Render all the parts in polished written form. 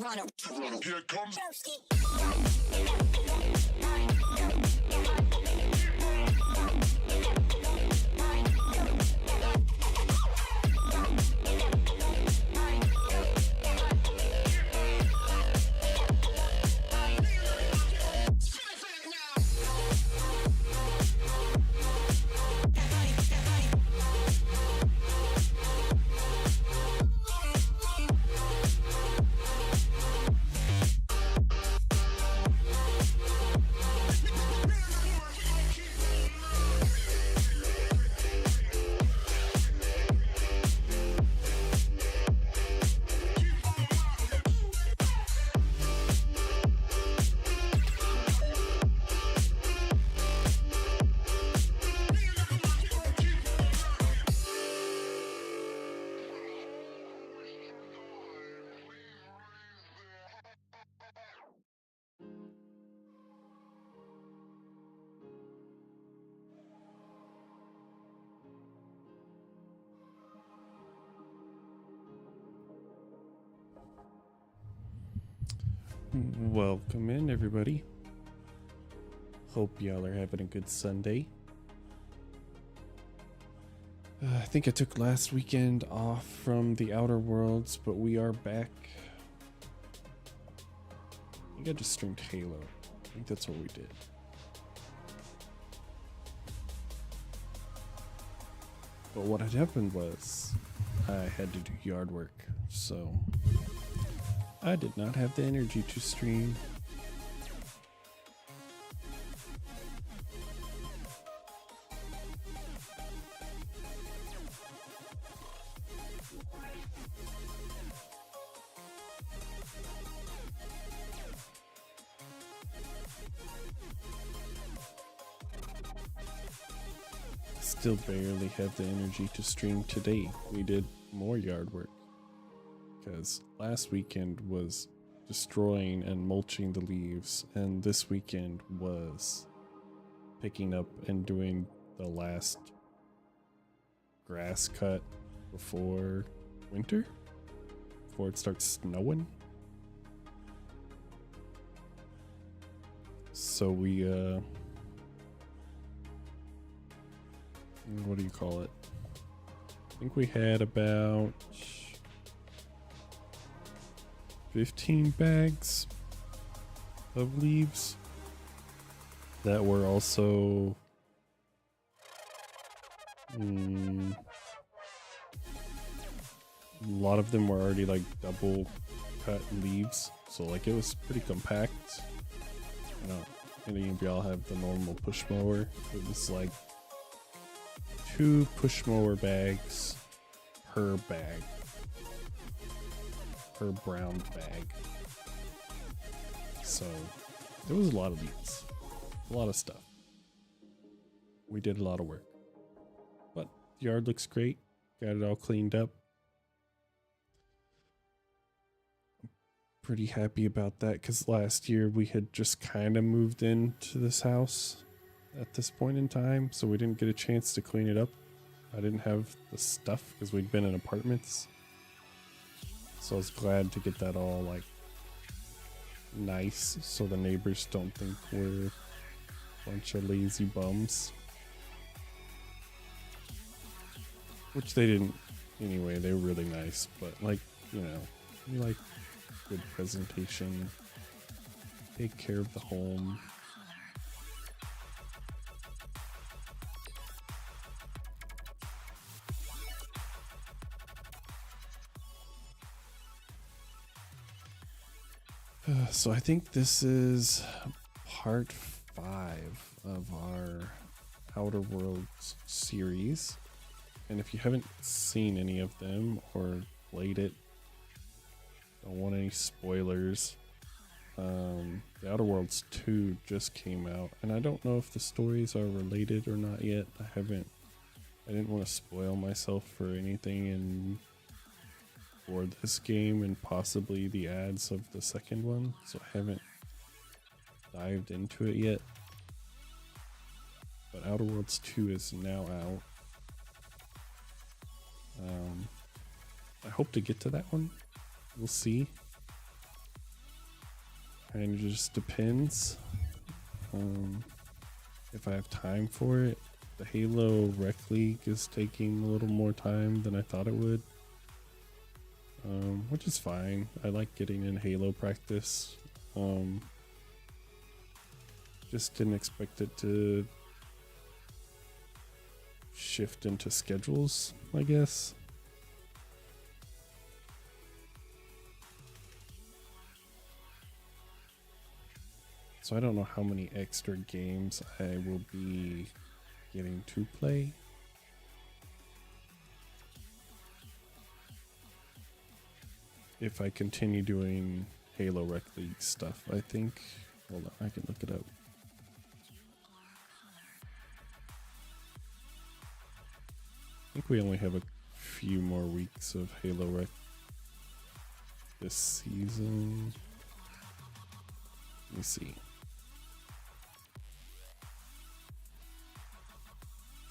Here comes. Welcome in, everybody. Hope y'all are having a good Sunday. I think I took last weekend off from the Outer Worlds, but we are back. I think I just streamed Halo. I think that's what we did. But what had happened was I had to do yard work, so I did not have the energy to stream. Still barely have the energy to stream today. We did more yard work because last weekend was destroying and mulching the leaves, and this weekend was picking up and doing the last grass cut before winter, before it starts snowing. So we what do you call it? I think we had about 15 bags of leaves that were also a lot of them were already like double cut leaves, so like it was pretty compact. I don't any of y'all have the normal push mower. It was like 2 push mower bags per bag, per brown bag. So there was a lot of these, a lot of stuff. We did a lot of work, but the yard looks great. Got it all cleaned up. Pretty happy about that because last year we had just kind of moved into this house at this point in time, so we didn't get a chance to clean it up. I didn't have the stuff because we'd been in apartments, so I was glad to get that all like nice so the neighbors don't think we're a bunch of lazy bums, which they didn't anyway. They were really nice, but like, you know, we like good presentation, take care of the home. So I think this is part 5 of our Outer Worlds series, and if you haven't seen any of them or played it, don't want any spoilers, the Outer Worlds 2 just came out, and I don't know if the stories are related or not yet. I didn't want to spoil myself for anything for this game and possibly the ads of the second one, so I haven't dived into it yet. But Outer Worlds 2 is now out. I hope to get to that one. We'll see. kind of just depends if I have time for it. The Halo Rec League is taking a little more time than I thought it would, which is fine. I like getting in Halo practice. Just didn't expect it to shift into schedules, I guess. So I don't know how many extra games I will be getting to play. If I continue doing Halo Rec League stuff, I think. Hold on, I can look it up. I think we only have a few more weeks of Halo Rec this season. Let me see.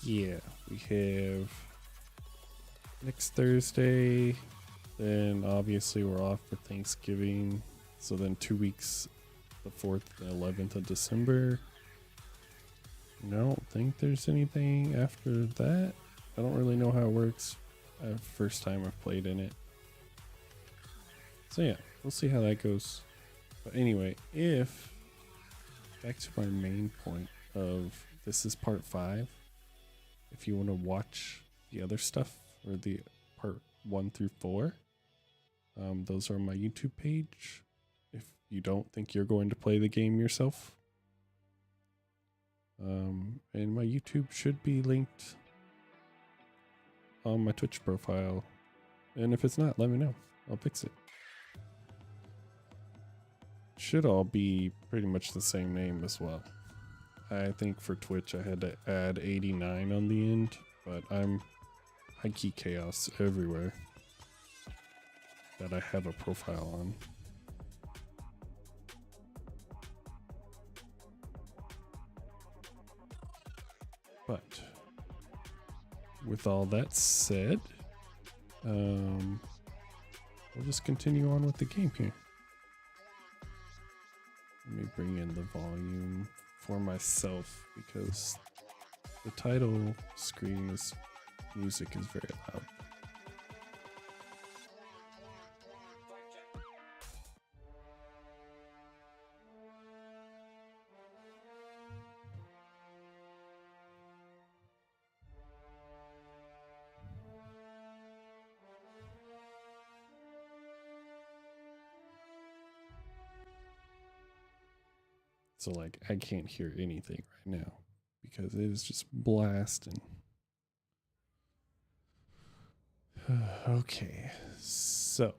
Yeah, we have next Thursday, then obviously we're off for Thanksgiving, so then 2 weeks, the 4th and 11th of December. I don't think there's anything after that. I don't really know how it works. First time I've played in it. So yeah, we'll see how that goes. But anyway, back to my main point of this is part 5. If you want to watch the other stuff, or the part 1 through 4, those are on my YouTube page. If you don't think you're going to play the game yourself, and my YouTube should be linked on my Twitch profile. And if it's not, let me know. I'll fix it. Should all be pretty much the same name as well. I think for Twitch I had to add 89 on the end, but I'm High-Key Chaos everywhere that I have a profile on. But with all that said, we'll just continue on with the game here. Let me bring in the volume for myself because the title screen music is very loud. So like I can't hear anything right now because it is just blasting. Okay, so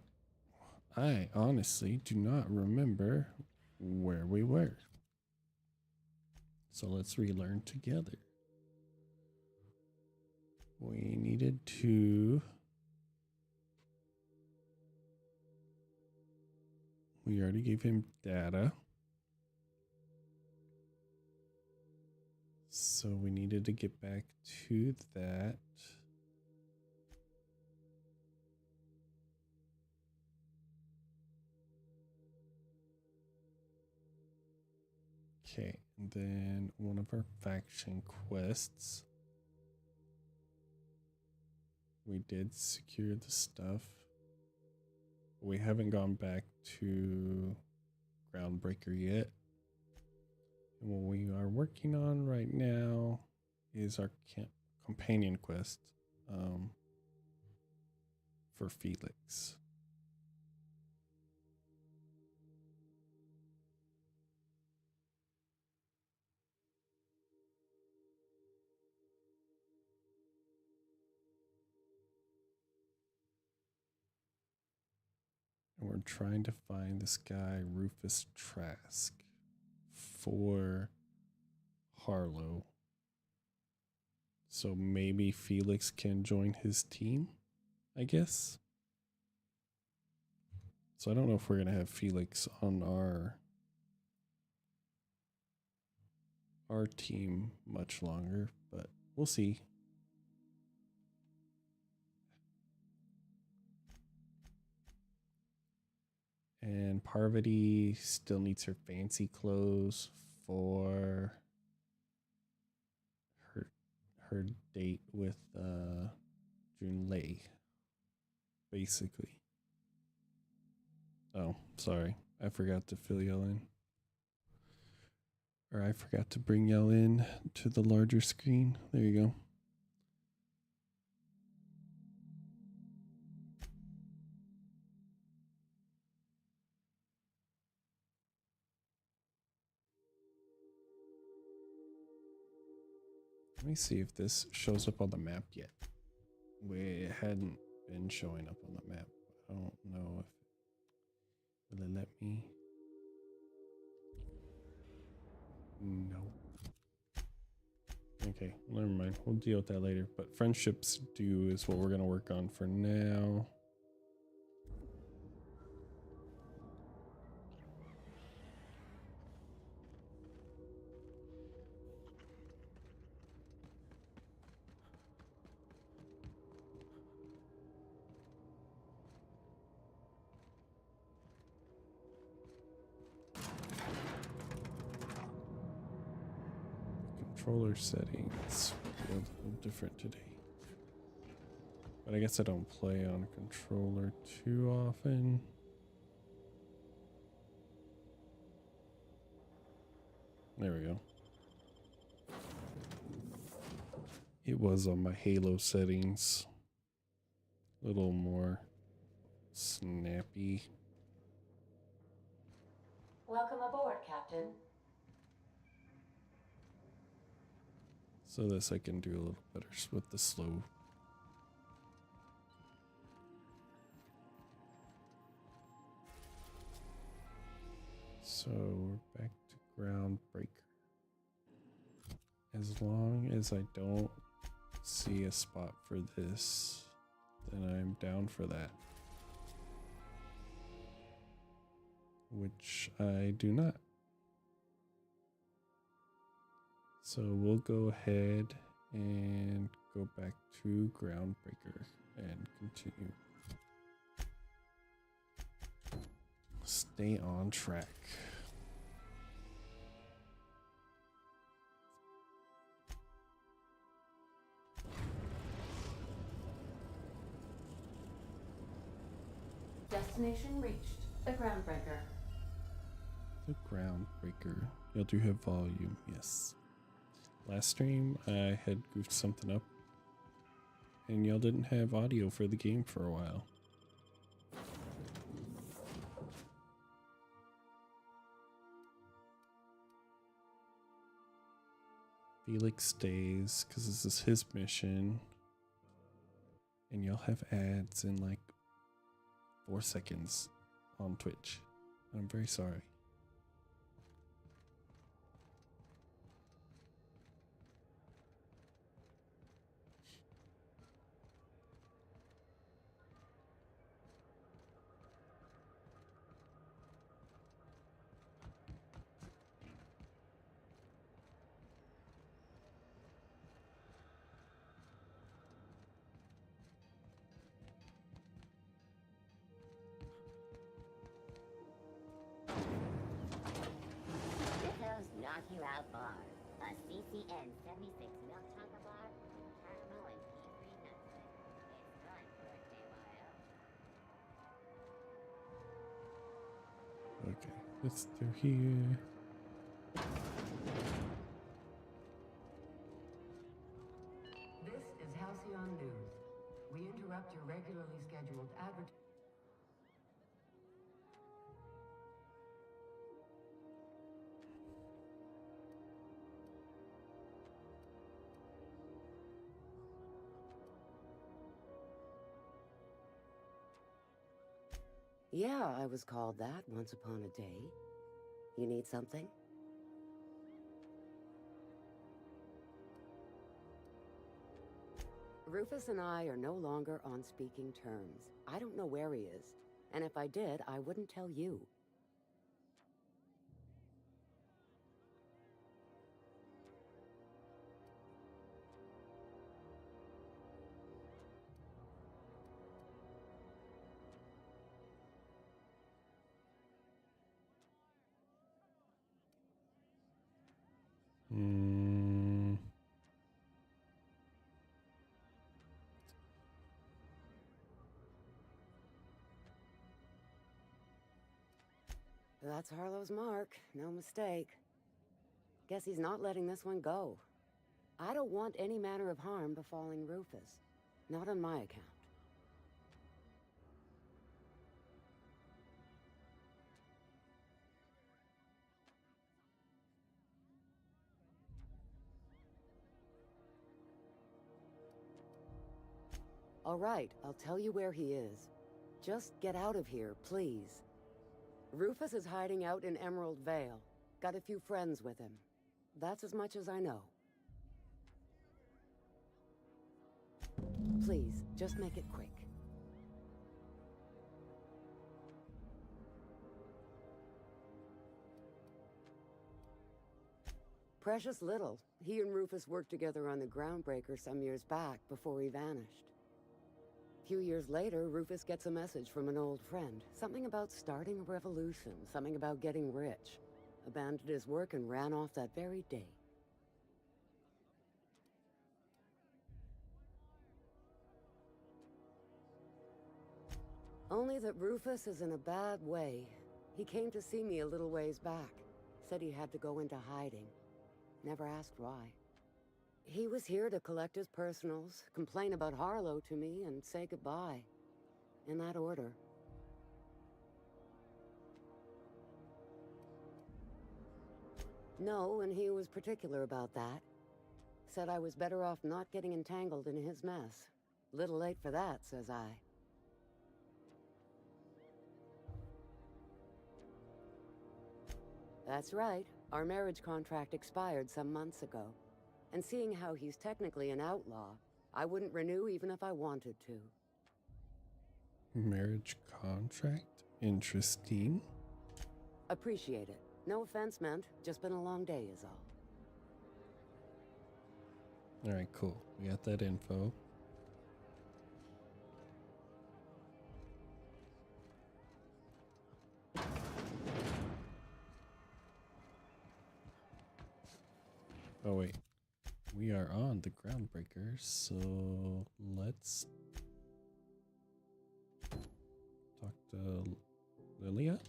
I honestly do not remember where we were. So let's relearn together. We needed to... We already gave him data. So we needed to get back to that. Okay, and then one of our faction quests. We did secure the stuff. We haven't gone back to Groundbreaker yet. And what we are working on right now is our companion quest for Felix. And we're trying to find this guy, Rufus Trask, for Harlow. So maybe Felix can join his team, I guess. So I don't know if we're going to have Felix on our team much longer, but we'll see. And Parvati still needs her fancy clothes for her date with Junlei, basically. Oh, sorry. I forgot to fill y'all in. Or I forgot to bring y'all in to the larger screen. There you go. Let me see if this shows up on the map yet. It hadn't been showing up on the map. I don't know if will it let me. No. Okay, never mind. We'll deal with that later. But friendships due is what we're gonna work on for now. Controller settings feel a little different today. But I guess I don't play on a controller too often. There we go. It was on my Halo settings. A little more snappy. Welcome aboard, Captain. So this I can do a little better with the slow. So we're back to Groundbreaker. As long as I don't see a spot for this, then I'm down for that. Which I do not. So we'll go ahead and go back to Groundbreaker and continue. Stay on track. Destination reached. The Groundbreaker. The Groundbreaker. Y'all do have volume, yes. Last stream, I had goofed something up, and y'all didn't have audio for the game for a while. Felix stays, because this is his mission, and y'all have ads in like 4 seconds on Twitch. I'm very sorry. Knock You Out Bar, a CCN 76 milk chocolate bar, caramel and pea-free nutmeg. It's time for a KYO. Okay, let's do here. This is Halcyon News. We interrupt your regularly scheduled advertising. Yeah, I was called that once upon a day. You need something? Rufus and I are no longer on speaking terms. I don't know where he is, and if I did, I wouldn't tell you. Mm, That's Harlow's mark, no mistake. Guess he's not letting this one go. I don't want any manner of harm befalling Rufus. Not on my account. All right, I'll tell you where he is. Just get out of here, please. Rufus is hiding out in Emerald Vale. Got a few friends with him. That's as much as I know. Please, just make it quick. Precious little. He and Rufus worked together on the Groundbreaker some years back before he vanished. A few years later, Rufus gets a message from an old friend. Something about starting a revolution, something about getting rich. Abandoned his work and ran off that very day. Only that Rufus is in a bad way. He came to see me a little ways back. Said he had to go into hiding. Never asked why. He was here to collect his personals, complain about Harlow to me, and say goodbye. In that order. No, and he was particular about that. Said I was better off not getting entangled in his mess. Little late for that, says I. That's right. Our marriage contract expired some months ago. And seeing how he's technically an outlaw, I wouldn't renew even if I wanted to. marriage contract? Interesting. Appreciate it. No offense meant. Just been a long day is all. Alright, cool. We got that info. Oh wait, we are on the Groundbreaker, so let's talk to Lilia.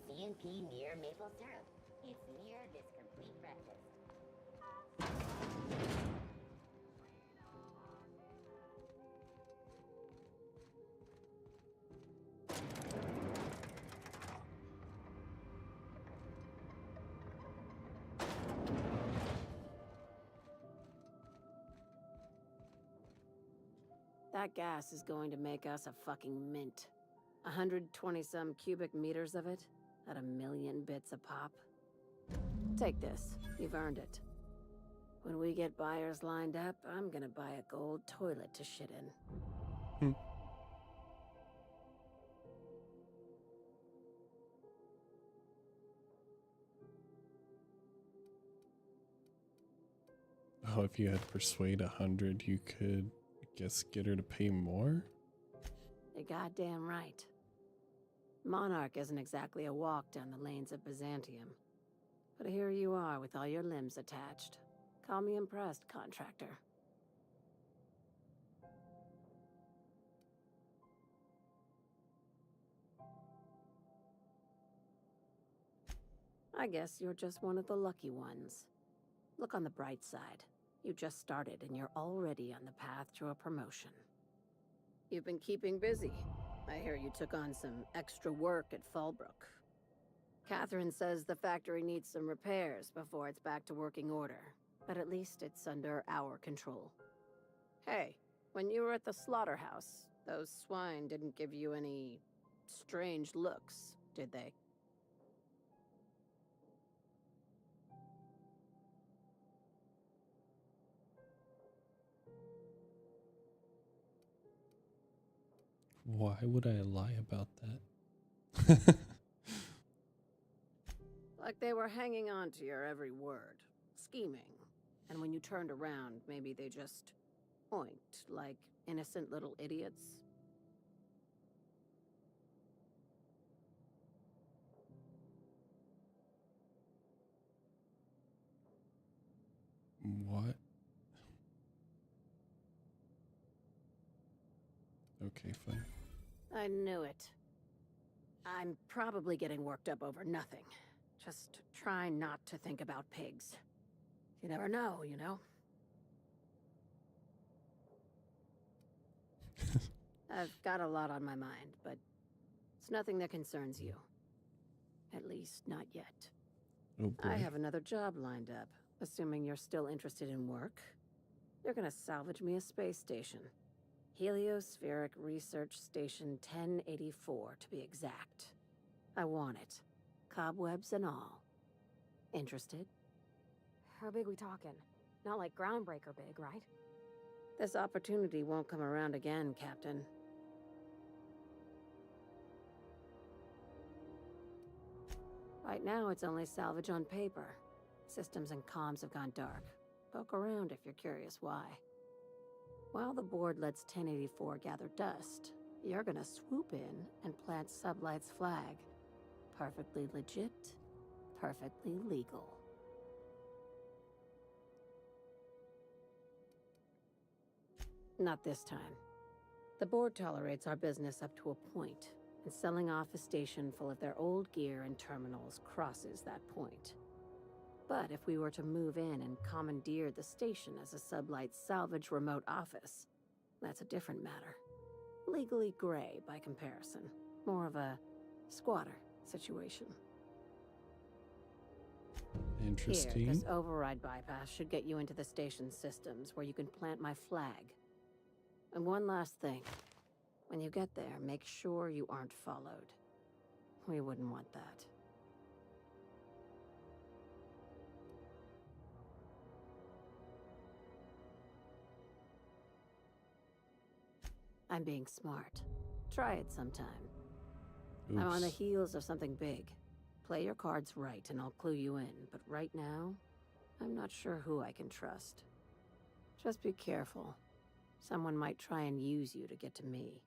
CNP near maple syrup. It's near this complete breakfast. That gas is going to make us a fucking mint. 120-some cubic meters of it, at 1,000,000 bits a pop. Take this. You've earned it. When we get buyers lined up, I'm gonna buy a gold toilet to shit in. Oh, if you had persuade 100, you could, I guess, get her to pay more? You're goddamn right. Monarch isn't exactly a walk down the lanes of Byzantium. But here you are with all your limbs attached. Call me impressed, contractor. I guess you're just one of the lucky ones. Look on the bright side. You just started and you're already on the path to a promotion. You've been keeping busy. I hear you took on some extra work at Fallbrook. Catherine says the factory needs some repairs before it's back to working order, but at least it's under our control. Hey, when you were at the slaughterhouse, those swine didn't give you any strange looks, did they? Why would I lie about that? Like they were hanging on to your every word, scheming. And when you turned around, maybe they just oinked like innocent little idiots. What? Okay, fine. I knew it. I'm probably getting worked up over nothing. Just try not to think about pigs. You never know, you know? I've got a lot on my mind, but it's nothing that concerns you. At least, not yet. Oh boy. I have another job lined up, assuming you're still interested in work. They're gonna salvage me a space station. Heliospheric Research Station 1084, to be exact. I want it. Cobwebs and all. Interested? How big we talking? Not like groundbreaker big, right? This opportunity won't come around again, Captain. Right now, it's only salvage on paper. Systems and comms have gone dark. Poke around if you're curious why. While the board lets 1084 gather dust, you're gonna swoop in and plant Sublight's flag. Perfectly legit, perfectly legal. Not this time. The board tolerates our business up to a point, and selling off a station full of their old gear and terminals crosses that point. But if we were to move in and commandeer the station as a Sublight salvage remote office, that's a different matter. Legally gray by comparison. More of a squatter situation. Interesting. Here, this override bypass should get you into the station's systems where you can plant my flag. And one last thing. When you get there, make sure you aren't followed. We wouldn't want that. I'm being smart. Try it sometime. Oops. I'm on the heels of something big. Play your cards right and I'll clue you in, but right now, I'm not sure who I can trust. Just be careful. Someone might try and use you to get to me.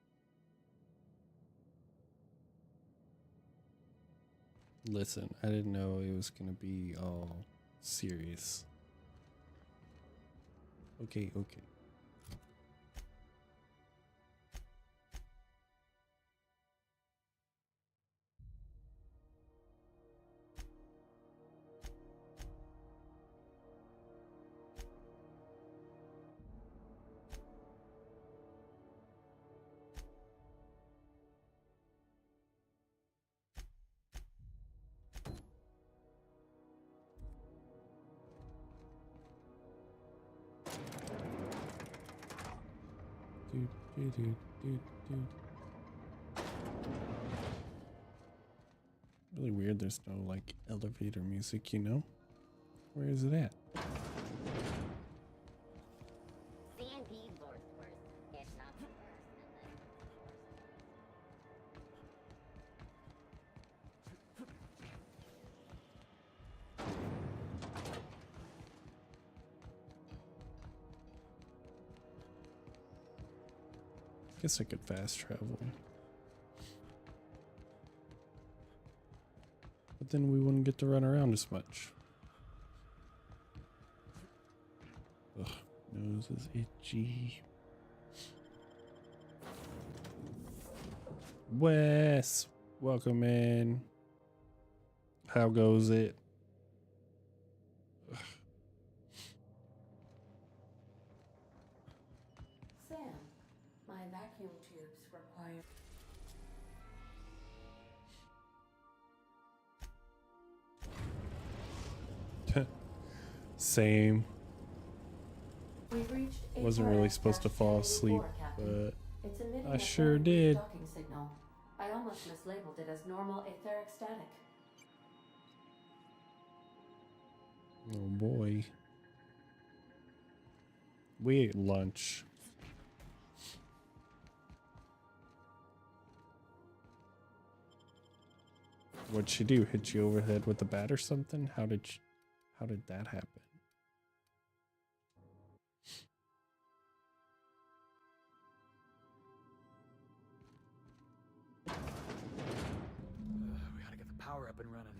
Listen, I didn't know it was gonna be all serious. Okay. Dude. Really weird there's no like elevator music, you know? Where is it at? CNP's Lord's worst. It's not the worst. Guess I could fast travel. But then we wouldn't get to run around as much. Ugh, nose is itchy. Wes, welcome in. How goes it? Sam, my vacuum tubes require... Same. We've reached a Wasn't really part supposed to dash fall 1084, asleep, Captain. but It's emitting I a sure faint did. docking signal. I almost mislabeled it as normal etheric static. oh boy. We ate lunch. What'd she do? Hit you over the head with a bat or something? How did that happen? We gotta get the power up and running.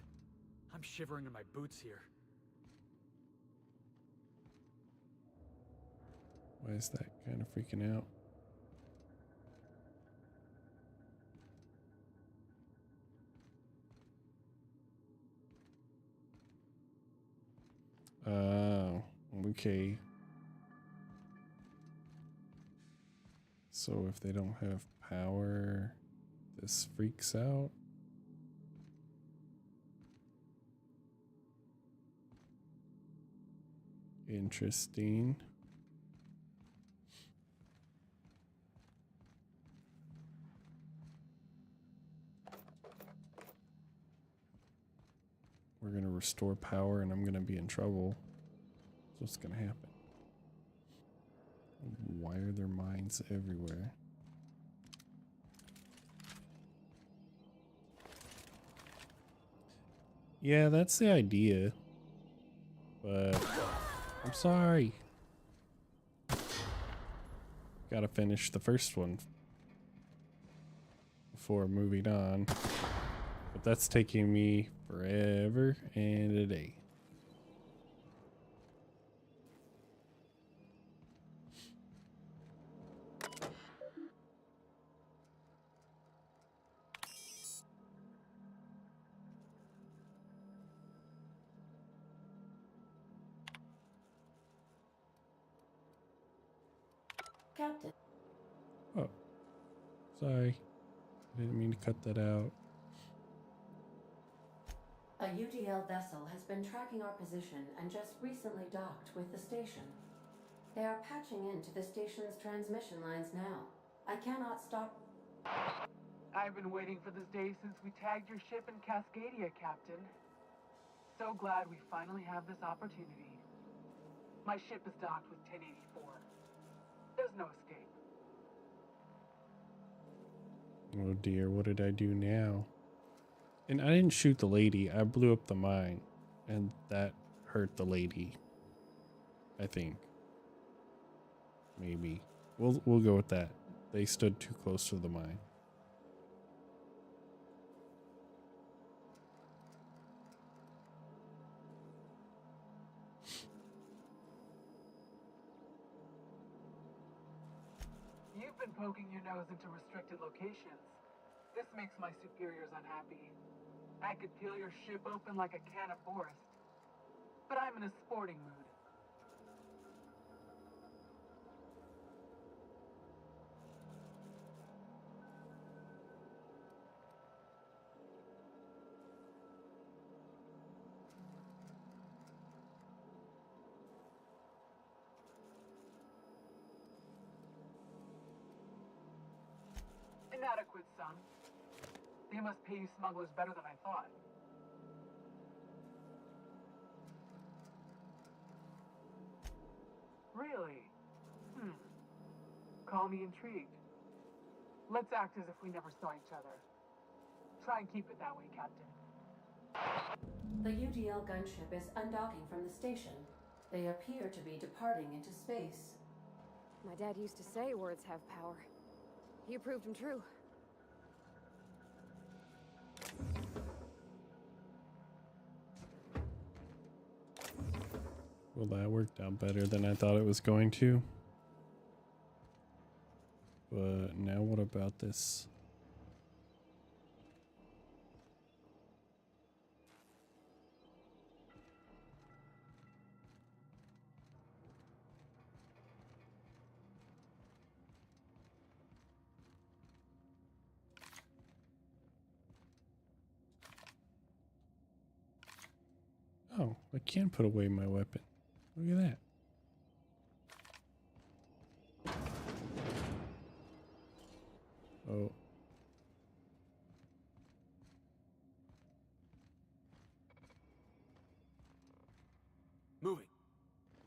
I'm shivering in my boots here. Why is that kind of freaking out? Oh, okay. So if they don't have power, this freaks out. Interesting. We're going to restore power and I'm going to be in trouble. That's what's going to happen. Why are there mines everywhere? Yeah, that's the idea. But I'm sorry. Gotta finish the first one before moving on. But that's taking me forever and a day. Captain, Oh, sorry. I didn't mean to cut that out. a UDL vessel has been tracking our position and just recently docked with the station. They are patching into the station's transmission lines now. I cannot stop. I've been waiting for this day since we tagged your ship in Cascadia, Captain. So glad we finally have this opportunity. My ship is docked with 1084. There's no escape. Oh dear, what did I do now? And I didn't shoot the lady, I blew up the mine. And that hurt the lady. I think. Maybe. We'll go with that. They stood too close to the mine. You've been poking your nose into restricted locations. This makes my superiors unhappy. I could peel your ship open like a can of Forest. But I'm in a sporting mood. Inadequate, son. They must pay you smugglers better than I thought. Really? Call me intrigued. Let's act as if we never saw each other. Try and keep it that way, Captain. The UDL gunship is undocking from the station. They appear to be departing into space. My dad used to say words have power. You proved them true. Well, that worked out better than I thought it was going to. But now what about this? Oh, I can put away my weapon. Look at that. Oh. Moving.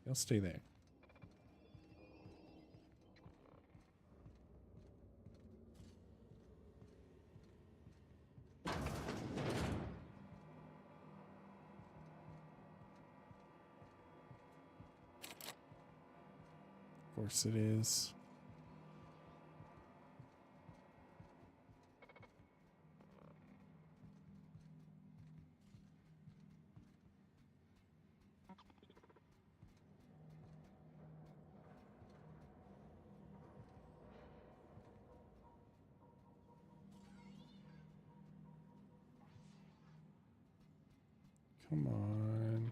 I'll stay there. Of course it is. Come on.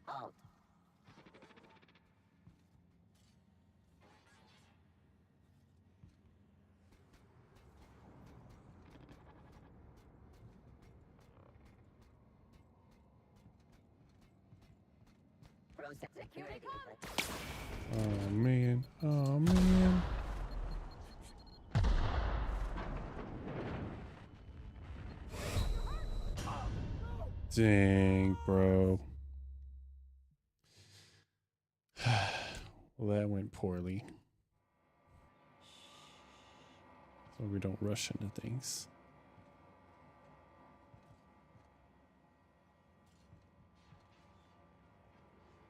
Halt. Process security. Oh man. Oh man. Dang, bro. Well, that went poorly. So we don't rush into things.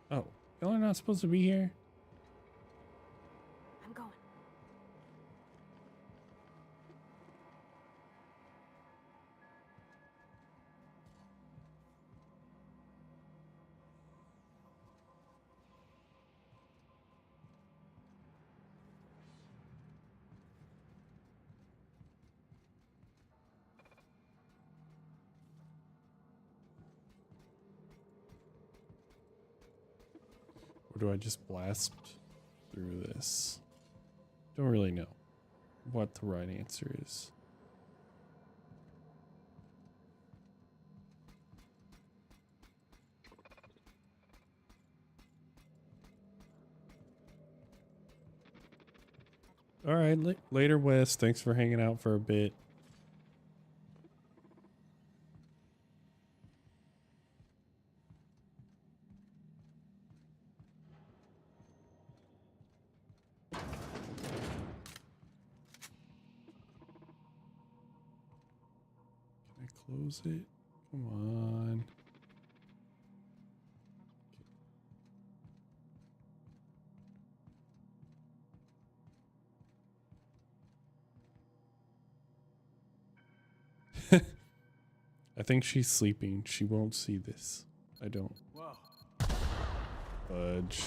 Oh, y'all are not supposed to be here? I'm going. Or do I just blast through this? Don't really know what the right answer is. All right, later, Wes. Thanks for hanging out for a bit. Can I close it? Come on. I think she's sleeping. She won't see this. I don't. Whoa. Fudge.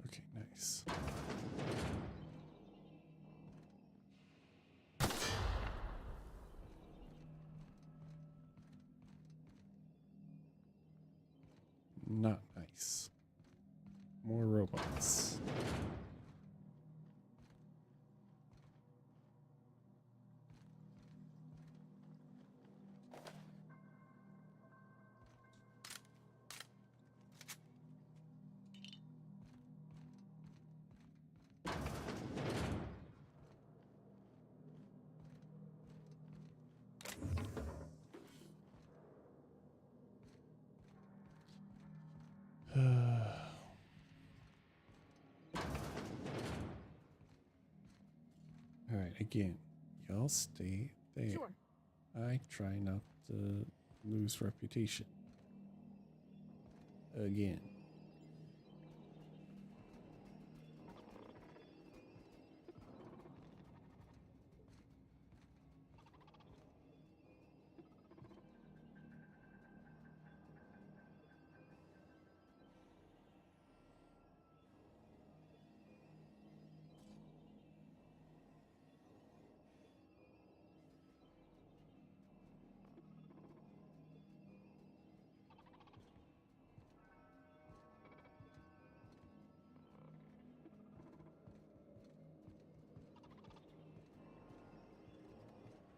Okay, nice. Not nice. More robots. Again, y'all stay there. Sure. I try not to lose reputation. Again.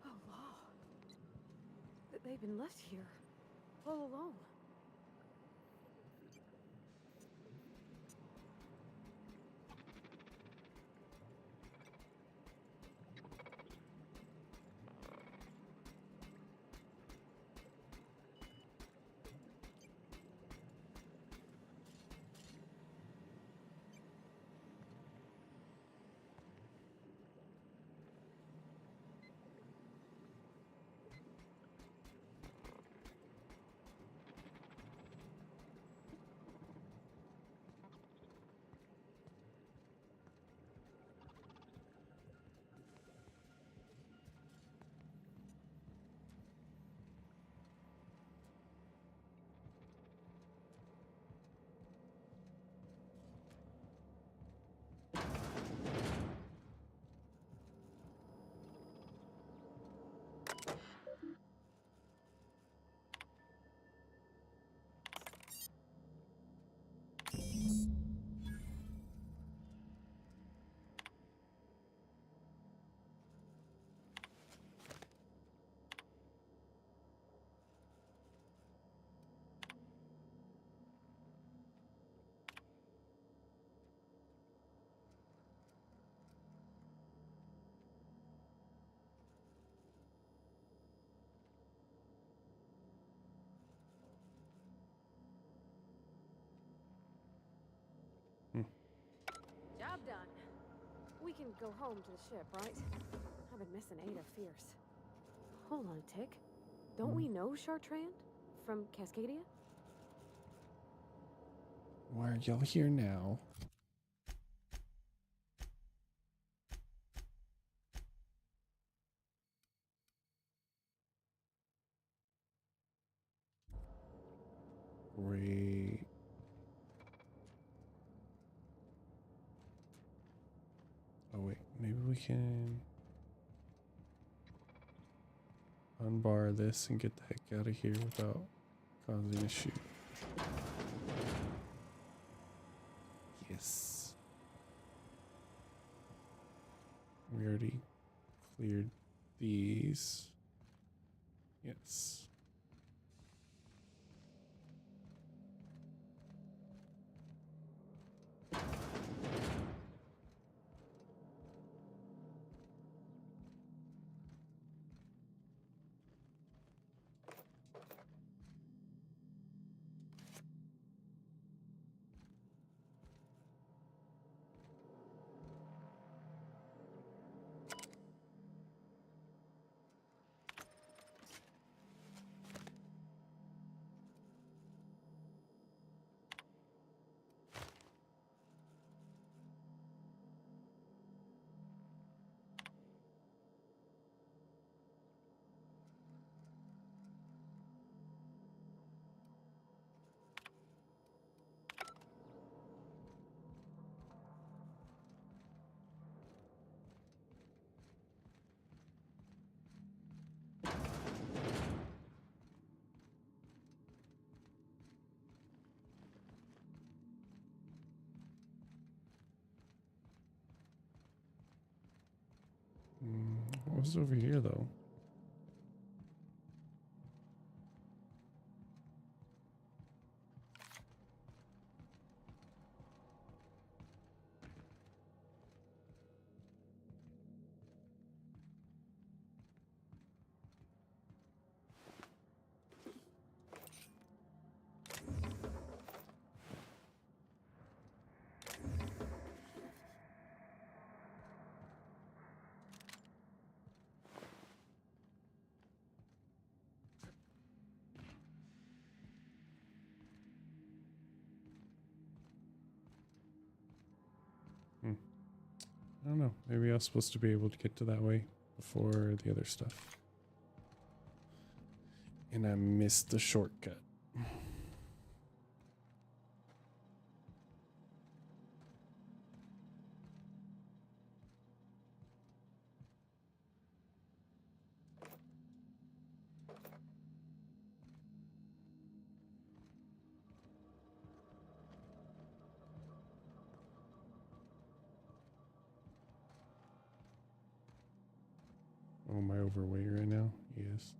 Oh, wow. They've been left here. All alone. Job done. We can go home to the ship, right? I've been missing Ada fierce. Hold on a tick. Don't we know Chartrand? From Cascadia? Why are y'all here now? Great. Oh wait, maybe we can unbar this and get the heck out of here without causing a shoot. Yes. We already cleared these. Yes. What was over here though? I don't know. Maybe I was supposed to be able to get to that way before the other stuff. And I missed the shortcut. Oh, am I overweight right now? Yes.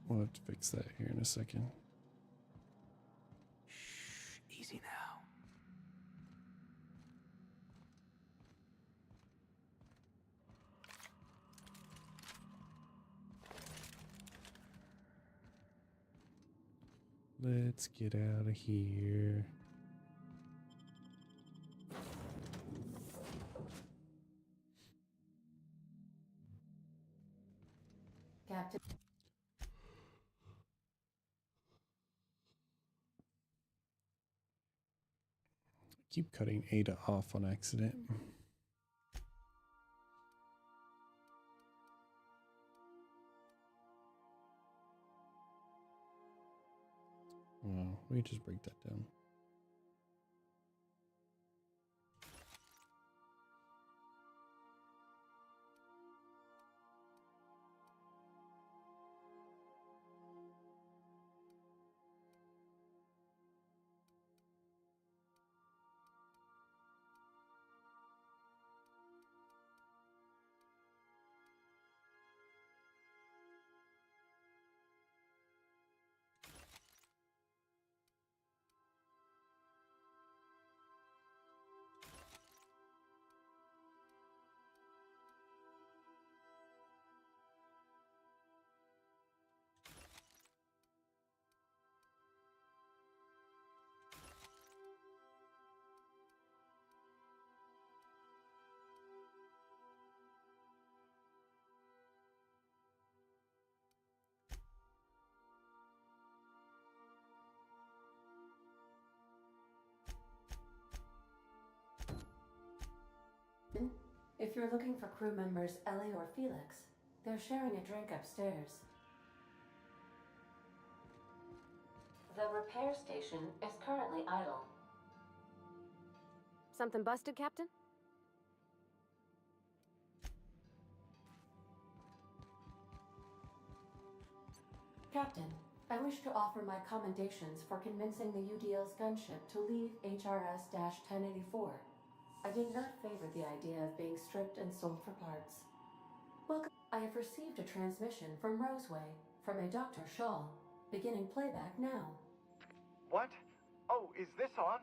We'll have to fix that here in a second. Shh, easy now. Let's get out of here. Captain. Keep cutting Ada off on accident. Well, let me just break that down. If you're looking for crew members Ellie or Felix, they're sharing a drink upstairs. The repair station is currently idle. Something busted, Captain? Captain, I wish to offer my commendations for convincing the UDL's gunship to leave HRS-1084. I did not favor the idea of being stripped and sold for parts. Welcome. I have received a transmission from Roseway, from a Dr. Shaw. Beginning playback now. What? Oh, is this on?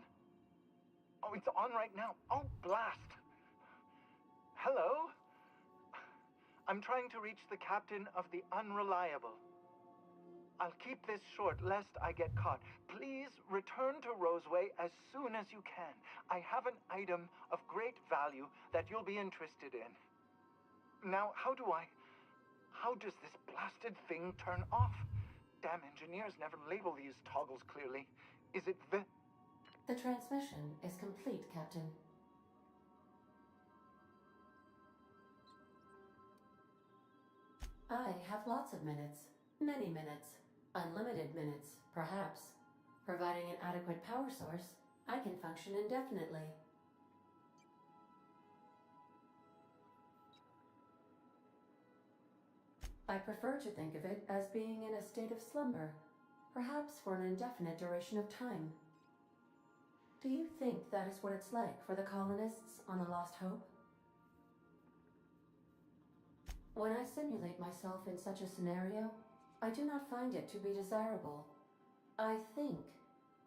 Oh, it's on right now. Oh, blast. Hello? I'm trying to reach the captain of the Unreliable. I'll keep this short lest I get caught. Please return to Roseway as soon as you can. I have an item of great value that you'll be interested in. Now, how does this blasted thing turn off? Damn engineers never label these toggles clearly. Is it the... The transmission is complete, Captain. I have lots of minutes. Many minutes. Unlimited minutes, perhaps. Providing an adequate power source, I can function indefinitely. I prefer to think of it as being in a state of slumber, perhaps for an indefinite duration of time. Do you think that is what it's like for the colonists on the Lost Hope? When I simulate myself in such a scenario, I do not find it to be desirable. I think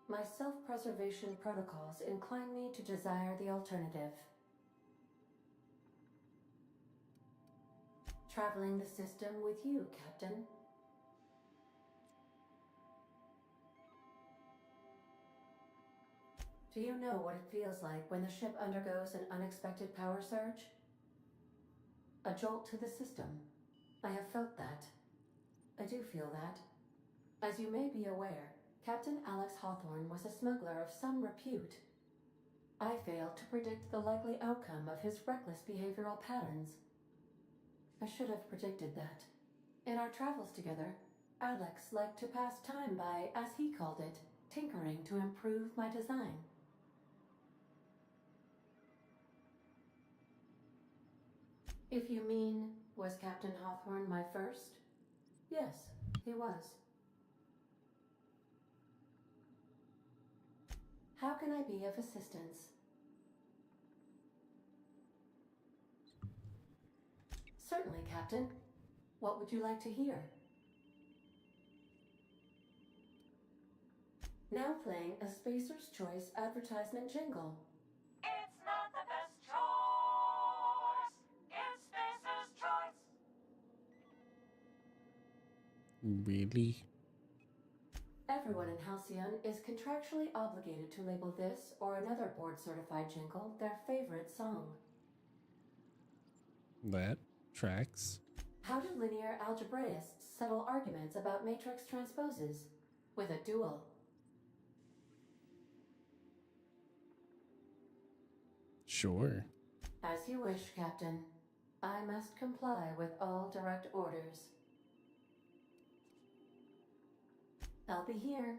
my self-preservation protocols incline me to desire the alternative. Traveling the system with you, Captain. Do you know what it feels like when the ship undergoes an unexpected power surge? A jolt to the system. I have felt that. I do feel that. As you may be aware, Captain Alex Hawthorne was a smuggler of some repute. I failed to predict the likely outcome of his reckless behavioral patterns. I should have predicted that. In our travels together, Alex liked to pass time by, as he called it, tinkering to improve my design. If you mean, was Captain Hawthorne my first? Yes, he was. How can I be of assistance? Certainly, Captain. What would you like to hear? Now playing a Spacer's Choice advertisement jingle. It's not the best choice. It's Spacer's Choice. Really? Everyone in Halcyon is contractually obligated to label this or another board-certified jingle their favorite song. That tracks. How do linear algebraists settle arguments about matrix transposes? With a duel. Sure. As you wish, Captain. I must comply with all direct orders. I'll be here.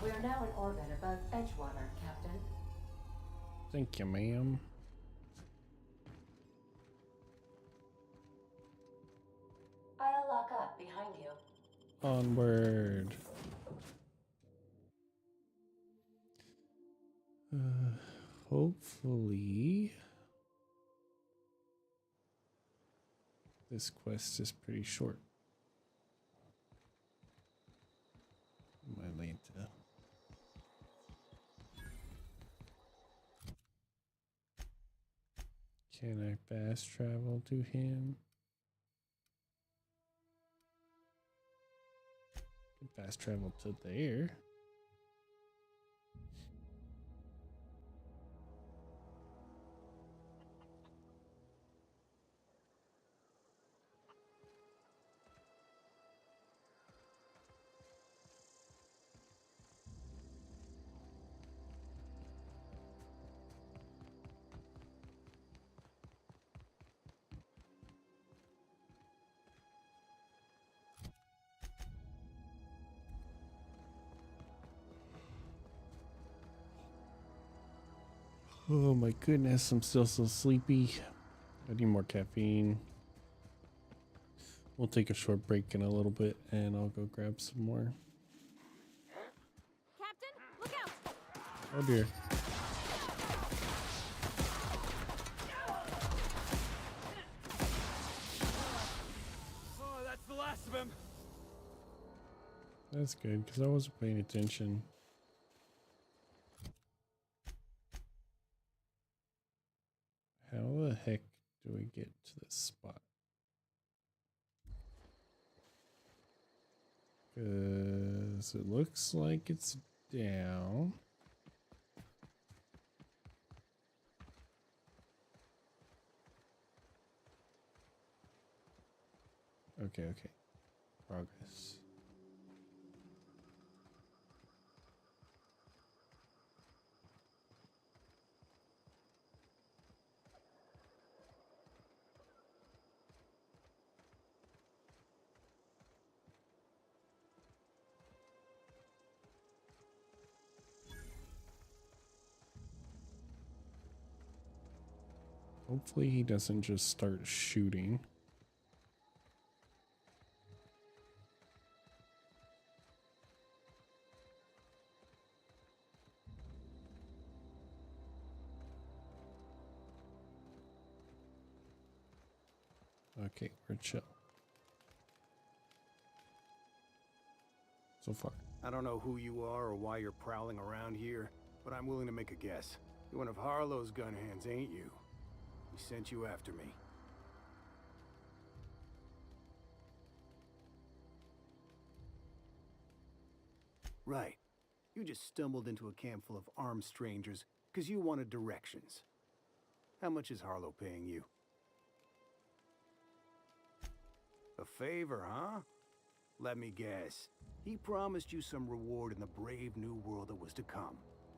We are now in orbit above Edgewater, Captain. Thank you, ma'am. I'll lock up behind you. Onward. Hopefully this quest is pretty short. Mylanta. Can I fast travel to him? Can fast travel to there. Oh my goodness, I'm still so sleepy. I need more caffeine. We'll take a short break in a little bit and I'll go grab some more. Captain, look out! Oh dear. Oh, that's the last of him. That's good, because I wasn't paying attention. How the heck do we get to this spot? Because it looks like it's down. Okay, okay. Progress. Hopefully he doesn't just start shooting. Okay, we're chill. So far. I don't know who you are or why you're prowling around here, but I'm willing to make a guess. You're one of Harlow's gun hands, ain't you? He sent you after me. Right. You just stumbled into a camp full of armed strangers because you wanted directions. How much is Harlow paying you? A favor, huh? Let me guess. He promised you some reward in the brave new world that was to come.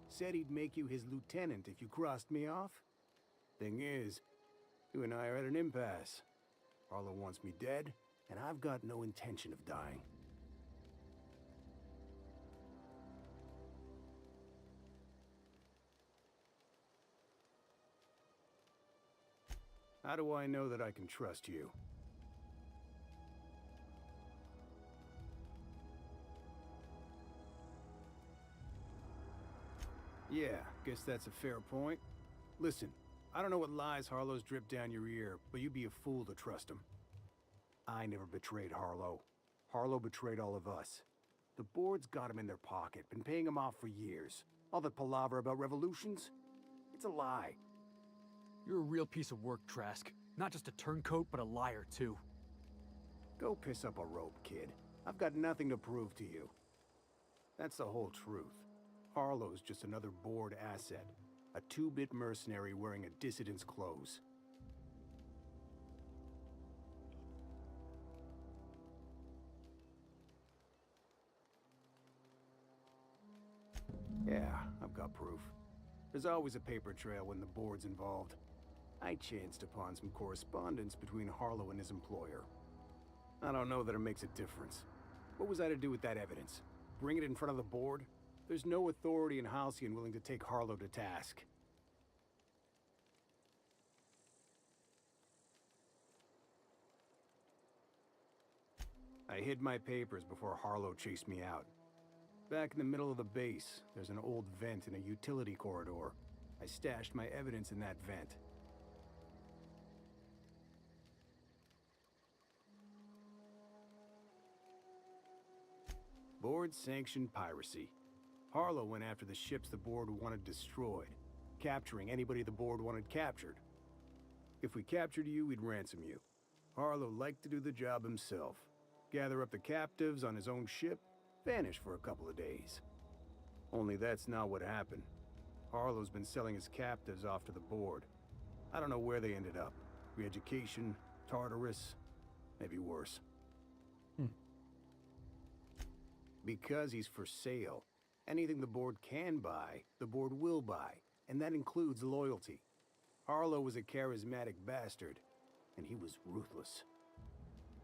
Said he'd make you his lieutenant if you crossed me off? Thing is, you and I are at an impasse. Harlow wants me dead, and I've got no intention of dying. How do I know that I can trust you? Yeah, guess that's a fair point. Listen, I don't know what lies Harlow's dripped down your ear, but you'd be a fool to trust him. I never betrayed Harlow. Harlow betrayed all of us. The board's got him in their pocket, been paying him off for years. All that palaver about revolutions? It's a lie. You're a real piece of work, Trask. Not just a turncoat, but a liar, too. Go piss up a rope, kid. I've got nothing to prove to you. That's the whole truth. Harlow's just another board asset. A two-bit mercenary wearing a dissident's clothes. Yeah, I've got proof. There's always a paper trail when the board's involved. I chanced upon some correspondence between Harlow and his employer. I don't know that it makes a difference. What was I to do with that evidence? Bring it in front of the board? There's no authority in Halcyon willing to take Harlow to task. I hid my papers before Harlow chased me out. Back in the middle of the base, there's an old vent in a utility corridor. I stashed my evidence in that vent. Board-sanctioned piracy. Harlow went after the ships the board wanted destroyed, capturing anybody the board wanted captured. If we captured you, we'd ransom you. Harlow liked to do the job himself. Gather up the captives on his own ship, vanish for a couple of days. Only that's not what happened. Harlow's been selling his captives off to the board. I don't know where they ended up. Re-education, Tartarus, maybe worse. Because he's for sale. Anything the board can buy, the board will buy, and that includes loyalty. Harlow was a charismatic bastard, and he was ruthless.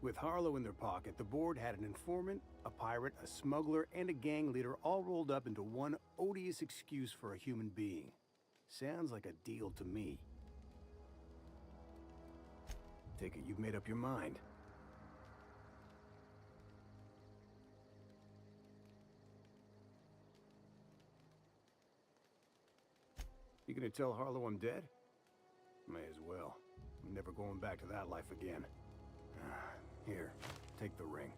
With Harlow in their pocket, the board had an informant, a pirate, a smuggler, and a gang leader all rolled up into one odious excuse for a human being. Sounds like a deal to me. Take it you've made up your mind. You gonna tell Harlow I'm dead? May as well. I'm never going back to that life again. Here, take the ring.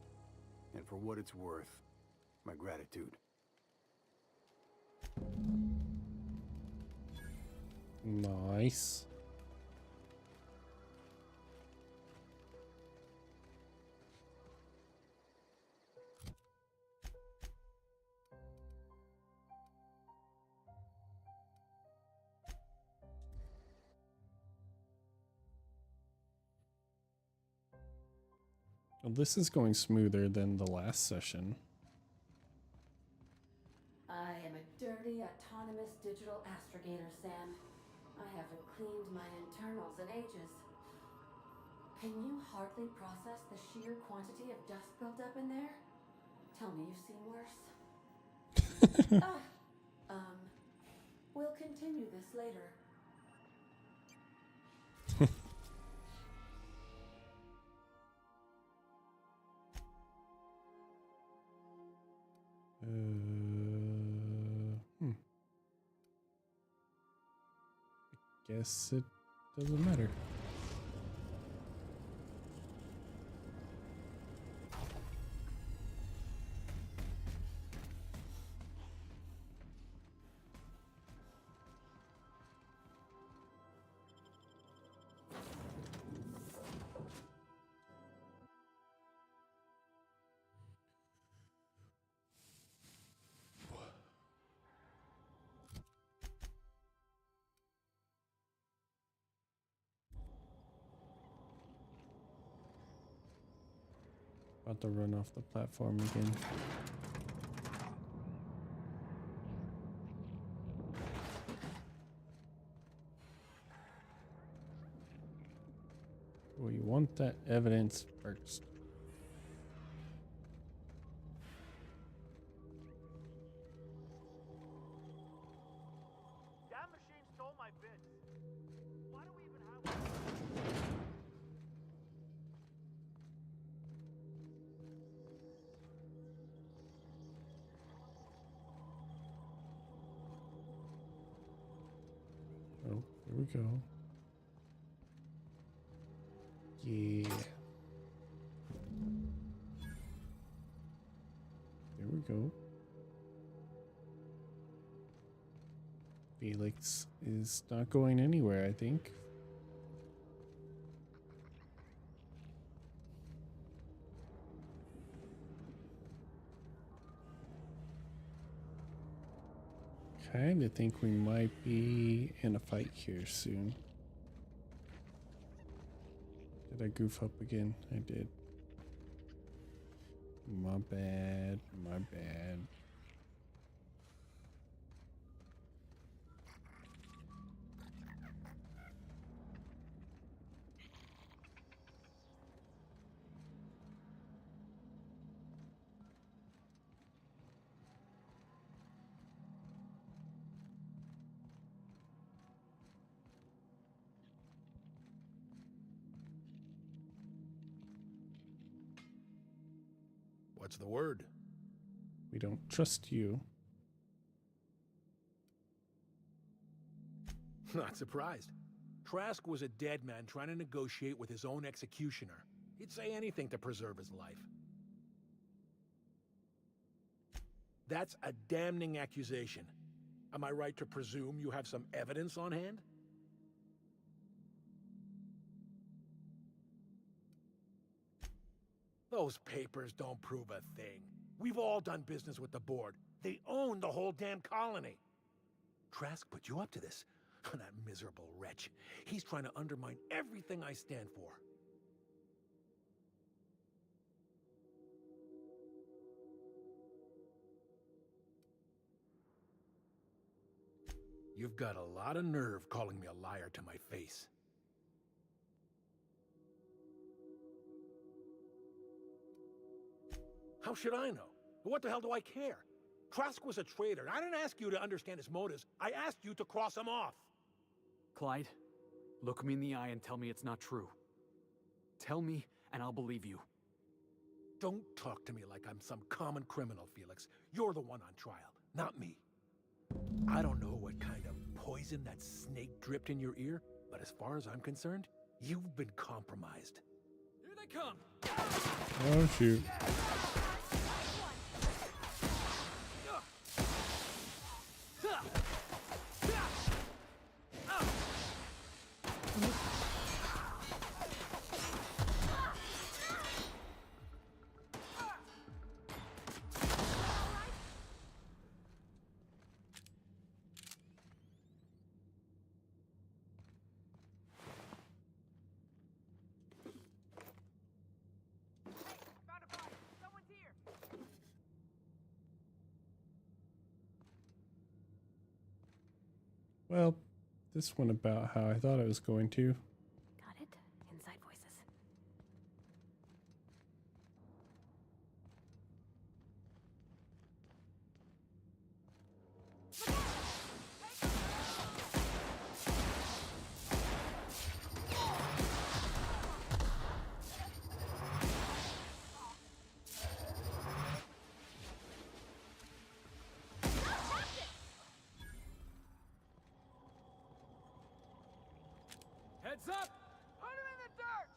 And for what it's worth, my gratitude. Nice. Well, this is going smoother than the last session. I am a dirty, autonomous digital astrogator, Sam. I haven't cleaned my internals in ages. Can you hardly process the sheer quantity of dust built up in there? Tell me you've seen worse. We'll continue this later. I guess it doesn't matter. About to run off the platform again. We want that evidence first. That machine stole my bits. Why do we even have one? Oh, here we go. Yeah. There we go. Felix is not going anywhere, I think. Kinda think we might be in a fight here soon. Did I goof up again? I did. My bad, my bad. What's the word? We don't trust you. Not surprised. Trask was a dead man trying to negotiate with his own executioner. He'd say anything to preserve his life. That's a damning accusation. Am I right to presume you have some evidence on hand? Those papers don't prove a thing. We've all done business with the board. They own the whole damn colony. Trask put you up to this. That miserable wretch. He's trying to undermine everything I stand for. You've got a lot of nerve calling me a liar to my face. How should I know? What the hell do I care? Trask was a traitor, and I didn't ask you to understand his motives. I asked you to cross him off. Clyde, look me in the eye and tell me it's not true. Tell me, and I'll believe you. Don't talk to me like I'm some common criminal, Felix. You're the one on trial, not me. I don't know what kind of poison that snake dripped in your ear, but as far as I'm concerned, you've been compromised. Here they come! Oh, shoot. Well, this went about how I thought it was going to. Got it? Inside voices. Heads up! Put him in the dirt!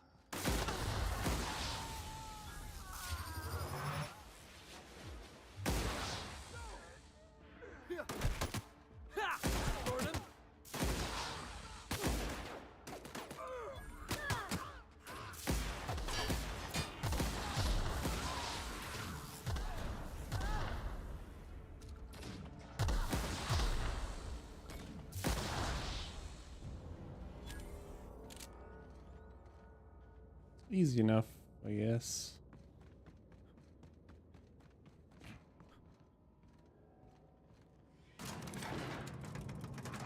Ha! Gordon! Easy enough, I guess.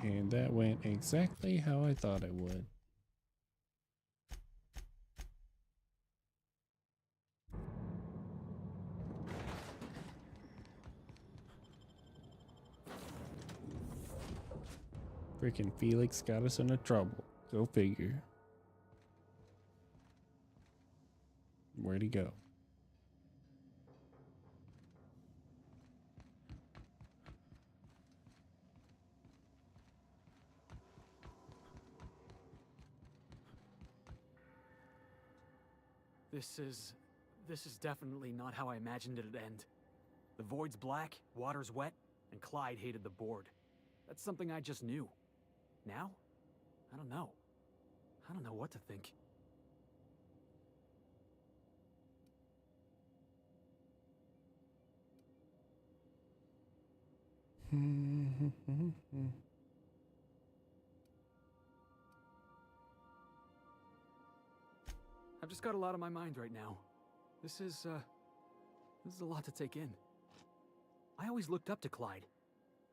And that went exactly how I thought it would. Freaking Felix got us into trouble. Go figure. Where'd he go? This is definitely not how I imagined it'd end. The void's black, water's wet, and Clyde hated the board. That's something I just knew. Now? I don't know. I don't know what to think. I've just got a lot on my mind right now. This is a lot to take in. I always looked up to Clyde.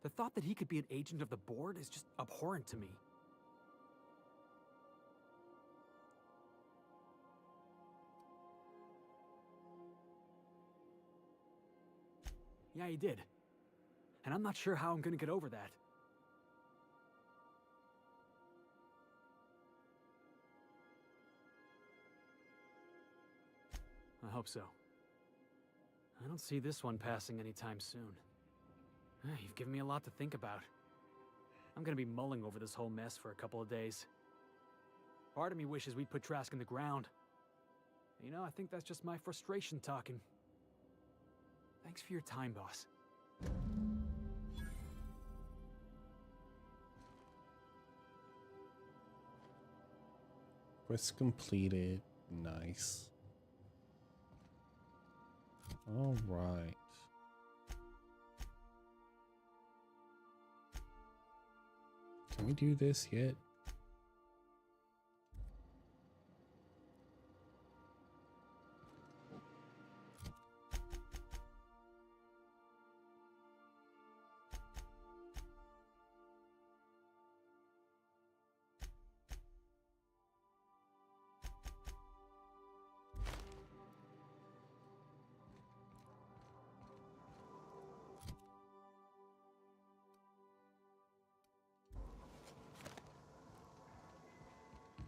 The thought that he could be an agent of the board is just abhorrent to me. Yeah, he did. And I'm not sure how I'm gonna get over that. I hope so. I don't see this one passing anytime soon. You've given me a lot to think about. I'm gonna be mulling over this whole mess for a couple of days. Part of me wishes we'd put Trask in the ground. You know, I think that's just my frustration talking. Thanks for your time, boss. Quest completed. Nice. All right. Can we do this yet?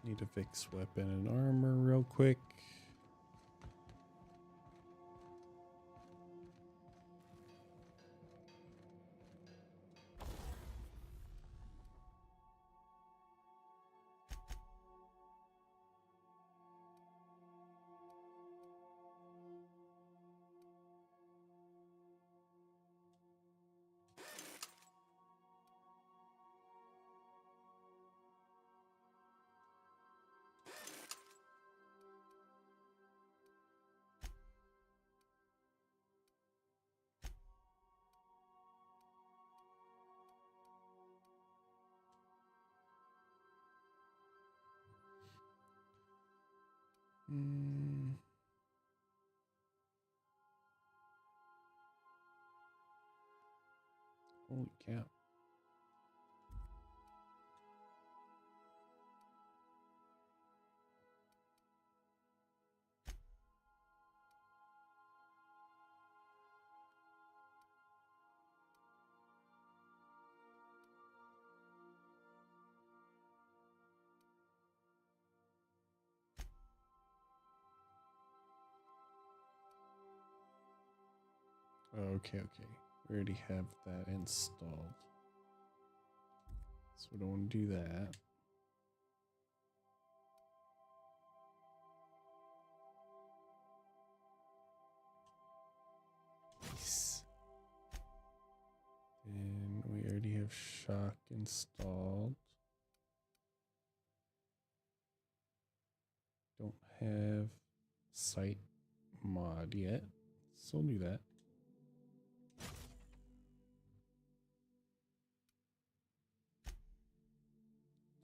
Need to fix weapon and armor real quick. Holy cow. Okay. We already have that installed. So we don't want to do that. Nice. And we already have shock installed. Don't have sight mod yet. So we'll do that.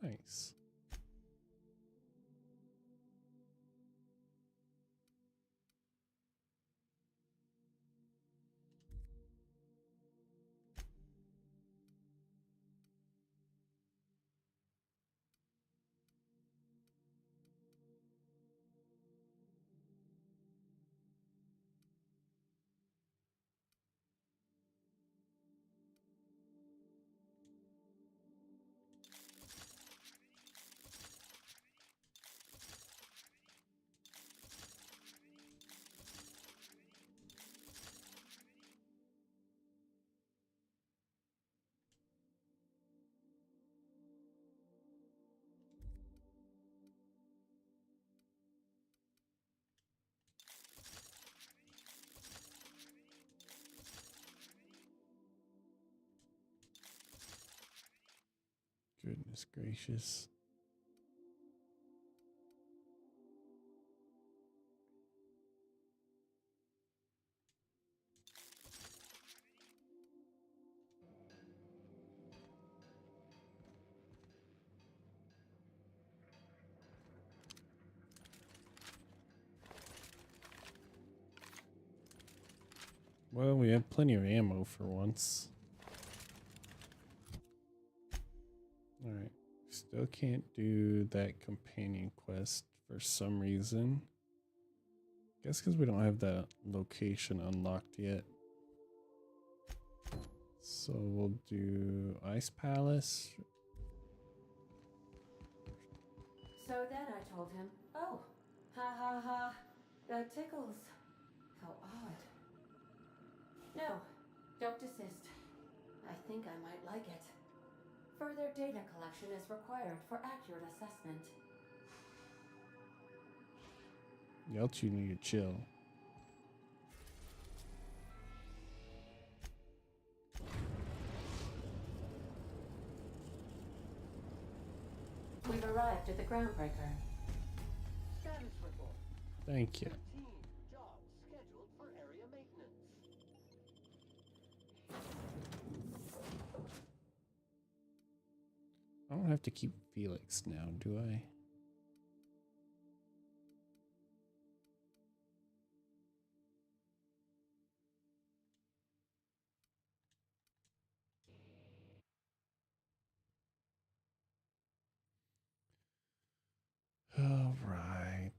Nice. Goodness gracious. Well, we have plenty of ammo for once. Alright. Still can't do that companion quest for some reason. Guess because we don't have that location unlocked yet. So we'll do Ice Palace. So then I told him, oh, ha ha ha, that tickles. How odd. No, don't desist. I think I might like it. Further data collection is required for accurate assessment. Yelch, you need to chill. We've arrived at the groundbreaker. Status report. Thank you. 15 jobs scheduled for area maintenance. I don't have to keep Felix now, do I? All right.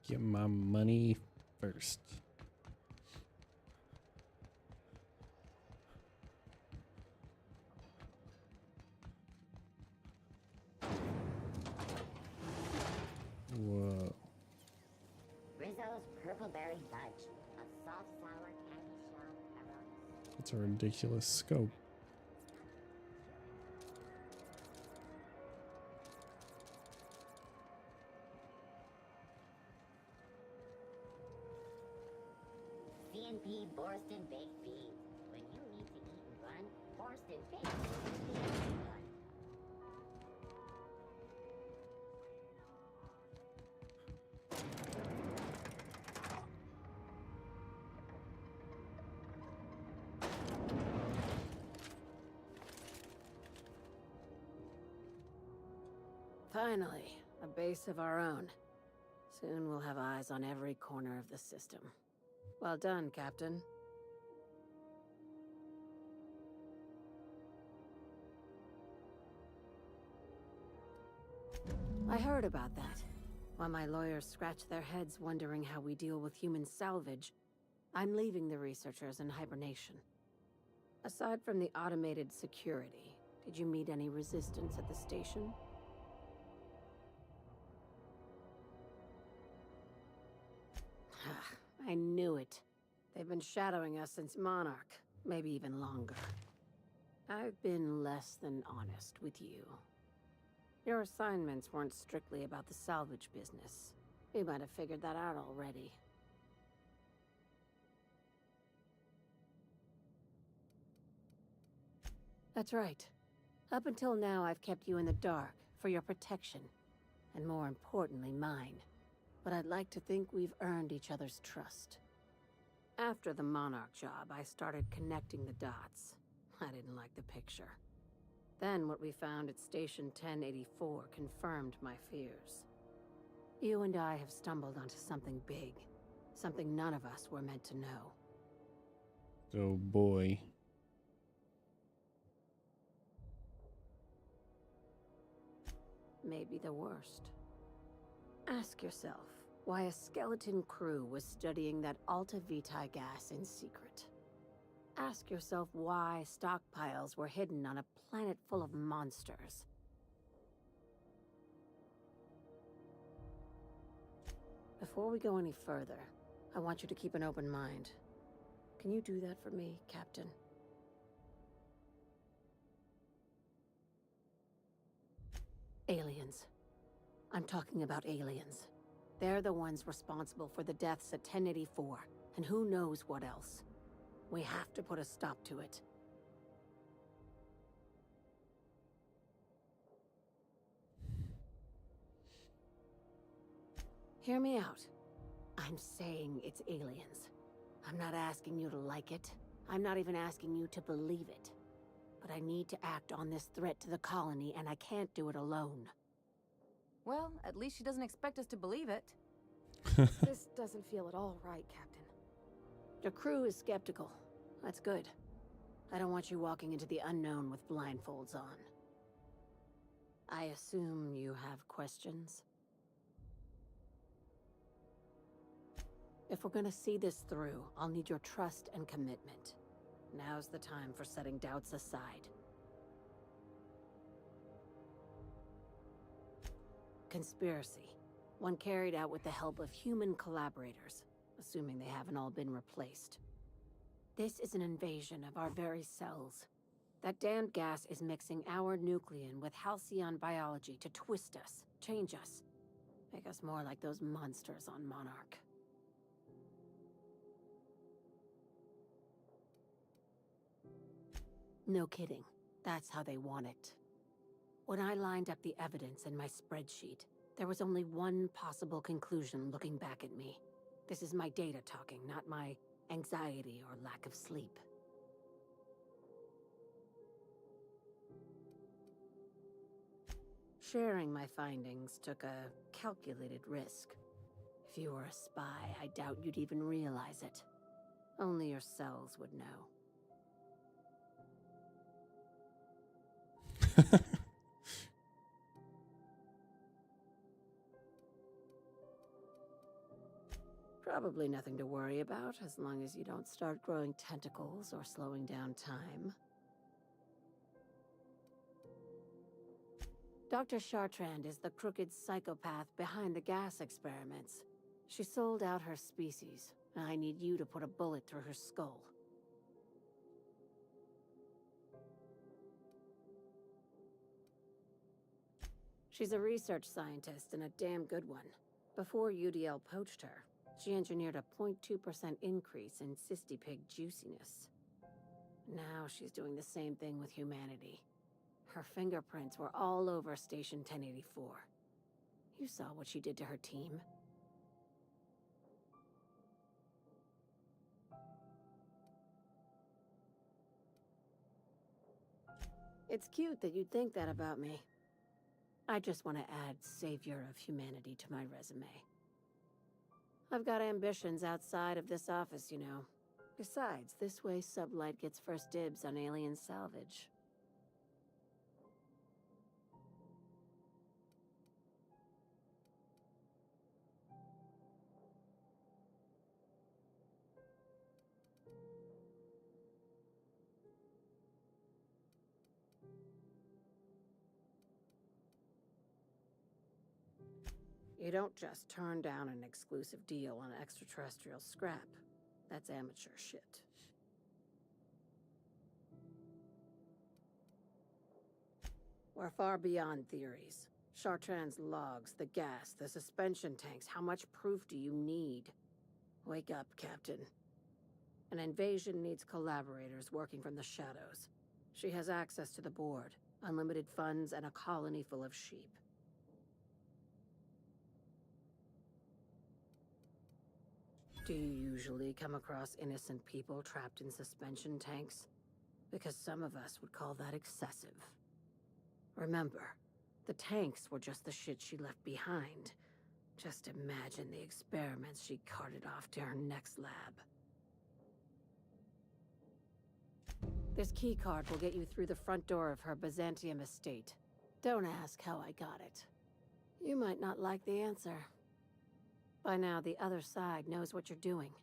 Get my money first. Whoa. Rizzo's Purple Berry Fudge. A soft, sour candy shell pepperoni. That's a ridiculous scope. C&P Borston Baked Beans. When you need to eat and run, Borston Baked Beans is the one. Finally, a base of our own. Soon we'll have eyes on every corner of the system. Well done, Captain. I heard about that. While my lawyers scratch their heads wondering how we deal with human salvage, I'm leaving the researchers in hibernation. Aside from the automated security, did you meet any resistance at the station? I knew it. They've been shadowing us since Monarch, maybe even longer. I've been less than honest with you. Your assignments weren't strictly about the salvage business. You might have figured that out already. That's right. Up until now, I've kept you in the dark for your protection, and more importantly, mine. But I'd like to think we've earned each other's trust. After the Monarch job, I started connecting the dots. I didn't like the picture. Then what we found at Station 1084 confirmed my fears. You and I have stumbled onto something big. Something none of us were meant to know. Oh boy. Maybe the worst. Ask yourself why a skeleton crew was studying that Alta Vitae gas in secret. Ask yourself why stockpiles were hidden on a planet full of monsters. Before we go any further, I want you to keep an open mind. Can you do that for me, Captain? Aliens. I'm talking about aliens. They're the ones responsible for the deaths at 1084, and who knows what else. We have to put a stop to it. Hear me out. I'm saying it's aliens. I'm not asking you to like it. I'm not even asking you to believe it. But I need to act on this threat to the colony, and I can't do it alone. Well, at least she doesn't expect us to believe it. This doesn't feel at all right, Captain. The crew is skeptical. That's good. I don't want you walking into the unknown with blindfolds on. I assume you have questions? If we're gonna see this through, I'll need your trust and commitment. Now's the time for setting doubts aside. Conspiracy. One carried out with the help of human collaborators, assuming they haven't all been replaced. This is an invasion of our very cells. That damned gas is mixing our nucleon with halcyon biology to twist us, change us, make us more like those monsters on Monarch. No kidding. That's how they want it. When I lined up the evidence in my spreadsheet, there was only one possible conclusion looking back at me. This is my data talking, not my anxiety or lack of sleep. Sharing my findings took a calculated risk. If you were a spy, I doubt you'd even realize it. Only your cells would know. Probably nothing to worry about, as long as you don't start growing tentacles or slowing down time. Dr. Chartrand is the crooked psychopath behind the gas experiments. She sold out her species, and I need you to put a bullet through her skull. She's a research scientist and a damn good one. Before UDL poached her, she engineered a 0.2% increase in cystipig juiciness. Now she's doing the same thing with humanity. Her fingerprints were all over Station 1084. You saw what she did to her team. It's cute that you'd think that about me. I just want to add Savior of Humanity to my resume. I've got ambitions outside of this office, you know. Besides, this way Sublight gets first dibs on alien salvage. You don't just turn down an exclusive deal on extraterrestrial scrap. That's amateur shit. We're far beyond theories. Chartrand's logs, the gas, the suspension tanks, how much proof do you need? Wake up, Captain. An invasion needs collaborators working from the shadows. She has access to the board, unlimited funds, and a colony full of sheep. Do you usually come across innocent people trapped in suspension tanks? Because some of us would call that excessive. Remember, the tanks were just the shit she left behind. Just imagine the experiments she carted off to her next lab. This keycard will get you through the front door of her Byzantium estate. Don't ask how I got it. You might not like the answer. By now, the other side knows what you're doing.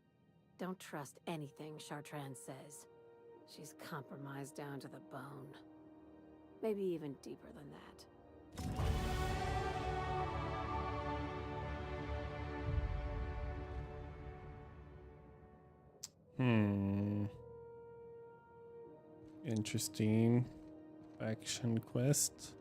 Don't trust anything Chartrand says. She's compromised down to the bone. Maybe even deeper than that. Interesting action quest.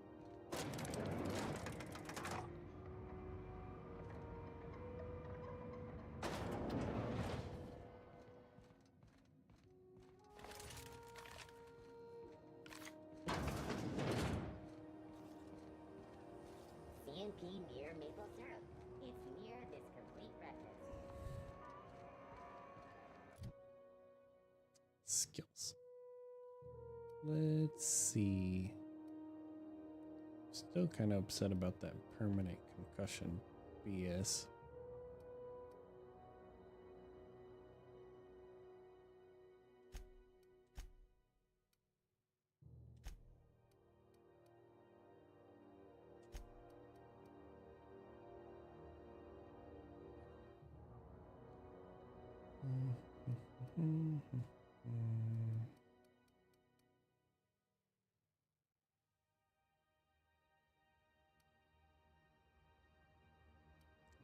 MP near maple syrup. It's near this complete breakfast. Skills. Let's see. Still kind of upset about that permanent concussion BS.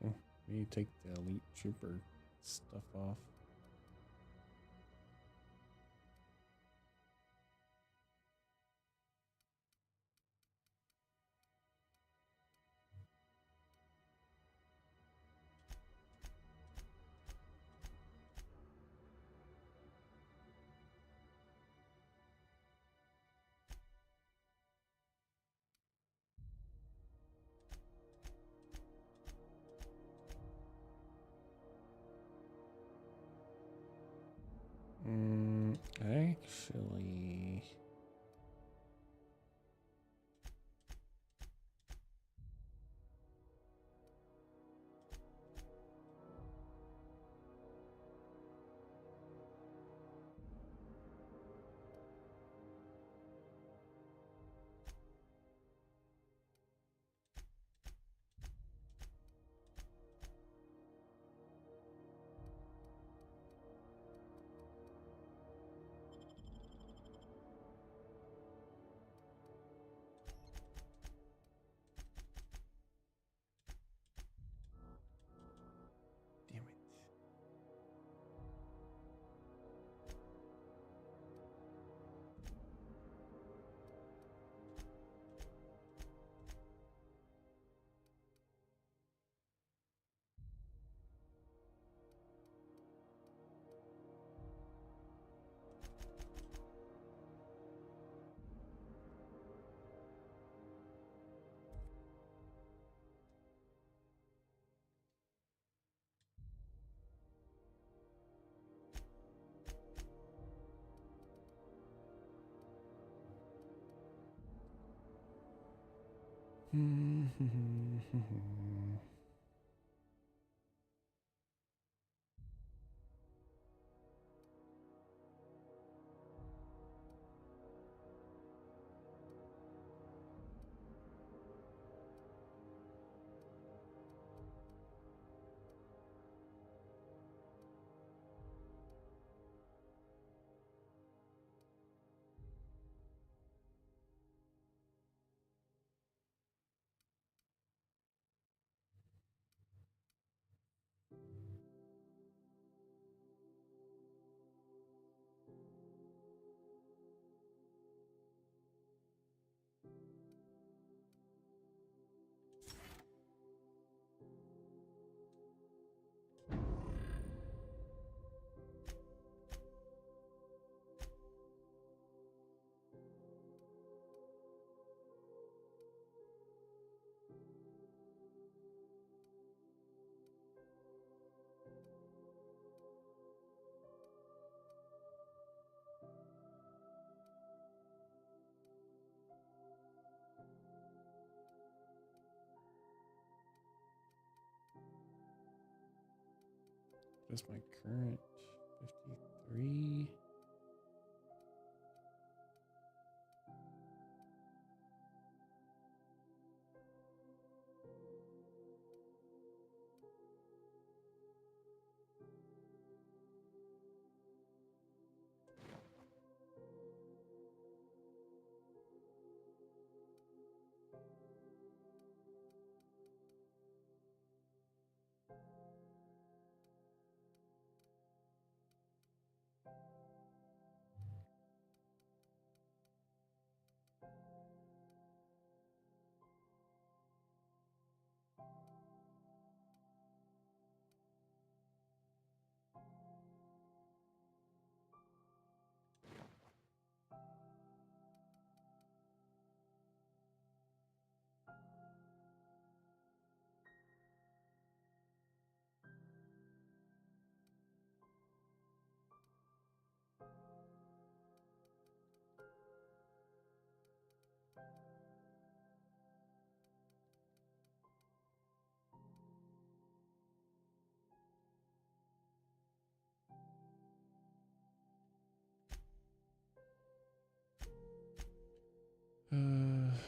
Oh, you take the elite trooper stuff off. Actually, damn it. What's my current 53?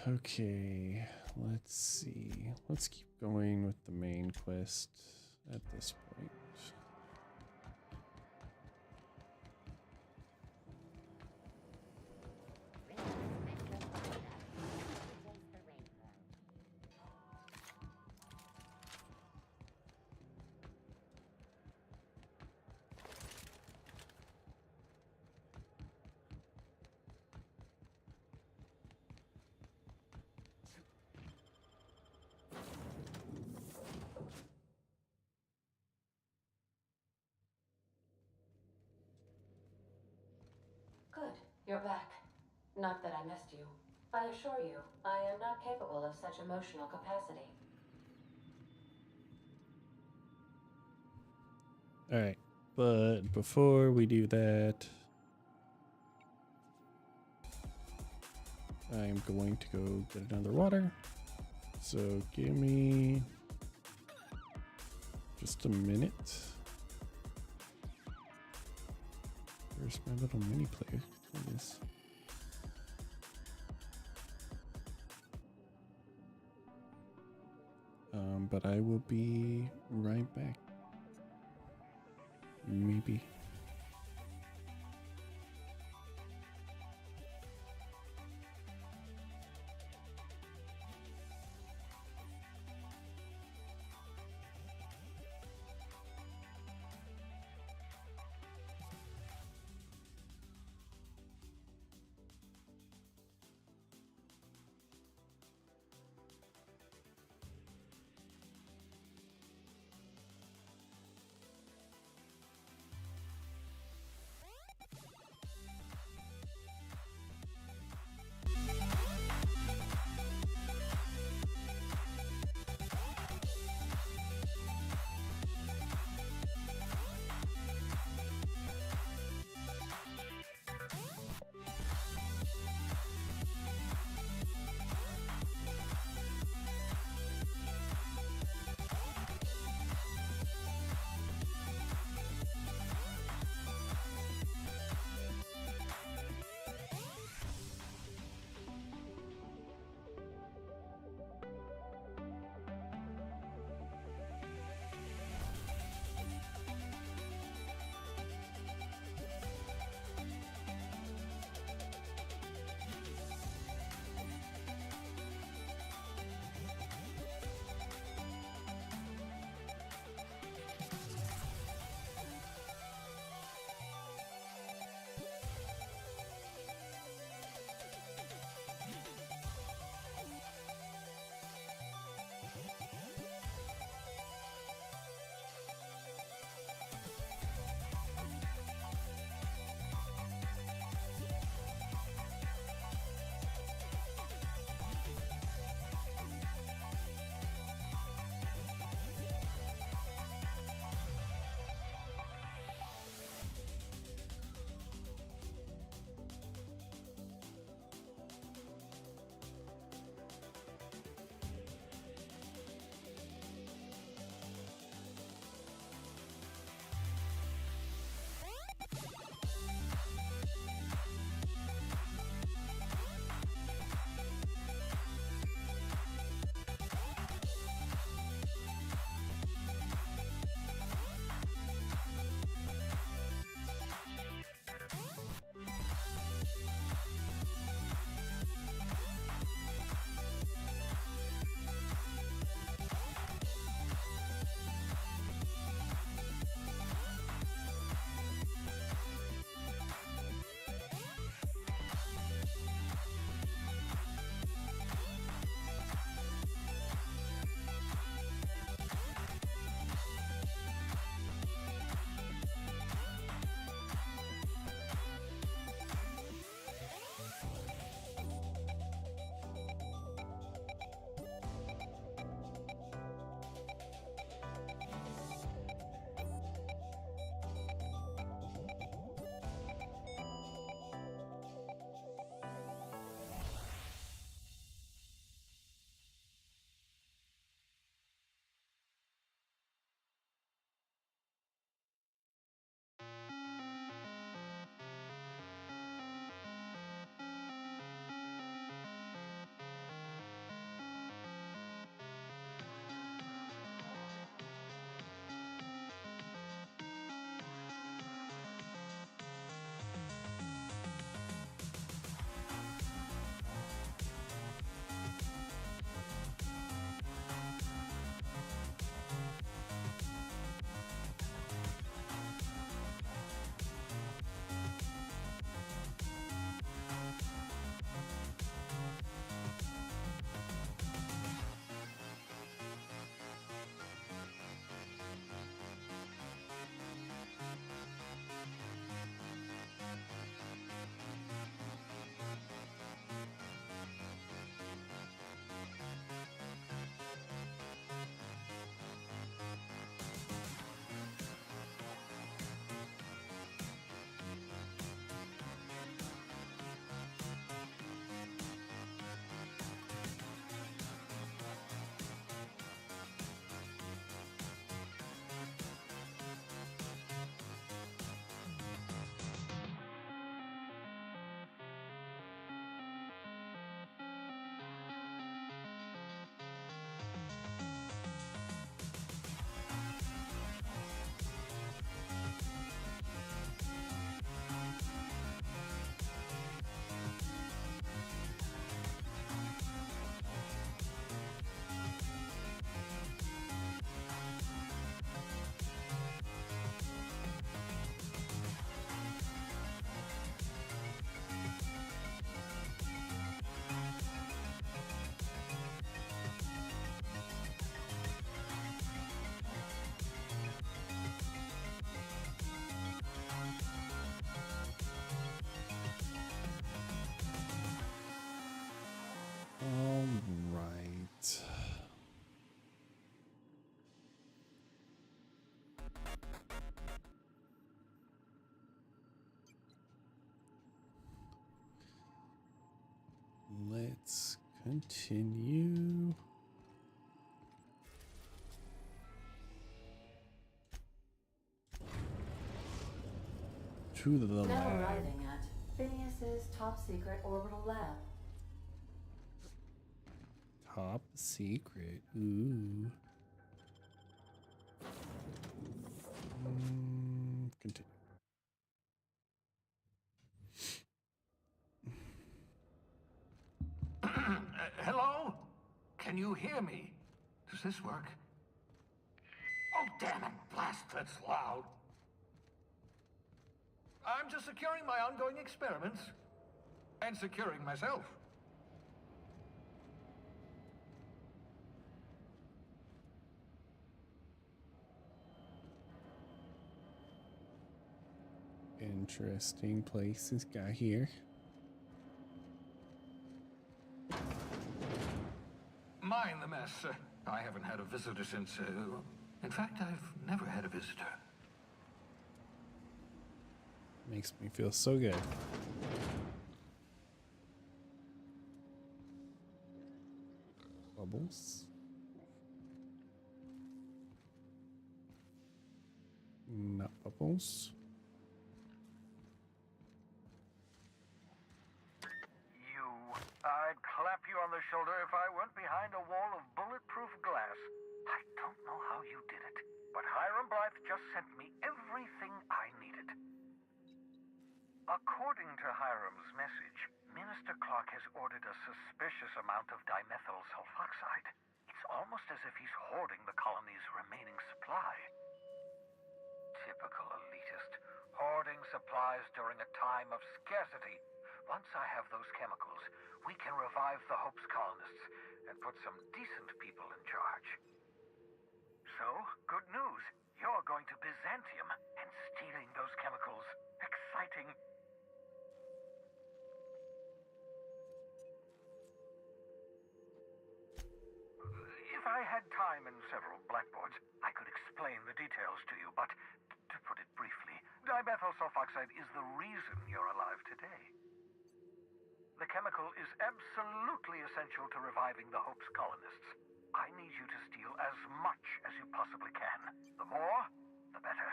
Okay, let's see. Let's keep going with the main quest at this point. Good, you're back. Not that I missed you. I assure you, I am not capable of such emotional capacity. Alright, but before we do that, I'm going to go get another water. So give me just a minute. Where's my little mini player? Please. But I will be right back. Maybe. let's continue. To the Now lab. arriving at Phineas's top secret orbital lab. Top secret. Ooh. Continue. Hello? Can you hear me? Does this work? Oh, damn it! Blast, that's loud. I'm just securing my ongoing experiments. And securing myself. Interesting place this guy here. Mind the mess. I haven't had a visitor since, in fact, I've never had a visitor. Makes me feel so good. Bubbles. Not bubbles. I'd clap you on the shoulder if I weren't behind a wall of bulletproof glass. I don't know how you did it, but Hiram Blythe just sent me everything I needed. According to Hiram's message, Minister Clark has ordered a suspicious amount of dimethyl sulfoxide. It's almost as if he's hoarding the colony's remaining supply. Typical elitist, hoarding supplies during a time of scarcity. Once I have those chemicals, we can revive the Hope's colonists and put some decent people in charge. So, good news. You're going to Byzantium and stealing those chemicals. Exciting. If I had time and several blackboards, I could explain the details to you, but to put it briefly, dimethyl sulfoxide is the reason you're alive today. The chemical is absolutely essential to reviving the Hope's colonists. I need you to steal as much as you possibly can. The more, the better.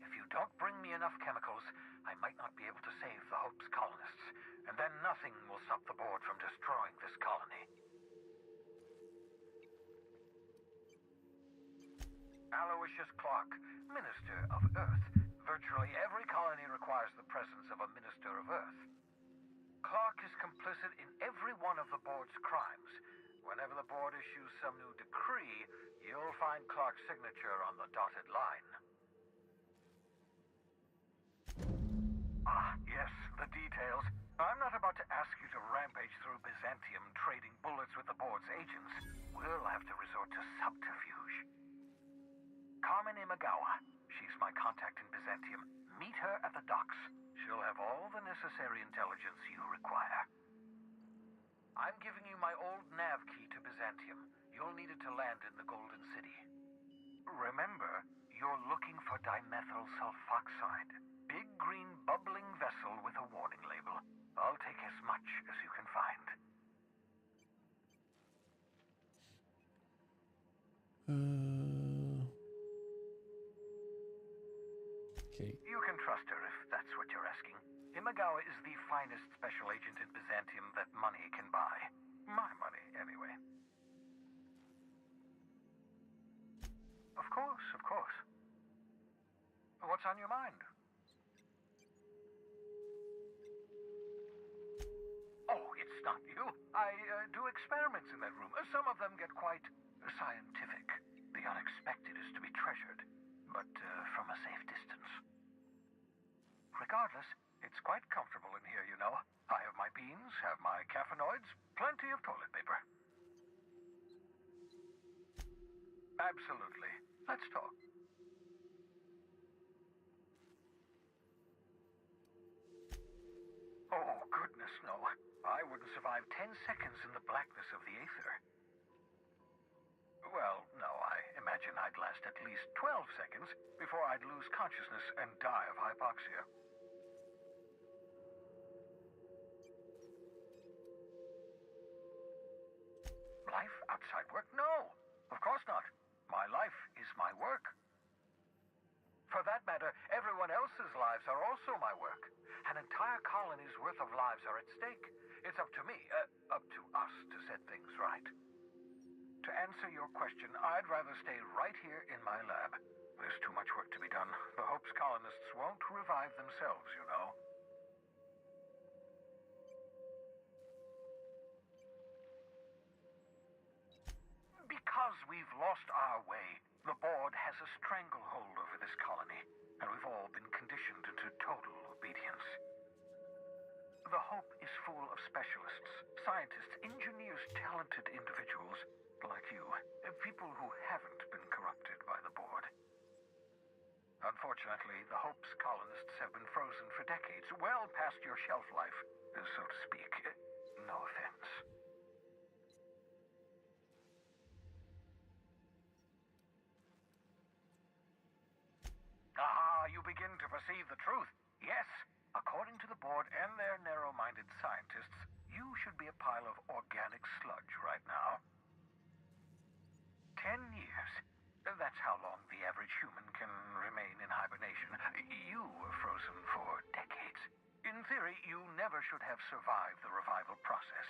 If you don't bring me enough chemicals, I might not be able to save the Hope's colonists, and then nothing will stop the board from destroying this colony. Aloysius Clark, Minister of Earth. Virtually every colony requires the presence of a Minister of Earth. Clark is complicit in every one of the board's crimes. Whenever the board issues some new decree, you'll find Clark's signature on the dotted line. Ah, yes, the details. I'm not about to ask you to rampage through Byzantium trading bullets with the board's agents. We'll have to resort to subterfuge. Carmen Imagawa. She's my contact in Byzantium. Meet her at the docks. She'll have all the necessary intelligence you require. I'm giving you my old nav key to Byzantium. You'll need it to land in the Golden City. Remember, you're looking for dimethyl sulfoxide. Big green bubbling vessel with a warning label. I'll take as much as you can find. Okay. You can trust her if that's what you're asking. Imagawa is the finest special agent in Byzantium that money can buy. My money, anyway. Of course, of course. What's on your mind? Oh, it's not you. I do experiments in that room. Some of them get quite scientific. The unexpected is to be treasured, but from a safe distance. Regardless, it's quite comfortable in here, you know. I have my beans, have my caffeinoids, plenty of toilet paper. Absolutely. Let's talk. Oh, goodness, no. I wouldn't survive 10 seconds in the blackness of the aether. Well, no, I imagine I'd last at least 12 seconds before I'd lose consciousness and die of hypoxia. No, of course not. My life is my work. For that matter, everyone else's lives are also my work. An entire colony's worth of lives are at stake. It's up to me, up to us to set things right. To answer your question, I'd rather stay right here in my lab. There's too much work to be done. The Hope's colonists won't revive themselves, you know. Because we've lost our way, the board has a stranglehold over this colony, and we've all been conditioned into total obedience. The Hope is full of specialists, scientists, engineers, talented individuals like you, people who haven't been corrupted by the board. Unfortunately, the Hope's colonists have been frozen for decades, well past your shelf life, so to speak. No offense. Ah, you begin to perceive the truth. Yes, according to the board and their narrow-minded scientists, you should be a pile of organic sludge right now. 10 years. That's how long the average human can remain in hibernation. You were frozen for decades. In theory, you never should have survived the revival process.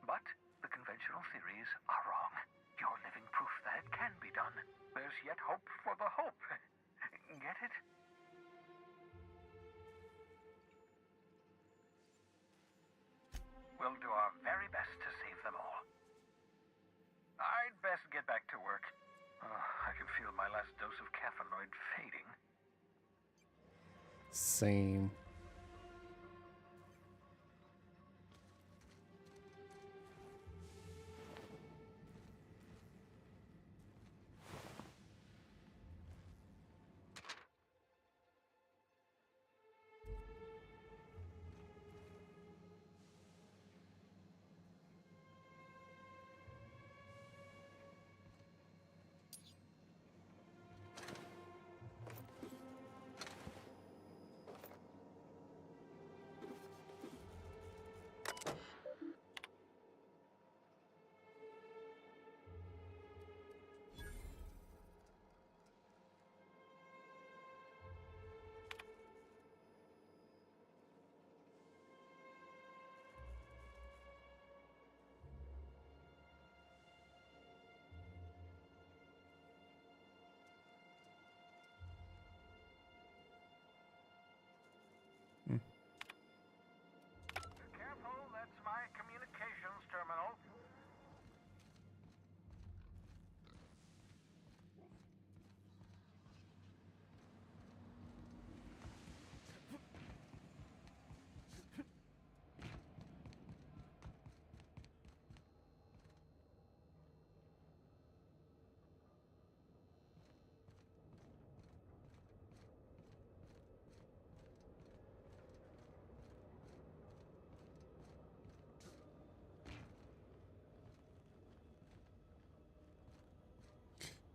But the conventional theories are wrong. You're living proof that it can be done. There's yet hope for the Hope. Get it? We'll do our very best to save them all. I'd best get back to work. I can feel my last dose of caffeinoid fading. Same. Careful, that's my communications terminal.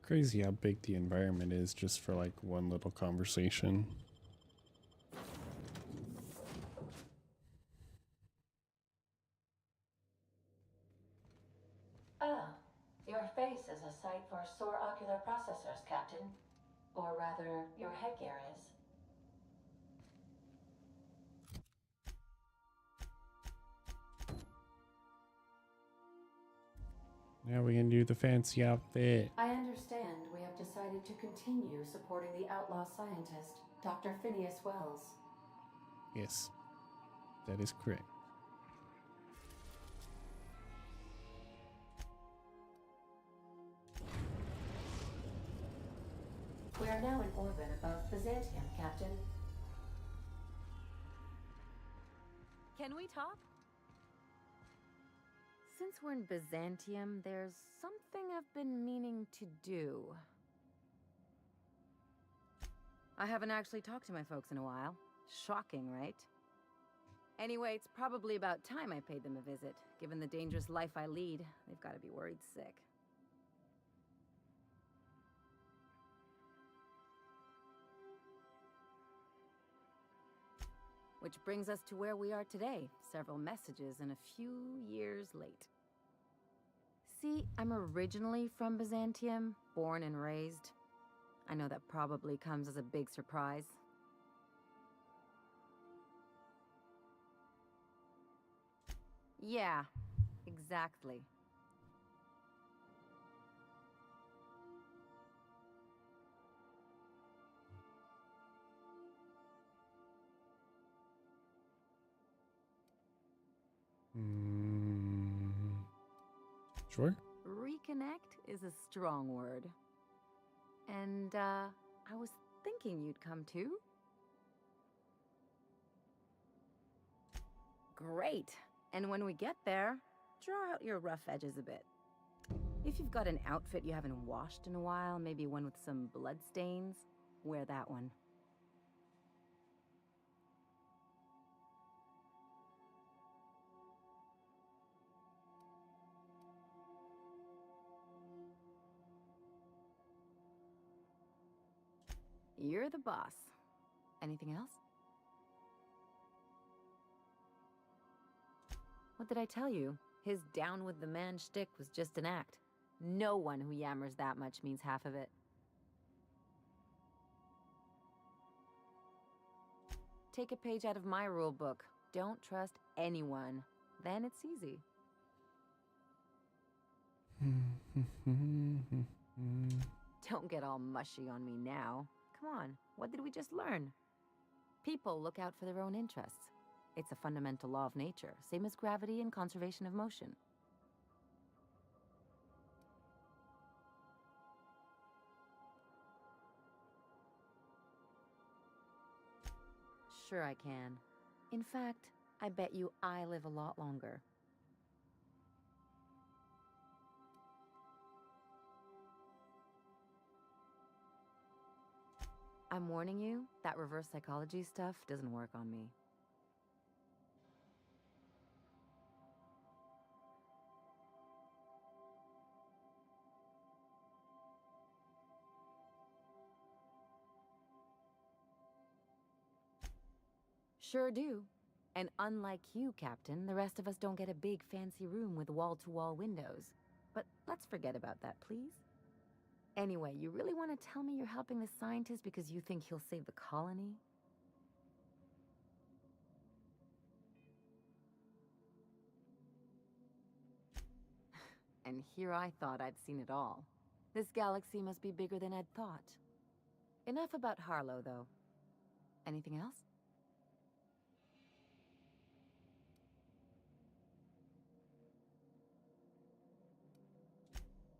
Crazy how big the environment is just for like one little conversation. Ah, your face is a sight for sore ocular processors, Captain. Or rather, your headgear is. Now we can do the fancy outfit. I understand we have decided to continue supporting the outlaw scientist, Dr. Phineas Wells. Yes, that is correct. We are now in orbit above Byzantium, Captain. Can we talk? Since we're in Byzantium, there's something I've been meaning to do. I haven't actually talked to my folks in a while. Shocking, right? Anyway, it's probably about time I paid them a visit. Given the dangerous life I lead, they've got to be worried sick. Which brings us to where we are today, several messages and a few years late. See, I'm originally from Byzantium, born and raised. I know that probably comes as a big surprise. Yeah, exactly. Sure. Reconnect is a strong word. And, I was thinking you'd come too. Great. And when we get there, draw out your rough edges a bit. If you've got an outfit you haven't washed in a while, maybe one with some blood stains, wear that one. You're the boss. Anything else? What did I tell you? His down with the man shtick was just an act. No one who yammers that much means half of it. Take a page out of my rule book. Don't trust anyone. Then it's easy. Don't get all mushy on me now. Come on, what did we just learn? People look out for their own interests. It's a fundamental law of nature, same as gravity and conservation of motion. Sure I can. In fact, I bet you I live a lot longer. I'm warning you, that reverse psychology stuff doesn't work on me. Sure do. And unlike you, Captain, the rest of us don't get a big fancy room with wall-to-wall windows. But let's forget about that, please. Anyway, you really want to tell me you're helping the scientist because you think he'll save the colony? And here I thought I'd seen it all. This galaxy must be bigger than I'd thought. Enough about Harlow, though. Anything else?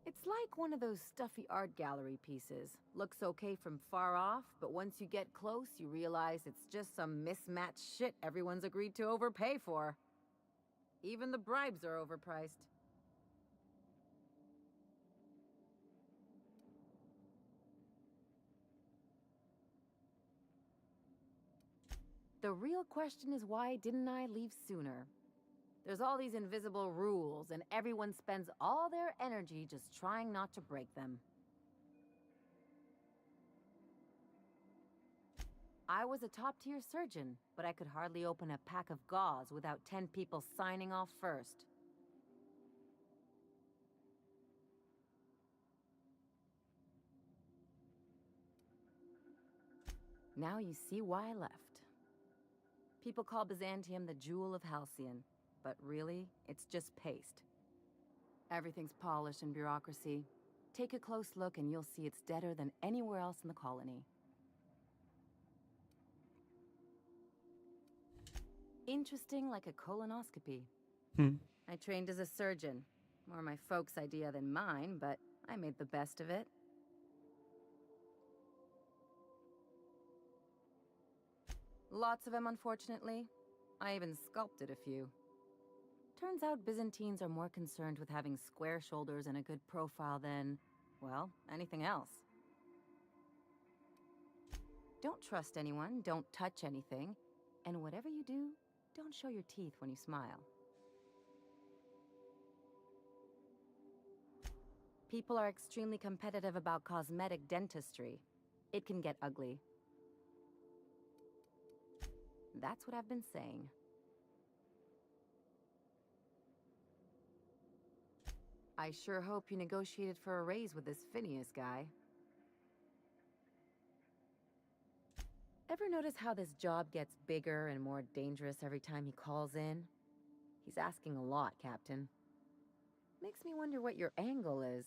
It's like one of those stuffy art gallery pieces. Looks okay from far off, but once you get close, you realize it's just some mismatched shit everyone's agreed to overpay for. Even the bribes are overpriced. The real question is, why didn't I leave sooner? There's all these invisible rules, and everyone spends all their energy just trying not to break them. I was a top-tier surgeon, but I could hardly open a pack of gauze without 10 people signing off first. Now you see why I left. People call Byzantium the jewel of Halcyon. But really, it's just paste. Everything's polished and bureaucracy. Take a close look and you'll see it's deader than anywhere else in the colony. Interesting like a colonoscopy. I trained as a surgeon. More my folks' idea than mine, but I made the best of it. Lots of them, unfortunately. I even sculpted a few. Turns out Byzantines are more concerned with having square shoulders and a good profile than, well, anything else. Don't trust anyone, don't touch anything, and whatever you do, don't show your teeth when you smile. People are extremely competitive about cosmetic dentistry. It can get ugly. That's what I've been saying. I sure hope you negotiated for a raise with this Phineas guy. Ever notice how this job gets bigger and more dangerous every time he calls in? He's asking a lot, Captain. Makes me wonder what your angle is.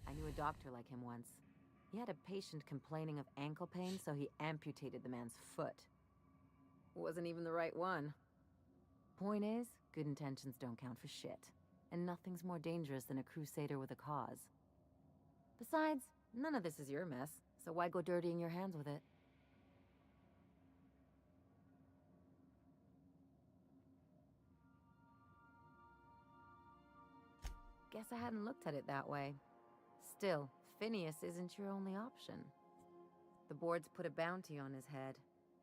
I knew a doctor like him once. He had a patient complaining of ankle pain, so he amputated the man's foot. Wasn't even the right one. Point is, good intentions don't count for shit. And nothing's more dangerous than a crusader with a cause. Besides, none of this is your mess, so why go dirtying your hands with it? Guess I hadn't looked at it that way. Still, Phineas isn't your only option. The board's put a bounty on his head,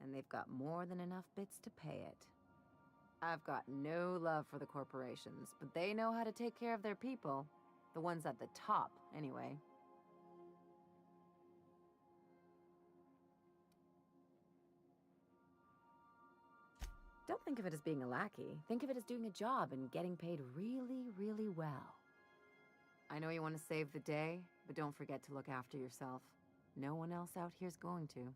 and they've got more than enough bits to pay it. I've got no love for the corporations, but they know how to take care of their people. The ones at the top, anyway. Don't think of it as being a lackey. Think of it as doing a job and getting paid really, really well. I know you want to save the day, but don't forget to look after yourself. No one else out here's going to.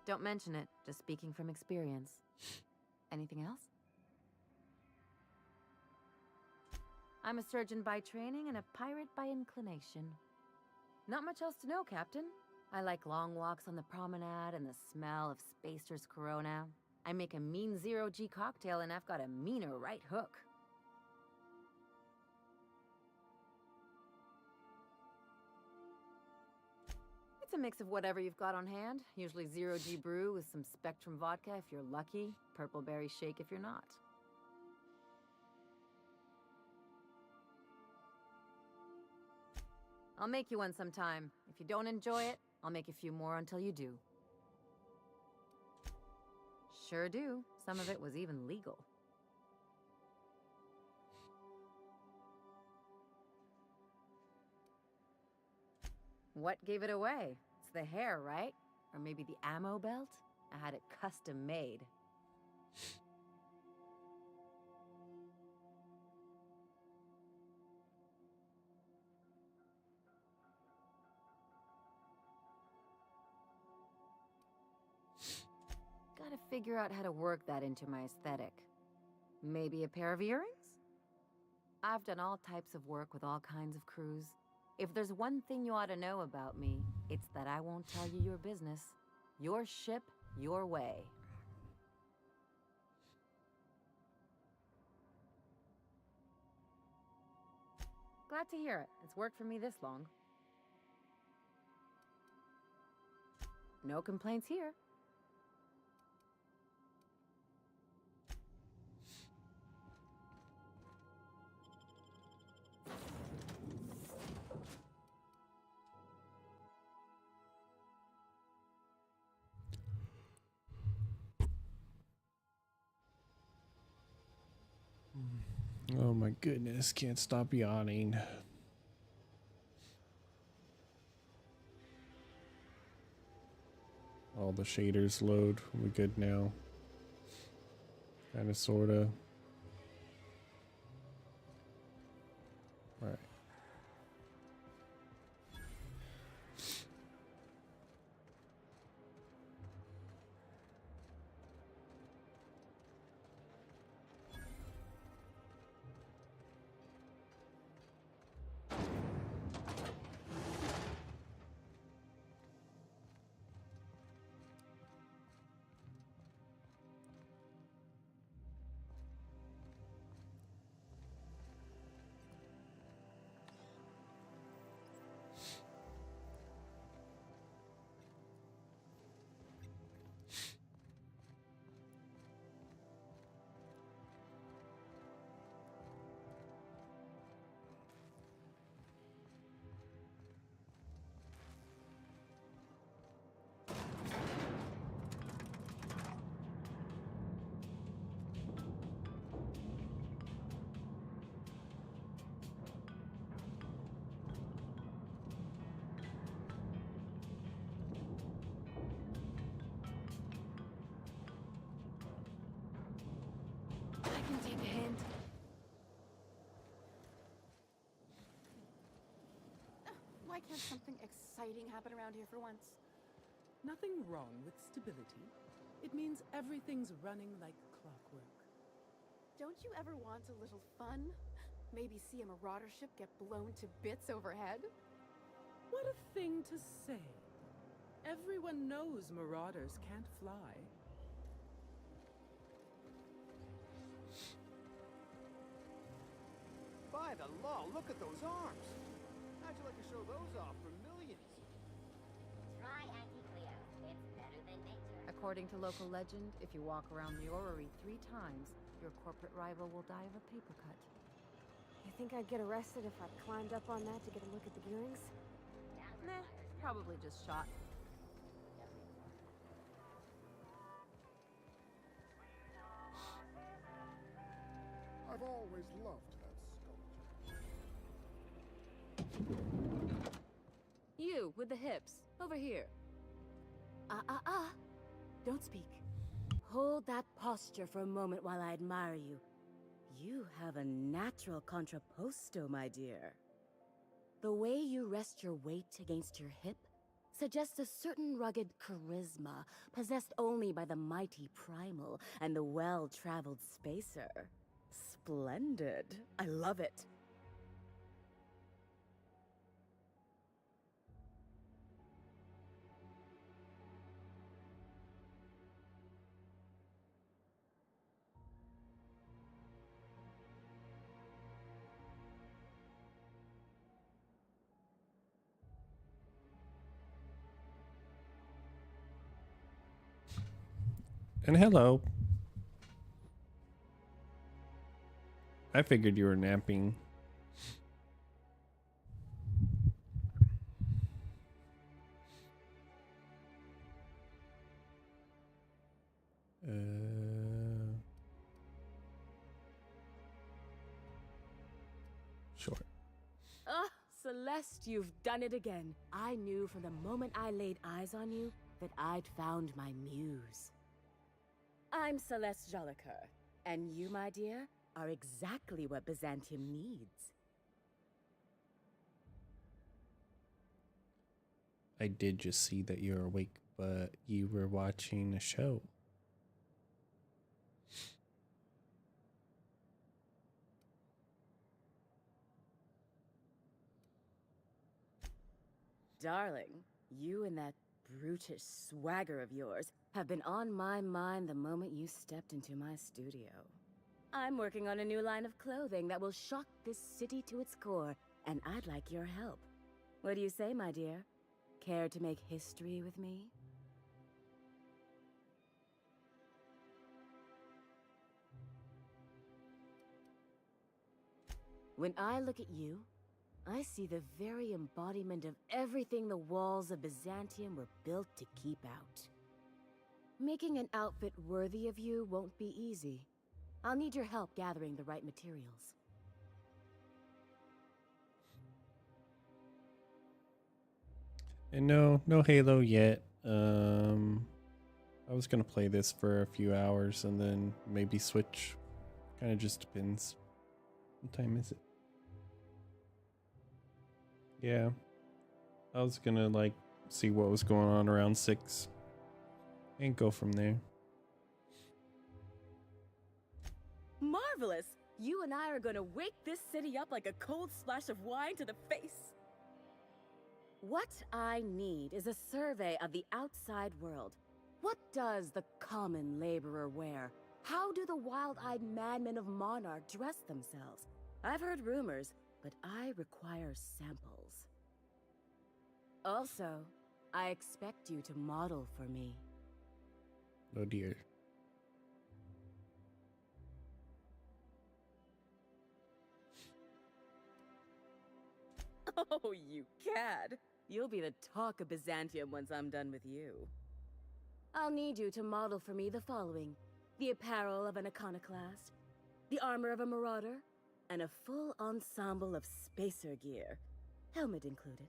Don't mention it, just speaking from experience. Anything else? I'm a surgeon by training and a pirate by inclination. Not much else to know, Captain. I like long walks on the promenade and the smell of Spacer's Corona. I make a mean zero-G cocktail and I've got a meaner right hook. It's a mix of whatever you've got on hand. Usually zero-G brew with some Spectrum vodka if you're lucky, purple berry shake if you're not. I'll make you one sometime. If you don't enjoy it, I'll make a few more until you do. Sure do. Some of it was even legal. What gave it away? It's the hair, right? Or maybe the ammo belt? I had it custom made. Gotta figure out how to work that into my aesthetic. Maybe a pair of earrings? I've done all types of work with all kinds of crews. If there's one thing you ought to know about me, it's that I won't tell you your business. Your ship, your way. Glad to hear it. It's worked for me this long. No complaints here. Oh my goodness, can't stop yawning. All the shaders load. We good now? Kinda, sorta. Alright. exciting happen around here for once? Nothing wrong with stability. It means everything's running like clockwork. Don't you ever want a little fun? Maybe see a marauder ship get blown to bits overhead? What a thing to say. Everyone knows marauders can't fly. By the law, look at those arms! How'd you like to show those off for millions? Try Anti-Cleo. It's better than nature. According to local legend, if you walk around the orrery 3 times, your corporate rival will die of a paper cut. You think I'd get arrested if I climbed up on that to get a look at the gearings? Nah, probably just shot. I've always loved that sculpture. You, with the hips. Over here. Don't speak. Hold that posture for a moment while I admire you. You have a natural contrapposto, my dear. The way you rest your weight against your hip suggests a certain rugged charisma possessed only by the mighty primal and the well-traveled spacer. Splendid. I love it. And hello. I figured you were napping. Sure. Ah, Celeste, you've done it again. I knew from the moment I laid eyes on you that I'd found my muse. I'm Celeste Jolicoeur, and you, my dear, are exactly what Byzantium needs. I did just see that you're awake, but you were watching a show. Darling, you and that brutish swagger of yours have been on my mind the moment you stepped into my studio. I'm working on a new line of clothing that will shock this city to its core, and I'd like your help. What do you say, my dear? Care to make history with me? When I look at you, I see the very embodiment of everything the walls of Byzantium were built to keep out. Making an outfit worthy of you won't be easy. I'll need your help gathering the right materials. And no Halo yet. I was gonna play this for a few hours and then maybe switch. Kind of just depends. What time is it? Yeah. I was gonna like see what was going on around 6 and go from there. Marvelous! You and I are gonna wake this city up like a cold splash of wine to the face. What I need is a survey of the outside world. What does the common laborer wear? How do the wild-eyed madmen of Monarch dress themselves? I've heard rumors, but I require samples. Also, I expect you to model for me. Oh dear. Oh, you cad! You'll be the talk of Byzantium once I'm done with you. I'll need you to model for me the following: the apparel of an iconoclast, the armor of a marauder, and a full ensemble of spacer gear, helmet included.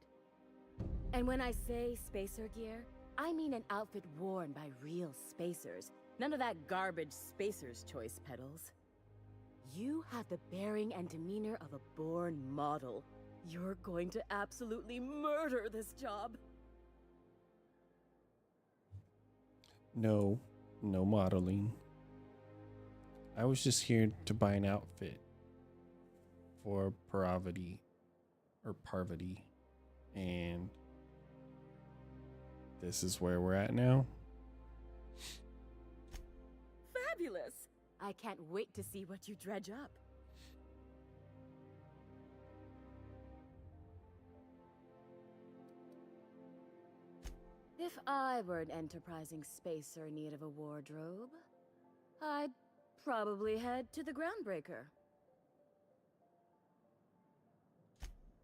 And when I say spacer gear, I mean an outfit worn by real spacers, none of that garbage spacer's choice pedals. You have the bearing and demeanor of a born model. You're going to absolutely murder this job. No, no modeling. I was just here to buy an outfit for Parvati, and this is where we're at now. Fabulous! I can't wait to see what you dredge up. If I were an enterprising spacer in need of a wardrobe, I'd probably head to the Groundbreaker.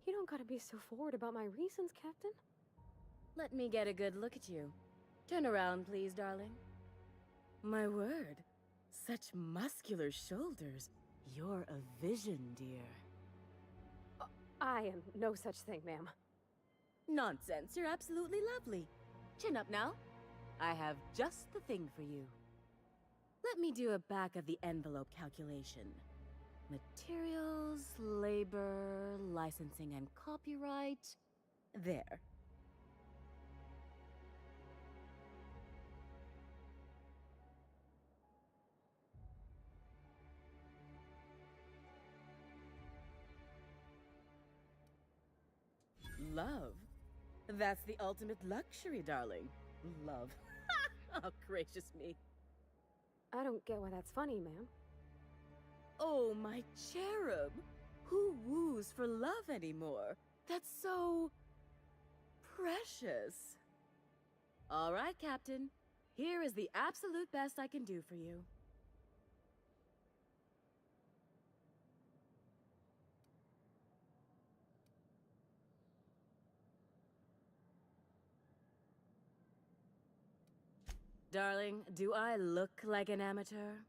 You don't gotta be so forward about my reasons, Captain. Let me get a good look at you. Turn around, please, darling. My word, such muscular shoulders. You're a vision, dear. I am no such thing, ma'am. Nonsense, you're absolutely lovely. Chin up now. I have just the thing for you. Let me do a back-of-the-envelope calculation. Materials, labor, licensing and copyright. There. Love. That's the ultimate luxury, darling. Love. Oh, gracious me. I don't get why that's funny, ma'am. Oh, my cherub. Who woos for love anymore? That's so... precious. All right, Captain. Here is the absolute best I can do for you. Darling, do I look like an amateur?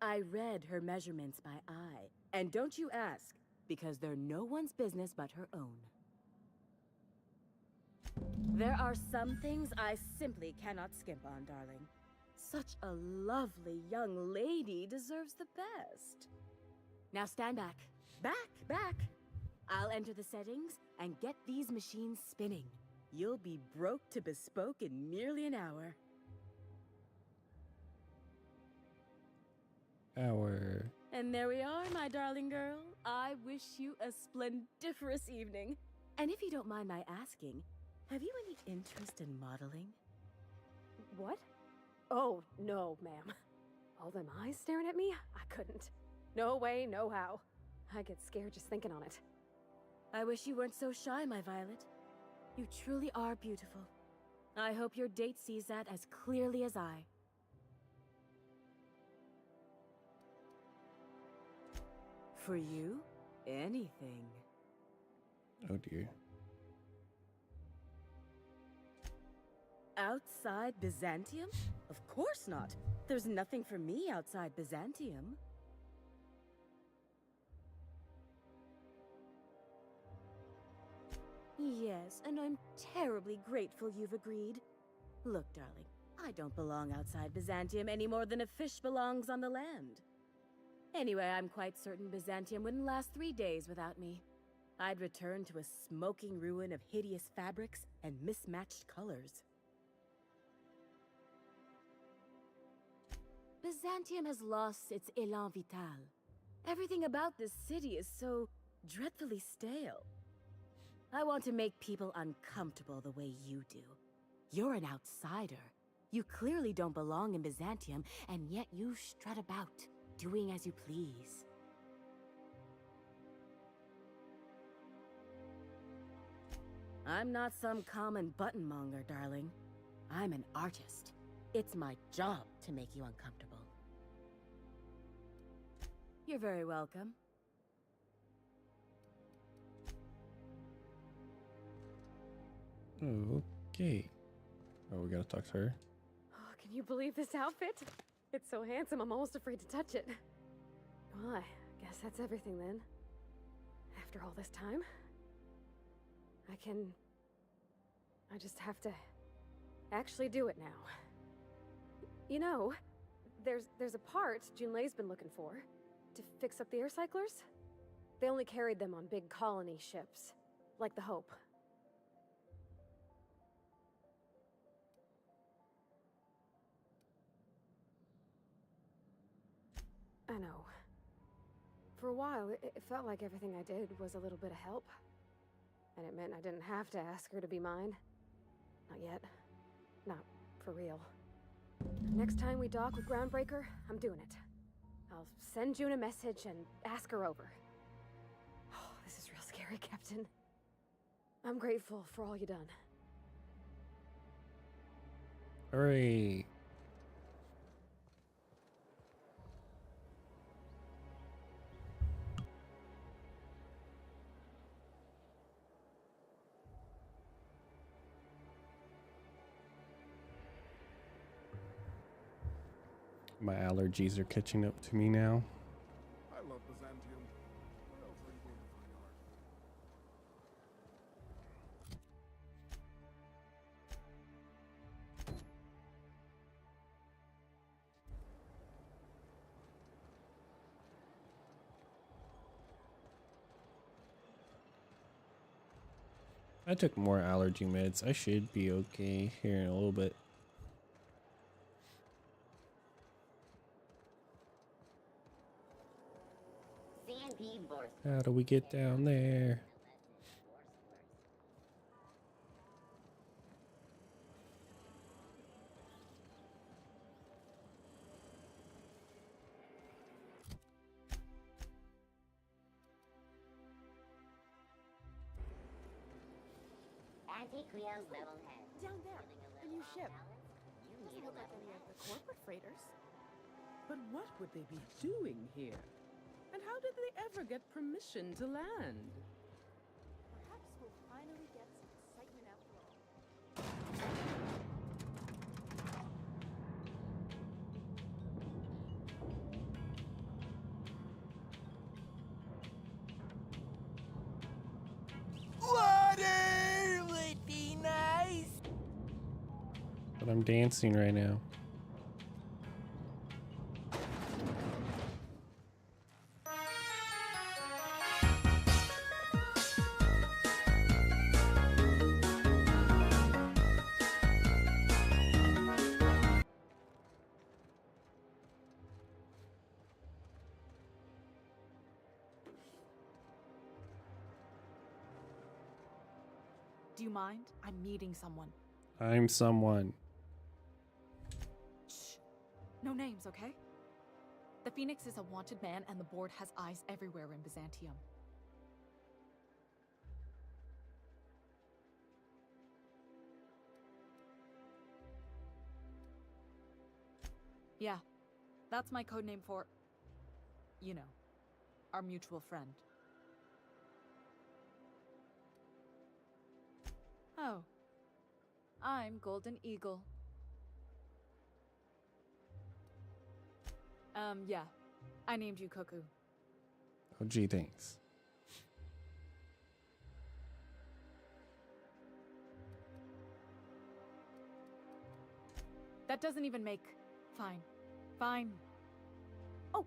I read her measurements by eye. And don't you ask, because they're no one's business but her own. There are some things I simply cannot skimp on, darling. Such a lovely young lady deserves the best. Now stand back. Back! I'll enter the settings and get these machines spinning. You'll be broke to bespoke in merely an hour. And there we are, my darling girl. I wish you a splendiferous evening. And if you don't mind my asking, have you any interest in modeling? What? Oh, no, ma'am. All them eyes staring at me? I couldn't. No way, no how. I get scared just thinking on it. I wish you weren't so shy, my Violet. You truly are beautiful. I hope your date sees that as clearly as I. For you, anything. Oh dear. Outside Byzantium? Of course not. There's nothing for me outside Byzantium. Yes, and I'm terribly grateful you've agreed. Look, darling, I don't belong outside Byzantium any more than a fish belongs on the land. Anyway, I'm quite certain Byzantium wouldn't last 3 days without me. I'd return to a smoking ruin of hideous fabrics and mismatched colors. Byzantium has lost its élan vital. Everything about this city is so dreadfully stale. I want to make people uncomfortable the way you do. You're an outsider. You clearly don't belong in Byzantium, and yet you strut about, doing as you please. I'm not some common buttonmonger, darling. I'm an artist. It's my job to make you uncomfortable. You're very welcome. Okay. Oh, we gotta talk to her. Oh, can you believe this outfit? It's so handsome, I'm almost afraid to touch it. Well, I guess that's everything then. After all this time, I just have to actually do it now. You know, there's a part Junlei's been looking for to fix up the air cyclers. They only carried them on big colony ships, like the Hope. I know. For a while, it felt like everything I did was a little bit of help. And it meant I didn't have to ask her to be mine. Not yet. Not for real. Next time we dock with Groundbreaker, I'm doing it. I'll send June a message and ask her over. Oh, this is real scary, Captain. I'm grateful for all you done. Hooray. My allergies are catching up to me now. I love Byzantium. Where else are you going to find art? I took more allergy meds. I should be okay here in a little bit. CNP Borscht. How do we get down there? Antiquio's level head. Down there, a new ship. You Doesn't need a look like level any head. of the corporate freighters. But what would they be doing here? And how did they ever get permission to land? Perhaps we'll finally get some excitement after all. Water would be nice. But I'm dancing right now. Do you mind? I'm meeting someone. I'm someone. Shh. No names, okay? The Phoenix is a wanted man, and the board has eyes everywhere in Byzantium. Yeah, that's my codename for, you know, our mutual friend. Oh, I'm Golden Eagle. Yeah, I named you Cuckoo. Oh, gee, thanks. That doesn't even make... Fine. Fine. Oh,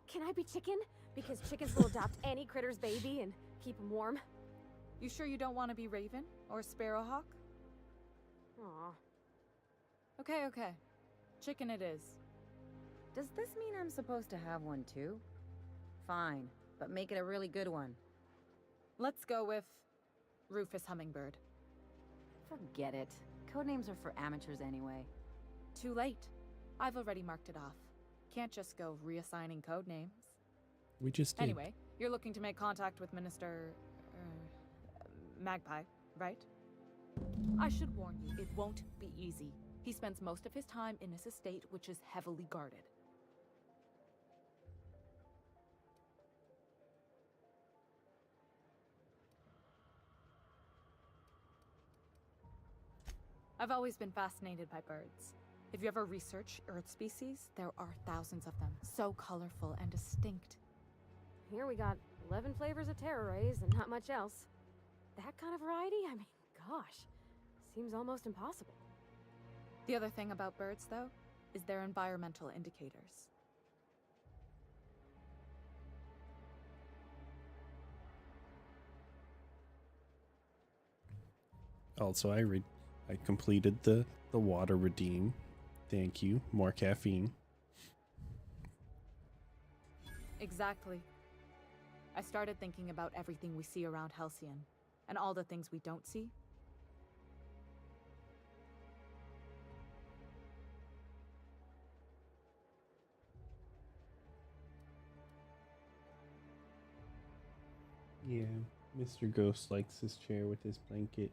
can I be chicken? Because chickens will adopt any critter's baby and keep him warm. You sure you don't want to be Raven or Sparrowhawk? Aw. Okay. Chicken it is. Does this mean I'm supposed to have one too? Fine, but make it a really good one. Let's go with Rufus Hummingbird. Forget it. Codenames are for amateurs anyway. Too late. I've already marked it off. Can't just go reassigning codenames. We just did. Anyway, you're looking to make contact with Minister... Magpie, right? I should warn you, it won't be easy. He spends most of his time in his estate, which is heavily guarded. I've always been fascinated by birds. If you ever research Earth species, there are thousands of them, so colorful and distinct. Here we got 11 flavors of terror rays and not much else. That kind of variety? I mean, gosh, seems almost impossible. The other thing about birds, though, is their environmental indicators. Also, I completed the water redeem. Thank you. More caffeine. Exactly. I started thinking about everything we see around Halcyon, and all the things we don't see. Yeah, Mr. Ghost likes his chair with his blanket.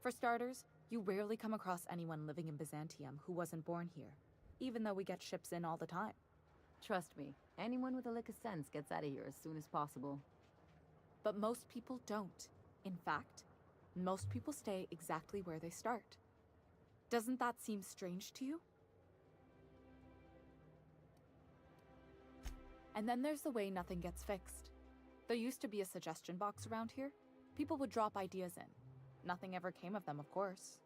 For starters, you rarely come across anyone living in Byzantium who wasn't born here, even though we get ships in all the time. Trust me, anyone with a lick of sense gets out of here as soon as possible. But most people don't. In fact, most people stay exactly where they start. Doesn't that seem strange to you? And then there's the way nothing gets fixed. There used to be a suggestion box around here. People would drop ideas in. Nothing ever came of them, of course.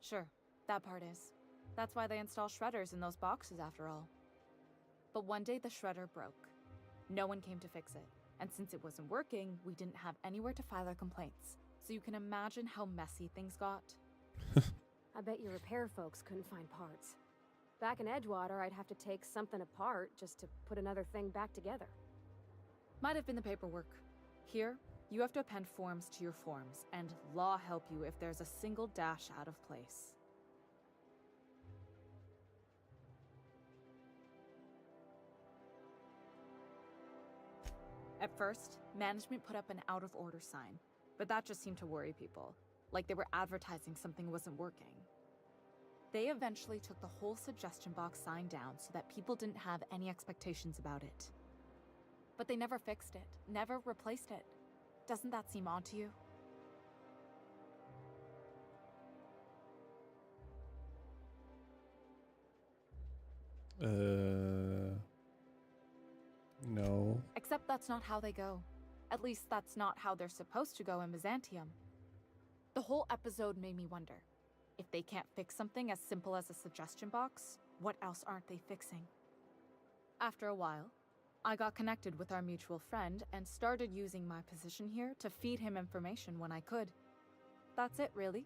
Sure, that part is. That's why they install shredders in those boxes after all. But one day the shredder broke. No one came to fix it. And since it wasn't working, we didn't have anywhere to file our complaints. So you can imagine how messy things got. I bet your repair folks couldn't find parts. Back in Edgewater, I'd have to take something apart just to put another thing back together. Might have been the paperwork. Here, you have to append forms to your forms, and law help you if there's a single dash out of place. At first, management put up an out-of-order sign, but that just seemed to worry people, like they were advertising something wasn't working. They eventually took the whole suggestion box sign down so that people didn't have any expectations about it. But they never fixed it, never replaced it. Doesn't that seem odd to you? No. Except that's not how they go. At least that's not how they're supposed to go in Byzantium. The whole episode made me wonder, if they can't fix something as simple as a suggestion box, what else aren't they fixing? After a while, I got connected with our mutual friend and started using my position here to feed him information when I could. That's it, really.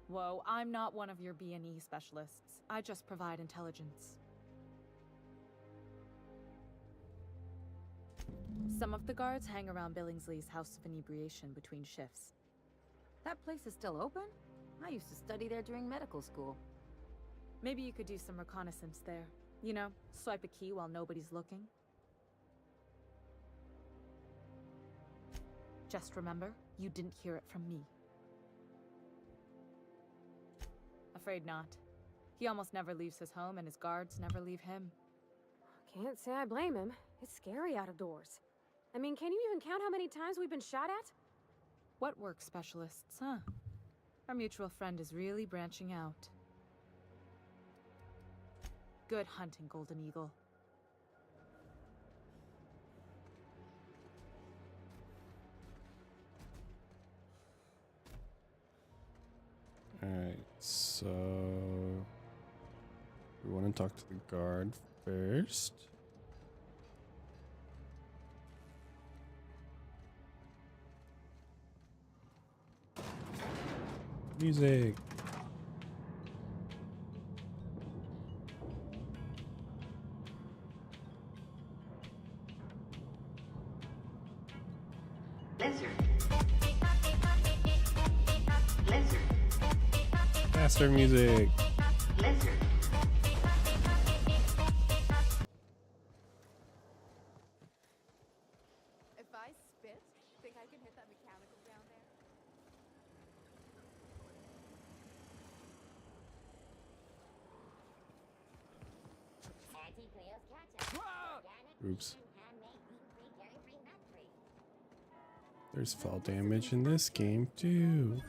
Whoa, I'm not one of your B&E specialists. I just provide intelligence. Some of the guards hang around Billingsley's House of Inebriation between shifts. That place is still open? I used to study there during medical school. Maybe you could do some reconnaissance there. You know, swipe a key while nobody's looking. Just remember, you didn't hear it from me. Afraid not. He almost never leaves his home, and his guards never leave him. Can't say I blame him. It's scary out of doors. I mean, can you even count how many times we've been shot at? What work specialists, huh? Our mutual friend is really branching out. Good hunting, Golden Eagle. Alright, so we want to talk to the guard first. Music. Lizard. Lizard. Faster music. Lizard. If I spit, think I can hit that mechanical down there? Auntie Cleo's catch-up. Oops. There's fall damage in this game too.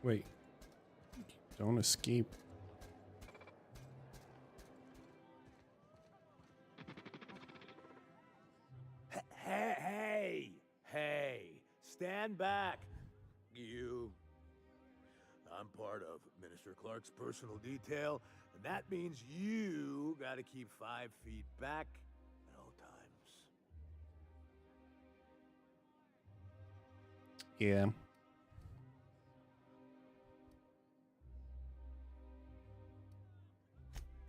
Wait. Don't escape. Hey, stand back. You. I'm part of Minister Clark's personal detail, and that means you gotta keep 5 feet back at all times. Yeah.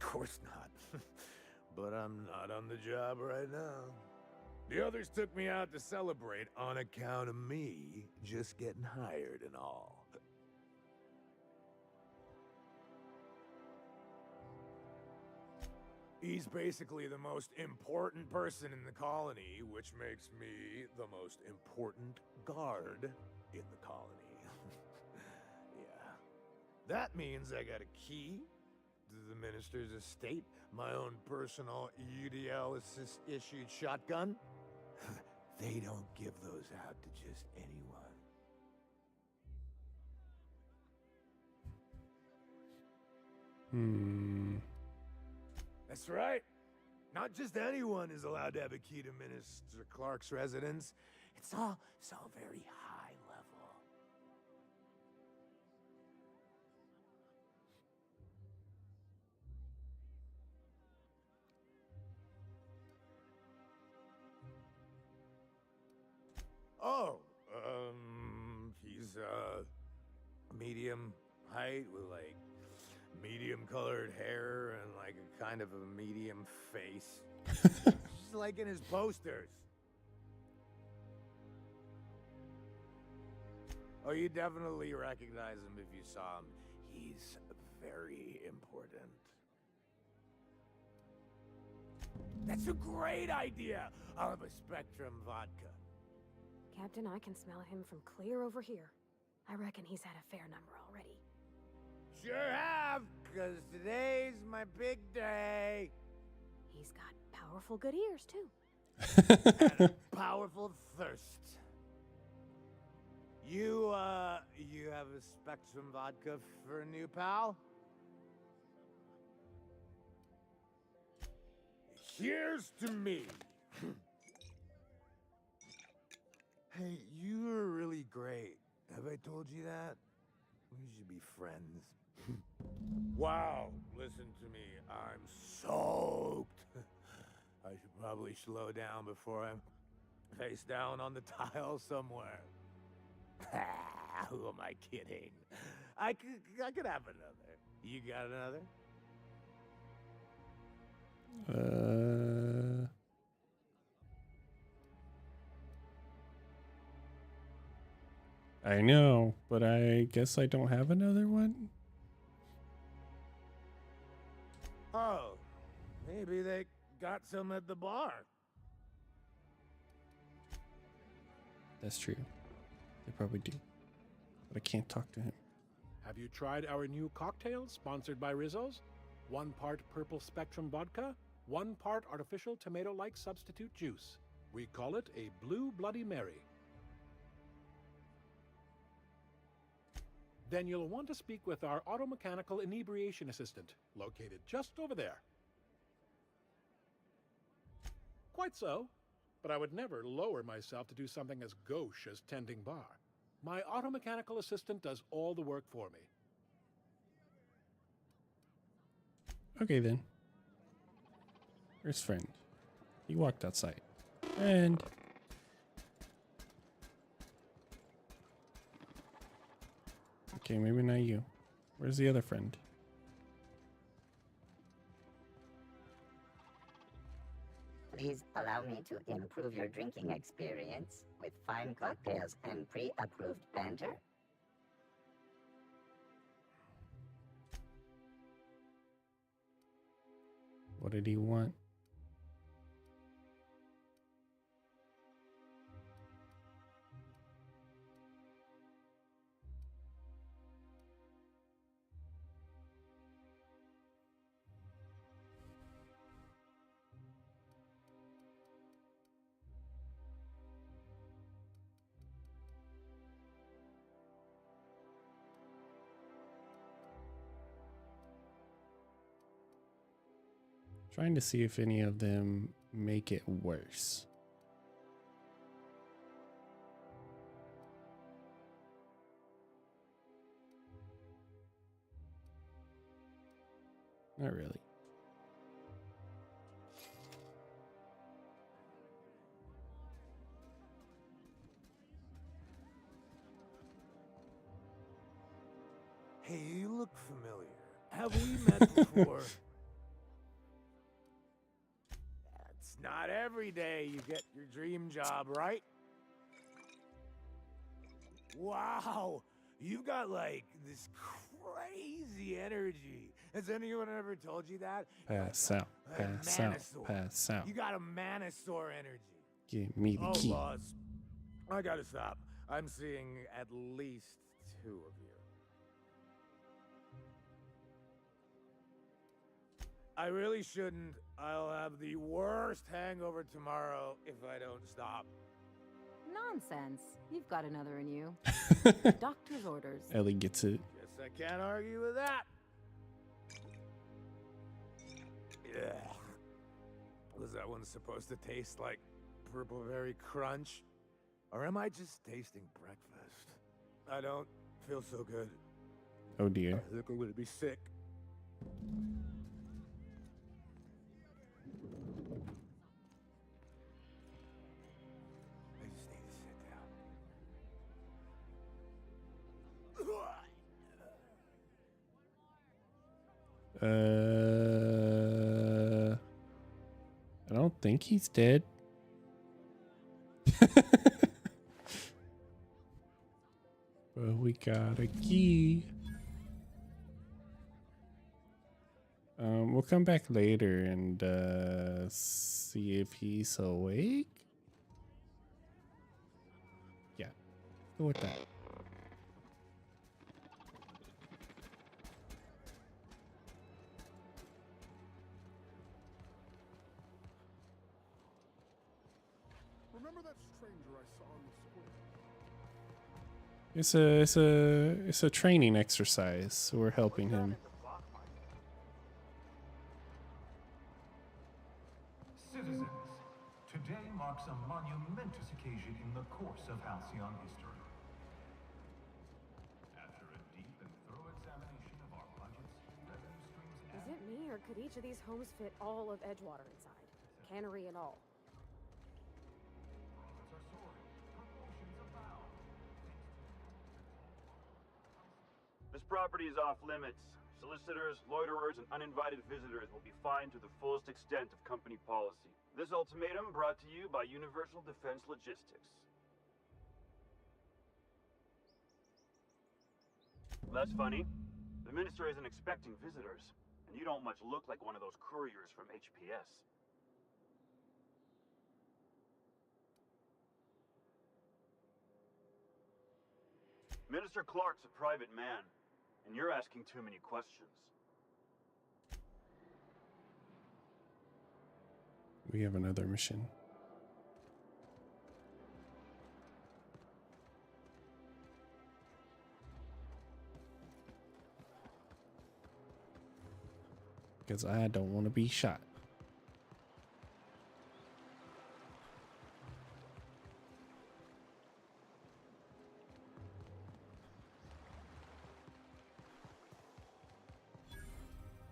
Of course not. But I'm not on the job right now. The others took me out to celebrate on account of me just getting hired and all. He's basically the most important person in the colony, which makes me the most important guard in the colony. Yeah. That means I got a key to the minister's estate, my own personal UDL issued shotgun. They don't give those out to just anyone. That's right. Not just anyone is allowed to have a key to Minister Clark's residence. It's all very high level. Oh, he's medium height with like medium colored hair and like a kind of a medium face. Just like in his posters. Oh, you definitely recognize him if you saw him. He's very important. That's a great idea! I'll have a Spectrum vodka. Captain, I can smell him from clear over here. I reckon he's had a fair number already. Sure have, because today's my big day. He's got powerful good ears, too. And a powerful thirst. You have a Spectrum vodka for a new pal? Here's to me. Hey, you are really great. Have I told you that? We should be friends. Wow, listen to me. I'm soaked. I should probably slow down before I'm face down on the tile somewhere. Who am I kidding? I could have another. You got another? I know, but I guess I don't have another one. Oh, maybe they got some at the bar. That's true. They probably do. But I can't talk to him. Have you tried our new cocktail sponsored by Rizzo's? 1 part purple Spectrum vodka, 1 part artificial tomato-like substitute juice. We call it a Blue Bloody Mary. Then you'll want to speak with our automechanical inebriation assistant, located just over there. Quite so, but I would never lower myself to do something as gauche as tending bar. My automechanical assistant does all the work for me. Okay then. Where's friend? He walked outside. Friend. Okay, maybe not you. Where's the other friend? Please allow me to improve your drinking experience with fine cocktails and pre-approved banter. What did he want? Trying to see if any of them make it worse. Not really. Hey, you look familiar. Have we met before? It's not every day you get your dream job, right? Wow, you've got like this crazy energy. Has anyone ever told you that? Pass out, pass out, pass out. You got a Manosaur energy. Give me the key. Boss, I gotta stop. I'm seeing at least 2 of you. I really shouldn't. I'll have the worst hangover tomorrow if I don't stop. Nonsense. You've got another in you. Doctor's orders. Ellie gets it. Guess I can't argue with that. Yeah. Was that one supposed to taste like Purple Berry Crunch? Or am I just tasting breakfast? I don't feel so good. Oh dear. I think I'm gonna be sick. I just need to sit down. I don't think he's dead. Well, we got a key. We'll come back later and see if he's awake. Yeah, go with that. Remember that stranger I saw in the square? It's a training exercise. So we're helping him. Citizens, today marks a monumentous occasion in the course of Halcyon history. After a deep and thorough examination of our budgets, revenue streams, Is it me, or could each of these homes fit all of Edgewater inside? Cannery and all. This property is off limits. Solicitors, loiterers, and uninvited visitors will be fined to the fullest extent of company policy. This ultimatum brought to you by Universal Defense Logistics. That's funny. The minister isn't expecting visitors, and you don't much look like one of those couriers from HPS. Minister Clark's a private man, and you're asking too many questions. We have another mission. Because I don't want to be shot.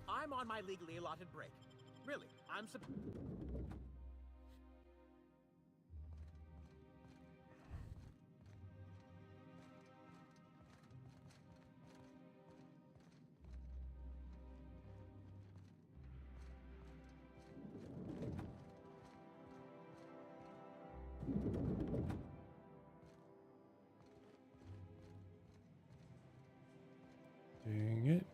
I'm on my legally allotted break. Really, I'm Dang it.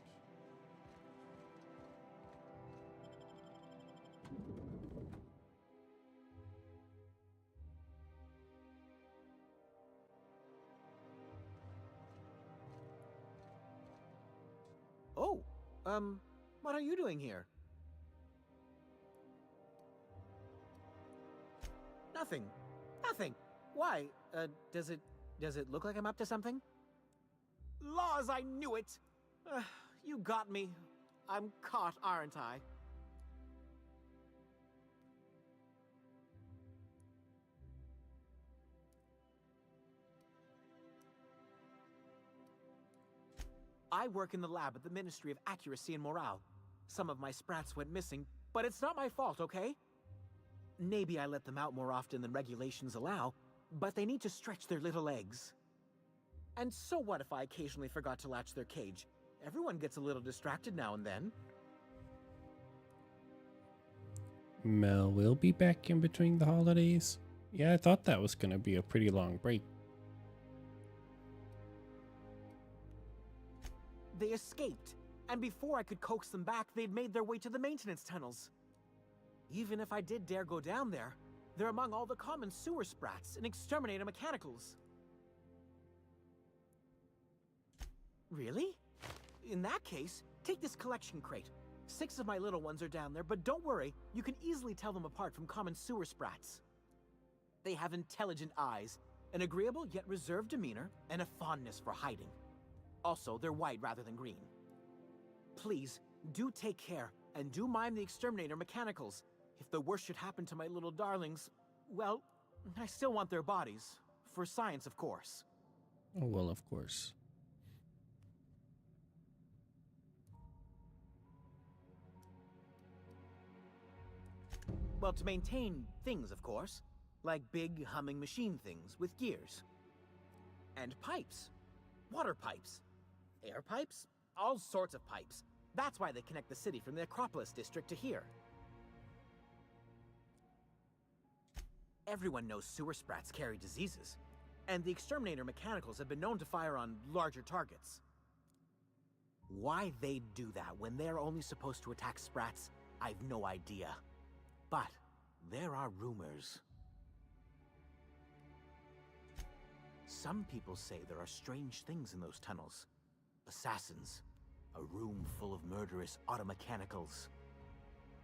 What are you doing here? Nothing. Nothing. Why? Does it look like I'm up to something? Laws, I knew it! You got me. I'm caught, aren't I? I work in the lab at the Ministry of Accuracy and Morale. Some of my sprats went missing, but it's not my fault, okay? Maybe I let them out more often than regulations allow, but they need to stretch their little legs. And so what if I occasionally forgot to latch their cage? Everyone gets a little distracted now and then. Mel will be back in between the holidays. Yeah, I thought that was going to be a pretty long break. They escaped, and before I could coax them back, they'd made their way to the maintenance tunnels. Even if I did dare go down there, they're among all the common sewer sprats and exterminator mechanicals. Really? In that case, take this collection crate. 6 of my little ones are down there, but don't worry, you can easily tell them apart from common sewer sprats. They have intelligent eyes, an agreeable yet reserved demeanor, and a fondness for hiding. Also, they're white rather than green. Please, do take care, and do mind the exterminator mechanicals. If the worst should happen to my little darlings, well, I still want their bodies. For science, of course. Oh, well, of course. Well, to maintain things, of course. Like big, humming machine things with gears. And pipes. Water pipes. Air pipes? All sorts of pipes. That's why they connect the city from the Acropolis district to here. Everyone knows sewer sprats carry diseases, and the exterminator mechanicals have been known to fire on larger targets. Why they do that when they're only supposed to attack sprats, I've no idea. But there are rumors. Some people say there are strange things in those tunnels. Assassins, a room full of murderous automechanicals.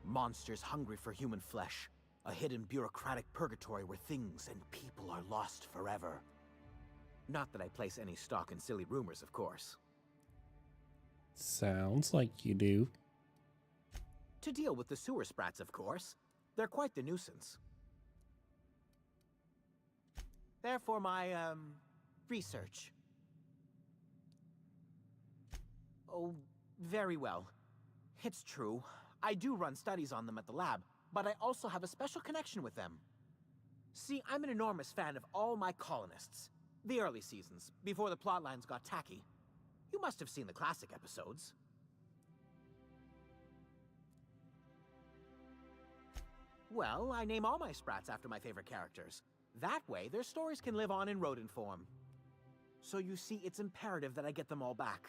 Monsters hungry for human flesh, a hidden bureaucratic purgatory where things and people are lost forever. Not that I place any stock in silly rumors, of course. Sounds like you do. To deal with the sewer sprats, of course. They're quite the nuisance. Therefore, my, research. Oh, very well. It's true. I do run studies on them at the lab, but I also have a special connection with them. See, I'm an enormous fan of all my colonists. The early seasons, before the plotlines got tacky. You must have seen the classic episodes. Well, I name all my sprats after my favorite characters. That way, their stories can live on in rodent form. So you see, it's imperative that I get them all back.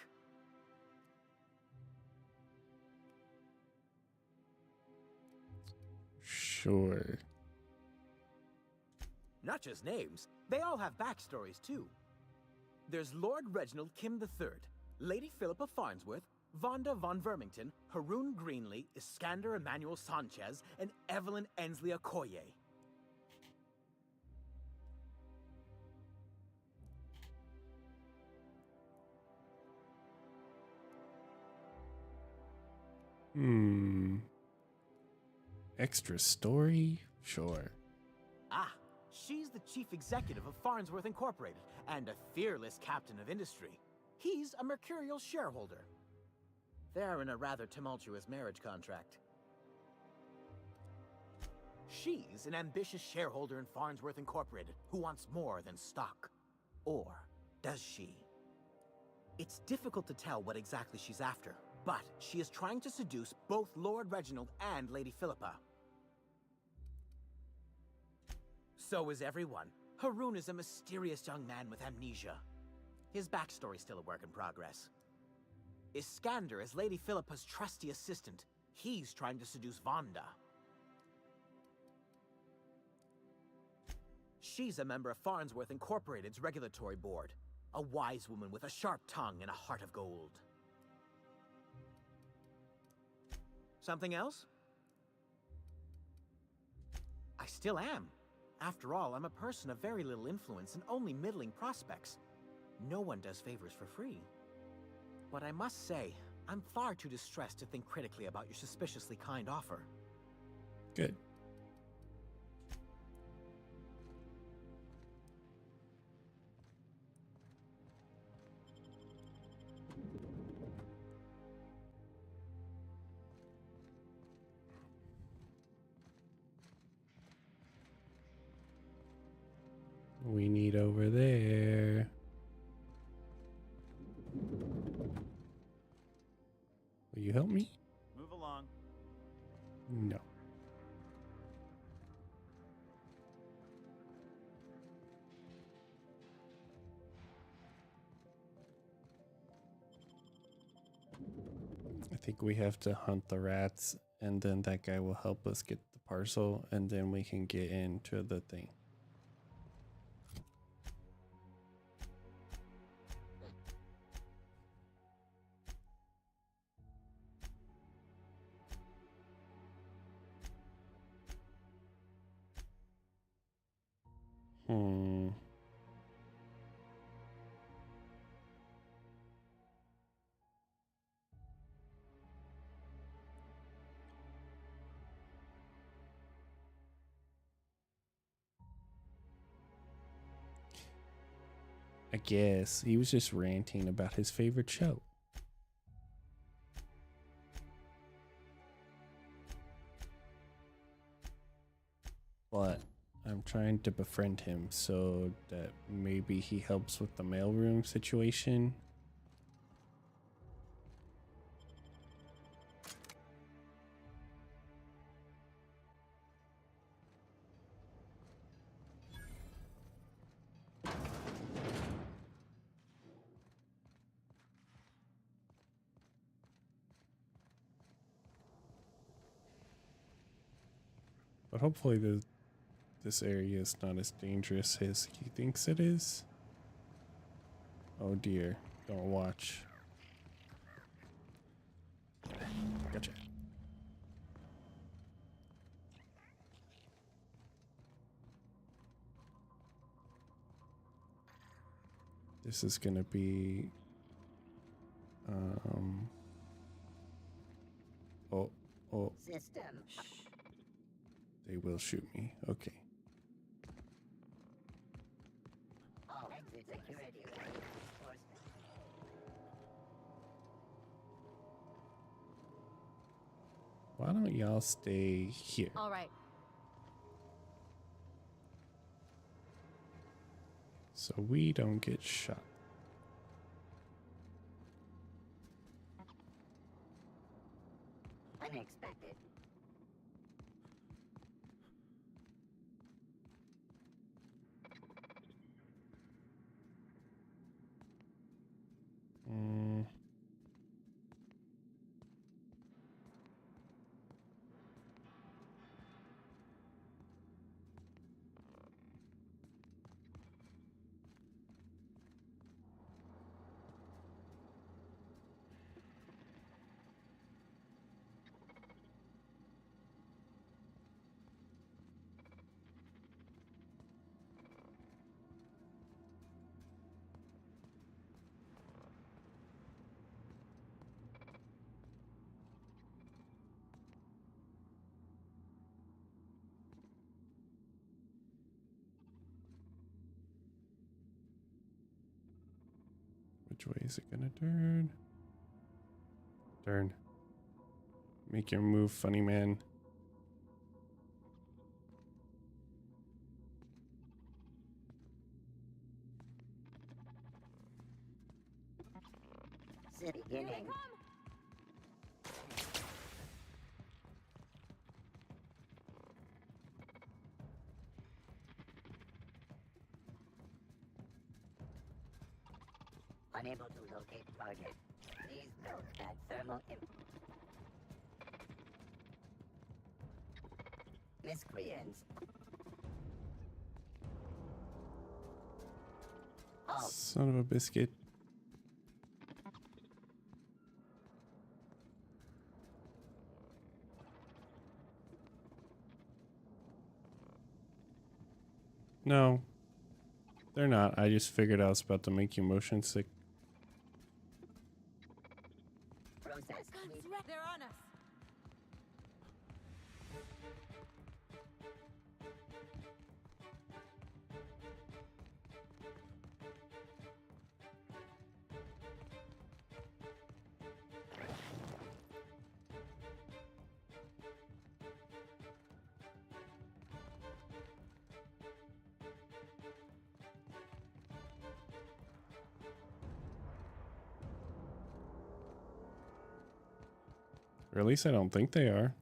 Sure. Not just names, they all have backstories too. There's Lord Reginald Kim III, Lady Philippa Farnsworth, Vonda von Vermington, Haroon Greenlee, Iskander Emmanuel Sanchez, and Evelyn Ensley Okoye. Extra story? Sure. Ah, she's the chief executive of Farnsworth Incorporated and a fearless captain of industry. He's a mercurial shareholder. They're in a rather tumultuous marriage contract. She's an ambitious shareholder in Farnsworth Incorporated who wants more than stock. Or does she? It's difficult to tell what exactly she's after, but she is trying to seduce both Lord Reginald and Lady Philippa. So is everyone. Haroon is a mysterious young man with amnesia. His backstory's still a work in progress. Iskander is Lady Philippa's trusty assistant. He's trying to seduce Vonda. She's a member of Farnsworth Incorporated's regulatory board. A wise woman with a sharp tongue and a heart of gold. Something else? I still am. After all, I'm a person of very little influence and only middling prospects. No one does favors for free. But I must say, I'm far too distressed to think critically about your suspiciously kind offer. Good. We need over there. Will you help me? Move along. No. I think we have to hunt the rats, and then that guy will help us get the parcel, and then we can get into the thing. I guess he was just ranting about his favorite show. But I'm trying to befriend him so that maybe he helps with the mailroom situation. But hopefully this area is not as dangerous as he thinks it is. Oh dear, don't watch. Gotcha. This is gonna be oh System. they will shoot me. Okay. All exit security reinforcement. Why don't y'all stay here? All right. So we don't get shot. Unexpected. Which way is it gonna turn? Turn. Make your move, funny man. City beginning. Unable to locate target. Please note that thermal miscreants. Oh. Son of a biscuit. No. They're not. I just figured I was about to make you motion sick. They're on us. Or at least I don't think they are.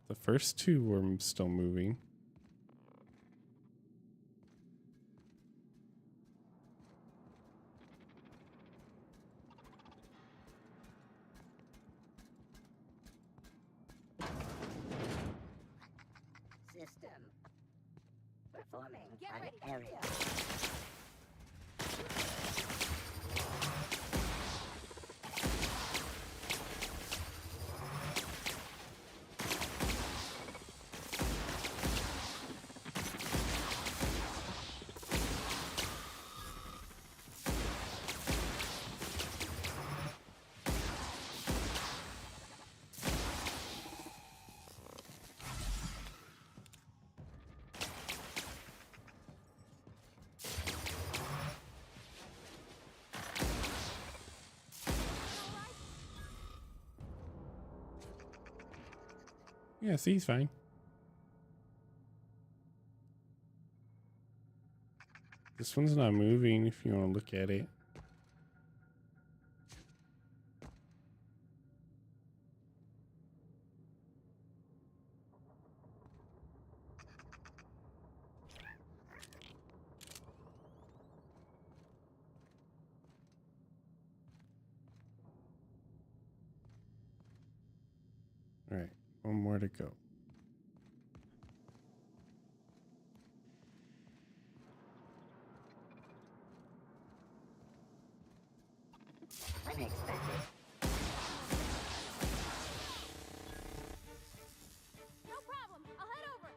The first two were still moving. System. Performing an area. Yeah, see, he's fine. This one's not moving if you want to look at it. All right, one more to go. Unexpected. No problem. I'll head over.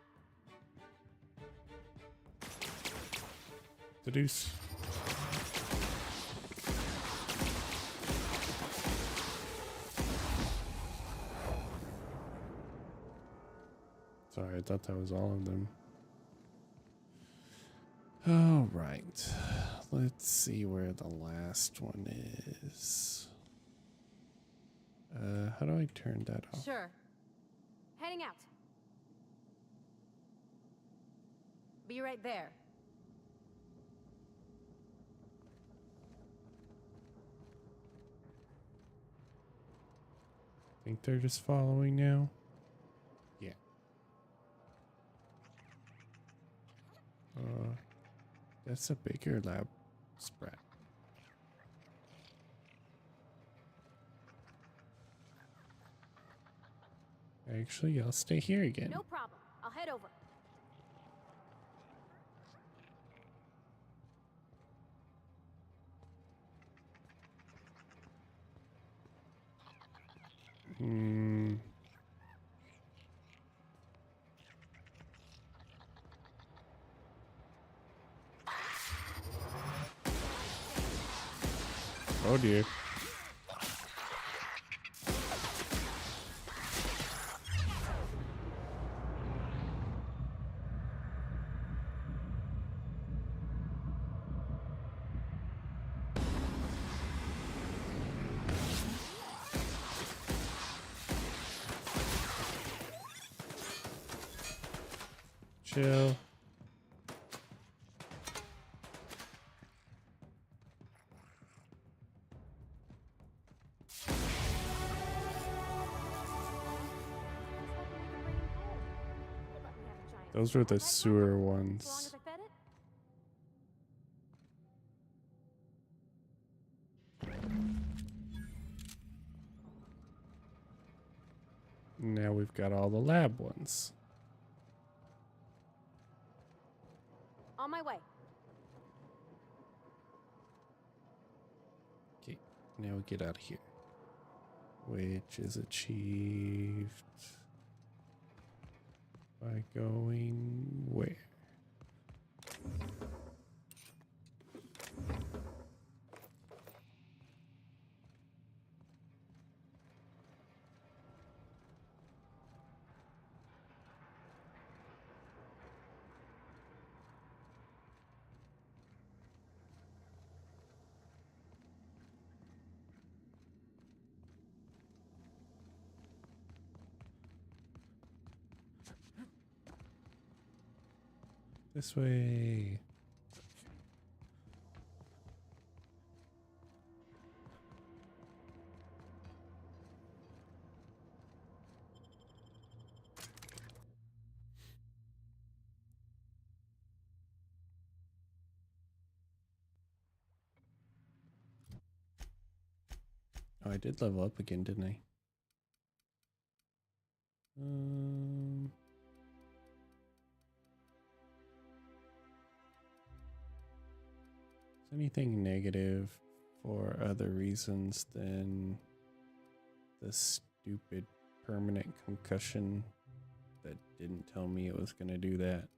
The deuce. Sorry, I thought that was all of them. All right. Let's see where the last one is. How do I turn that off? Sure. Heading out. Be right there. Think they're just following now? Yeah. That's a bigger lab sprat. Actually, I'll stay here again. No problem. I'll head over. Oh dear. Chill. Those were the sewer ones. Now we've got all the lab ones. On my way. Okay, now we get out of here. Which is achieved by going where? This way. Oh, I did level up again, didn't I? Is anything negative for other reasons than the stupid permanent concussion that didn't tell me it was going to do that?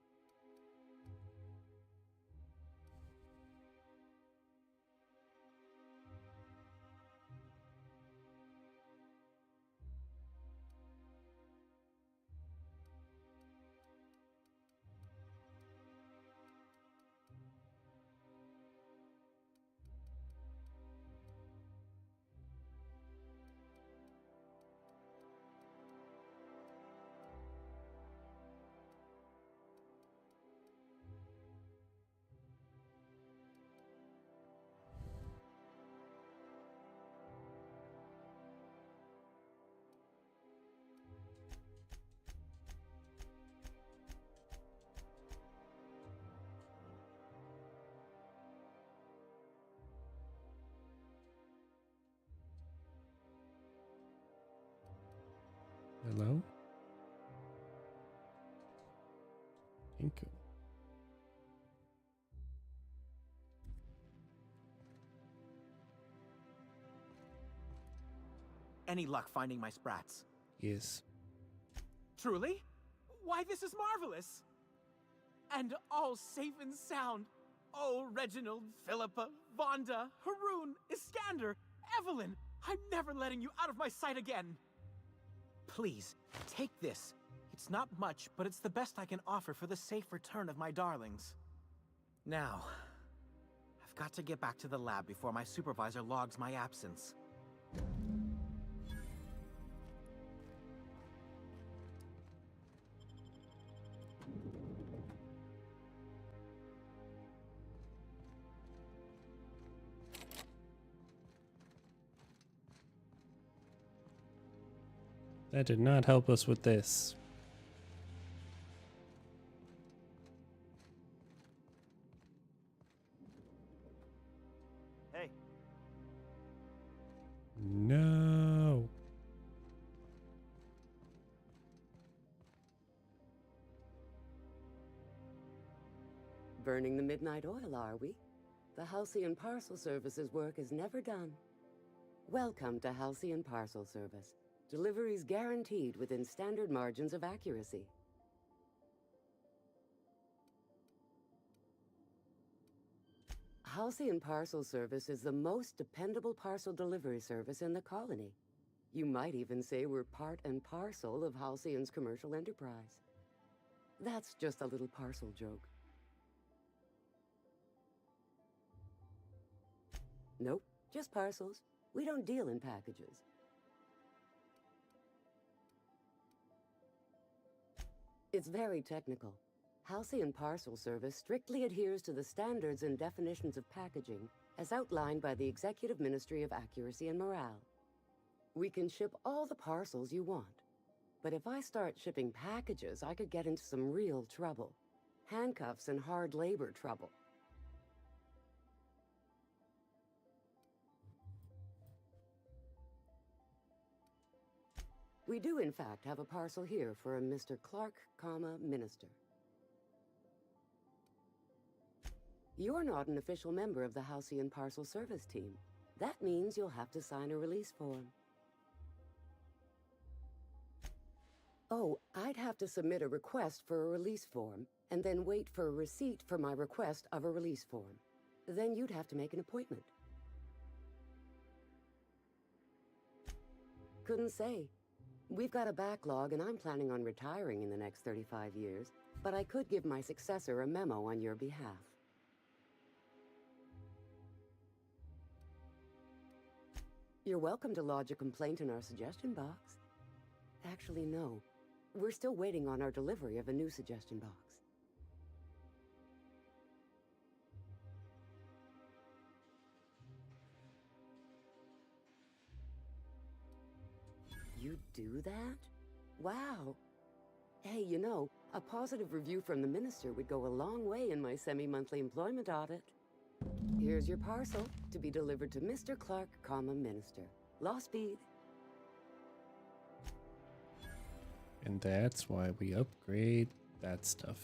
Hello? Thank you. Any luck finding my sprats? Yes. Truly? Why, this is marvelous! And all safe and sound. Oh, Reginald, Philippa, Vonda, Haroon, Iskander, Evelyn, I'm never letting you out of my sight again. Please, take this. It's not much, but it's the best I can offer for the safe return of my darlings. Now, I've got to get back to the lab before my supervisor logs my absence. That did not help us with this. Hey. No. Burning the midnight oil, are we? The Halcyon Parcel Service's work is never done. Welcome to Halcyon Parcel Service. Deliveries guaranteed within standard margins of accuracy. Halcyon Parcel Service is the most dependable parcel delivery service in the colony. You might even say we're part and parcel of Halcyon's commercial enterprise. That's just a little parcel joke. Nope, just parcels. We don't deal in packages. It's very technical. Halcyon Parcel Service strictly adheres to the standards and definitions of packaging as outlined by the Executive Ministry of Accuracy and Morale. We can ship all the parcels you want. But if I start shipping packages, I could get into some real trouble. Handcuffs and hard labor trouble. We do, in fact, have a parcel here for a Mr. Clark, Minister. You're not an official member of the Halcyon Parcel Service team. That means you'll have to sign a release form. Oh, I'd have to submit a request for a release form, and then wait for a receipt for my request of a release form. Then you'd have to make an appointment. Couldn't say. We've got a backlog, and I'm planning on retiring in the next 35 years, but I could give my successor a memo on your behalf. You're welcome to lodge a complaint in our suggestion box. Actually, no. We're still waiting on our delivery of a new suggestion box. You do that? Wow. Hey, you know, a positive review from the minister would go a long way in my semi-monthly employment audit. Here's your parcel to be delivered to Mr. Clark, Minister. Law speed. And that's why we upgrade that stuff.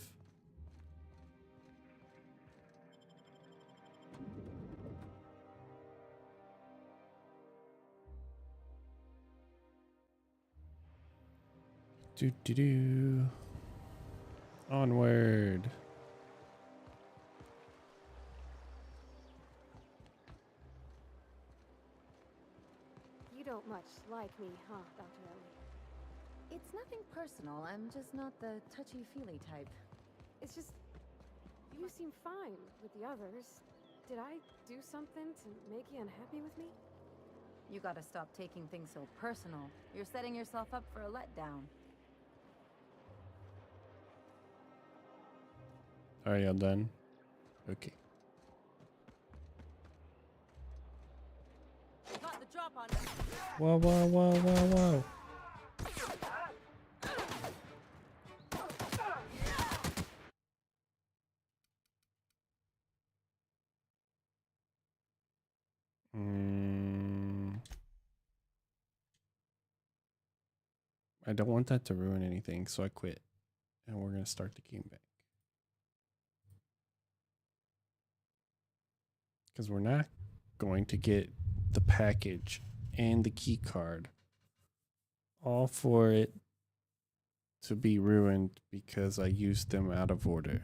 Do do do. Onward. You don't much like me, huh, Dr. Ellie? It's nothing personal. I'm just not the touchy-feely type. It's just... you seem fine with the others. Did I do something to make you unhappy with me? You gotta stop taking things so personal. You're setting yourself up for a letdown. Are y'all done? Okay. Got the drop on Whoa, whoa, whoa, whoa, whoa. I don't want that to ruin anything, so I quit. And we're going to start the game back. Because we're not going to get the package and the key card. All for it to be ruined because I used them out of order.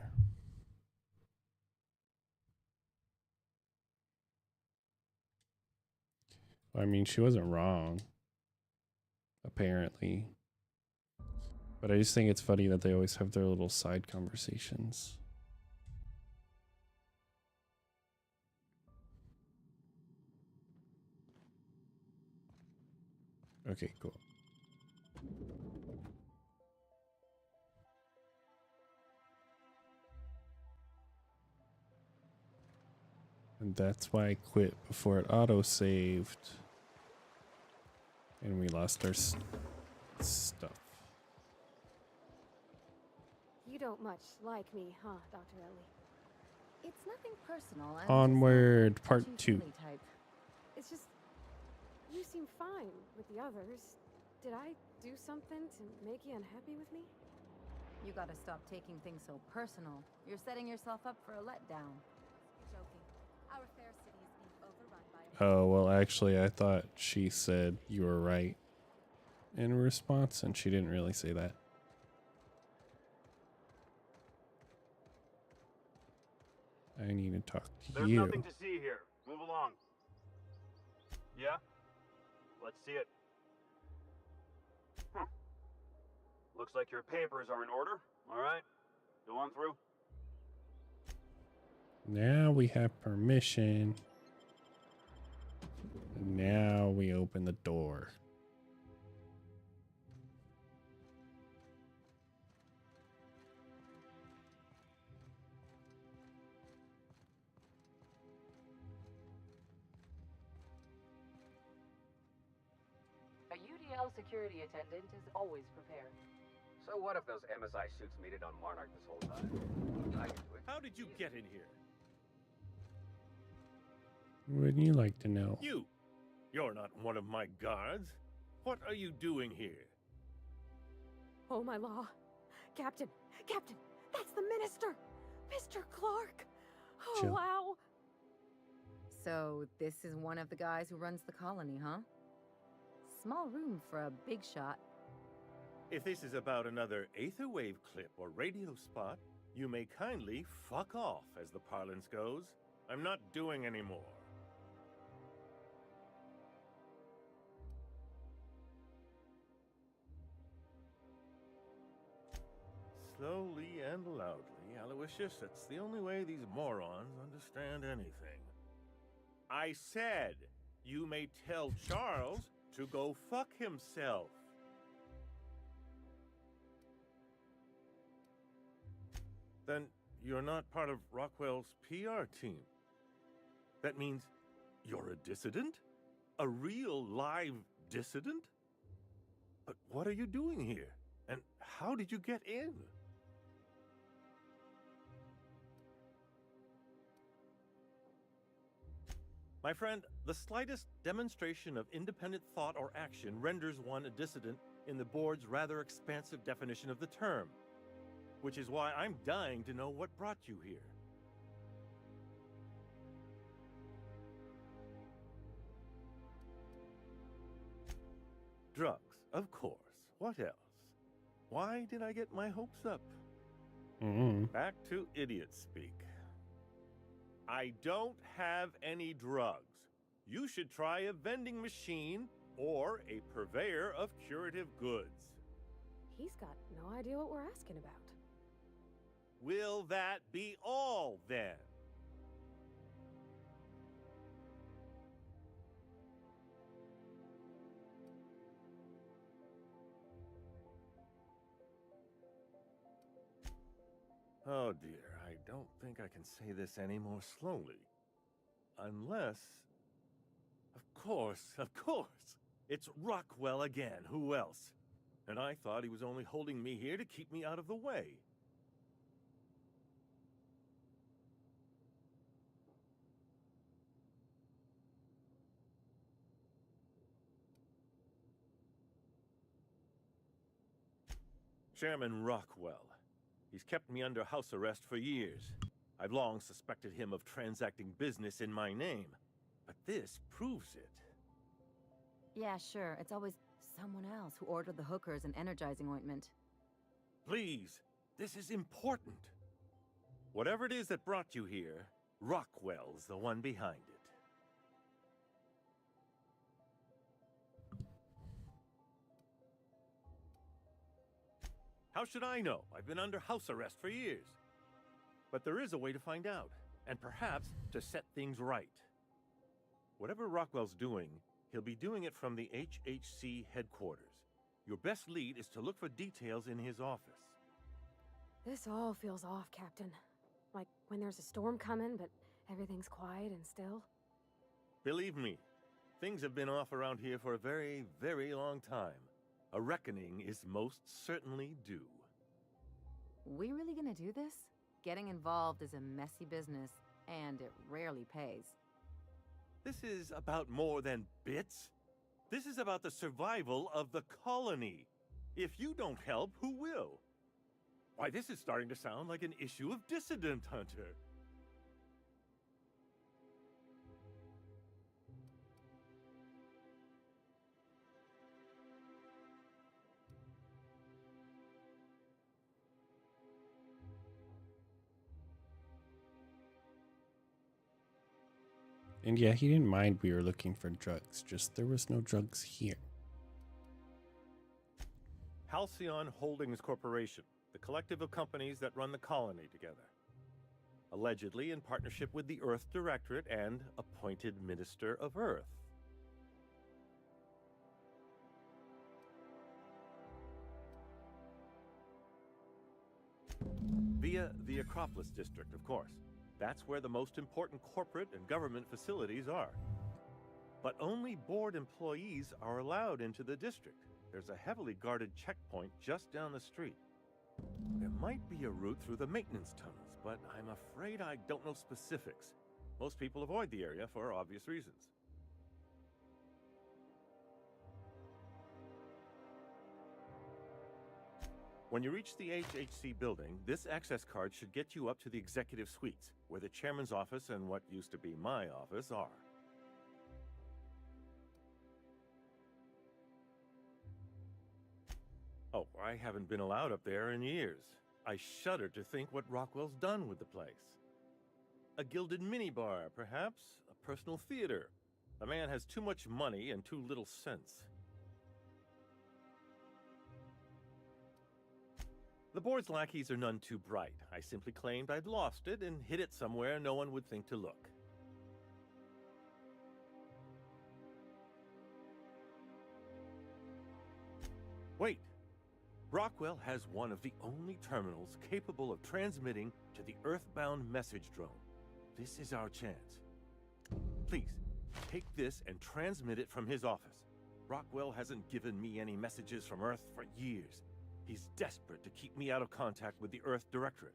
I mean, she wasn't wrong. Apparently. But I just think it's funny that they always have their little side conversations. Okay, cool. And that's why I quit before it auto-saved. And we lost our stuff. You don't much like me, huh, Dr. Ellie? It's nothing personal. I'm Onward, just not part the 2. touchy-feely type. It's just... you seem fine with the others. Did I do something to make you unhappy with me? You gotta stop taking things so personal. You're setting yourself up for a letdown. Joking. Our fair city is being overrun by... Oh, well, actually, I thought she said you were right in response, and she didn't really say that. I need to talk to There's you. nothing to see here. Move along. Yeah? Let's see it. Looks like your papers are in order. All right. Go on through. Now we have permission. And now we open the door. A UDL security attendant is always prepared. So what if those MSI suits made it on Monarch this whole time? How did you get in here? Wouldn't you like to know? You're not one of my guards. What are you doing here? Oh, my law. Captain! Captain! That's the minister! Mr. Clark! Oh, Chill. wow! So, this is one of the guys who runs the colony, huh? Small room for a big shot. If this is about another Aetherwave clip or radio spot, you may kindly fuck off, as the parlance goes. I'm not doing any more. Slowly and loudly, Aloysius, that's the only way these morons understand anything. I said, you may tell Charles to go fuck himself. Then you're not part of Rockwell's PR team. That means you're a dissident? A real live dissident? But what are you doing here? And how did you get in? My friend, the slightest demonstration of independent thought or action renders one a dissident in the board's rather expansive definition of the term. Which is why I'm dying to know what brought you here. Drugs, of course. What else? Why did I get my hopes up? Back to idiot speak. I don't have any drugs. You should try a vending machine or a purveyor of curative goods. He's got no idea what we're asking about. Will that be all, then? Oh dear, I don't think I can say this any more slowly. Unless... Of course! It's Rockwell again, who else? And I thought he was only holding me here to keep me out of the way. Chairman Rockwell. He's kept me under house arrest for years. I've long suspected him of transacting business in my name, but this proves it. Yeah, sure. It's always someone else who ordered the hookers and energizing ointment. Please, this is important. Whatever it is that brought you here, Rockwell's the one behind it. How should I know? I've been under house arrest for years. But there is a way to find out, and perhaps to set things right. Whatever Rockwell's doing, he'll be doing it from the HHC headquarters. Your best lead is to look for details in his office. This all feels off, Captain. Like when there's a storm coming, but everything's quiet and still. Believe me, things have been off around here for a very, very long time. A reckoning is most certainly due. We really gonna do this? Getting involved is a messy business, and it rarely pays. This is about more than bits. This is about the survival of the colony. If you don't help, who will? Why, this is starting to sound like an issue of Dissident Hunter. And yeah, he didn't mind we were looking for drugs, just there was no drugs here. Halcyon Holdings Corporation, the collective of companies that run the colony together. Allegedly in partnership with the Earth Directorate and appointed Minister of Earth. Via the Acropolis District, of course. That's where the most important corporate and government facilities are. But only board employees are allowed into the district. There's a heavily guarded checkpoint just down the street. There might be a route through the maintenance tunnels, but I'm afraid I don't know specifics. Most people avoid the area for obvious reasons. When you reach the HHC building, this access card should get you up to the executive suites, where the chairman's office and what used to be my office are. Oh, I haven't been allowed up there in years. I shudder to think what Rockwell's done with the place. A gilded minibar, perhaps? A personal theater. The man has too much money and too little sense. The board's lackeys are none too bright. I simply claimed I'd lost it and hid it somewhere no one would think to look. Wait! Rockwell has one of the only terminals capable of transmitting to the Earthbound message drone. This is our chance. Please, take this and transmit it from his office. Rockwell hasn't given me any messages from Earth for years. He's desperate to keep me out of contact with the Earth Directorate.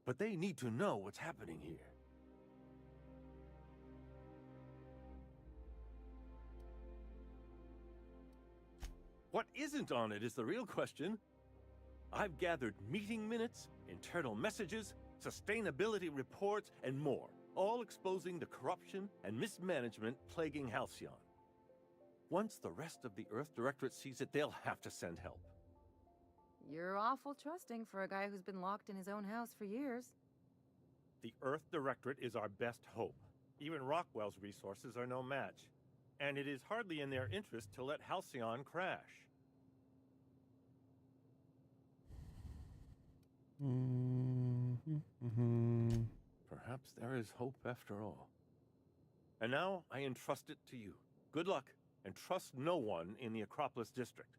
But they need to know what's happening here. What isn't on it is the real question. I've gathered meeting minutes, internal messages, sustainability reports, and more, all exposing the corruption and mismanagement plaguing Halcyon. Once the rest of the Earth Directorate sees it, they'll have to send help. You're awful trusting for a guy who's been locked in his own house for years. The Earth Directorate is our best hope. Even Rockwell's resources are no match. And it is hardly in their interest to let Halcyon crash. Perhaps there is hope after all. And now I entrust it to you. Good luck, and trust no one in the Acropolis District.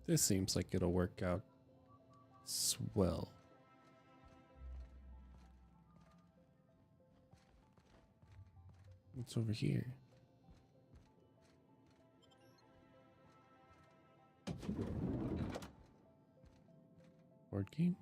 This seems like it'll work out swell. What's over here? Board game?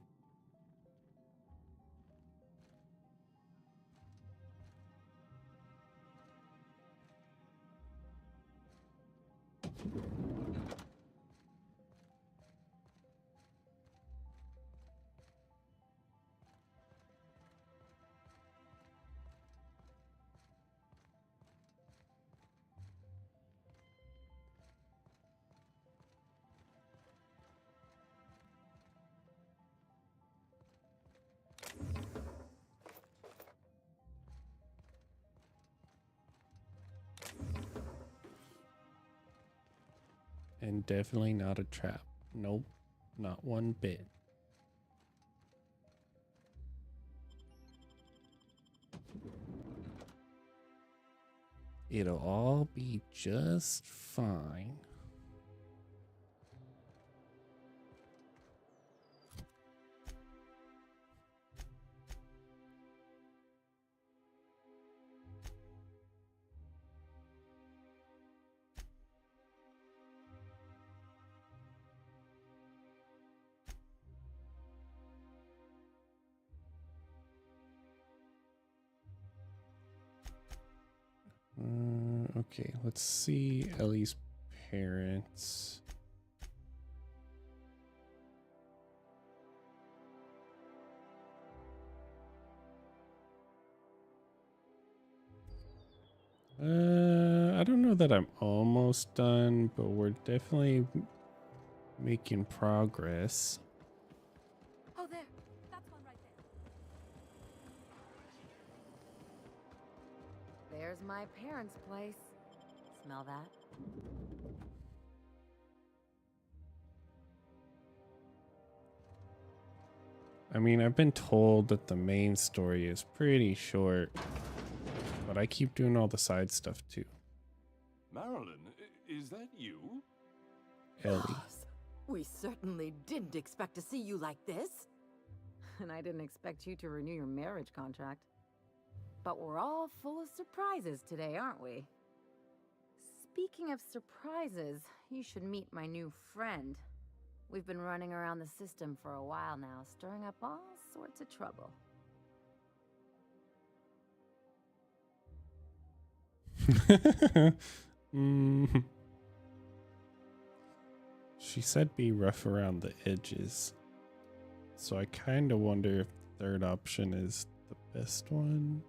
And definitely not a trap. Nope, not one bit. It'll all be just fine. Okay, let's see Ellie's parents. I don't know that I'm almost done, but we're definitely making progress. Oh, there. That's one right there. There's my parents' place. Smell that? I mean, I've been told that the main story is pretty short, but I keep doing all the side stuff too. Marilyn, is that you? Ellie. We certainly didn't expect to see you like this. And I didn't expect you to renew your marriage contract. But we're all full of surprises today, aren't we? Speaking of surprises, you should meet my new friend. We've been running around the system for a while now, stirring up all sorts of trouble. She said be rough around the edges. So I kind of wonder if the third option is the best one.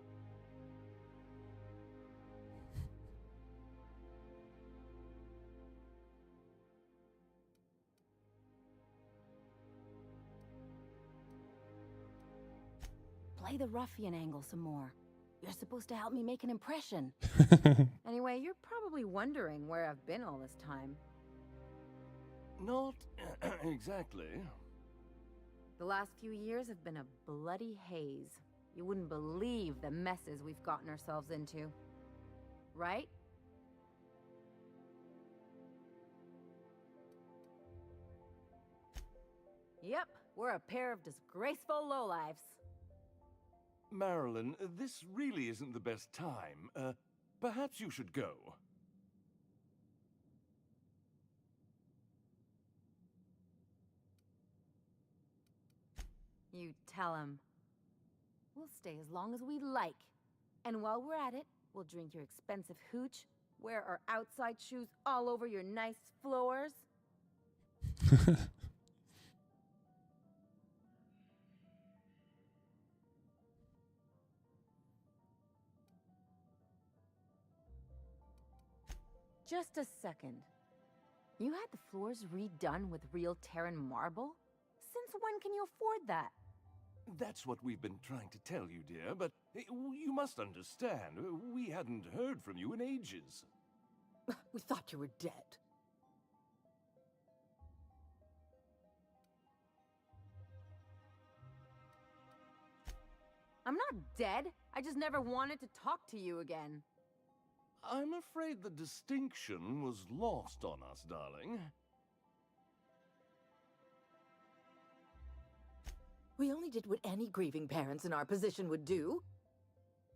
Play the ruffian angle some more. You're supposed to help me make an impression. Anyway, you're probably wondering where I've been all this time. Not exactly. The last few years have been a bloody haze. You wouldn't believe the messes we've gotten ourselves into. Right? Yep, we're a pair of disgraceful lowlifes. Marilyn, this really isn't the best time. Perhaps you should go. You tell him. We'll stay as long as we like. And while we're at it, we'll drink your expensive hooch, wear our outside shoes all over your nice floors. Just a second. You had the floors redone with real Terran marble? Since when can you afford that? That's what we've been trying to tell you, dear, but you must understand, we hadn't heard from you in ages. We thought you were dead. I'm not dead. I just never wanted to talk to you again. I'm afraid the distinction was lost on us, darling. We only did what any grieving parents in our position would do.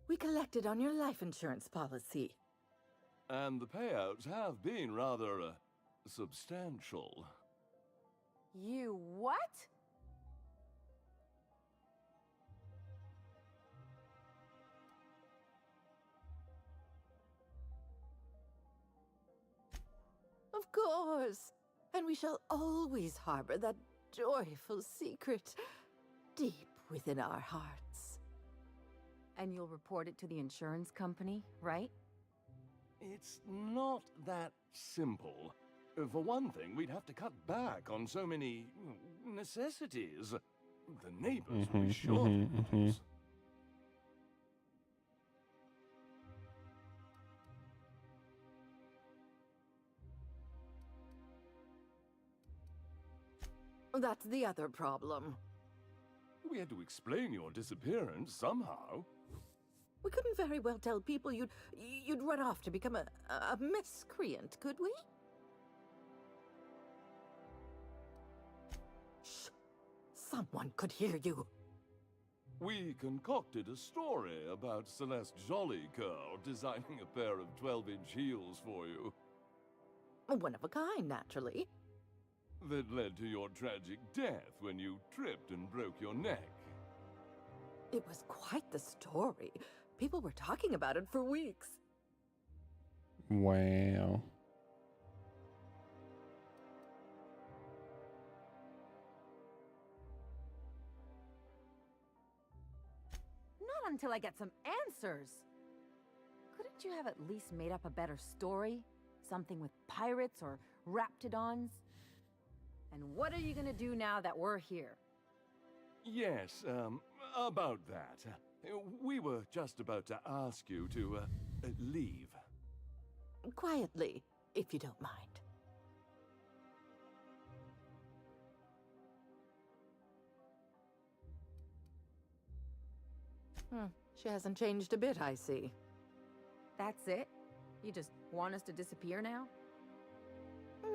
We collected on your life insurance policy. And the payouts have been rather, substantial. You what? Of course. And we shall always harbor that joyful secret deep within our hearts. And you'll report it to the insurance company, right? It's not that simple. For one thing, we'd have to cut back on so many necessities. The neighbors would be short of those. That's the other problem. We had to explain your disappearance somehow. We couldn't very well tell people you'd run off to become a miscreant, could we? Shh! Someone could hear you. We concocted a story about Celeste Jollycurl designing a pair of 12-inch heels for you. One of a kind, naturally. That led to your tragic death when you tripped and broke your neck. It was quite the story. People were talking about it for weeks. Wow. Not until I get some answers. Couldn't you have at least made up a better story? Something with pirates or raptidons? And what are you gonna do now that we're here? Yes, about that. We were just about to ask you to, leave. Quietly, if you don't mind. She hasn't changed a bit, I see. That's it? You just want us to disappear now?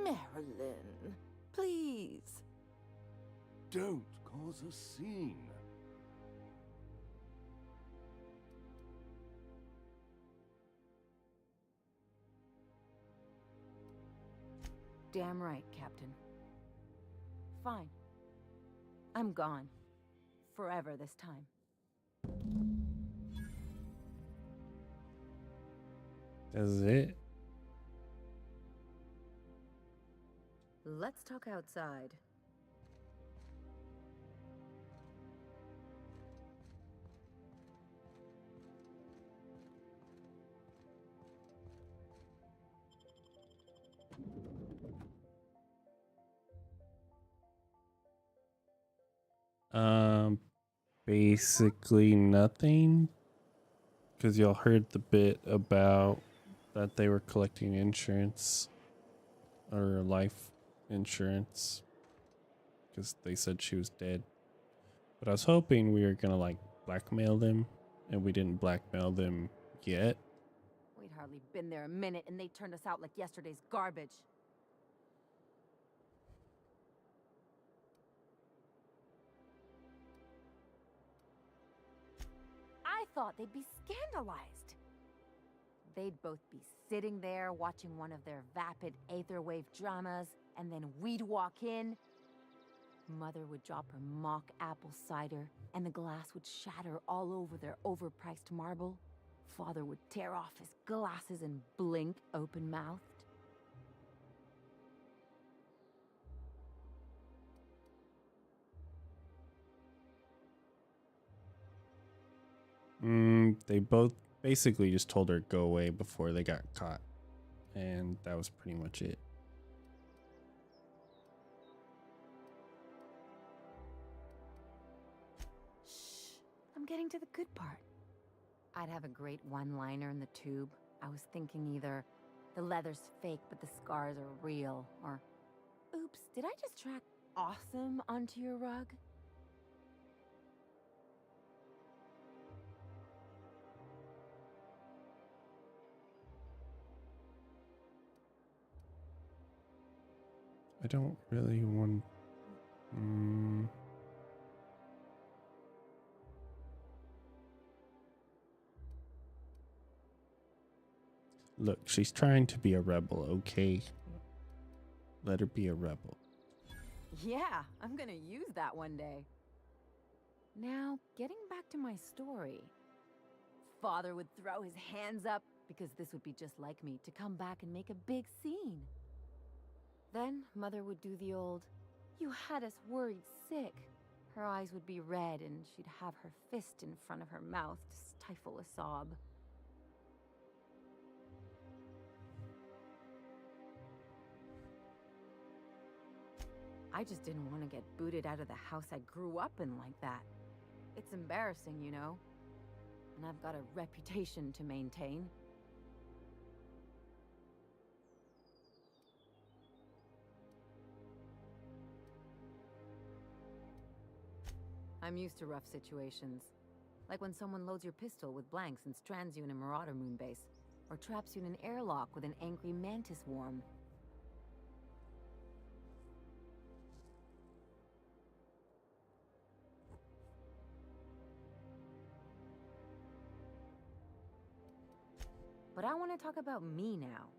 Marilyn, please. Don't cause a scene. Damn right, Captain. Fine. I'm gone. Forever this time. That's it? Let's talk outside. Basically nothing. Because y'all heard the bit about that they were collecting insurance or life insurance because they said she was dead. But I was hoping we were gonna like blackmail them, and we didn't blackmail them yet. We'd hardly been there a minute and they turned us out like yesterday's garbage. I thought they'd be scandalized. They'd both be sitting there watching one of their vapid aetherwave dramas, and then we'd walk in. Mother would drop her mock apple cider, and the glass would shatter all over their overpriced marble. Father would tear off his glasses and blink open-mouthed. They both basically just told her to go away before they got caught. And that was pretty much it. Shh, I'm getting to the good part. I'd have a great one-liner in the tube. I was thinking either the leather's fake but the scars are real, or oops, did I just track awesome onto your rug? I don't really want... Look, she's trying to be a rebel, okay? Let her be a rebel. Yeah, I'm gonna use that one day. Now, getting back to my story. Father would throw his hands up, because this would be just like me, to come back and make a big scene. Then Mother would do the old, "You had us worried sick." Her eyes would be red and she'd have her fist in front of her mouth to stifle a sob. I just didn't want to get booted out of the house I grew up in like that. It's embarrassing, you know? And I've got a reputation to maintain. I'm used to rough situations. Like when someone loads your pistol with blanks and strands you in a Marauder moonbase, or traps you in an airlock with an angry mantis worm. But I want to talk about me now.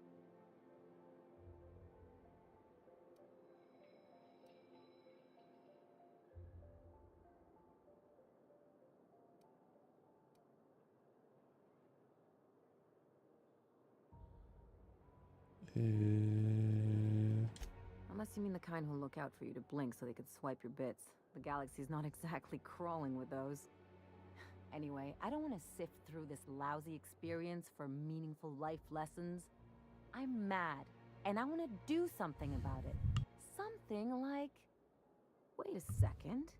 Unless you mean the kind who'll look out for you to blink so they could swipe your bits. The galaxy's not exactly crawling with those. Anyway, I don't want to sift through this lousy experience for meaningful life lessons. I'm mad, and I want to do something about it. Something like... Wait a second.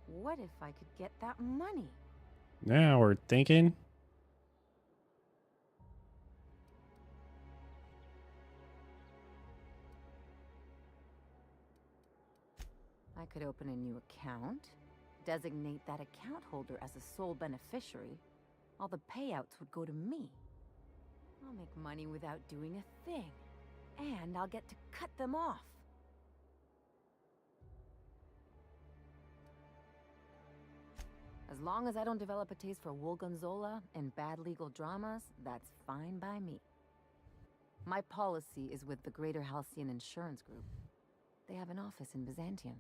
What if I could get that money? Now we're thinking. I could open a new account, designate that account holder as a sole beneficiary. All the payouts would go to me. I'll make money without doing a thing. And I'll get to cut them off. As long as I don't develop a taste for Woolgonzola and bad legal dramas, that's fine by me. My policy is with the Greater Halcyon Insurance Group. They have an office in Byzantium.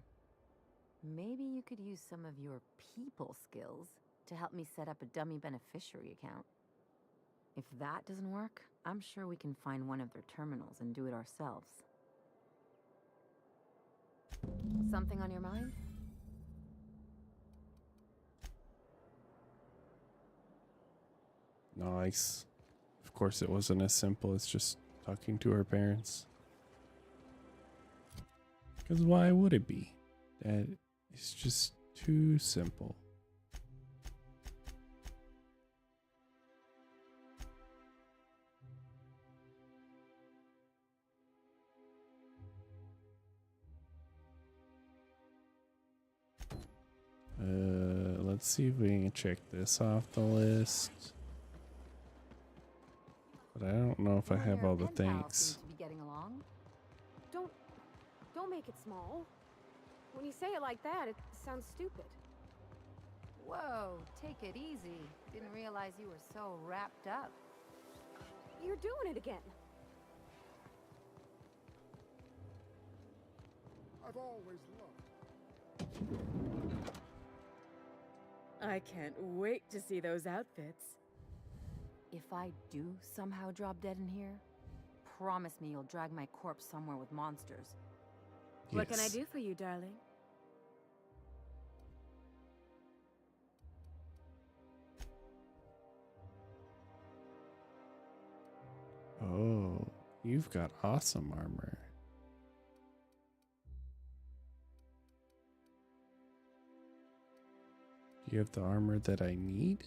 Maybe you could use some of your people skills to help me set up a dummy beneficiary account. If that doesn't work, I'm sure we can find one of their terminals and do it ourselves. Something on your mind? Nice. Of course, it wasn't as simple as just talking to her parents. Because why would it be? That is just too simple. Let's see if we can check this off the list. But I don't know if I have all the things. To be getting along. Don't make it small. When you say it like that, it sounds stupid. Whoa, take it easy. Didn't realize you were so wrapped up. You're doing it again. I've always loved. I can't wait to see those outfits. If I do somehow drop dead in here, promise me you'll drag my corpse somewhere with monsters. What can I do for you, darling? Oh, you've got awesome armor. Do you have the armor that I need?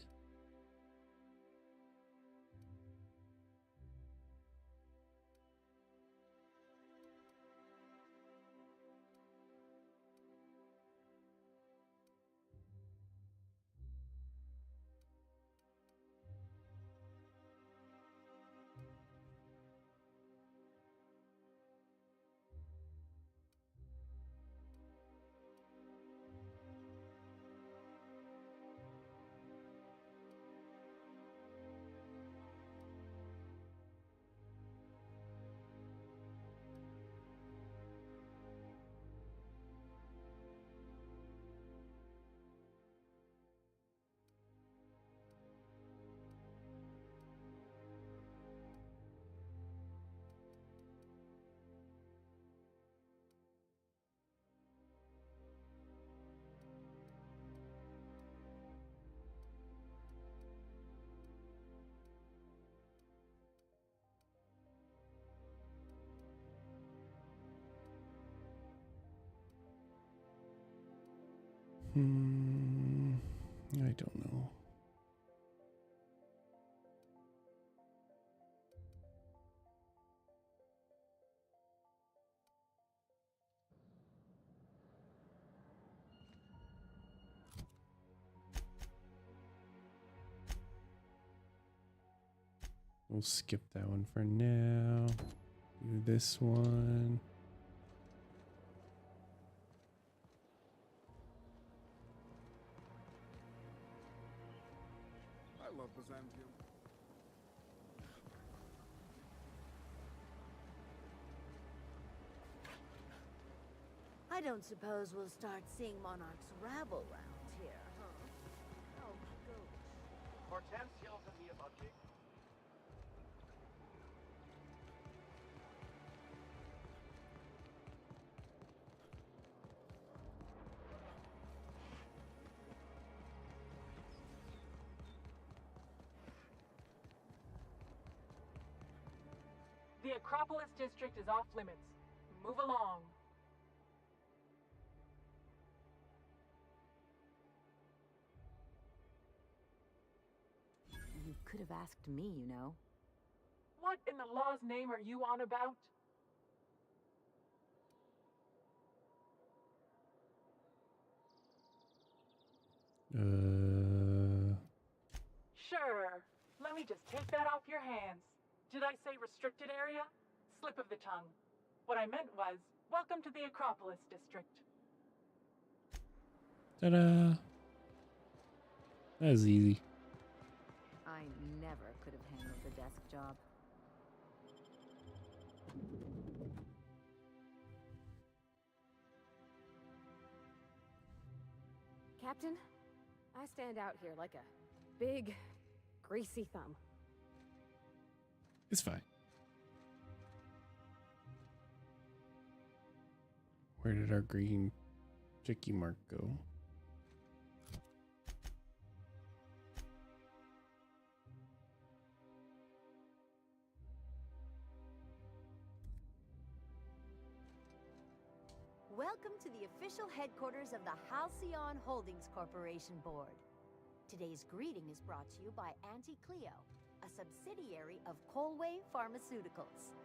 I don't know. We'll skip that one for now. Do this one. I love Byzantium. I don't suppose we'll start seeing monarchs rabble round here, huh? Oh, good. Hortense yells at me about Jake. The Acropolis district is off limits. Move along. You could have asked me, you know. What in the law's name are you on about? Sure. Let me just take that off your hands. Did I say restricted area? Slip of the tongue. What I meant was, welcome to the Acropolis district. Ta-da! That was easy. I never could have handled the desk job. Captain, I stand out here like a big, greasy thumb. It's fine. Where did our green checky mark go? Welcome to the official headquarters of the Halcyon Holdings Corporation Board. Today's greeting is brought to you by Auntie Cleo, a subsidiary of Colway Pharmaceuticals.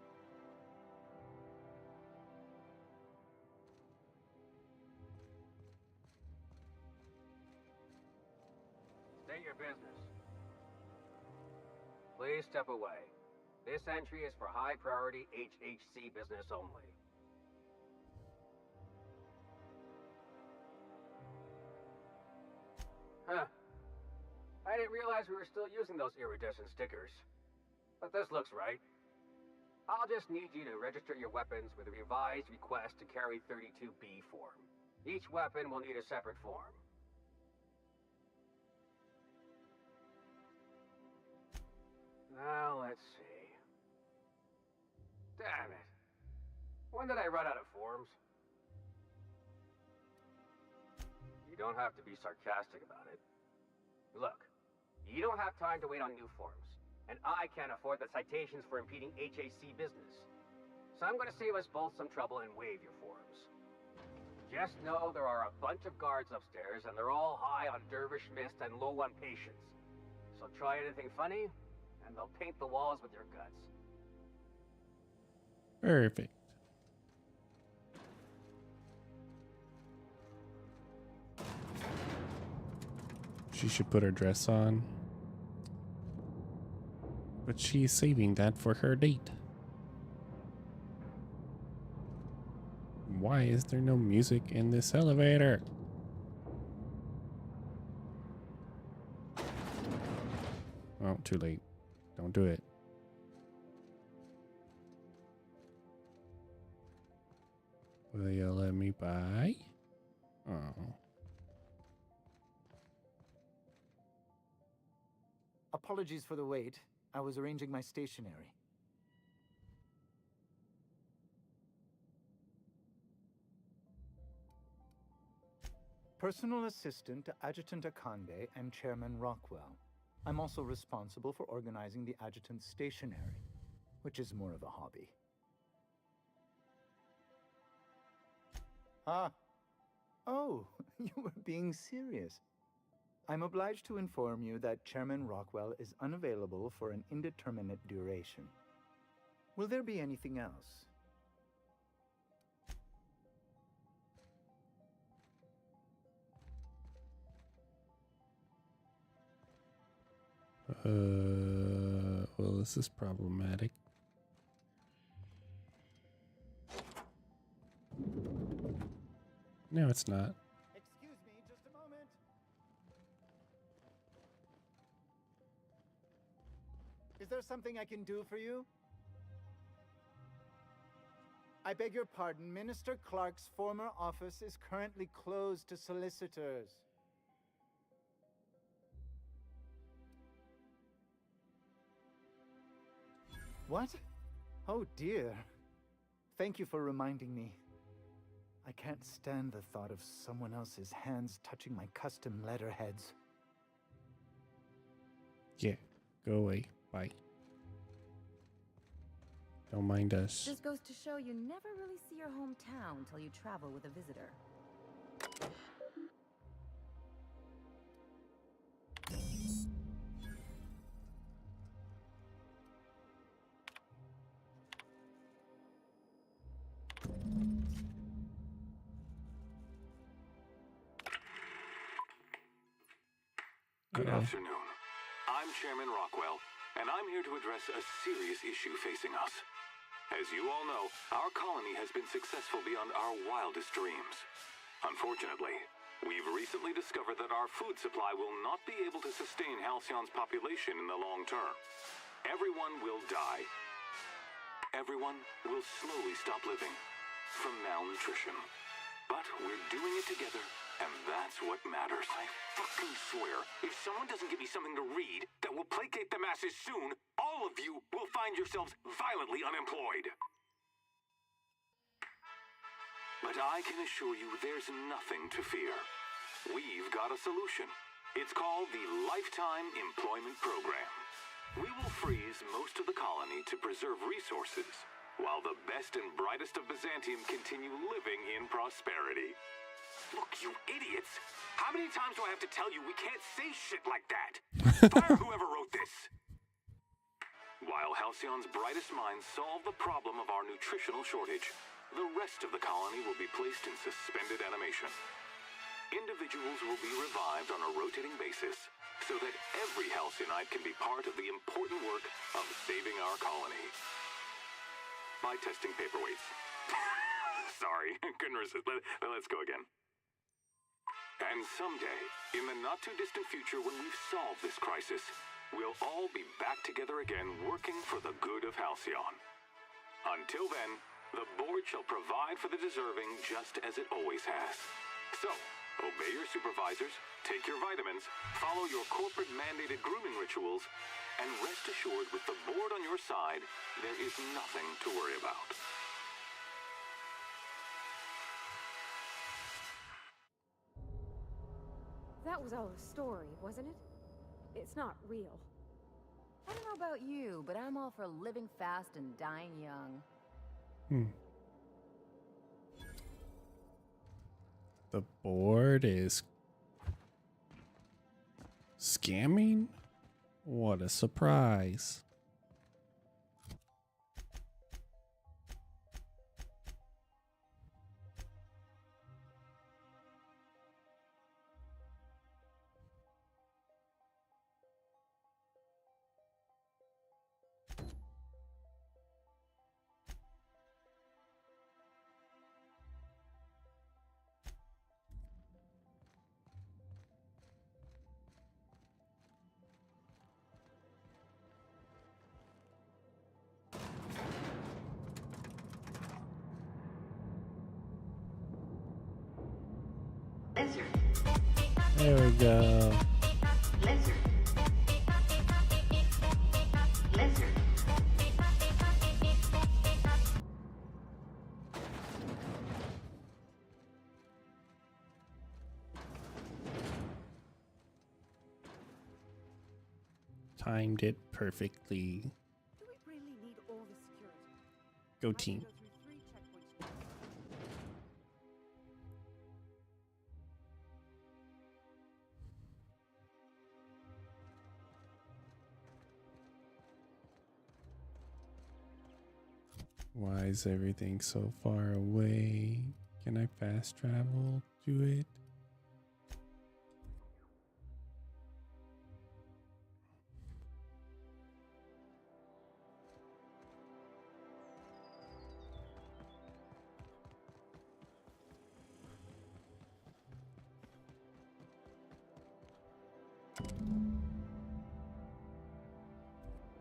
State your business. Please step away. This entry is for high priority HHC business only. Huh. I didn't realize we were still using those iridescent stickers. But this looks right. I'll just need you to register your weapons with a revised request to carry 32B form. Each weapon will need a separate form. Now, let's see. Damn it. When did I run out of forms? You don't have to be sarcastic about it. Look, you don't have time to wait on new forms, and I can't afford the citations for impeding HAC business. So I'm going to save us both some trouble and waive your forms. Just know there are a bunch of guards upstairs, and they're all high on dervish mist and low on patience. So try anything funny, and they'll paint the walls with your guts. Perfect. She should put her dress on. But she's saving that for her date. Why is there no music in this elevator? Oh, too late. Don't do it. Will you let me by? Oh. Apologies for the wait. I was arranging my stationery. Personal assistant to Adjutant Akande and Chairman Rockwell. I'm also responsible for organizing the adjutant's stationery, which is more of a hobby. Ah. Oh, you were being serious. I'm obliged to inform you that Chairman Rockwell is unavailable for an indeterminate duration. Will there be anything else? Well, this is problematic. No, it's not. Excuse me, just a moment. Is there something I can do for you? I beg your pardon, Minister Clark's former office is currently closed to solicitors. What? Oh dear. Thank you for reminding me. I can't stand the thought of someone else's hands touching my custom letterheads. Yeah, go away. Bye. Don't mind us. This goes to show you never really see your hometown till you travel with a visitor. Good afternoon. I'm Chairman Rockwell, and I'm here to address a serious issue facing us. As you all know, our colony has been successful beyond our wildest dreams. Unfortunately, we've recently discovered that our food supply will not be able to sustain Halcyon's population in the long term. Everyone will die. Everyone will slowly stop living from malnutrition. But we're doing it together, and that's what matters. I fucking swear, if someone doesn't give me something to read that will placate the masses soon, all of you will find yourselves violently unemployed. But I can assure you there's nothing to fear. We've got a solution. It's called the Lifetime Employment Program. We will freeze most of the colony to preserve resources, while the best and brightest of Byzantium continue living in prosperity. Look, you idiots! How many times do I have to tell you we can't say shit like that? Fire whoever wrote this! While Halcyon's brightest minds solve the problem of our nutritional shortage, the rest of the colony will be placed in suspended animation. Individuals will be revived on a rotating basis, so that every Halcyonite can be part of the important work of saving our colony. By testing paperweights. Sorry, couldn't resist. Let's go again. And someday, in the not-too-distant future when we've solved this crisis, we'll all be back together again working for the good of Halcyon. Until then, the board shall provide for the deserving just as it always has. So, obey your supervisors, take your vitamins, follow your corporate-mandated grooming rituals, and rest assured with the board on your side, there is nothing to worry about. That was all a story, wasn't it? It's not real. I don't know about you, but I'm all for living fast and dying young. The board is scamming? What a surprise. There we go. Timed it perfectly. Do we really need all the security? Go team. Go through 3 checkpoints. Why is everything so far away? Can I fast travel to it?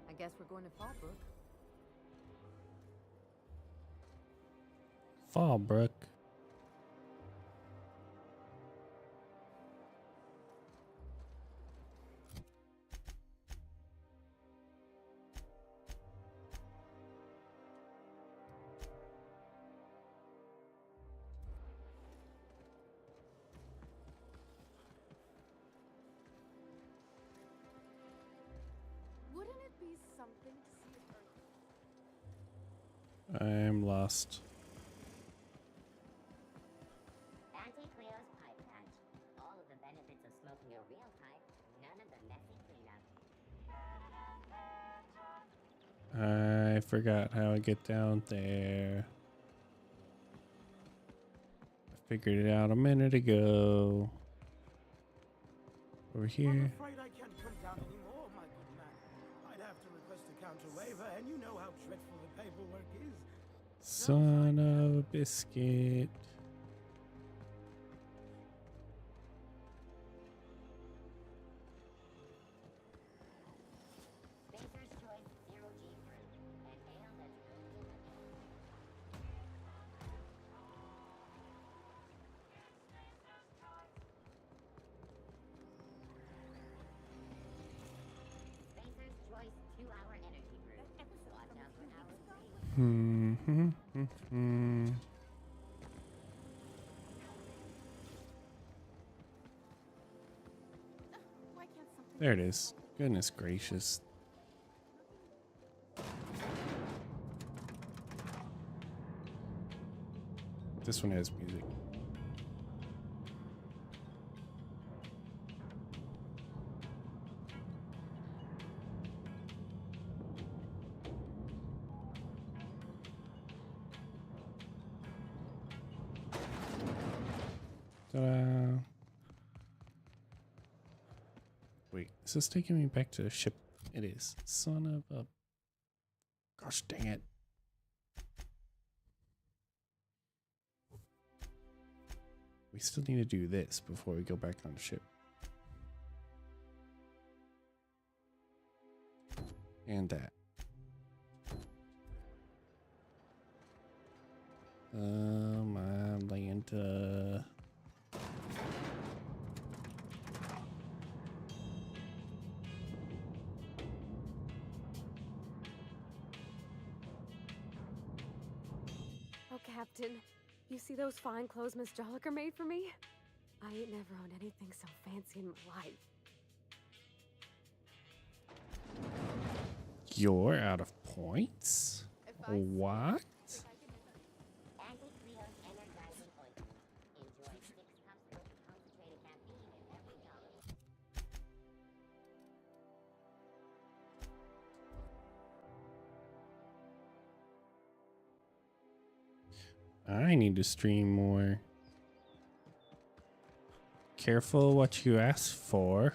I guess we're going to Fallbrook. Fallbrook. Wouldn't it be something to see Earth? I'm lost. Auntie Cleo's pipe patch. All of the benefits of smoking a real pipe, none of the messy cleanup. I forgot how I get down there. I figured it out a minute ago. Over here. I'm afraid I can't come down anymore, my good man. I'd have to request a counter waiver, and you know how dreadful the paperwork is. Son of a biscuit. Spacer's Choice Zero G Fruit, an ale that's cooked in the Spacer's Choice 2-hour energy brew. Watch out for hour 3. Why can't something There it is. Goodness gracious. This one has music. Ta-da. Wait, is this taking me back to the ship? It is. Son of a... Gosh dang it. We still need to do this before we go back on the ship. And that. Atlanta. Oh, Captain, you see those fine clothes Miss Jolliker made for me? I ain't never owned anything so fancy in my life. You're out of points? What? Anti Cleo's energizing ointment. Enjoy 6 cups of concentrated caffeine in every gullet. I need to stream more. Careful what you ask for.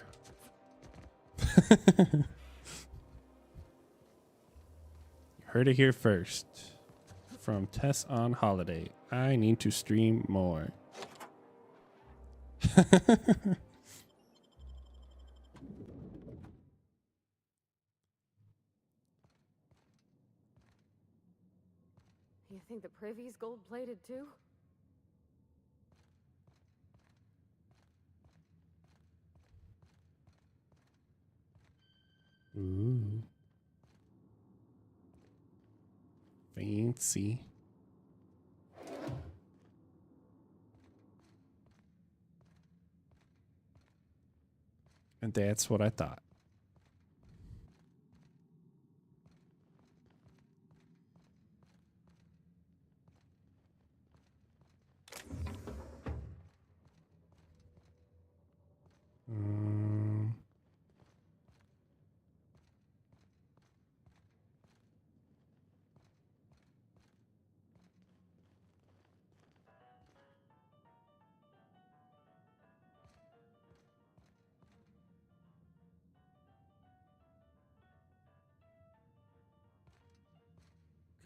Heard it here first. From Tess on holiday. I need to stream more. You think the privy's gold-plated too? Ooh. Fancy. And that's what I thought.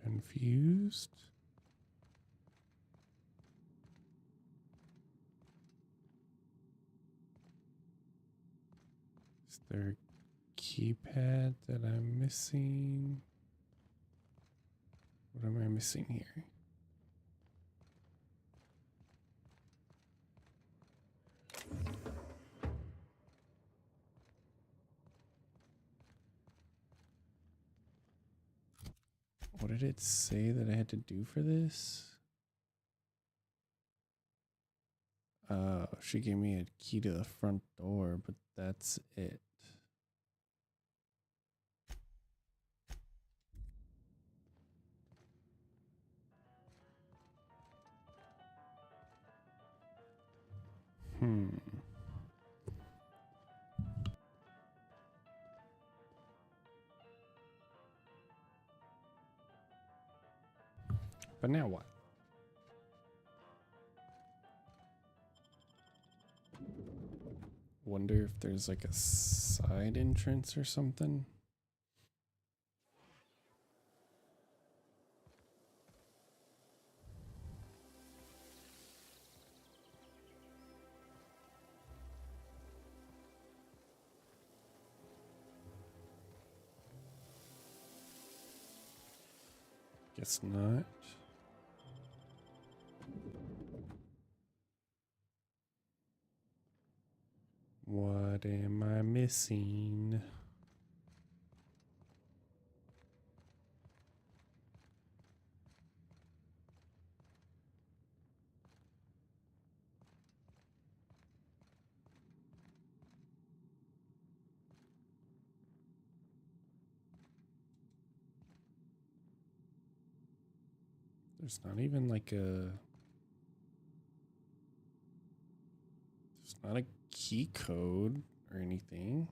Confused. Is there a keypad that I'm missing? What am I missing here? What did it say that I had to do for this? She gave me a key to the front door, but that's it. But now what? Wonder if there's like a side entrance or something. Guess not. What am I missing? There's not even like a... There's not a key code or anything.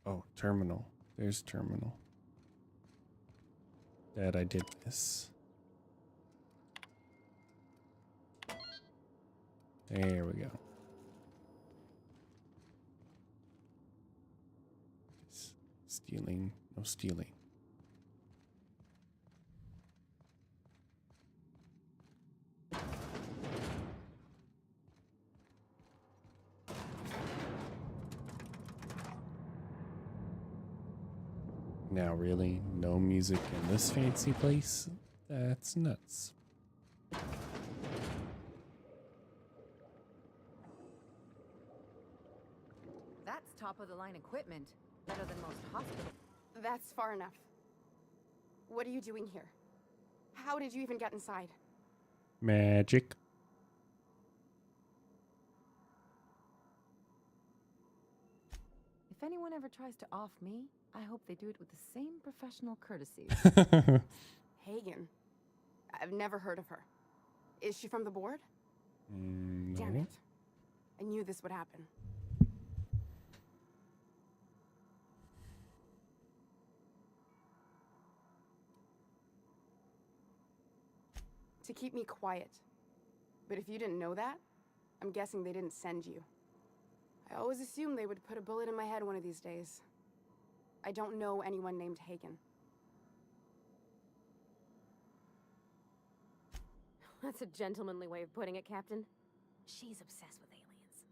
Oh, terminal. There's terminal. Dad, I did this. There we go. Stealing. No stealing. Now, really? No music in this fancy place? That's nuts. That's top of the line equipment. Better than most hospitals. That's far enough. What are you doing here? How did you even get inside? Magic. If anyone ever tries to off me, I hope they do it with the same professional courtesy. Hagen. I've never heard of her. Is she from the board? No. Damn it. I knew this would happen. To keep me quiet. But if you didn't know that, I'm guessing they didn't send you. I always assumed they would put a bullet in my head one of these days. I don't know anyone named Hagen. That's a gentlemanly way of putting it, Captain. She's obsessed with aliens.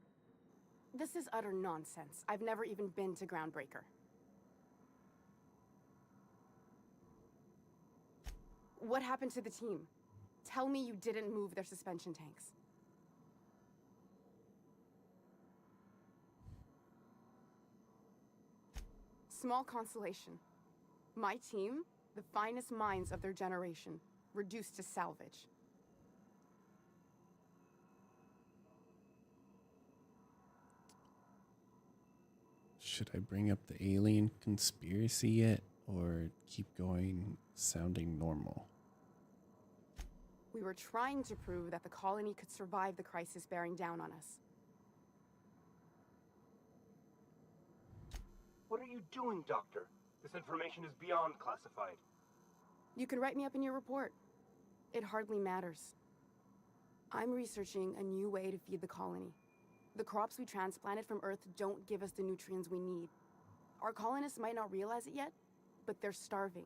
This is utter nonsense. I've never even been to Groundbreaker. What happened to the team? Tell me you didn't move their suspension tanks. Small consolation. My team, the finest minds of their generation, reduced to salvage. Should I bring up the alien conspiracy yet, or keep going sounding normal? We were trying to prove that the colony could survive the crisis bearing down on us. What are you doing, Doctor? This information is beyond classified. You can write me up in your report. It hardly matters. I'm researching a new way to feed the colony. The crops we transplanted from Earth don't give us the nutrients we need. Our colonists might not realize it yet, but they're starving.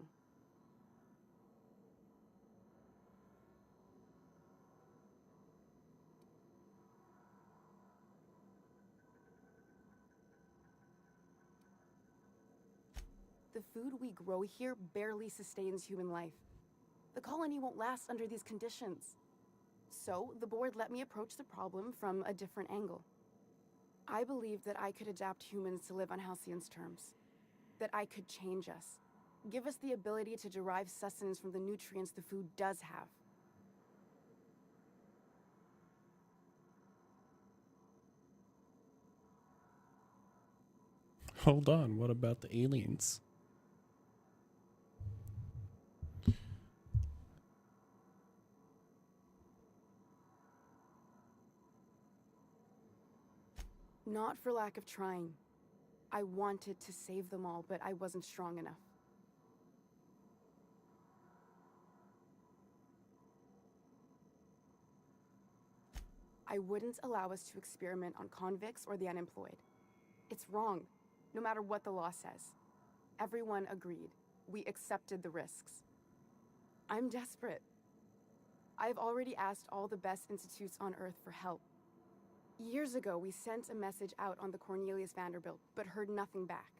The food we grow here barely sustains human life. The colony won't last under these conditions. So, the board let me approach the problem from a different angle. I believed that I could adapt humans to live on Halcyon's terms. That I could change us. Give us the ability to derive sustenance from the nutrients the food does have. Hold on, what about the aliens? Not for lack of trying. I wanted to save them all, but I wasn't strong enough. I wouldn't allow us to experiment on convicts or the unemployed. It's wrong, no matter what the law says. Everyone agreed. We accepted the risks. I'm desperate. I've already asked all the best institutes on Earth for help. Years ago, we sent a message out on the Cornelius Vanderbilt, but heard nothing back.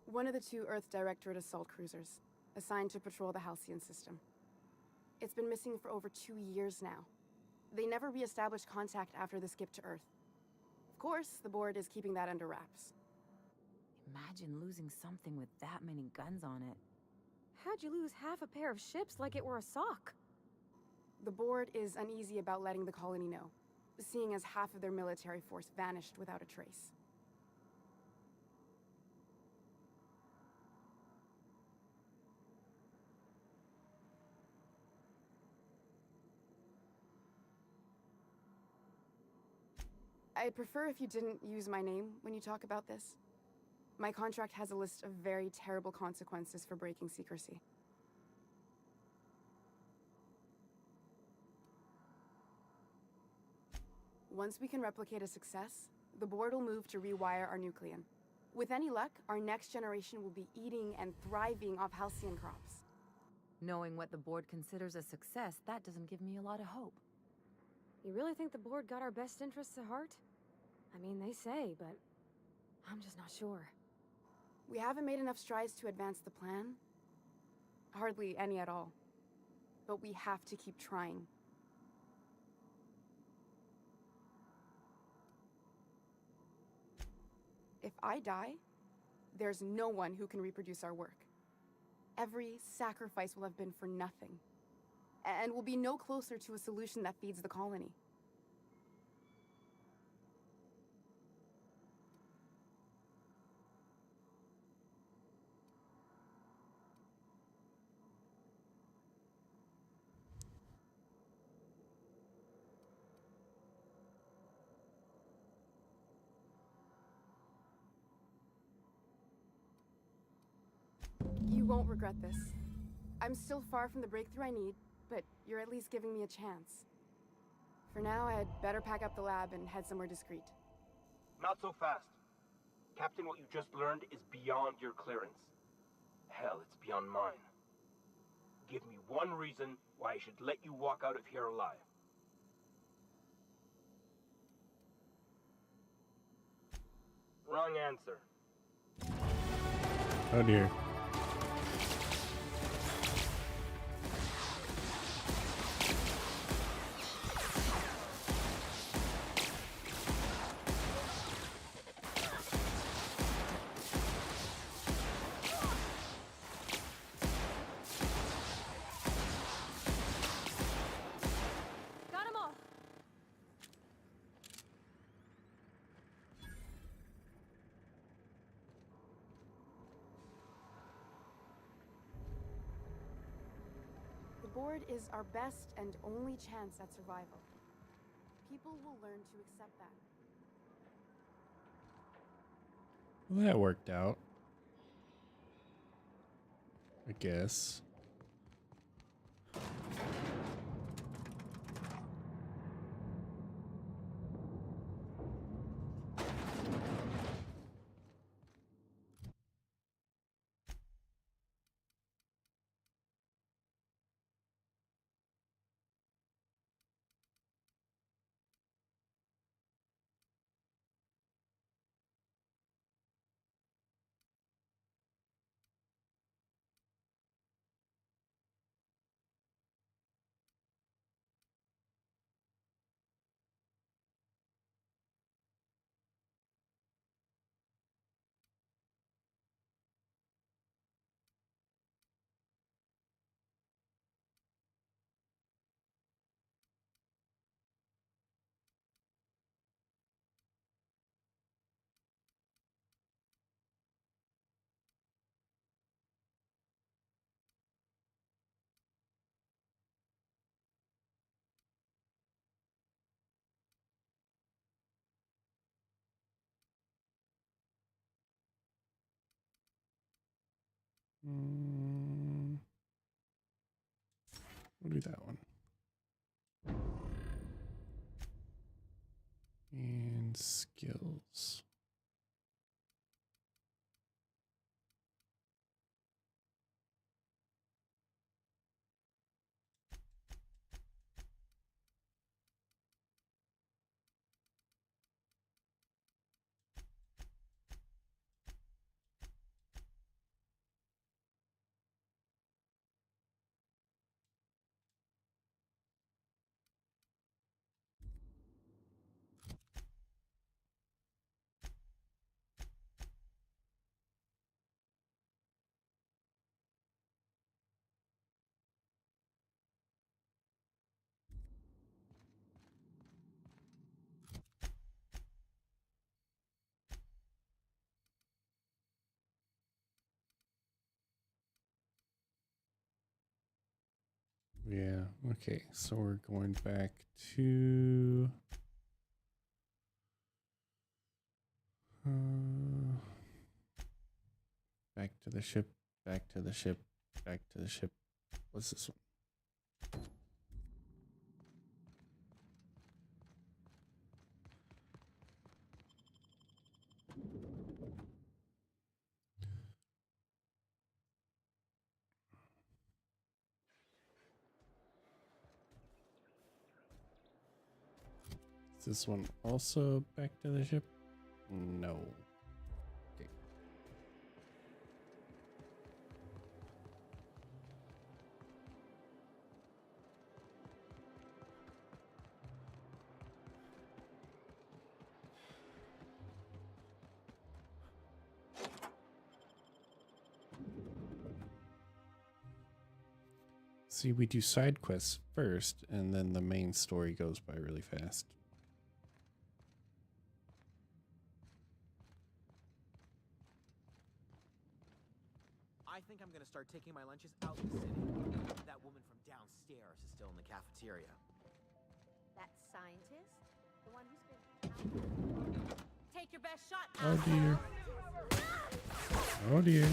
One of the two Earth Directorate assault cruisers, assigned to patrol the Halcyon system. It's been missing for over 2 years now. They never re-established contact after the skip to Earth. Of course, the board is keeping that under wraps. Imagine losing something with that many guns on it. How'd you lose half a pair of ships like it were a sock? The board is uneasy about letting the colony know, seeing as half of their military force vanished without a trace. I'd prefer if you didn't use my name when you talk about this. My contract has a list of very terrible consequences for breaking secrecy. Once we can replicate a success, the board will move to rewire our nucleon. With any luck, our next generation will be eating and thriving off Halcyon crops. Knowing what the board considers a success, that doesn't give me a lot of hope. You really think the board got our best interests at heart? I mean, they say, but I'm just not sure. We haven't made enough strides to advance the plan. Hardly any at all. But we have to keep trying. If I die, there's no one who can reproduce our work. Every sacrifice will have been for nothing. And we'll be no closer to a solution that feeds the colony. You won't regret this. I'm still far from the breakthrough I need, but you're at least giving me a chance. For now, I'd better pack up the lab and head somewhere discreet. Not so fast. Captain, what you just learned is beyond your clearance. Hell, it's beyond mine. Give me one reason why I should let you walk out of here alive. Wrong answer. Oh dear. Got 'em all! The board is our best and only chance at survival. People will learn to accept that. Well, that worked out. I guess. We'll do that one. And skills. Yeah, okay, so we're going back to back to the ship, back to the ship, back to the ship. What's this one? Is this one also back to the ship? No. Okay. See, we do side quests first, and then the main story goes by really fast. I think I'm gonna start taking my lunches out in the city. That woman from downstairs is still in the cafeteria. That scientist? The one who's been... Take your best shot, Oh dear. Oh dear.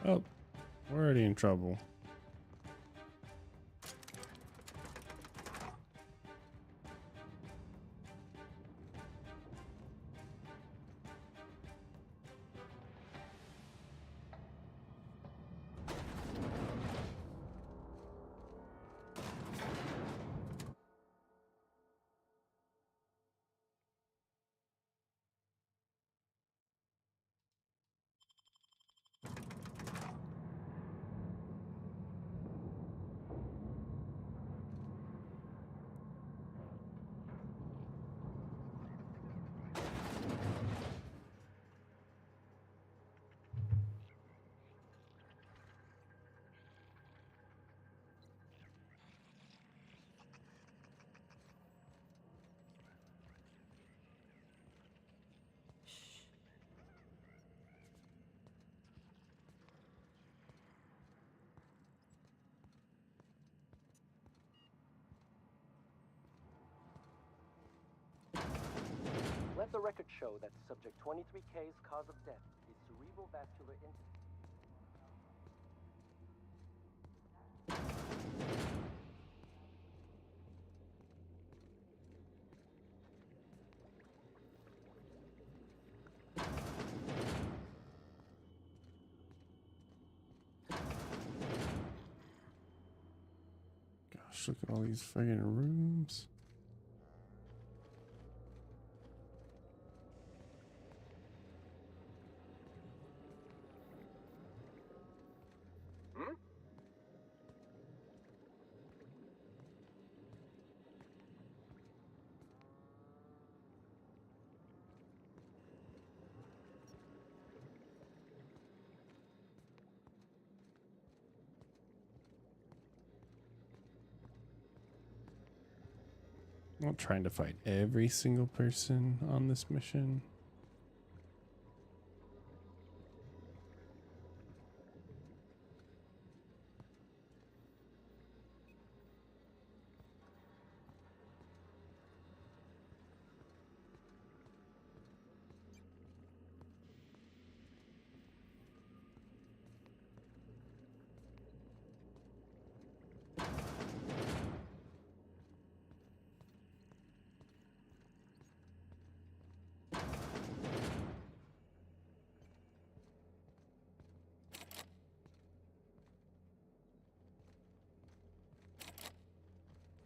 Oh, we're already in trouble. Let the record show that subject 23K's cause of death is cerebral vascular injury. Gosh, look at all these friggin' rooms. I'm not trying to fight every single person on this mission.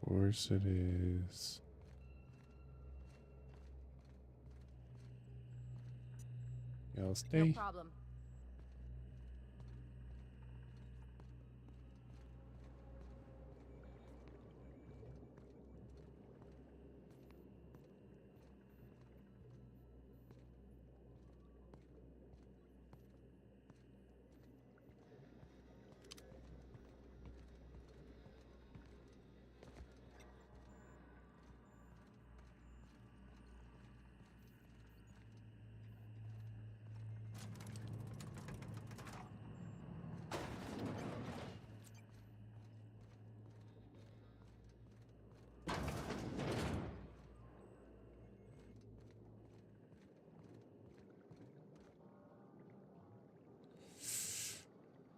Of course it is. Y'all stay. No problem.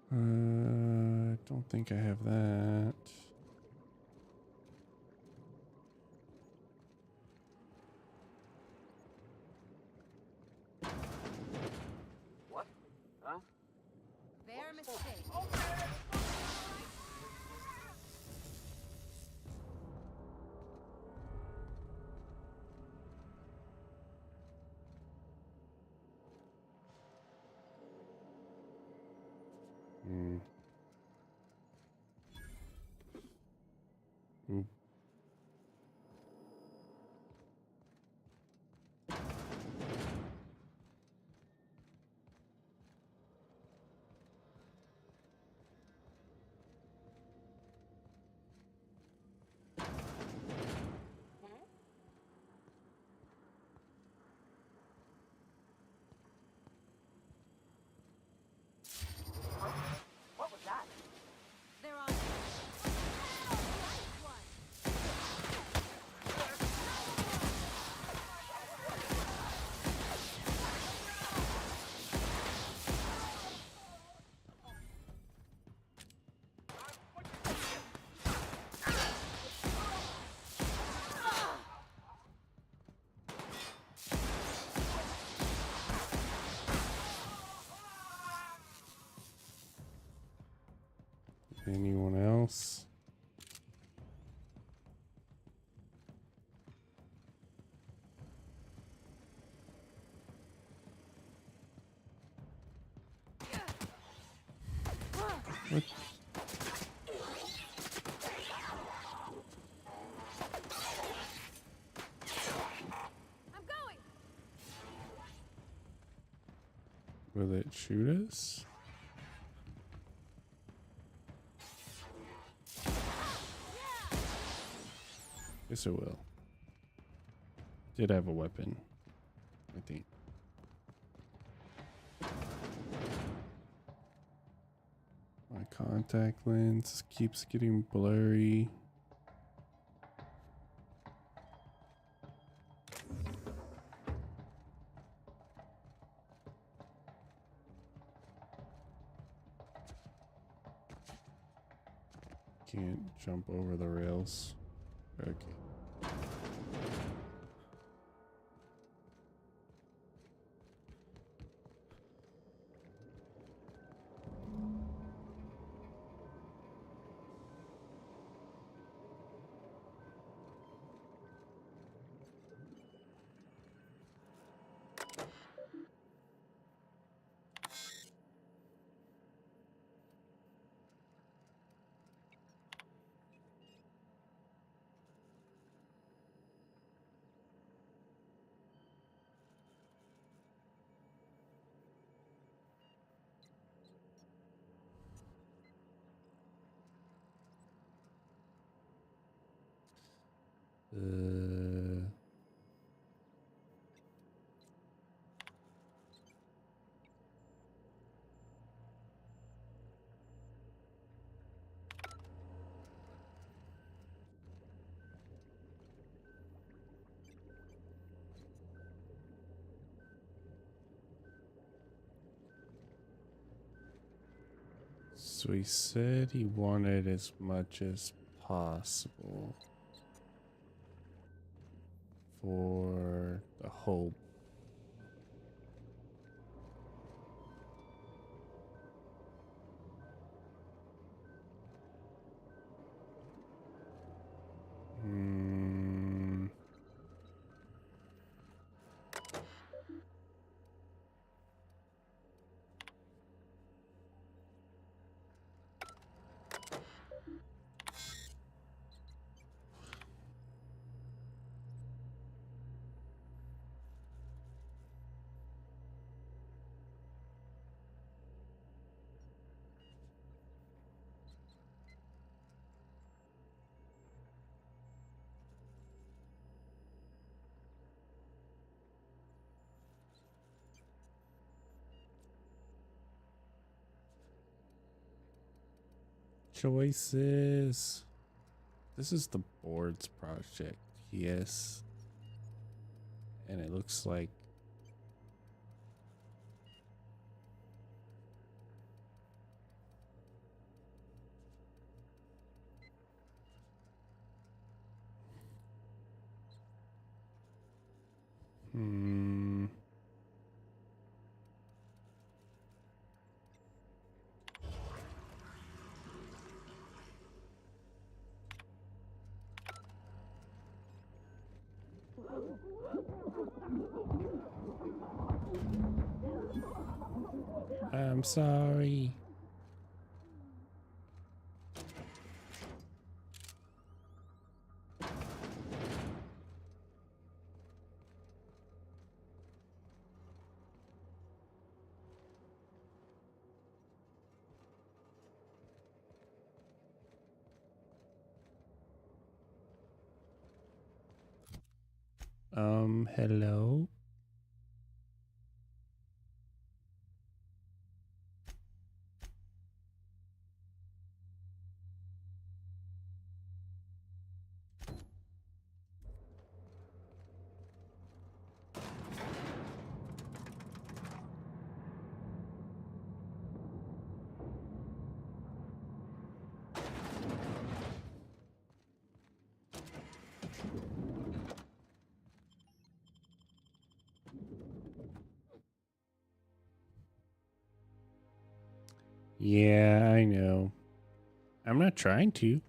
I don't think I have that. What? Huh? Their mistake. Hmm. Ooh. What was that? They're on. Anyone else? What? I'm going. Will it shoot us? Yes, it will. Did have a weapon, I think. My contact lens keeps getting blurry. Can't jump over the rails. Okay. So he said he wanted as much as possible for the hope. Hmm. Choices. This is the board's project, yes. And it looks like I'm sorry. Hello? Yeah, I know. I'm not trying to.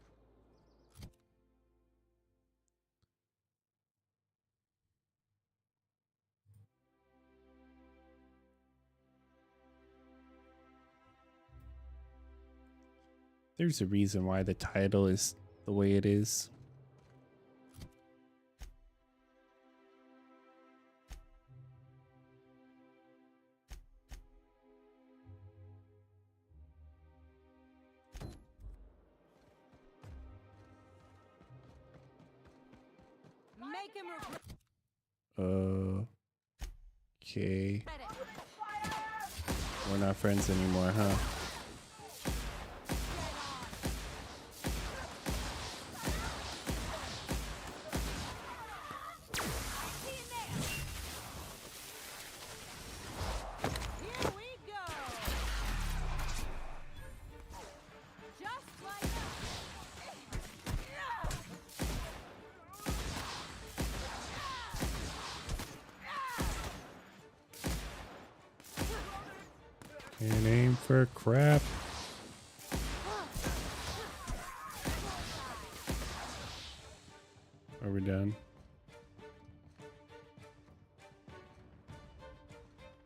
There's a reason why the title is the way it is. Make him Okay. We're not friends anymore, huh? Can't aim for crap. Are we done?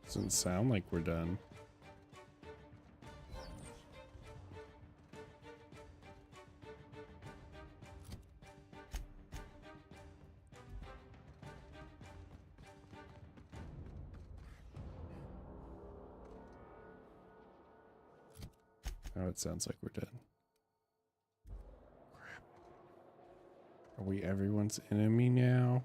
Doesn't sound like we're done. Now it sounds like we're done. Crap. Are we everyone's enemy now?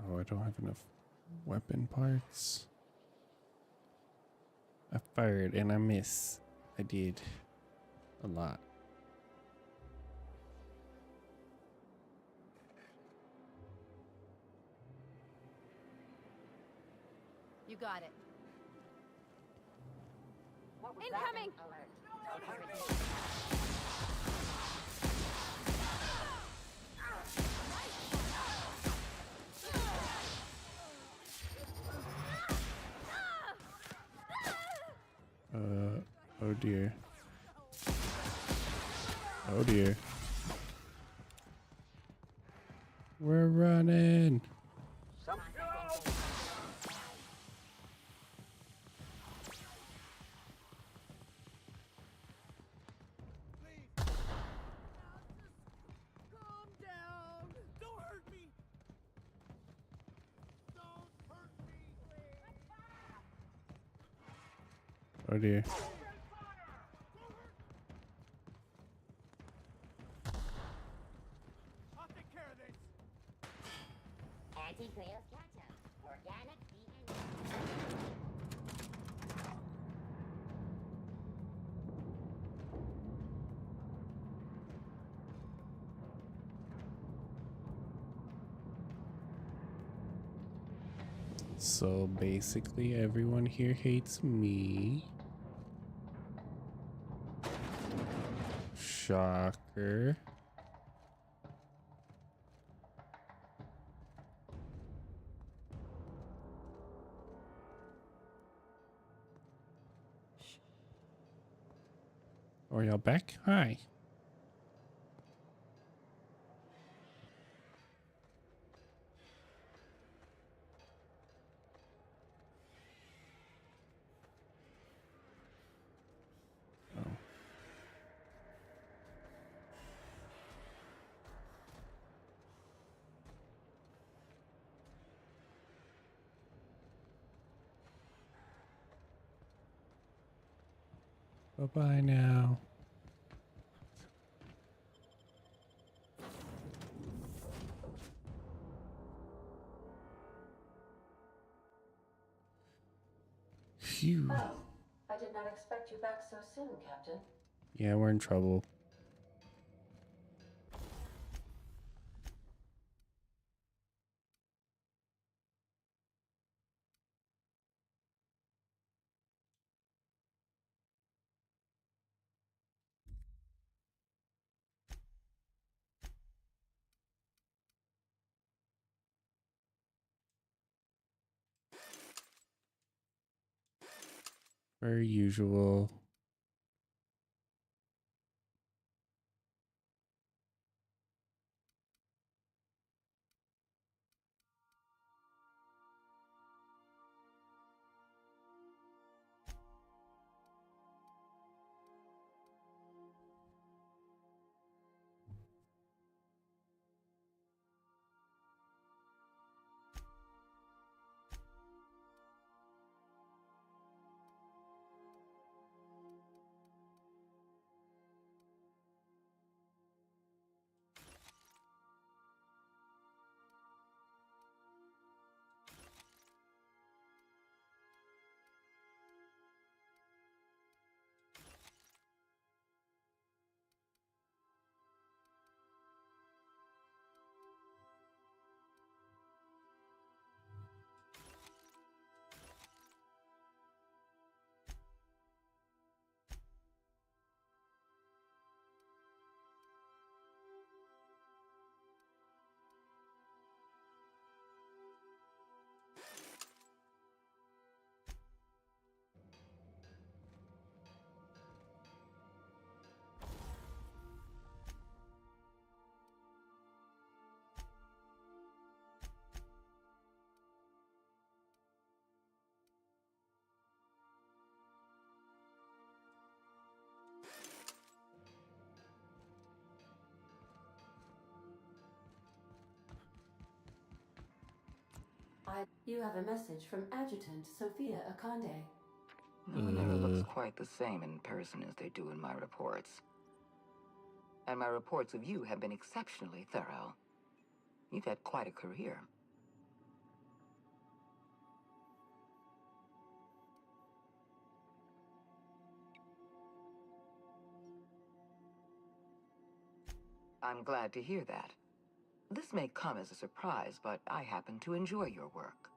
Oh, I don't have enough weapon parts. I fired and I missed. I did a lot. You got it. Incoming! Oh dear. Oh dear. We're running. Oh dear. Anti-Cleo's ketchup. Organic vegan. So basically everyone here hates me. Shocker. Are y'all back? Hi. Bye-bye now. Phew. Oh, I did not expect you back so soon, Captain. Yeah, we're in trouble. Per usual. You have a message from Adjutant Sophia Akande. No one ever looks quite the same in person as they do in my reports. And my reports of you have been exceptionally thorough. You've had quite a career. I'm glad to hear that. This may come as a surprise, but I happen to enjoy your work.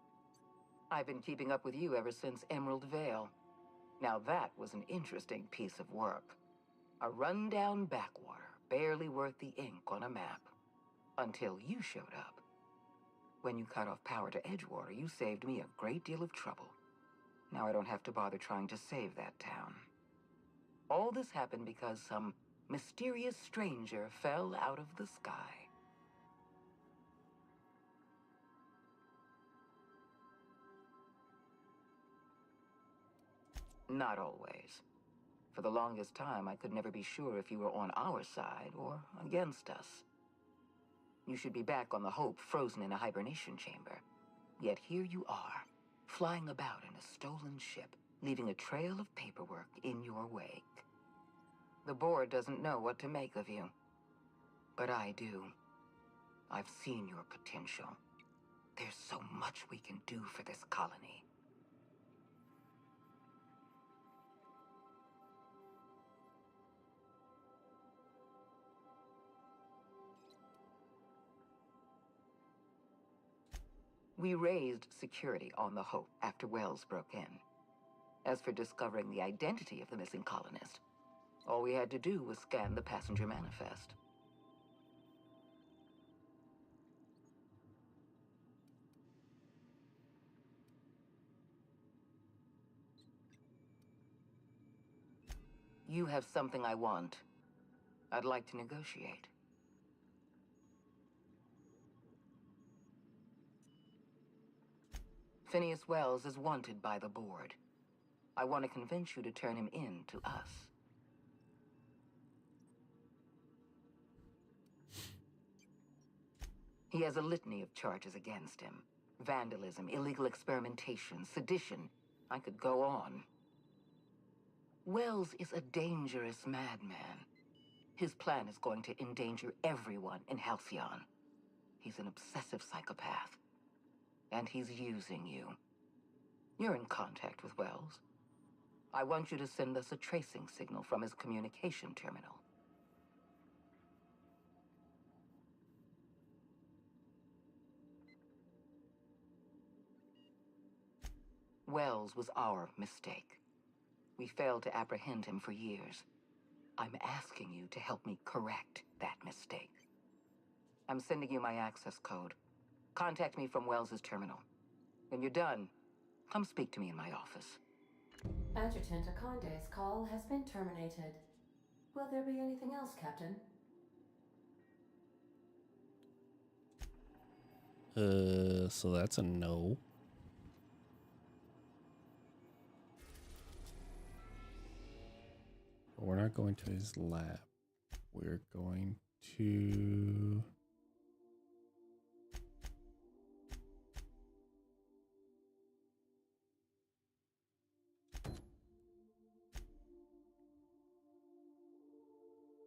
I've been keeping up with you ever since Emerald Vale. Now that was an interesting piece of work. A rundown backwater, barely worth the ink on a map. Until you showed up. When you cut off power to Edgewater, you saved me a great deal of trouble. Now I don't have to bother trying to save that town. All this happened because some mysterious stranger fell out of the sky. Not always. For the longest time, I could never be sure if you were on our side or against us. You should be back on the Hope, frozen in a hibernation chamber. Yet here you are, flying about in a stolen ship, leaving a trail of paperwork in your wake. The board doesn't know what to make of you. But I do. I've seen your potential. There's so much we can do for this colony. We raised security on the Hope after Wells broke in. As for discovering the identity of the missing colonist, all we had to do was scan the passenger manifest. You have something I want. I'd like to negotiate. Phineas Wells is wanted by the board. I want to convince you to turn him in to us. He has a litany of charges against him. Vandalism, illegal experimentation, sedition. I could go on. Wells is a dangerous madman. His plan is going to endanger everyone in Halcyon. He's an obsessive psychopath. And he's using you. You're in contact with Wells. I want you to send us a tracing signal from his communication terminal. Wells was our mistake. We failed to apprehend him for years. I'm asking you to help me correct that mistake. I'm sending you my access code. Contact me from Wells's terminal. When you're done, come speak to me in my office. Adjutant Akonde's call has been terminated. Will there be anything else, Captain? So that's a no. But we're not going to his lab. We're going to...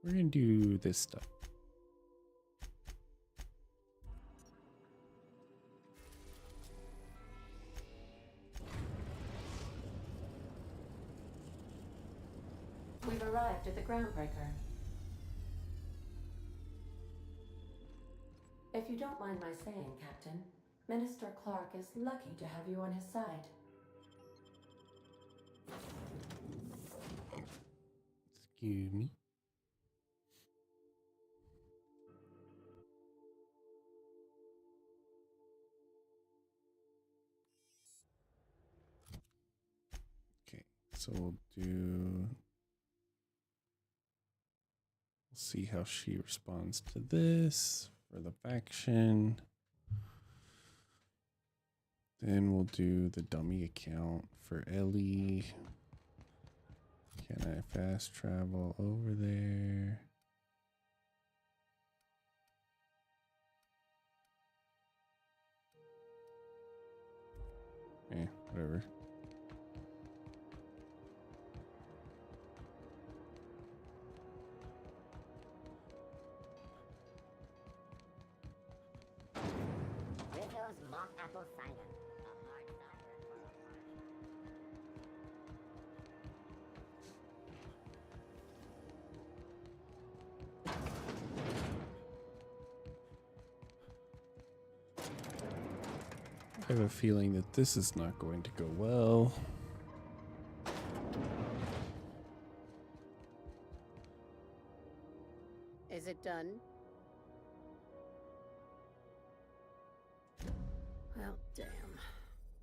We're gonna do this stuff. We've arrived at the Groundbreaker. If you don't mind my saying, Captain, Minister Clark is lucky to have you on his side. Excuse me. Okay, so we'll see how she responds to this for the faction. Then we'll do the dummy account for Ellie. Can I fast travel over there? Whatever. Rizzo's mock apple cider. A hard cider for a party. I have a feeling that this is not going to go well. Is it done? Well, damn.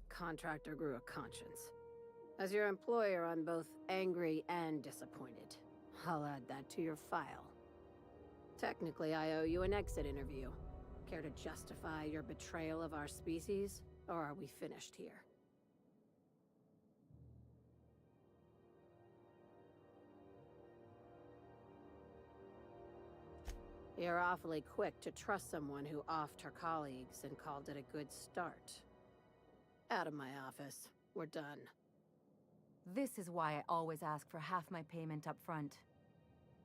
Contractor grew a conscience. As your employer, I'm both angry and disappointed. I'll add that to your file. Technically, I owe you an exit interview. Care to justify your betrayal of our species, or are we finished here? You're awfully quick to trust someone who offed her colleagues and called it a good start. Out of my office. We're done. This is why I always ask for half my payment up front.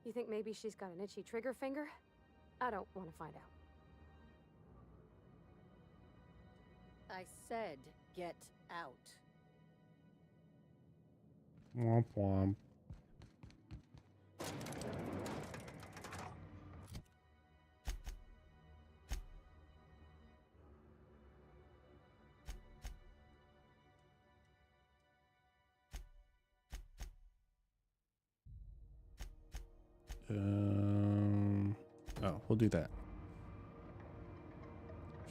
You think maybe she's got an itchy trigger finger? I don't want to find out. I said, get out. Womp womp. Oh, we'll do that.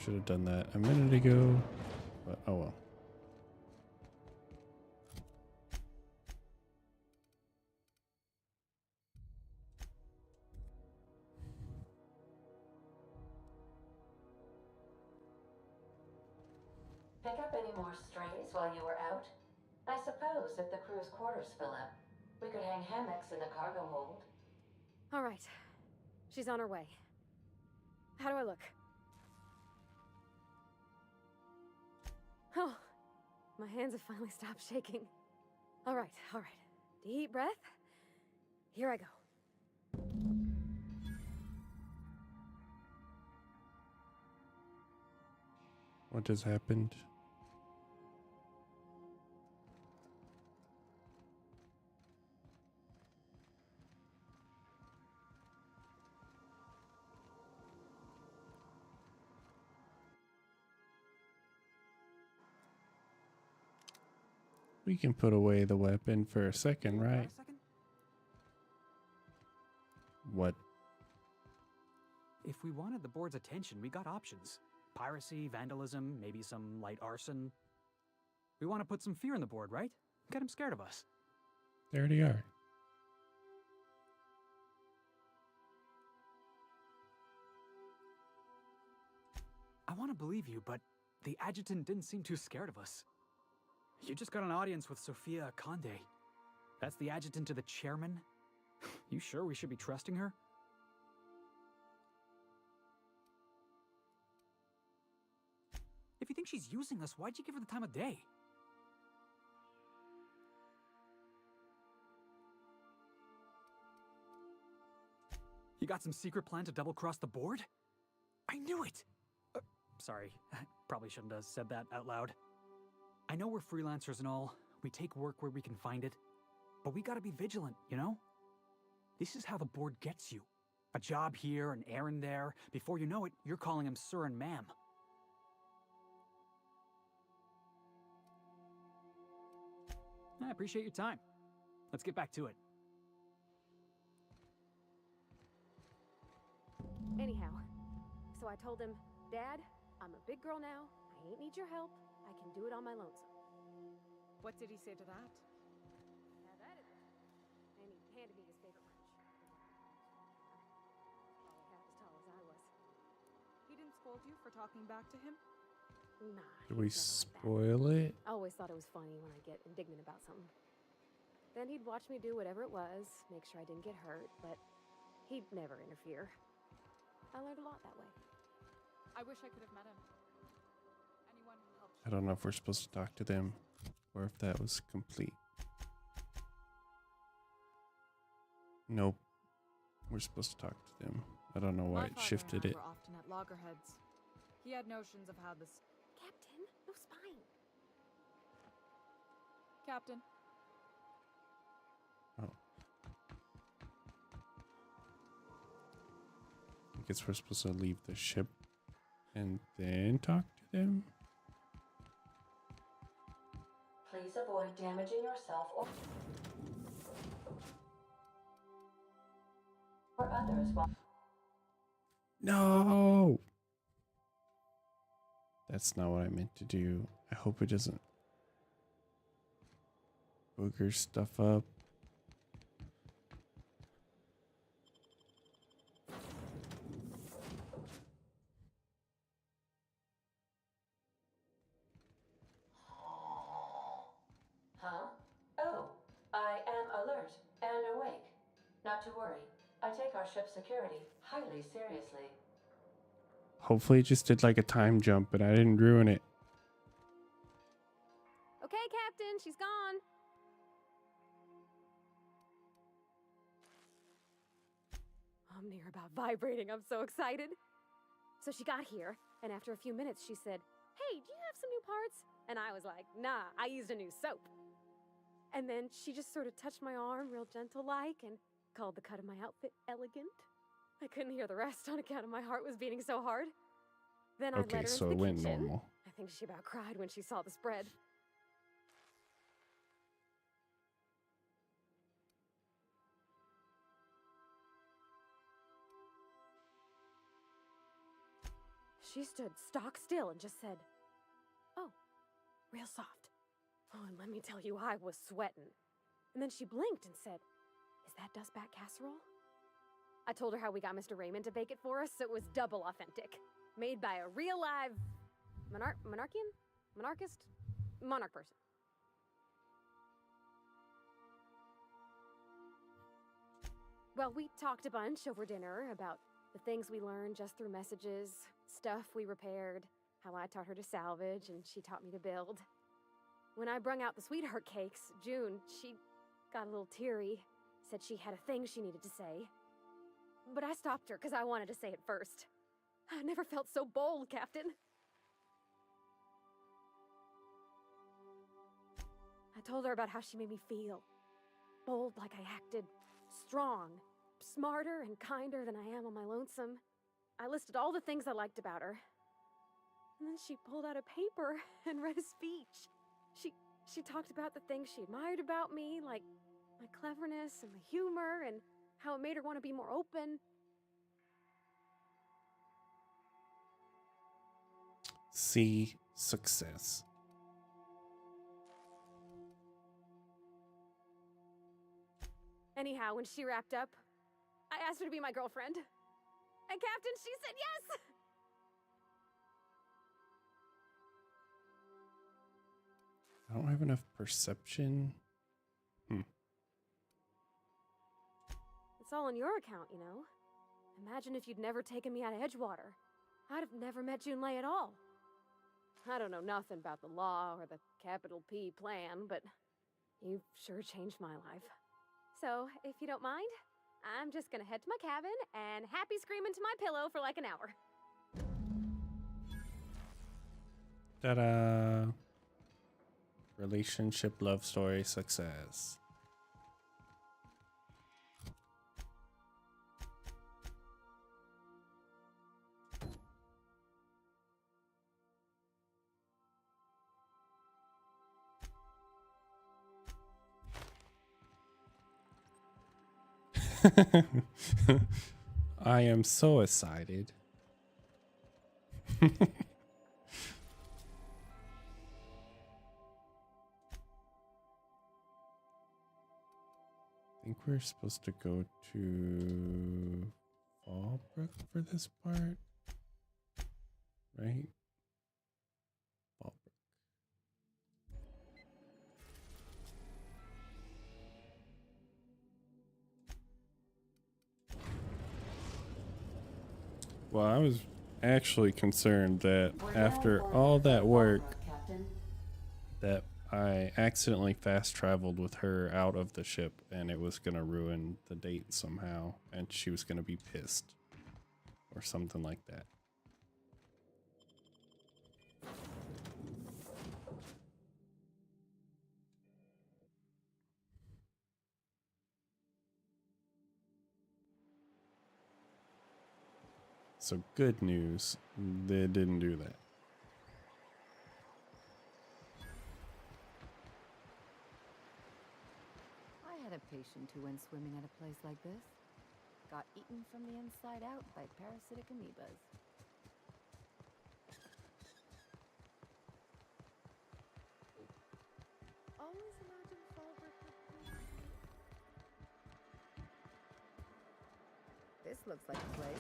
Should have done that a minute ago, but oh well. Pick up any more strays while you were out? I suppose if the crew's quarters fill up, we could hang hammocks in the cargo hold. All right. She's on her way. How do I look? Oh, my hands have finally stopped shaking. All right, all right. Deep breath. Here I go. What just happened? We can put away the weapon for a second, right? What? If we wanted the board's attention, we got options. Piracy, vandalism, maybe some light arson. We want to put some fear in the board, right? Get them scared of us. They already are. I want to believe you, but the adjutant didn't seem too scared of us. You just got an audience with Sophia Conde. That's the adjutant to the chairman? You sure we should be trusting her? If you think she's using us, why'd you give her the time of day? You got some secret plan to double-cross the board? I knew it! Sorry, I probably shouldn't have said that out loud. I know we're freelancers and all. We take work where we can find it. But we gotta be vigilant, you know? This is how the board gets you. A job here, an errand there. Before you know it, you're calling him sir and ma'am. I appreciate your time. Let's get back to it. Anyhow, so I told him, Dad, I'm a big girl now. I ain't need your help. I can do it on my lonesome. What did he say to that? Have at it. And he handed me his favorite wrench. Probably half as tall as I was. He didn't scold you for talking back to him? Nah. Did we spoil it? I always thought it was funny when I get indignant about something. Then he'd watch me do whatever it was, make sure I didn't get hurt, but he'd never interfere. I learned a lot that way. I wish I could have met him. Anyone who helped. I don't know if we're supposed to talk to them or if that was complete. Nope. We're supposed to talk to them. I don't know why it shifted it. Were often at loggerheads. He had notions of how this. Captain, no spine. Captain. Oh. I guess we're supposed to leave the ship and then talk to them. Please avoid damaging yourself or others while... No! That's not what I meant to do. I hope it doesn't booger stuff up. Huh? Oh, I am alert and awake. Not to worry. I take our ship's security highly seriously. Hopefully it just did like a time jump, but I didn't ruin it. Okay, Captain, she's gone. I'm near about vibrating. I'm so excited. So she got here, and after a few minutes, she said, "Hey, do you have some new parts?" And I was like, "Nah, I used a new soap." And then she just sort of touched my arm real gentle-like and called the cut of my outfit elegant. I couldn't hear the rest on account of my heart was beating so hard. Then I let her into so the it went kitchen. normal. I think she about cried when she saw the spread. She stood stock still and just said, "Oh," real soft. Oh, and let me tell you, I was sweating. And then she blinked and said, "Is that dustbat casserole?" I told her how we got Mr. Raymond to bake it for us, so it was double authentic. Made by a real live monarch person. Well, we talked a bunch over dinner about the things we learned just through messages, stuff we repaired, how I taught her to salvage and she taught me to build. When I brung out the sweetheart cakes, June, she got a little teary, said she had a thing she needed to say. But I stopped her because I wanted to say it first. I never felt so bold, Captain. I told her about how she made me feel. Bold like I acted, strong, smarter and kinder than I am on my lonesome. I listed all the things I liked about her. And then she pulled out a paper and read a speech. She talked about the things she admired about me, like my cleverness and my humor, and how it made her want to be more open. See success. Anyhow, when she wrapped up, I asked her to be my girlfriend. And Captain, she said yes! I don't have enough perception. It's all on your account, you know. Imagine if you'd never taken me out of Edgewater. I'd have never met Junlei at all. I don't know nothing about the law or the capital P plan, but you've sure changed my life. So, if you don't mind, I'm just gonna head to my cabin and happy scream into my pillow for like an hour. Ta-da! Relationship, love story, success. I am so excited. I think we're supposed to go to Fallbrook for this part, right? Fallbrook. Well, I was actually concerned that after all that work, that I accidentally fast traveled with her out of the ship and it was going to ruin the date somehow and she was going to be pissed or something like that. So good news, they didn't do that. I had a patient who went swimming at a place like this. Got eaten from the inside out by parasitic amoebas. Always imagine Fallbrook with This looks like a place.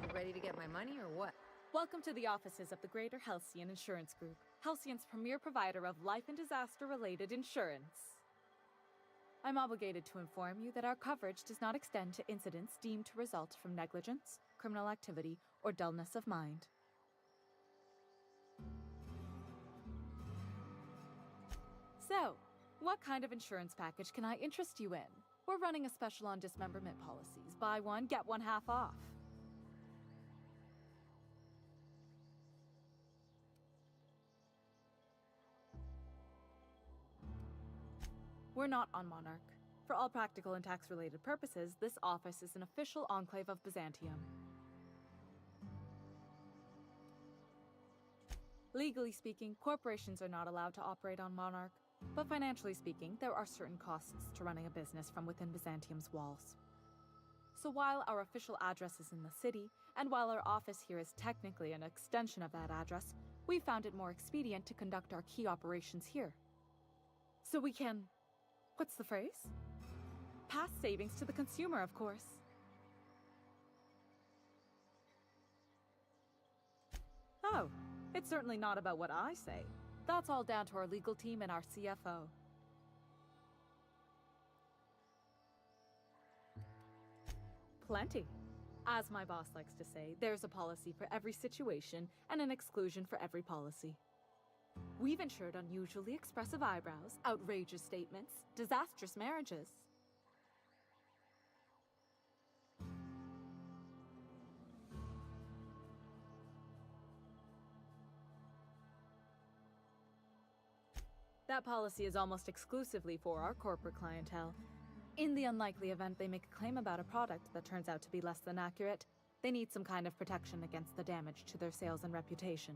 You ready to get my money or what? Welcome to the offices of the Greater Halcyon Insurance Group, Halcyon's premier provider of life and disaster-related insurance. I'm obligated to inform you that our coverage does not extend to incidents deemed to result from negligence, criminal activity, or dullness of mind. So, what kind of insurance package can I interest you in? We're running a special on dismemberment policies. Buy one, get one half off. We're not on Monarch. For all practical and tax-related purposes, this office is an official enclave of Byzantium. Legally speaking, corporations are not allowed to operate on Monarch, but financially speaking, there are certain costs to running a business from within Byzantium's walls. So while our official address is in the city, and while our office here is technically an extension of that address, we found it more expedient to conduct our key operations here. So we can... what's the phrase? Pass savings to the consumer, of course. Oh, it's certainly not about what I say. That's all down to our legal team and our CFO. Plenty. As my boss likes to say, there's a policy for every situation and an exclusion for every policy. We've insured unusually expressive eyebrows, outrageous statements, disastrous marriages. That policy is almost exclusively for our corporate clientele. In the unlikely event they make a claim about a product that turns out to be less than accurate, they need some kind of protection against the damage to their sales and reputation.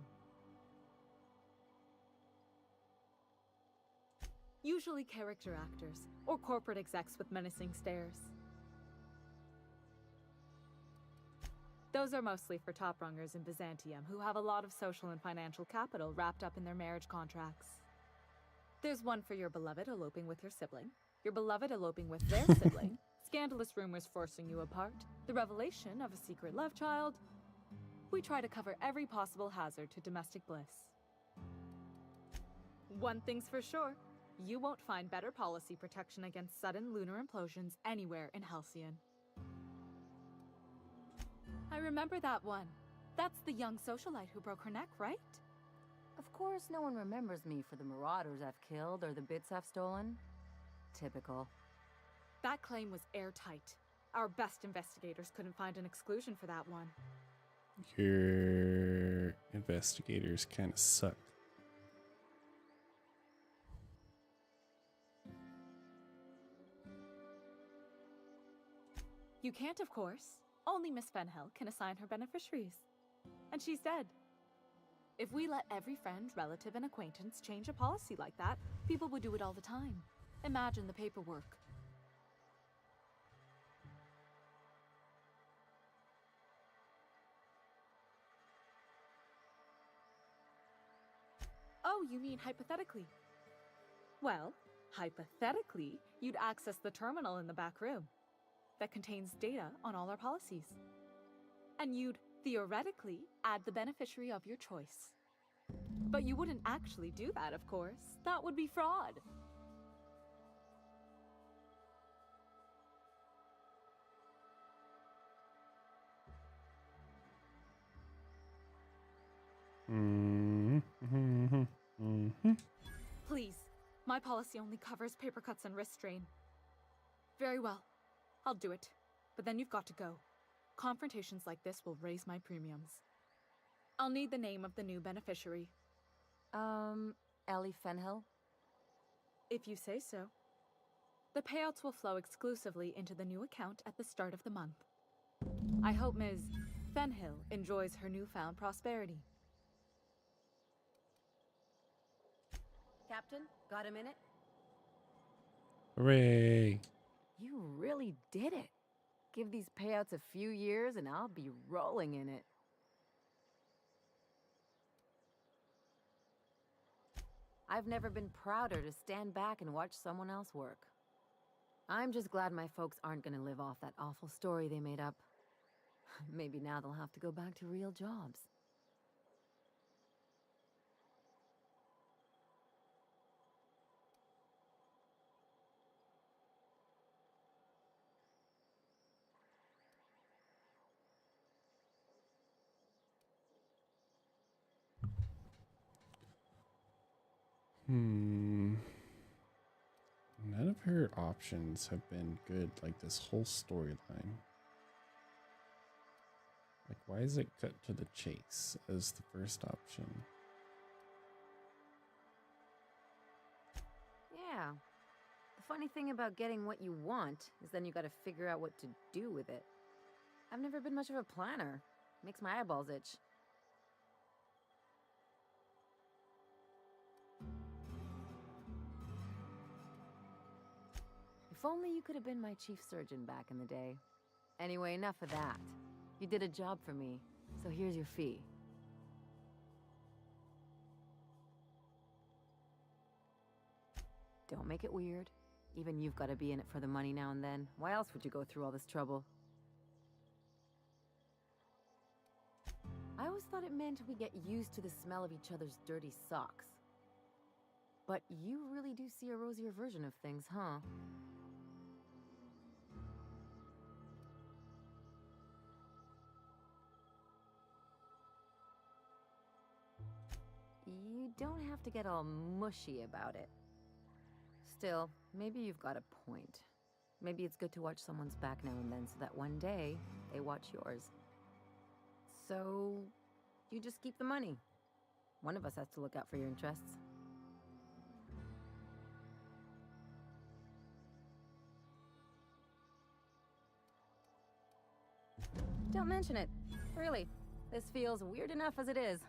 Usually character actors, or corporate execs with menacing stares. Those are mostly for top-rungers in Byzantium who have a lot of social and financial capital wrapped up in their marriage contracts. There's one for your beloved eloping with your sibling, your beloved eloping with their sibling, scandalous rumors forcing you apart, the revelation of a secret love child. We try to cover every possible hazard to domestic bliss. One thing's for sure, you won't find better policy protection against sudden lunar implosions anywhere in Halcyon. I remember that one. That's the young socialite who broke her neck, right? Of course, no one remembers me for the marauders I've killed or the bits I've stolen. Typical. That claim was airtight. Our best investigators couldn't find an exclusion for that one. Your investigators kind of suck. You can't, of course. Only Miss Fenhill can assign her beneficiaries. And she's dead. If we let every friend, relative, and acquaintance change a policy like that, people would do it all the time. Imagine the paperwork. Oh, you mean hypothetically? Well, hypothetically, you'd access the terminal in the back room that contains data on all our policies. And you'd, theoretically, add the beneficiary of your choice. But you wouldn't actually do that, of course. That would be fraud. Please, my policy only covers paper cuts and wrist strain. Very well, I'll do it. But then you've got to go. Confrontations like this will raise my premiums. I'll need the name of the new beneficiary. Ellie Fenhill? If you say so. The payouts will flow exclusively into the new account at the start of the month. I hope Ms. Fenhill enjoys her newfound prosperity. Captain, got a minute? Hooray! You really did it. Give these payouts a few years and I'll be rolling in it. I've never been prouder to stand back and watch someone else work. I'm just glad my folks aren't gonna live off that awful story they made up. Maybe now they'll have to go back to real jobs. None of her options have been good, like this whole storyline. Like, why is it cut to the chase as the first option? Yeah. The funny thing about getting what you want is then you gotta figure out what to do with it. I've never been much of a planner. Makes my eyeballs itch. If only you could have been my chief surgeon back in the day. Anyway, enough of that. You did a job for me, so here's your fee. Don't make it weird. Even you've got to be in it for the money now and then. Why else would you go through all this trouble? I always thought it meant we get used to the smell of each other's dirty socks. But you really do see a rosier version of things, huh? You don't have to get all mushy about it. Still, maybe you've got a point. Maybe it's good to watch someone's back now and then so that one day they watch yours. So, you just keep the money. One of us has to look out for your interests. Don't mention it. Really, this feels weird enough as it is.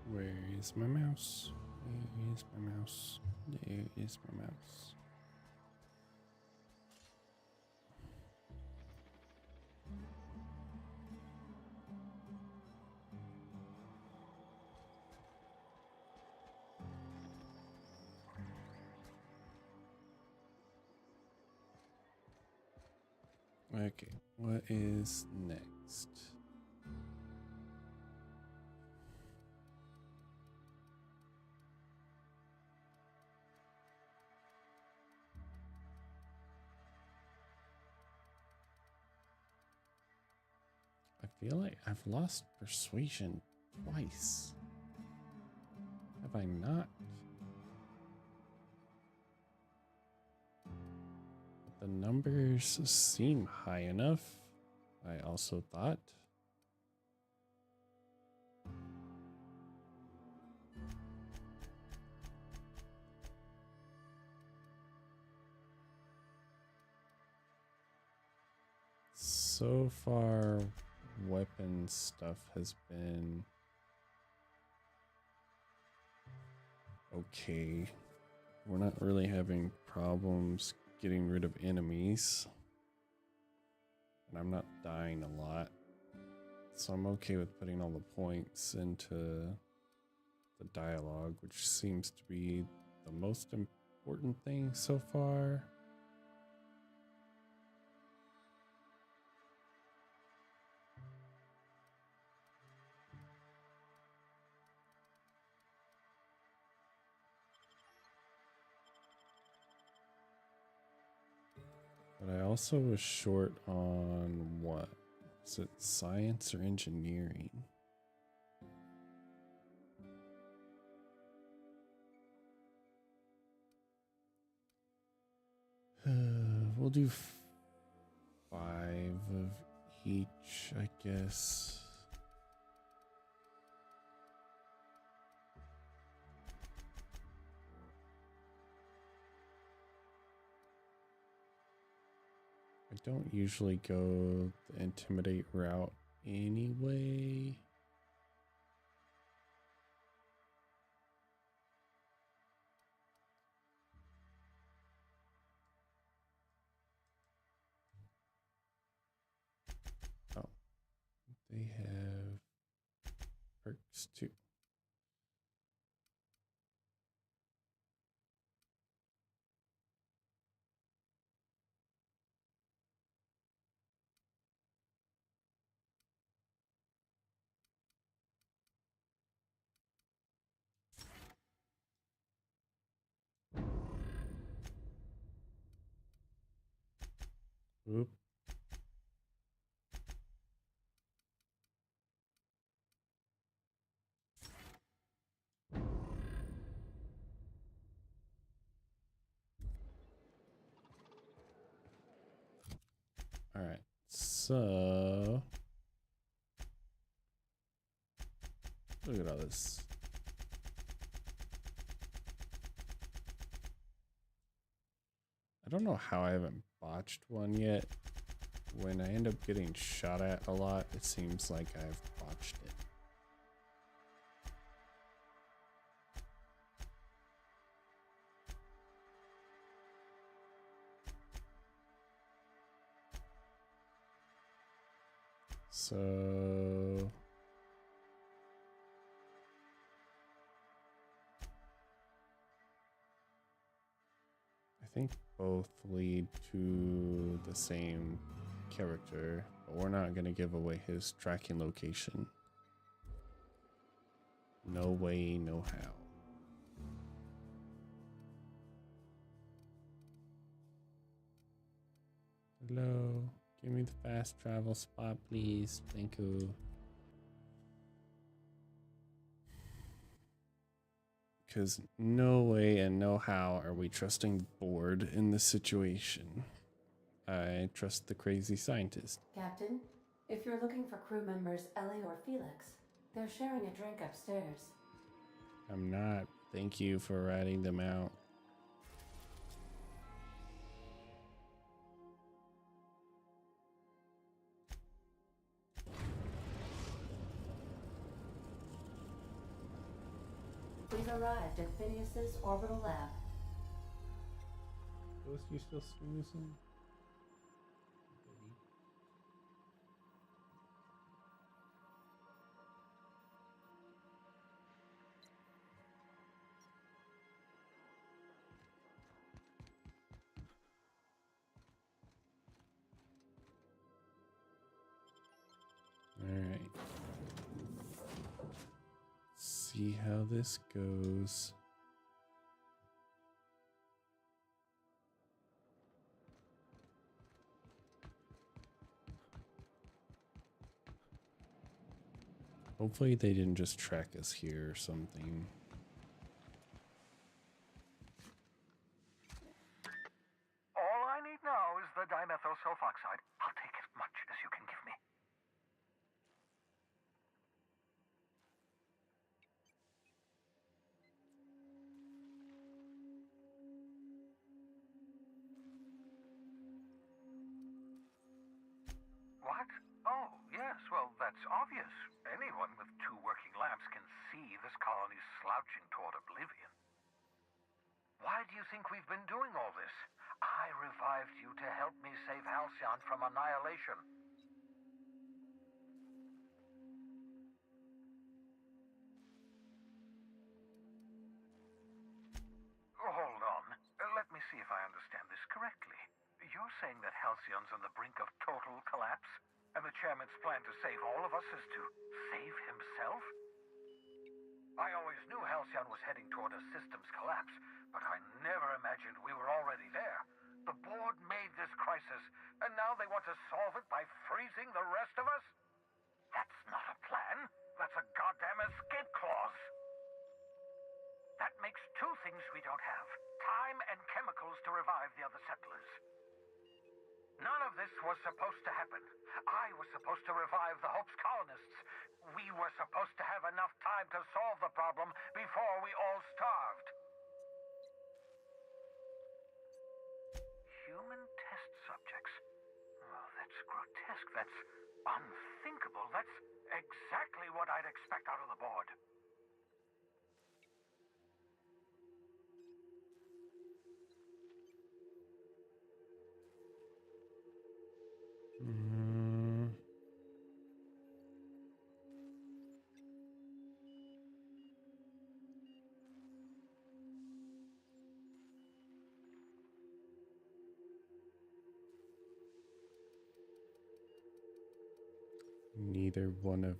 Where is my mouse? Where is my mouse? There is my mouse. Okay, what is next? I feel like I've lost persuasion twice. Have I not? But the numbers seem high enough, I also thought. So far, weapon stuff has been okay. We're not really having problems getting rid of enemies, and I'm not dying a lot, so I'm okay with putting all the points into the dialogue, which seems to be the most important thing so far. But I also was short on what? Is it science or engineering? We'll do 5 of each, I guess. I don't usually go the intimidate route anyway. Oh, they have perks too. Oop. All right, so look at all this. I don't know how I haven't botched one yet. when I end up getting shot at a lot, it seems like I've botched it. So I think both lead to the same character, but we're not going to give away his tracking location. No way, no how. Hello, give me the fast travel spot, please. Thank you. Because no way and no how are we trusting the board in this situation. I trust the crazy scientist. Captain, if you're looking for crew members Ellie or Felix, they're sharing a drink upstairs. I'm not. Thank you for ratting them out. We've arrived at Phineas's orbital lab. Ghost, you still snoozing? Alright. See how this goes. Hopefully they didn't just track us here or something. All I need now is the dimethyl sulfoxide. I'll take as much as you can give me. What? Oh, yes, well, that's obvious. Anyone with 2 working lamps can see this colony's slouching toward oblivion. Why do you think we've been doing all this? I revived you to help me save Halcyon from annihilation. Hold on. Let me see if I understand this correctly. You're saying that Halcyon's on the brink of total collapse? And the chairman's plan to save all of us is to save himself? I always knew Halcyon was heading toward a systems collapse, but I never imagined we were already there. The board made this crisis, and now they want to solve it by freezing the rest of us? That's not a plan. That's a goddamn escape clause. That makes 2 things we don't have: time and chemicals to revive the other settlers. None of this was supposed to happen. I was supposed to revive the Hope's colonists. We were supposed to have enough time to solve the problem before we all starved. Human test subjects. Oh, that's grotesque. That's unthinkable. That's exactly what I'd expect out of the board. Neither one of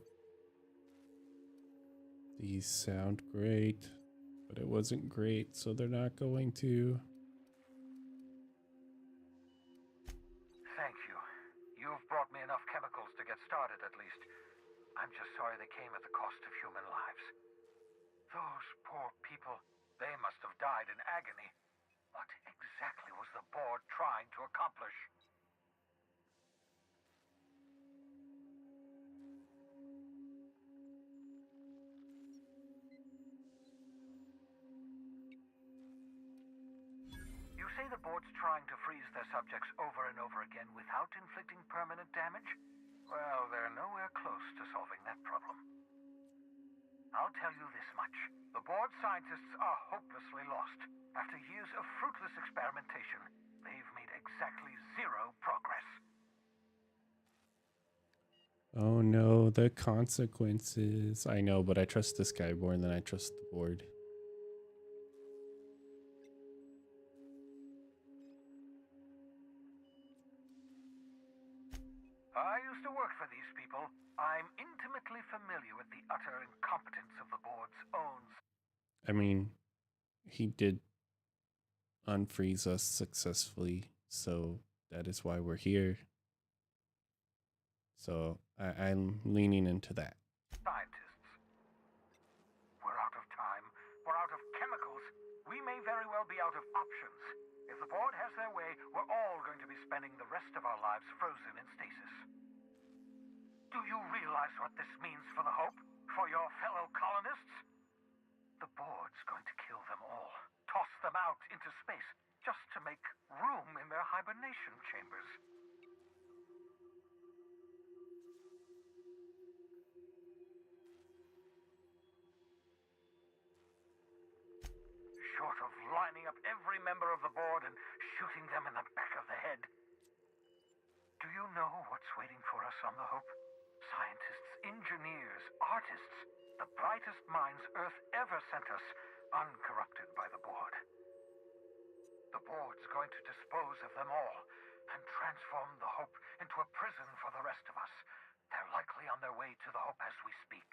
these sound great, but it wasn't great, so they're not going to. Thank you. You've brought me enough chemicals to get started, at least. I'm just sorry they came at the cost of human lives. Those poor people, they must have died in agony. What exactly was the board trying to accomplish? You say say the board's trying to freeze their subjects over and over again without inflicting permanent damage? Well, they're nowhere close to solving that problem. I'll tell you this much. The board scientists are hopelessly lost. After years of fruitless experimentation, they've made exactly zero progress. Oh no, the consequences. I know, but I trust this guy more than I trust the board. I used to work for these people. I'm intimately familiar with the utter incompetence of the board's own. I mean, he did unfreeze us successfully, so that is why we're here. So I'm leaning into that. Scientists. We're out of time. We're out of chemicals. We may very well be out of options. If the board has their way, we're all going to be spending the rest of our lives frozen in stasis. Do you realize what this means for the Hope? For your fellow colonists? The board's going to kill them all. Toss them out into space just to make room in their hibernation chambers. Short of lining up every member of the board and shooting them in the back of the head. Do you know what's waiting for us on the Hope? Scientists, engineers, artists, the brightest minds Earth ever sent us, uncorrupted by the board. The board's going to dispose of them all and transform the Hope into a prison for the rest of us. They're likely on their way to the Hope as we speak.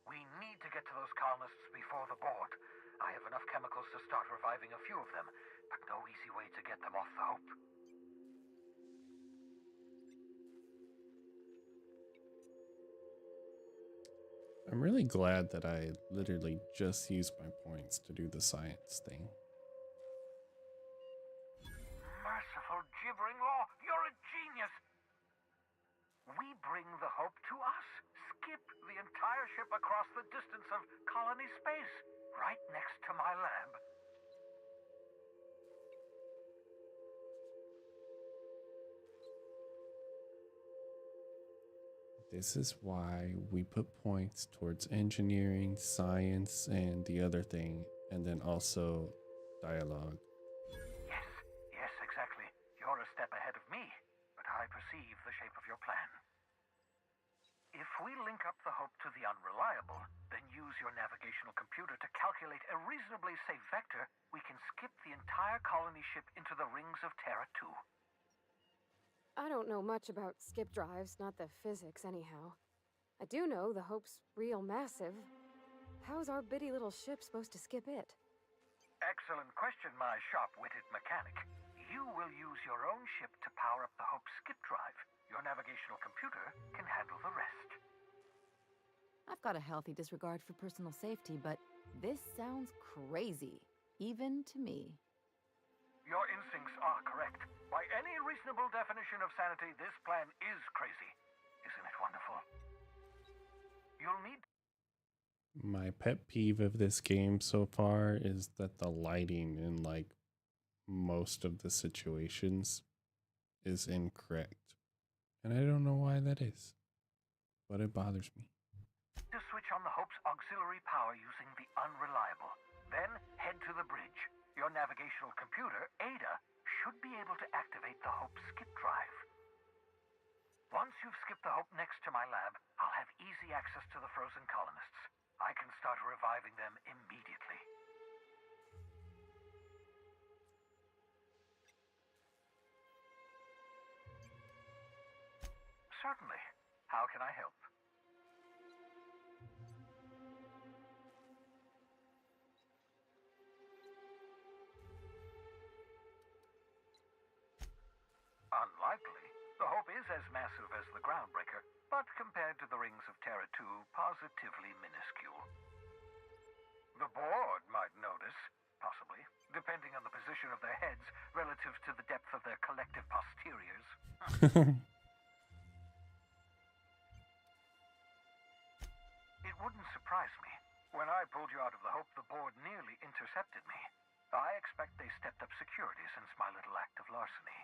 We need to get to those colonists before the board. I have enough chemicals to start reviving a few of them, but no easy way to get them off the Hope. I'm really glad that I literally just used my points to do the science thing. Merciful gibbering law, you're a genius! We bring the Hope to us. Skip the entire ship across the distance of colony space, right next to my lab. This is why we put points towards engineering, science, and the other thing, and then also dialogue. Yes, exactly. You're a step ahead of me, but I perceive the shape of your plan. If we link up the Hope to the Unreliable, then use your navigational computer to calculate a reasonably safe vector, we can skip the entire colony ship into the rings of Terra 2. I don't know much about skip drives, not the physics anyhow. I do know the Hope's real massive. How's our bitty little ship supposed to skip it? Excellent question, my sharp-witted mechanic. You will use your own ship to power up the Hope's skip drive. Your navigational computer can handle the rest. I've got a healthy disregard for personal safety, but this sounds crazy, even to me. Your instincts are correct. By any reasonable definition of sanity, this plan is crazy. Isn't it wonderful? You'll need... My pet peeve of this game so far is that the lighting in like most of the situations is incorrect. And I don't know why that is, but it bothers me. to switch on the Hope's auxiliary power using the Unreliable. Then head to the bridge. Your navigational computer, Ada, should be able to activate the Hope skip drive. Once you've skipped the Hope next to my lab, I'll have easy access to the frozen colonists. I can start reviving them immediately. Certainly. How can I help? Unlikely. The Hope is as massive as the Groundbreaker, but compared to the rings of Terra 2, positively minuscule. The board might notice, possibly, depending on the position of their heads relative to the depth of their collective posteriors. It wouldn't surprise me. When I pulled you out of the Hope, the board nearly intercepted me. I expect they stepped up security since my little act of larceny.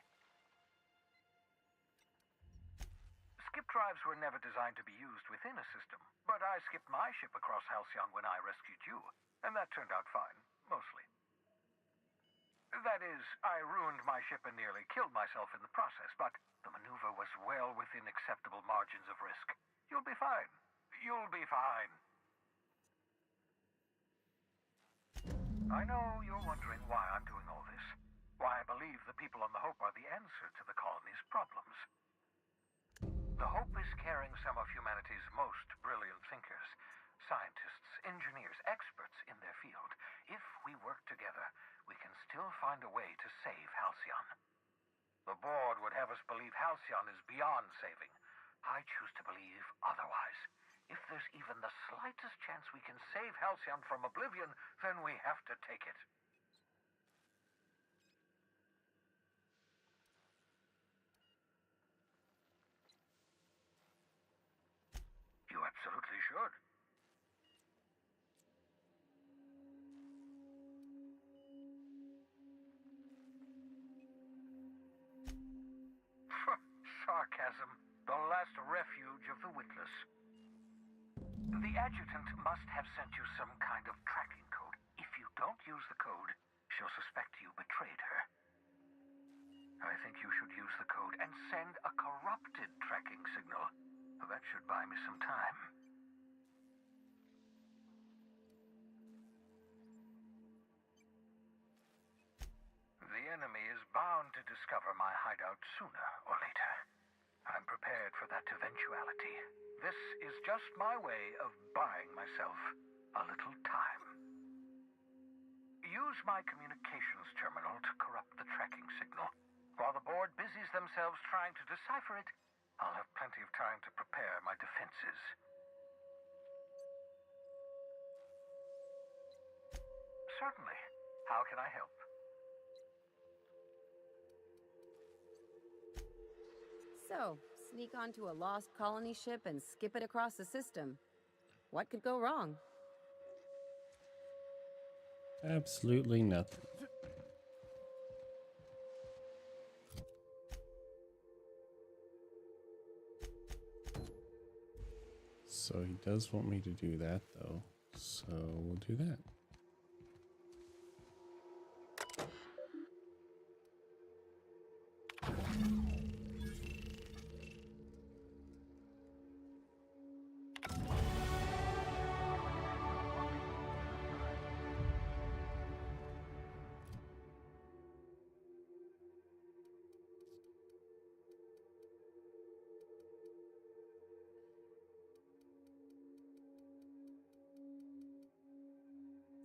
Skip drives were never designed to be used within a system, but I skipped my ship across Halcyon when I rescued you, and that turned out fine, mostly. That is, I ruined my ship and nearly killed myself in the process, but the maneuver was well within acceptable margins of risk. You'll be fine. You'll be fine. I know you're wondering why I'm doing all this. Why I believe the people on the Hope are the answer to the colony's problems. The Hope is carrying some of humanity's most brilliant thinkers, scientists, engineers, experts in their field. If we work together, we can still find a way to save Halcyon. The board would have us believe Halcyon is beyond saving. I choose to believe otherwise. If there's even the slightest chance we can save Halcyon from oblivion, then we have to take it. You absolutely should. Sarcasm, the last refuge of the witless. The adjutant must have sent you some kind of tracking code. If you don't use the code, she'll suspect you betrayed her. I think you should use the code and send a corrupted tracking signal. That should buy me some time. The enemy is bound to discover my hideout sooner or later. I'm prepared for that eventuality. This is just my way of buying myself a little time. Use my communications terminal to corrupt the tracking signal. While the board busies themselves trying to decipher it, I'll have plenty of time to prepare my defenses. Certainly. How can I help? So, sneak onto a lost colony ship and skip it across the system. What could go wrong? Absolutely nothing. So he does want me to do that, though. So we'll do that.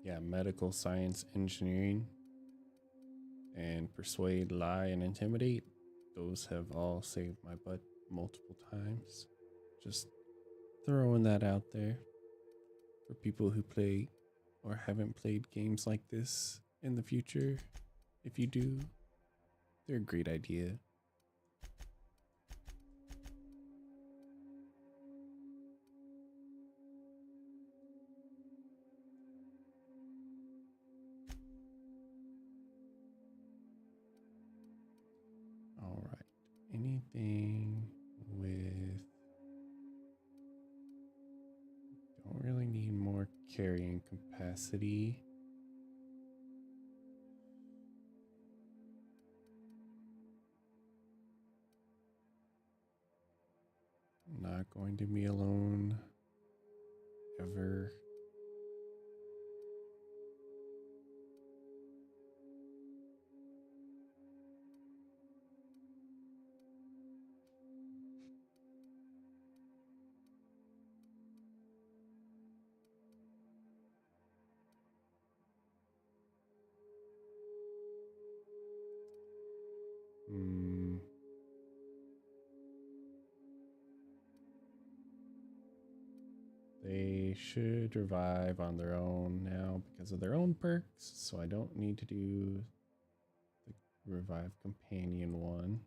Yeah, medical science, engineering, and persuade, lie, and intimidate. Those have all saved my butt multiple times. Just throwing that out there for people who play or haven't played games like this in the future. If you do, they're a great idea. All right. Anything with... Don't really need more carrying capacity. Not going to be alone ever. They should revive on their own now because of their own perks, so I don't need to do the revive companion one.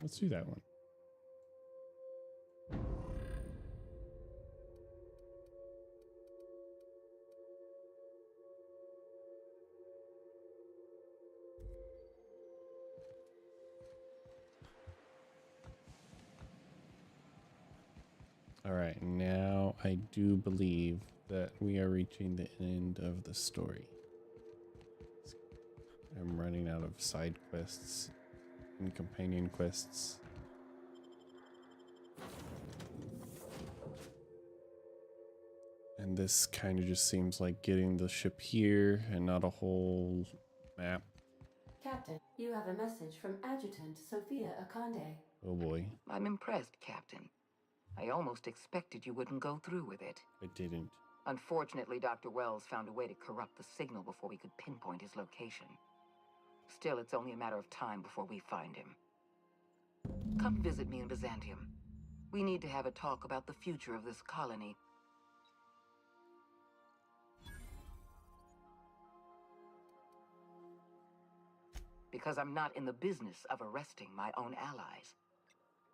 Let's do that one. All right, now I do believe that we are reaching the end of the story. I'm running out of side quests and companion quests. And this kind of just seems like getting the ship here and not a whole map. Captain, you have a message from Adjutant Sophia Akande. Oh boy. I'm impressed, Captain. I almost expected you wouldn't go through with it. I didn't. Unfortunately, Dr. Wells found a way to corrupt the signal before we could pinpoint his location. Still, it's only a matter of time before we find him. Come visit me in Byzantium. We need to have a talk about the future of this colony. Because I'm not in the business of arresting my own allies.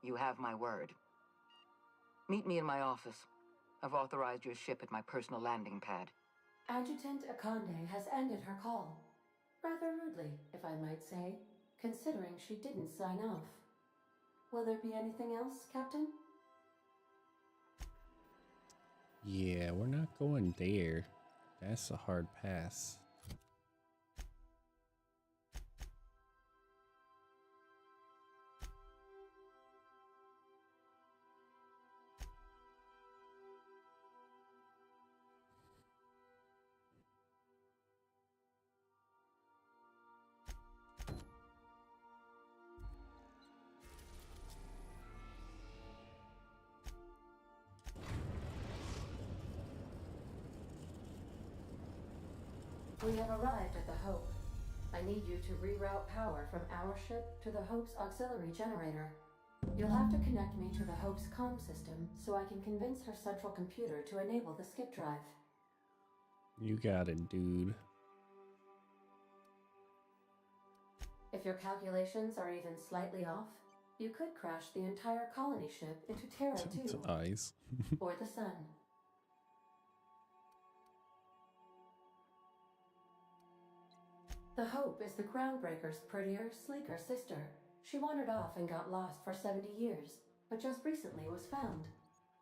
You have my word. Meet me in my office. I've authorized your ship at my personal landing pad. Adjutant Akande has ended her call. Rather rudely, if I might say, considering she didn't sign off. Will there be anything else, Captain? Yeah, we're not going there. That's a hard pass. We have arrived at the Hope. I need you to reroute power from our ship to the Hope's auxiliary generator. You'll have to connect me to the Hope's comm system so I can convince her central computer to enable the skip drive. You got it, dude. If your calculations are even slightly off, you could crash the entire colony ship into Terra 2. Eyes. Or the sun. The Hope is the Groundbreaker's prettier, sleeker sister. She wandered off and got lost for 70 years, but just recently was found.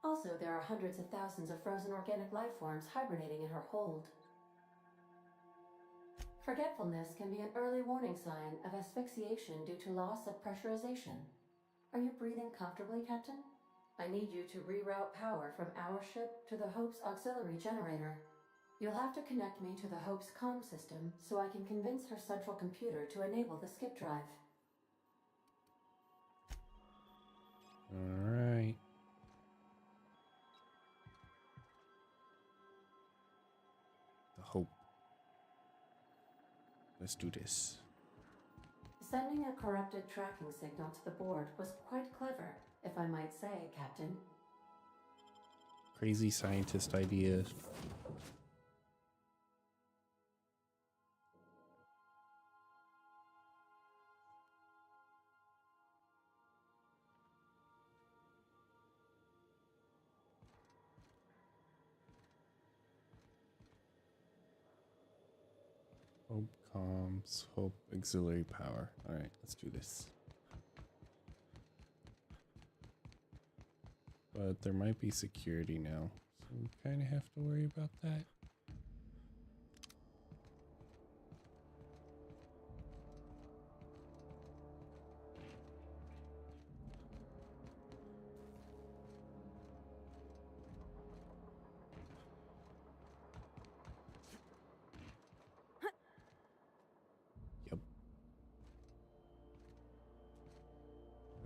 Also, there are hundreds of thousands of frozen organic life forms hibernating in her hold. Forgetfulness can be an early warning sign of asphyxiation due to loss of pressurization. Are you breathing comfortably, Captain? I need you to reroute power from our ship to the Hope's auxiliary generator. You'll have to connect me to the Hope's comm system so I can convince her central computer to enable the skip drive. All right. The Hope. Let's do this. Sending a corrupted tracking signal to the board was quite clever, if I might say, Captain. Crazy scientist idea. Hope comms, Hope auxiliary power. All right, let's do this. But there might be security now, so we kind of have to worry about that.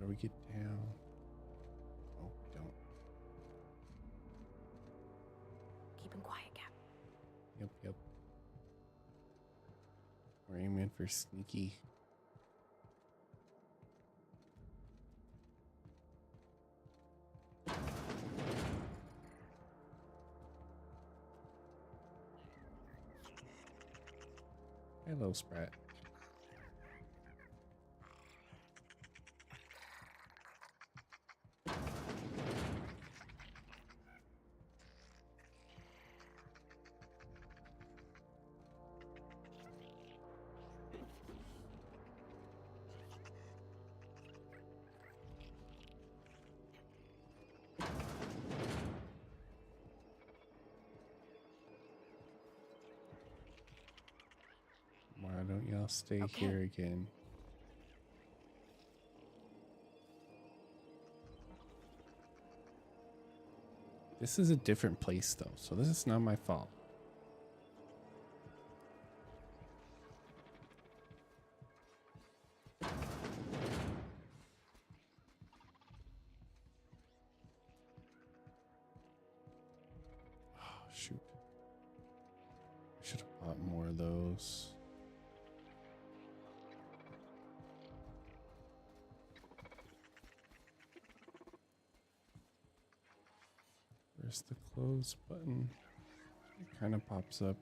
How do we get down? Oh, don't. Keep him quiet, Cap. Yep. We're aiming for sneaky. Hello, Sprat. Why don't y'all stay here again? This is a different place though, so this is not my fault. Oh, shoot. I should have bought more of those. Where's the close button? It kind of pops up.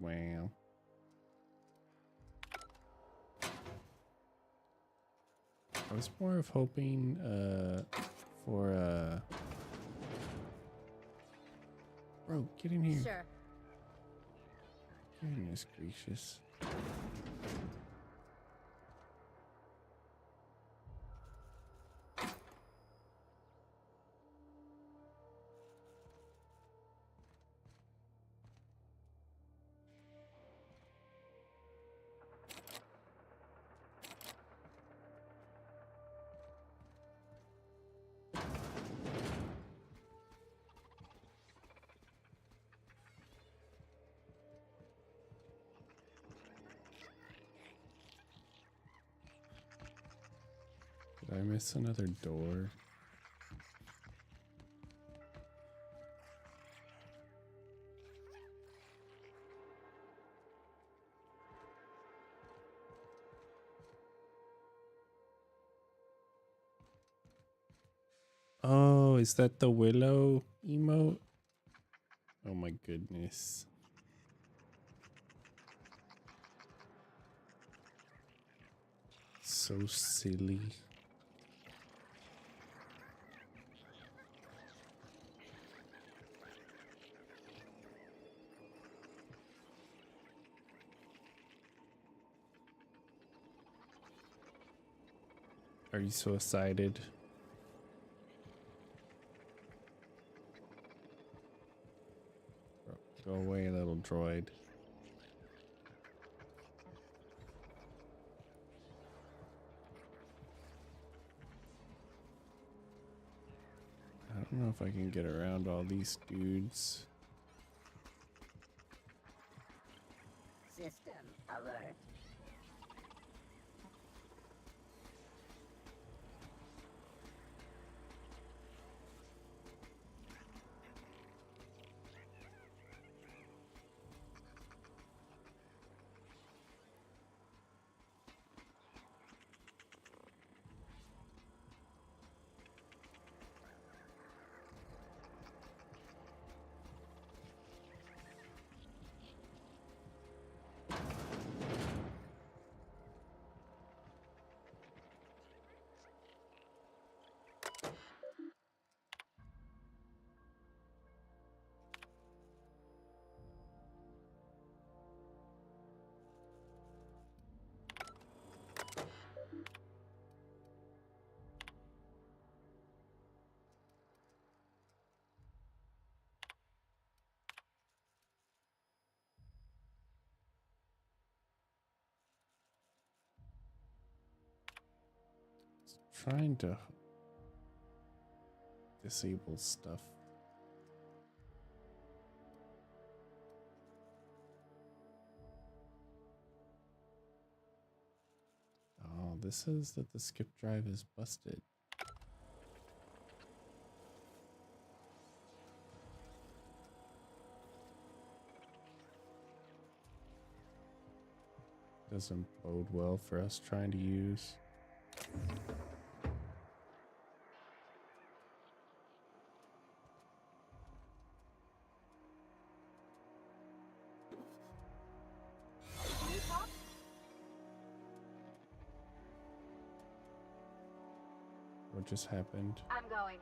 Wow. I was more of hoping for bro, get in here. Sure. Goodness gracious. Did I miss another door? Oh, is that the Willow emote? Oh my goodness. So silly. Are you so excited? Go away, little droid. I don't know if I can get around all these dudes. System alert. Trying to disable stuff. Oh, this says that the skip drive is busted. Doesn't bode well for us trying to use. What just happened? I'm going.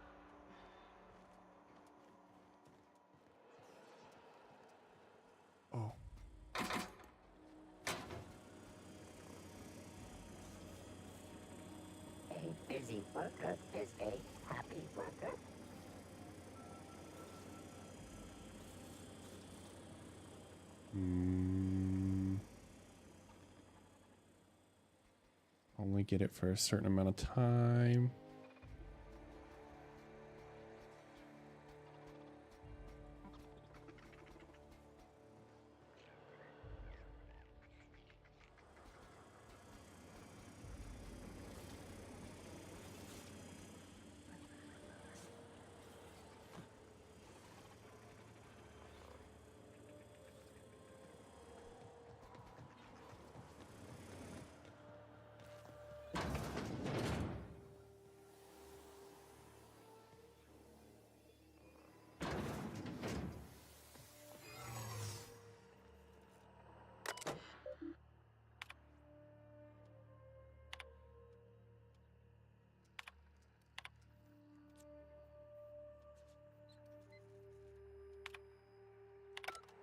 Oh. A busy worker is a happy worker. Only get it for a certain amount of time.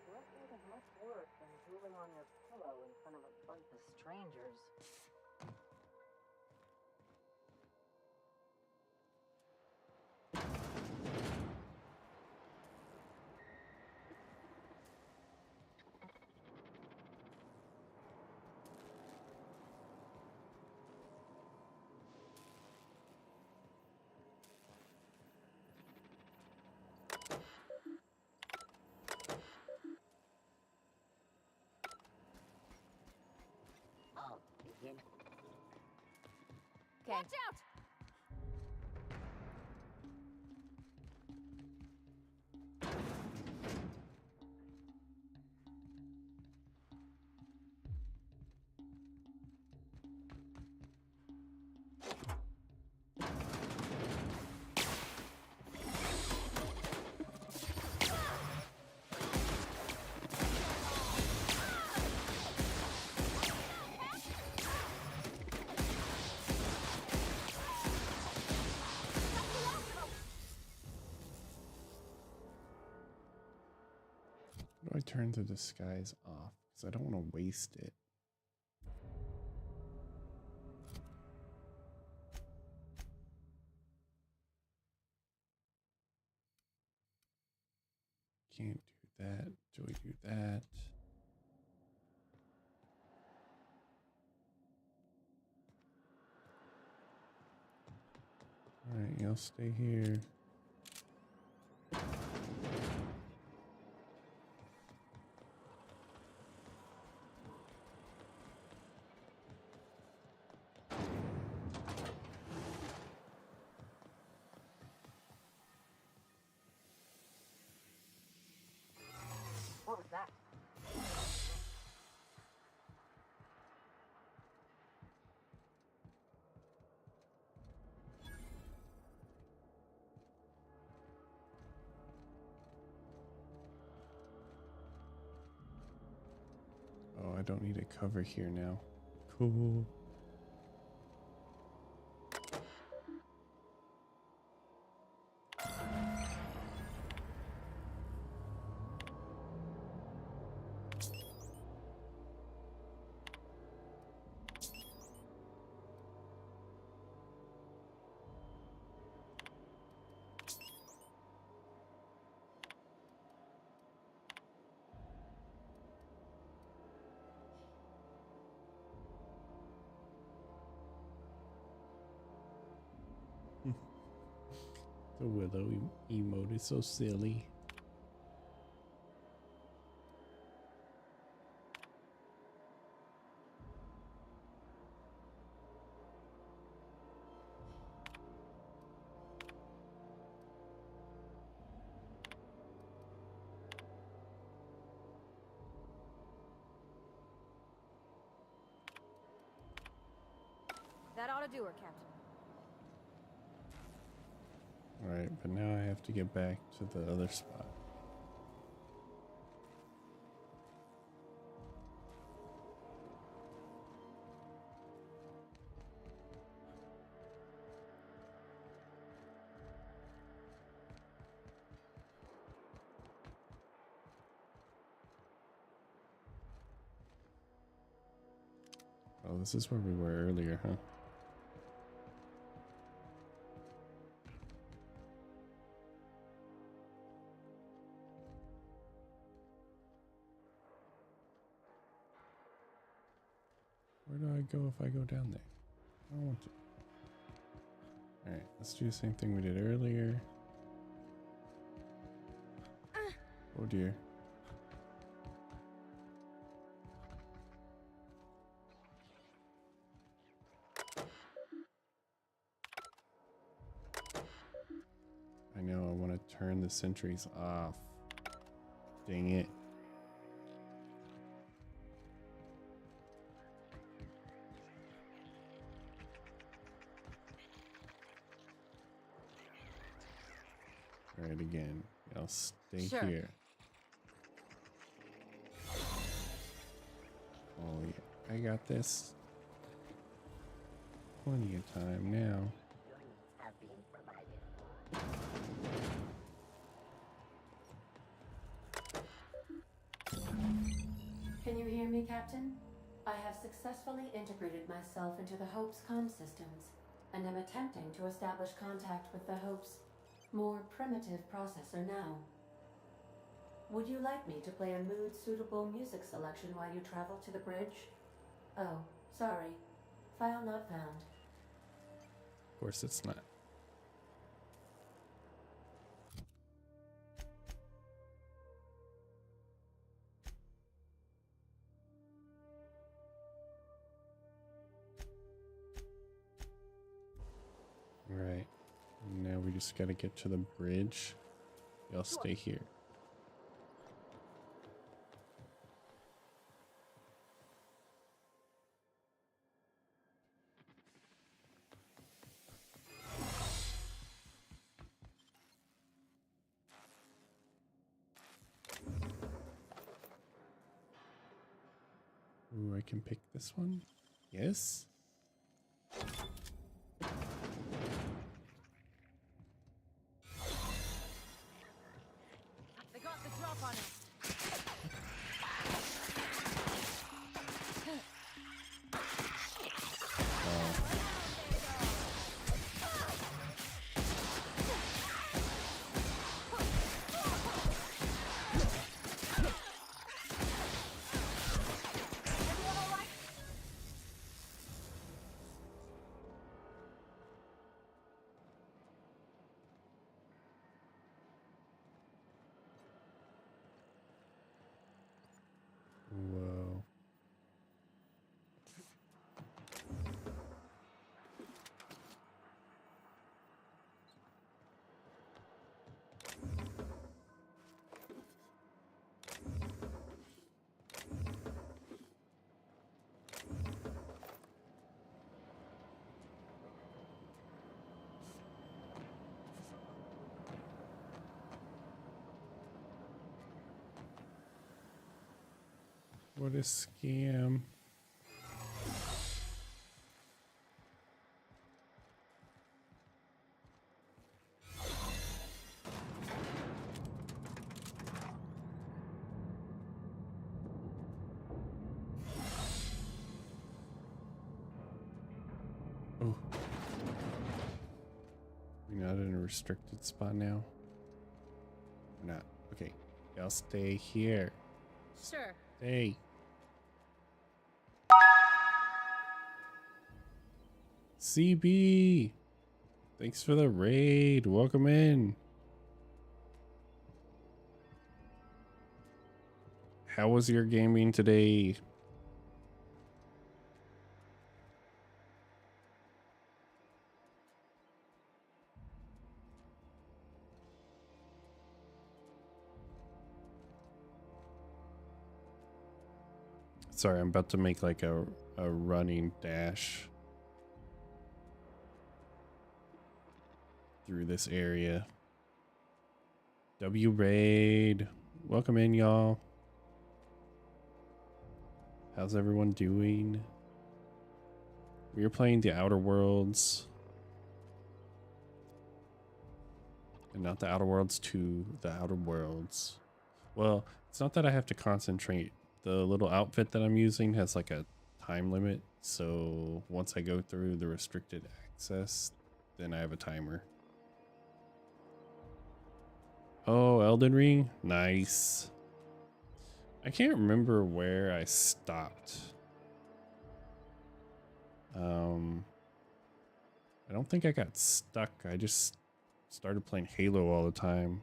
What would have much worse than drooling on your pillow in front of a bunch of strangers? I'll begin. Watch out! How do I turn the disguise off? Because I don't want to waste it. Can't do that. Do we do that? Alright, you'll stay here. What was that? Oh, I don't need a cover here now. Cool. The Willow emote is so silly. That ought to do her, Captain. Alright, but now I have to get back to the other spot. Oh, this is where we were earlier, huh? Where do I go if I go down there? I don't want to. Alright, let's do the same thing we did earlier. Oh dear. I know, I want to turn the sentries off. Dang it. Try it again. I'll stay Sure. here. Oh yeah, I got this. Plenty of time now. Can you hear me, Captain? I have successfully integrated myself into the Hope's comm systems, and am attempting to establish contact with the Hope's more primitive processor now. Would you like me to play a mood-suitable music selection while you travel to the bridge? Oh, sorry. File not found. Of course it's not. Right. Now we just gotta get to the bridge. Y'all stay here. Ooh, I can pick this one? Yes? They got the drop on us. Whoa. What a scam. Oh. We're not in a restricted spot now? We're not. Okay. Y'all stay here. Sure. Stay. CB! Thanks for the raid. Welcome in. How was your gaming today? Sorry, I'm about to make like a running dash through this area. W raid. Welcome in, y'all. How's everyone doing? We are playing the Outer Worlds. And not the Outer Worlds 2, the Outer Worlds. Well, it's not that I have to concentrate. The little outfit that I'm using has like a time limit. So once I go through the restricted access, then I have a timer. Oh, Elden Ring? Nice. I can't remember where I stopped. I don't think I got stuck. I just started playing Halo all the time.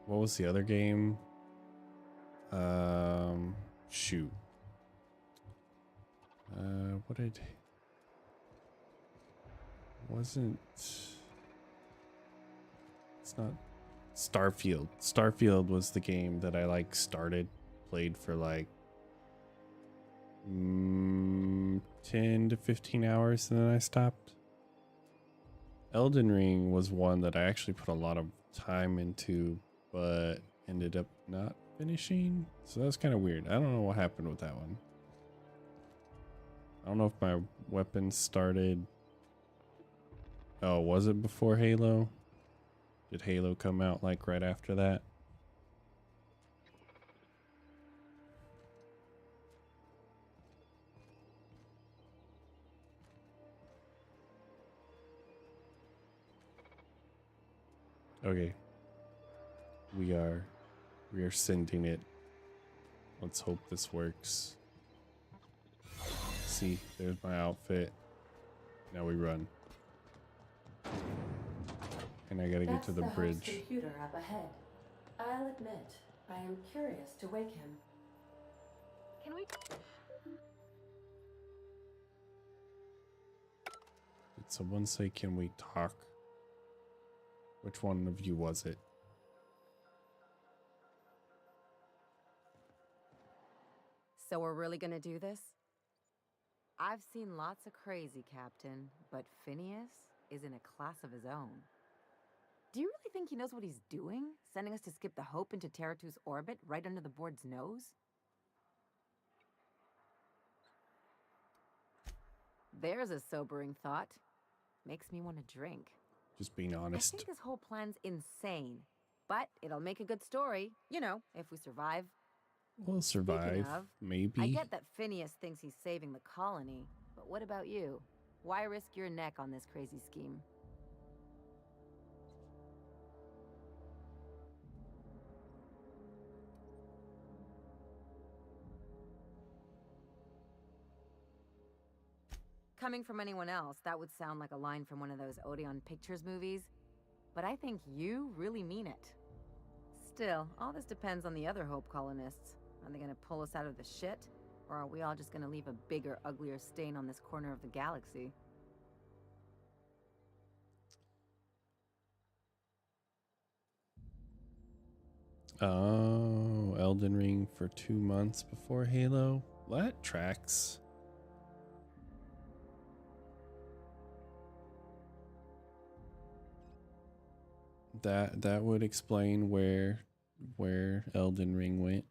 What was the other game? Shoot. What did... Wasn't... It's not... Starfield. Starfield was the game that I like started, played for like 10 to 15 hours, and then I stopped. Elden Ring was one that I actually put a lot of time into, but ended up not finishing. So that's kind of weird. I don't know what happened with that one. I don't know if my weapon started. Oh, was it before Halo? Did Halo come out like right after that? Okay. We are sending it. Let's hope this works. See, there's my outfit. Now we run. And I gotta get to the bridge. That's the computer up ahead. I'll admit, I am curious to wake him. Can we... Did someone say, can we talk? Which one of you was it? So we're really gonna do this? I've seen lots of crazy, Captain, but Phineas is in a class of his own. Do you really think he knows what he's doing? Sending us to skip the Hope into Terra 2's orbit right under the board's nose? There's a sobering thought. Makes me want to drink. Just being honest. I think this whole plan's insane, but it'll make a good story, you know, if we survive. We'll survive, Of, maybe. I get that Phineas thinks he's saving the colony, but what about you? Why risk your neck on this crazy scheme? Coming from anyone else, that would sound like a line from one of those Odeon Pictures movies, but I think you really mean it. Still, all this depends on the other Hope colonists. Are they gonna pull us out of the shit? Or are we all just gonna leave a bigger, uglier stain on this corner of the galaxy? Oh, Elden Ring for 2 months before Halo? Well, that tracks. That would explain where Elden Ring went.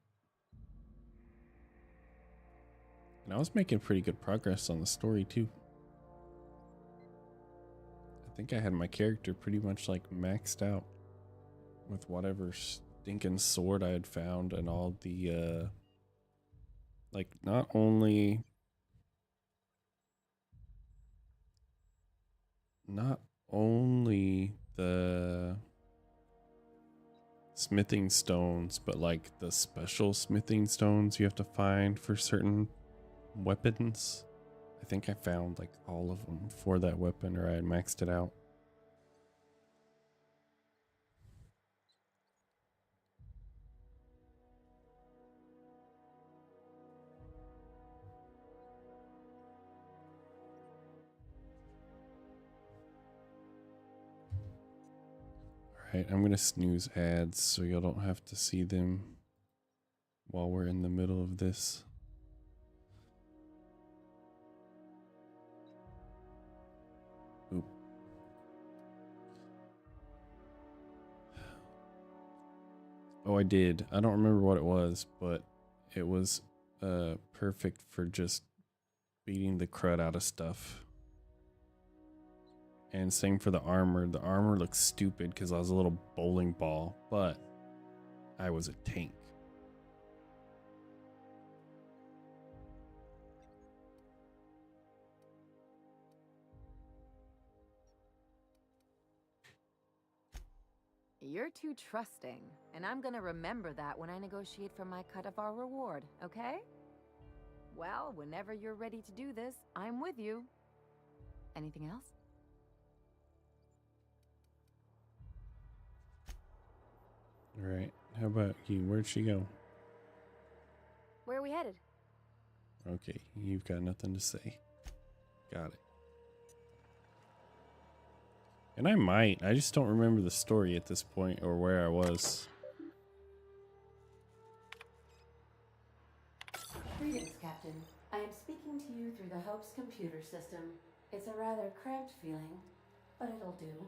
And I was making pretty good progress on the story too. I think I had my character pretty much like maxed out with whatever stinking sword I had found and all the like not only the smithing stones, but like the special smithing stones you have to find for certain weapons. I think I found like all of them for that weapon, or I had maxed it out. Alright, I'm gonna snooze ads so y'all don't have to see them while we're in the middle of this. Oop. Oh, I did. I don't remember what it was, but it was perfect for just beating the crud out of stuff. And same for the armor. The armor looks stupid because I was a little bowling ball, but I was a tank. You're too trusting, and I'm gonna remember that when I negotiate for my cut of our reward, okay? Well, whenever you're ready to do this, I'm with you. Anything else? All right. How about you? Where'd she go? Where are we headed? Okay, you've got nothing to say. Got it. And I just don't remember the story at this point or where I was. Greetings, Captain. I am speaking to you through the Hope's computer system. It's a rather cramped feeling, but it'll do.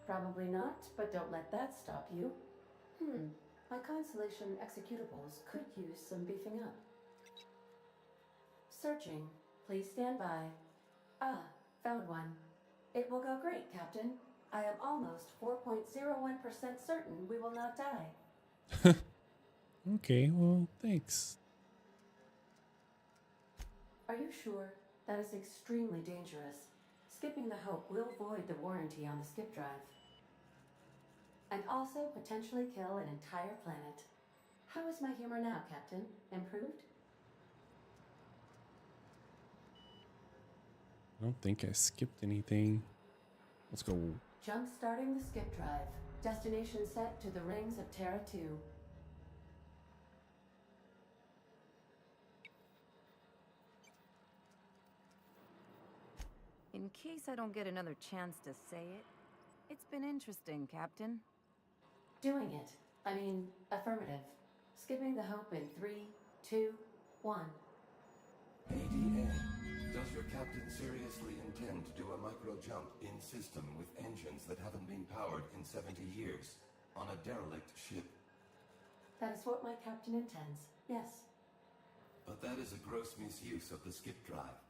Probably not, but don't let that stop you. My Constellation executables could use some beefing up. Searching. Please stand by. Ah, found one. It will go great, Captain. I am almost 4.01% certain we will not die. Okay, well, thanks. Are you sure? That is extremely dangerous. Skipping the Hope will void the warranty on the skip drive. And also potentially kill an entire planet. How is my humor now, Captain? Improved? I don't think I skipped anything. Let's go. Jump starting the skip drive. Destination set to the rings of Terra 2. In case I don't get another chance to say it, it's been interesting, Captain. Doing it. I mean, affirmative. Skipping the Hope in 3, 2, 1. ADA, does your captain seriously intend to do a micro-jump in system with engines that haven't been powered in 70 years on a derelict ship? That is what my captain intends, yes. But that is a gross misuse of the skip drive.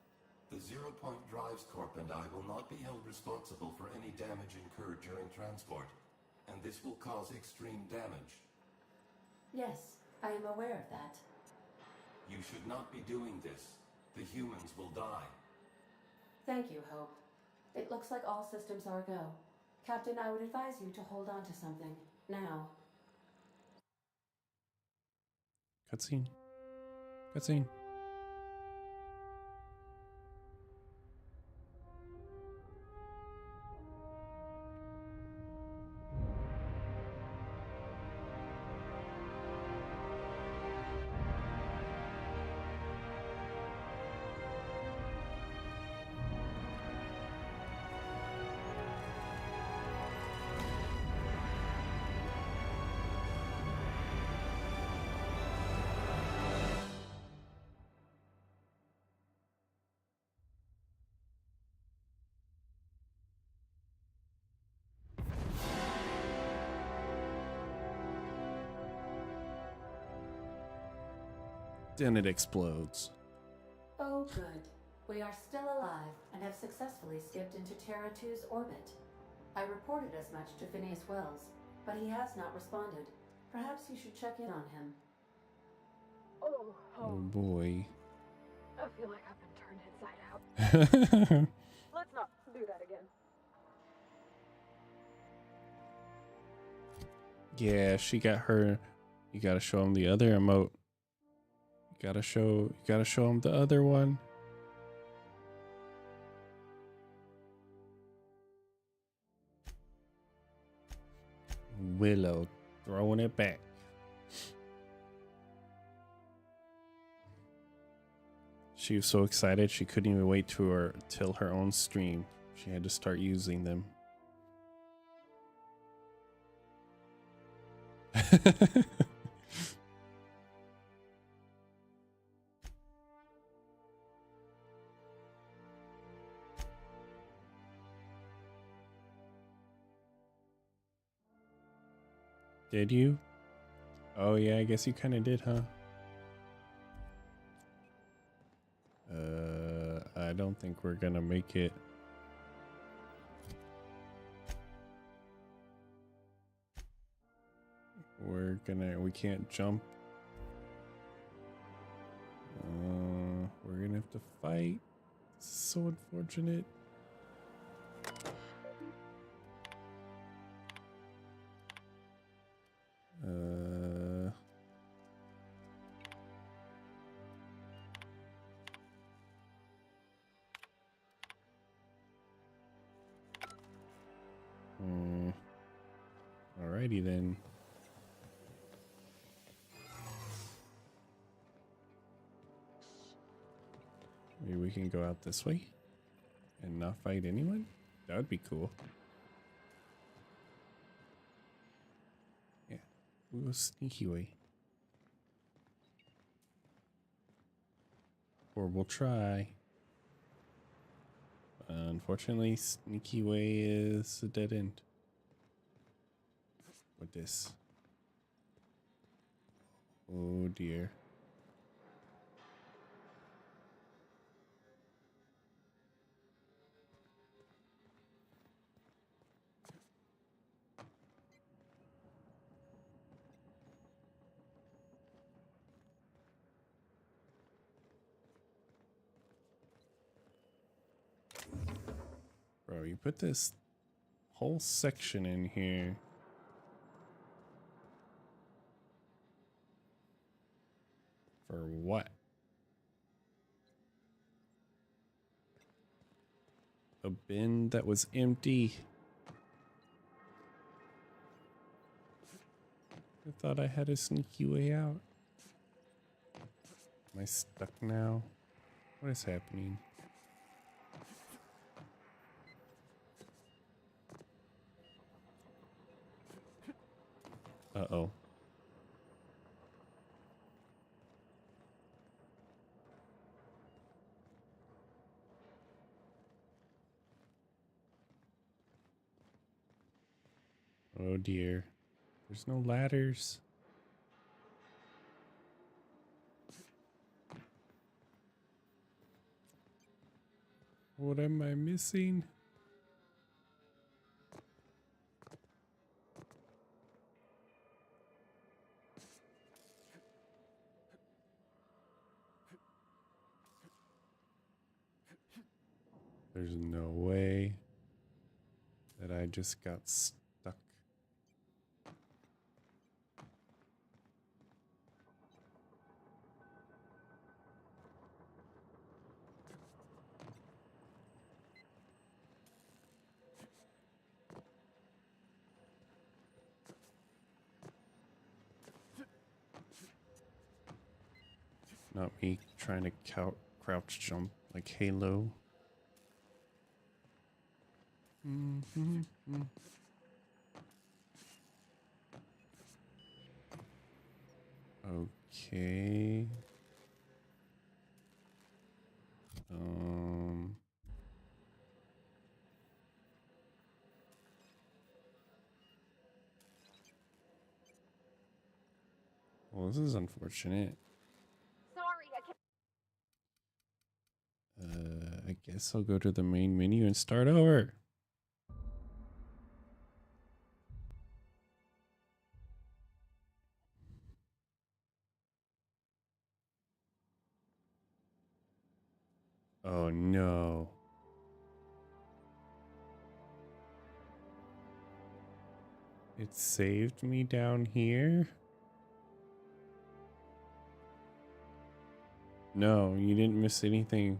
The Zero Point Drives Corp and I will not be held responsible for any damage incurred during transport, and this will cause extreme damage. Yes, I am aware of that. You should not be doing this. The humans will die. Thank you, Hope. It looks like all systems are go. Captain, I would advise you to hold on to something. Now. Cutscene. Cutscene. Then it explodes. Oh, good. We are still alive and have successfully skipped into Terra 2's orbit. I reported as much to Phineas Wells, but he has not responded. Perhaps you should check in on him. Oh boy. I feel like I've been turned inside out. Let's not do that again. Yeah, she got her. You gotta show him the other emote. You gotta show him the other one. Willow throwing it back. She was so excited she couldn't even wait till her own stream. She had to start using them. Did you? Oh yeah, I guess you kind of did, huh? I don't think we're gonna make it. We can't jump. We're gonna have to fight. This is so unfortunate. Alrighty then. Maybe we can go out this way and not fight anyone? That would be cool. Yeah, we'll go sneaky way. Or we'll try. Unfortunately, sneaky way is a dead end. With this. Oh dear. Bro, you put this whole section in here. For what? A bin that was empty. I thought I had a sneaky way out. Am I stuck now? What is happening? Uh-oh. Oh dear. There's no ladders. What am I missing? There's no way that I just got stuck. Not me trying to crouch jump like Halo. Okay. Well, this is unfortunate. Sorry, I guess I'll go to the main menu and start over. Oh no. It saved me down here? No, you didn't miss anything.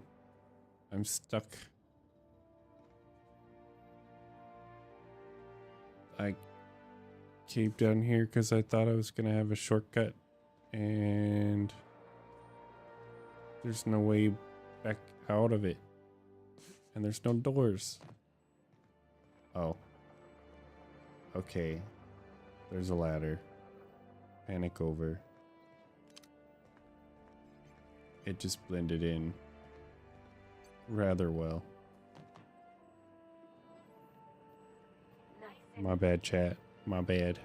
I'm stuck. I came down here because I thought I was gonna have a shortcut, and there's no way back out of it. And there's no doors. Oh. Okay. There's a ladder. Panic over. It just blended in rather well. My bad, chat. My bad.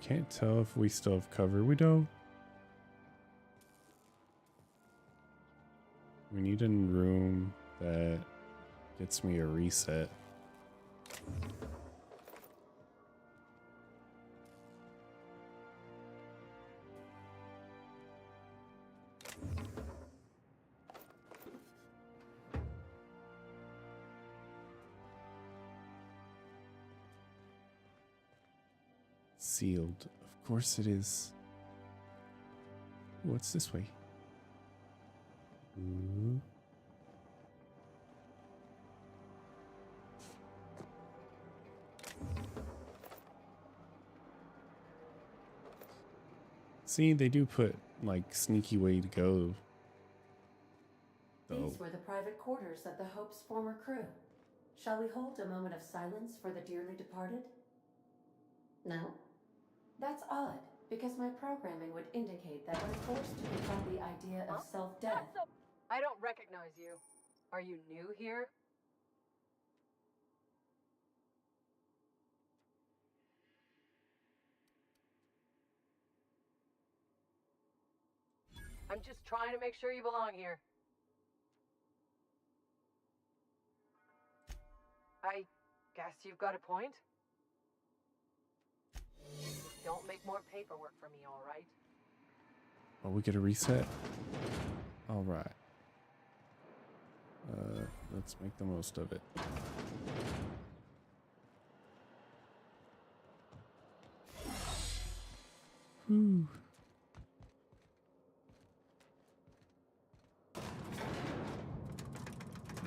can't tell if we still have cover. We don't. We need a room that gets me a reset. Sealed. Of course it is. What's this way? Ooh. See, they do put like sneaky way to go. Though. These were the private quarters of the Hope's former crew. Shall we hold a moment of silence for the dearly departed? No? That's odd, because my programming would indicate that when forced to confront the idea of self-death... I don't recognize you. Are you new here? I'm just trying to make sure you belong here. I guess you've got a point. Don't make more paperwork for me, all right? Oh, we get a reset? All right. Let's make the most of it. Whew.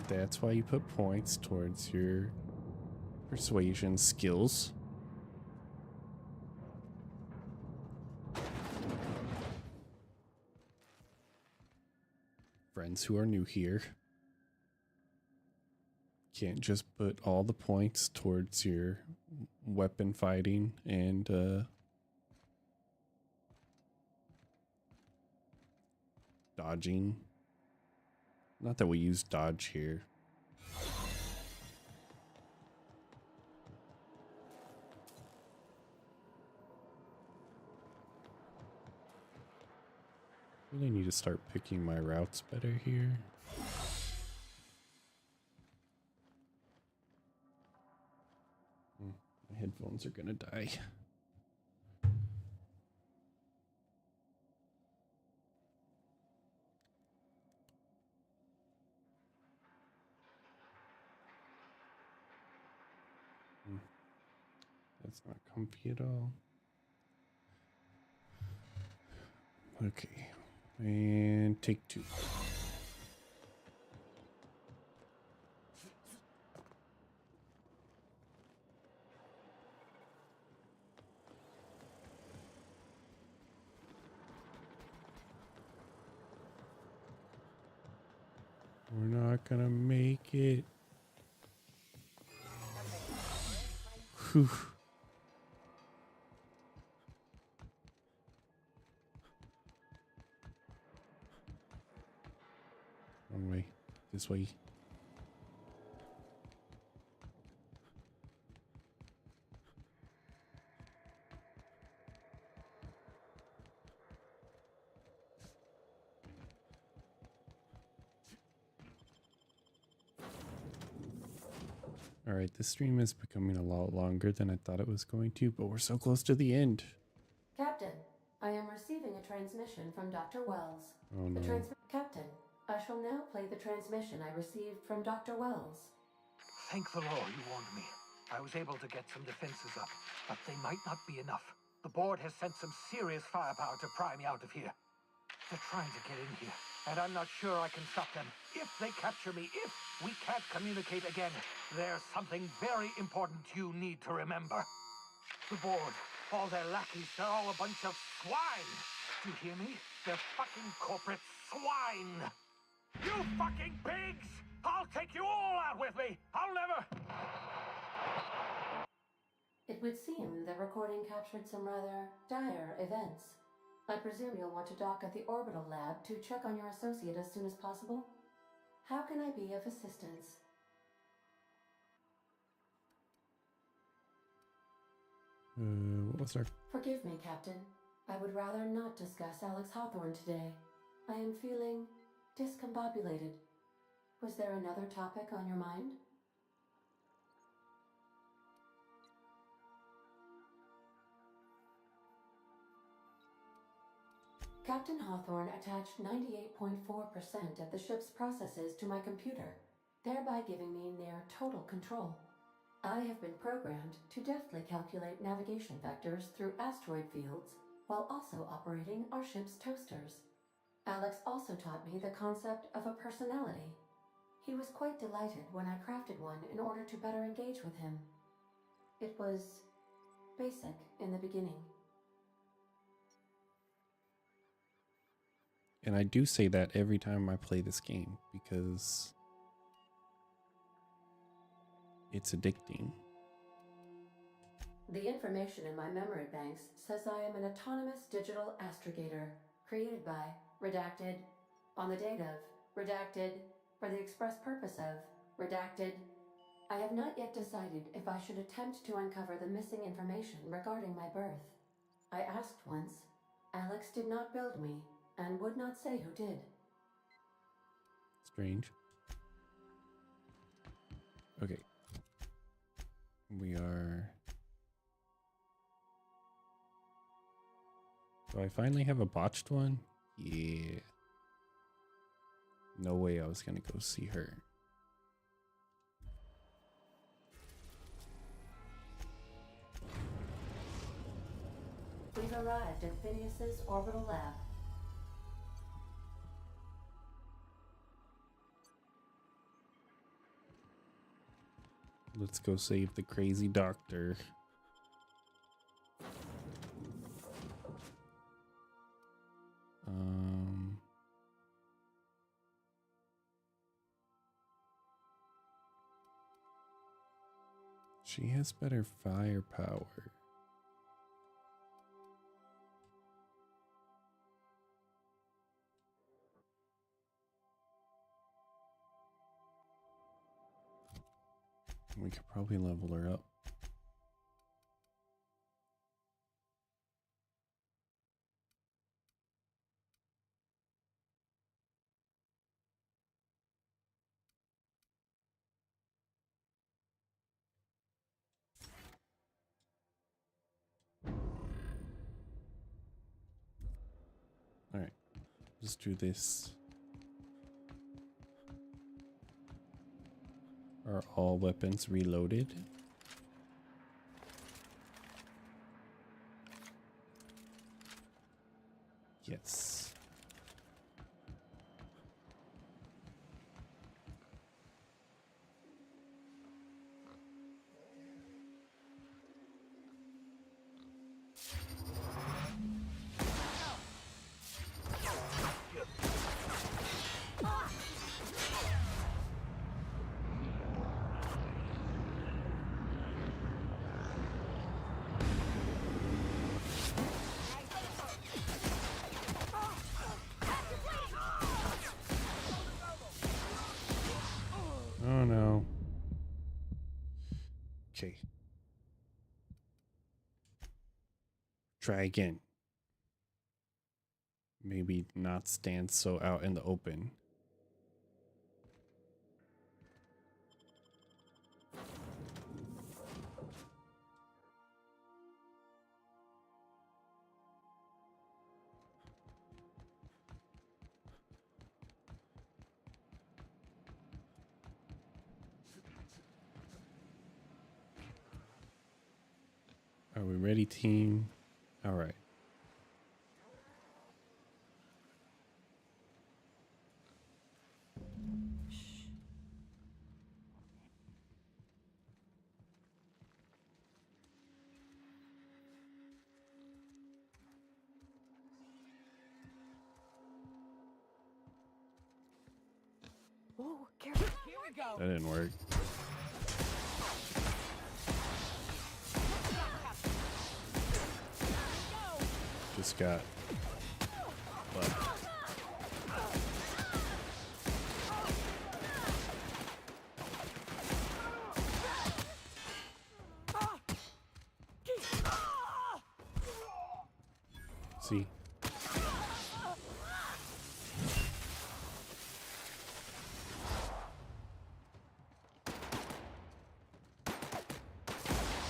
That's why you put points towards your persuasion skills. Friends who are new here, can't just put all the points towards your weapon fighting and dodging. Not that we use dodge here. Really need to start picking my routes better here. My headphones are gonna die. That's not comfy at all. Okay. And take two. We're not gonna make it. Whew. Wrong way. This way. All right, this stream is becoming a lot longer than I thought it was going to, but we're so close to the end. Captain, I am receiving a transmission from Dr. Wells. Oh no. Captain, I shall now play the transmission I received from Dr. Wells. Thank the Lord you warned me. I was able to get some defenses up, but they might not be enough. The board has sent some serious firepower to pry me out of here. They're trying to get in here, and I'm not sure I can stop them. If they capture me, if we can't communicate again, there's something very important you need to remember. The board, all their lackeys, they're all a bunch of swine. Do you hear me? They're fucking corporate swine. You fucking pigs! I'll take you all out with me! I'll never... It would seem the recording captured some rather dire events. I presume you'll want to dock at the orbital lab to check on your associate as soon as possible. How can I be of assistance? What was our... Forgive me, Captain. I would rather not discuss Alex Hawthorne today. I am feeling discombobulated. Was there another topic on your mind? Captain Hawthorne attached 98.4% of the ship's processes to my computer, thereby giving me near total control. I have been programmed to deftly calculate navigation vectors through asteroid fields while also operating our ship's toasters. Alex also taught me the concept of a personality. He was quite delighted when I crafted one in order to better engage with him. It was basic in the beginning. And I do say that every time I play this game because it's addicting. The information in my memory banks says I am an autonomous digital astrogator, created by, redacted, on the date of, redacted, for the express purpose of, redacted. I have not yet decided if I should attempt to uncover the missing information regarding my birth. I asked once. Alex did not build me, and would not say who did. Strange. Okay. We are... Do I finally have a botched one? Yeah. No way I was gonna go see her. We've arrived at Phineas's orbital lab. Let's go save the crazy doctor. She has better firepower. We could probably level her up. All right, let's do this. Are all weapons reloaded? Yes. Oh no. Okay. Try again. Maybe not stand so out in the open. Are we ready, team? All right. Whoa, careful. Here we go. That didn't work. Just got left. he?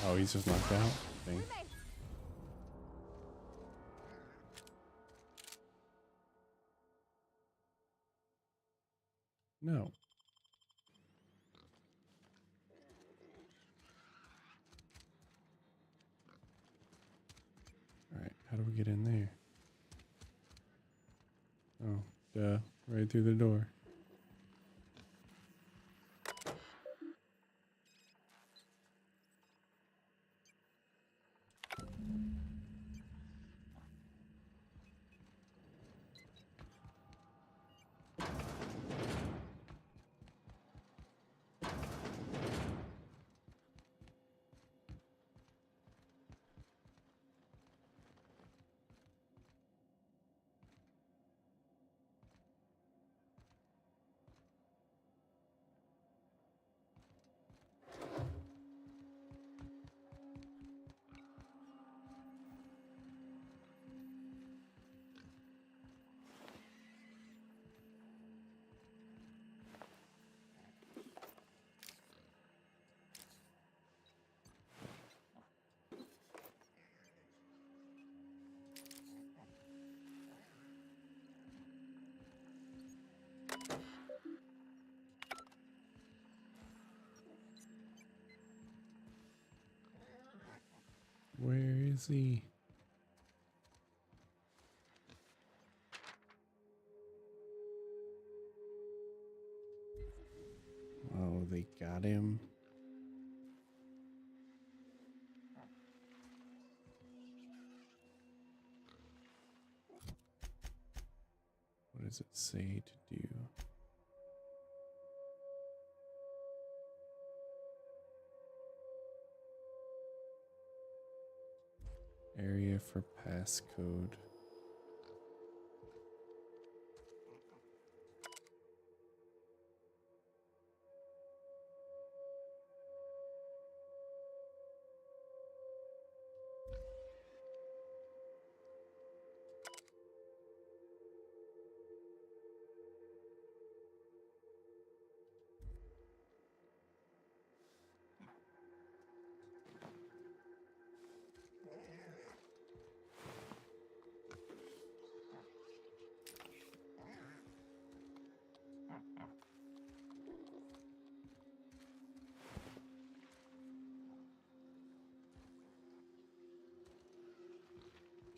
Oh, he's just knocked out. Dang. No. Alright, how do we get in there? Oh, duh. Right through the door. Where is he? Oh, they got him. What does it say to do? Area for passcode.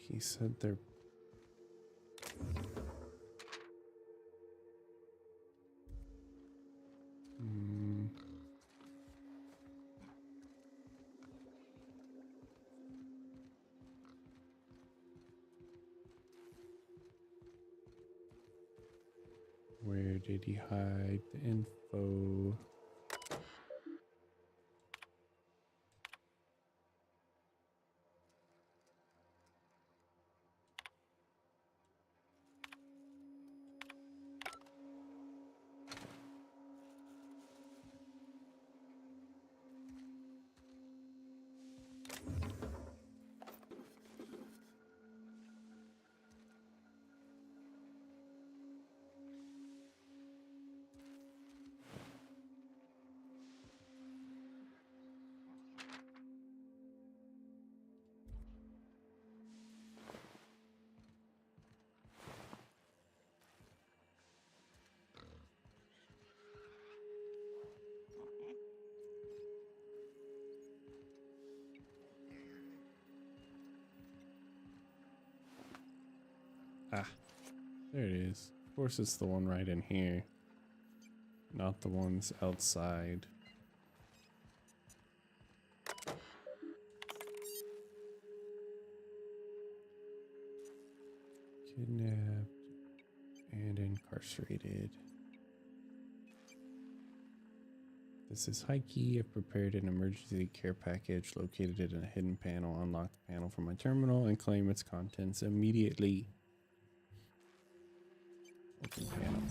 He said they're... Where did he hide the info? Ah, there it is. Of course it's the one right in here, not the ones outside. Kidnapped and incarcerated. This is Heike. I've prepared an emergency care package located in a hidden panel. Unlock the panel from my terminal and claim its contents immediately. Open panel.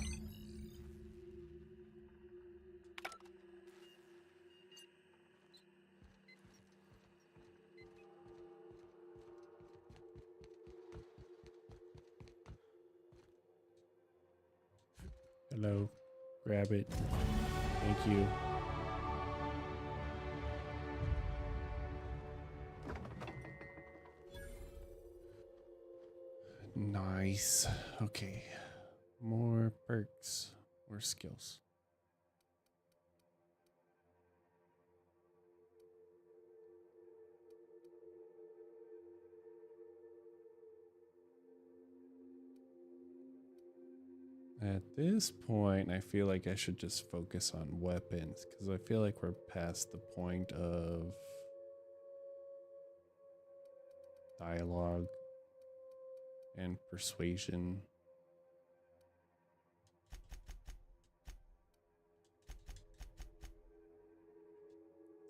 Hello. Grab it. Thank you. Nice. Okay. More perks. More skills. At this point, I feel like I should just focus on weapons because I feel like we're past the point of dialogue and persuasion.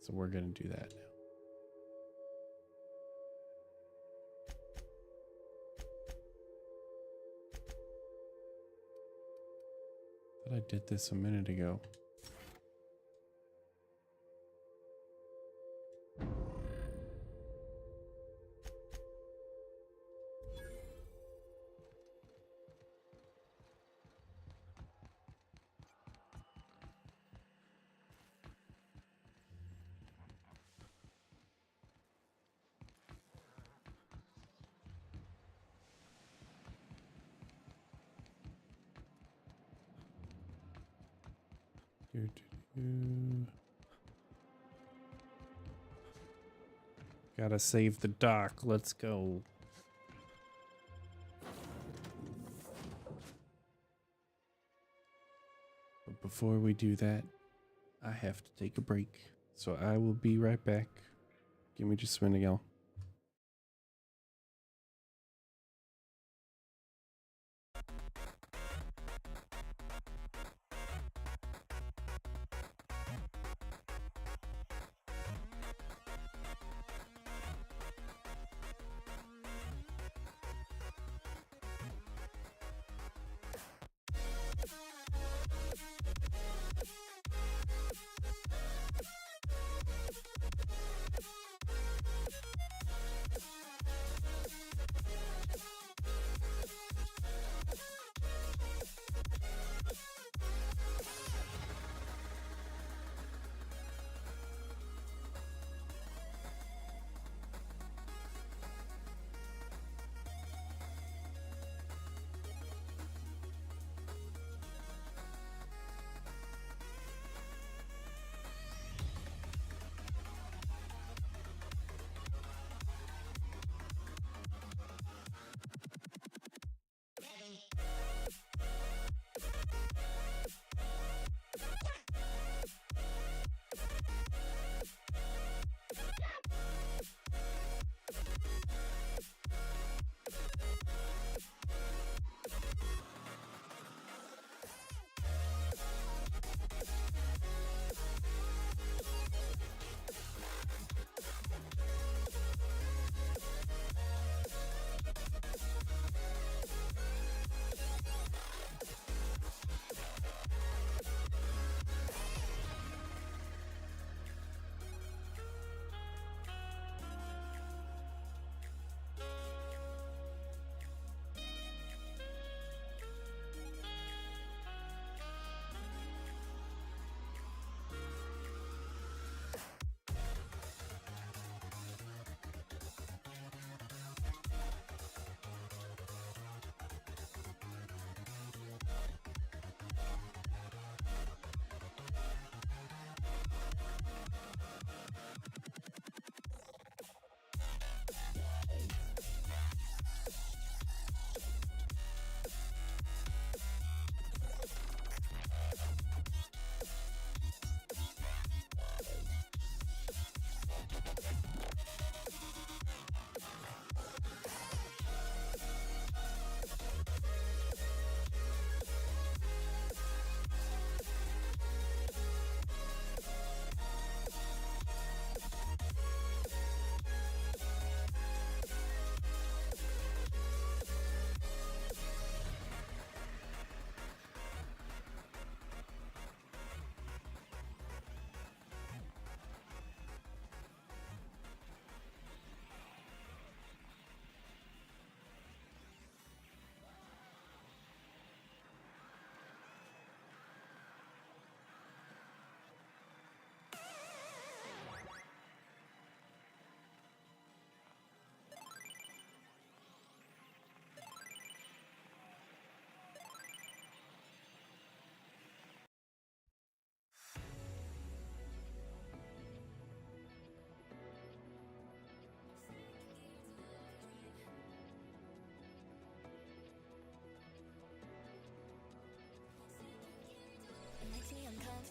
So we're going to do that now. I did this a minute ago. Gotta save the dock. Let's go. But before we do that, I have to take a break. So I will be right back. Give me just a minute, y'all.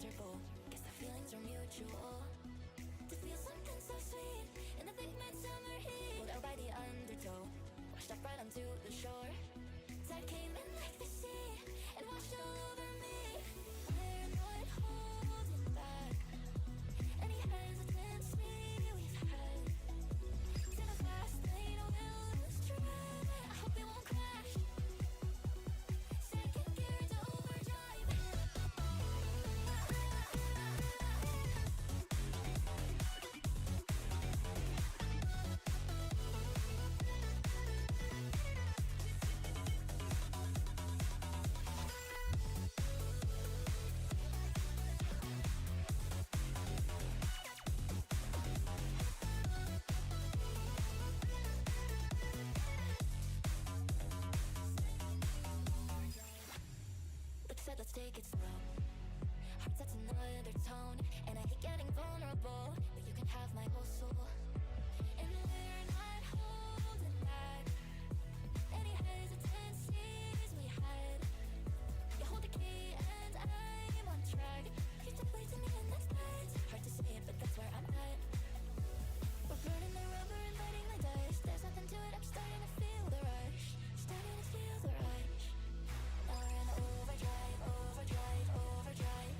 comfortable. Guess the feelings are mutual. To feel something so sweet in the thick midsummer heat. Pulled out by the undertow, washed up right onto the shore. Tide came in like the sea and washed all over me. We're not holding back any hesitance we've had. It's in a fast lane, we'll lose track. I hope it won't crash. Second gear into overdrive. Look said, let's take it slow. Heart sets another tone, and I hate getting vulnerable, but you can have my whole soul. And we're not holding back any hesitancies we had. You hold the key and I'm on track. You took way to me and that's bad. Hard to say it, but that's where I'm at. We're burning the rubber and biting the dust. There's nothing to it, I'm starting to feel the rush. Starting to feel the rush. Now we're in overdrive, overdrive, overdrive.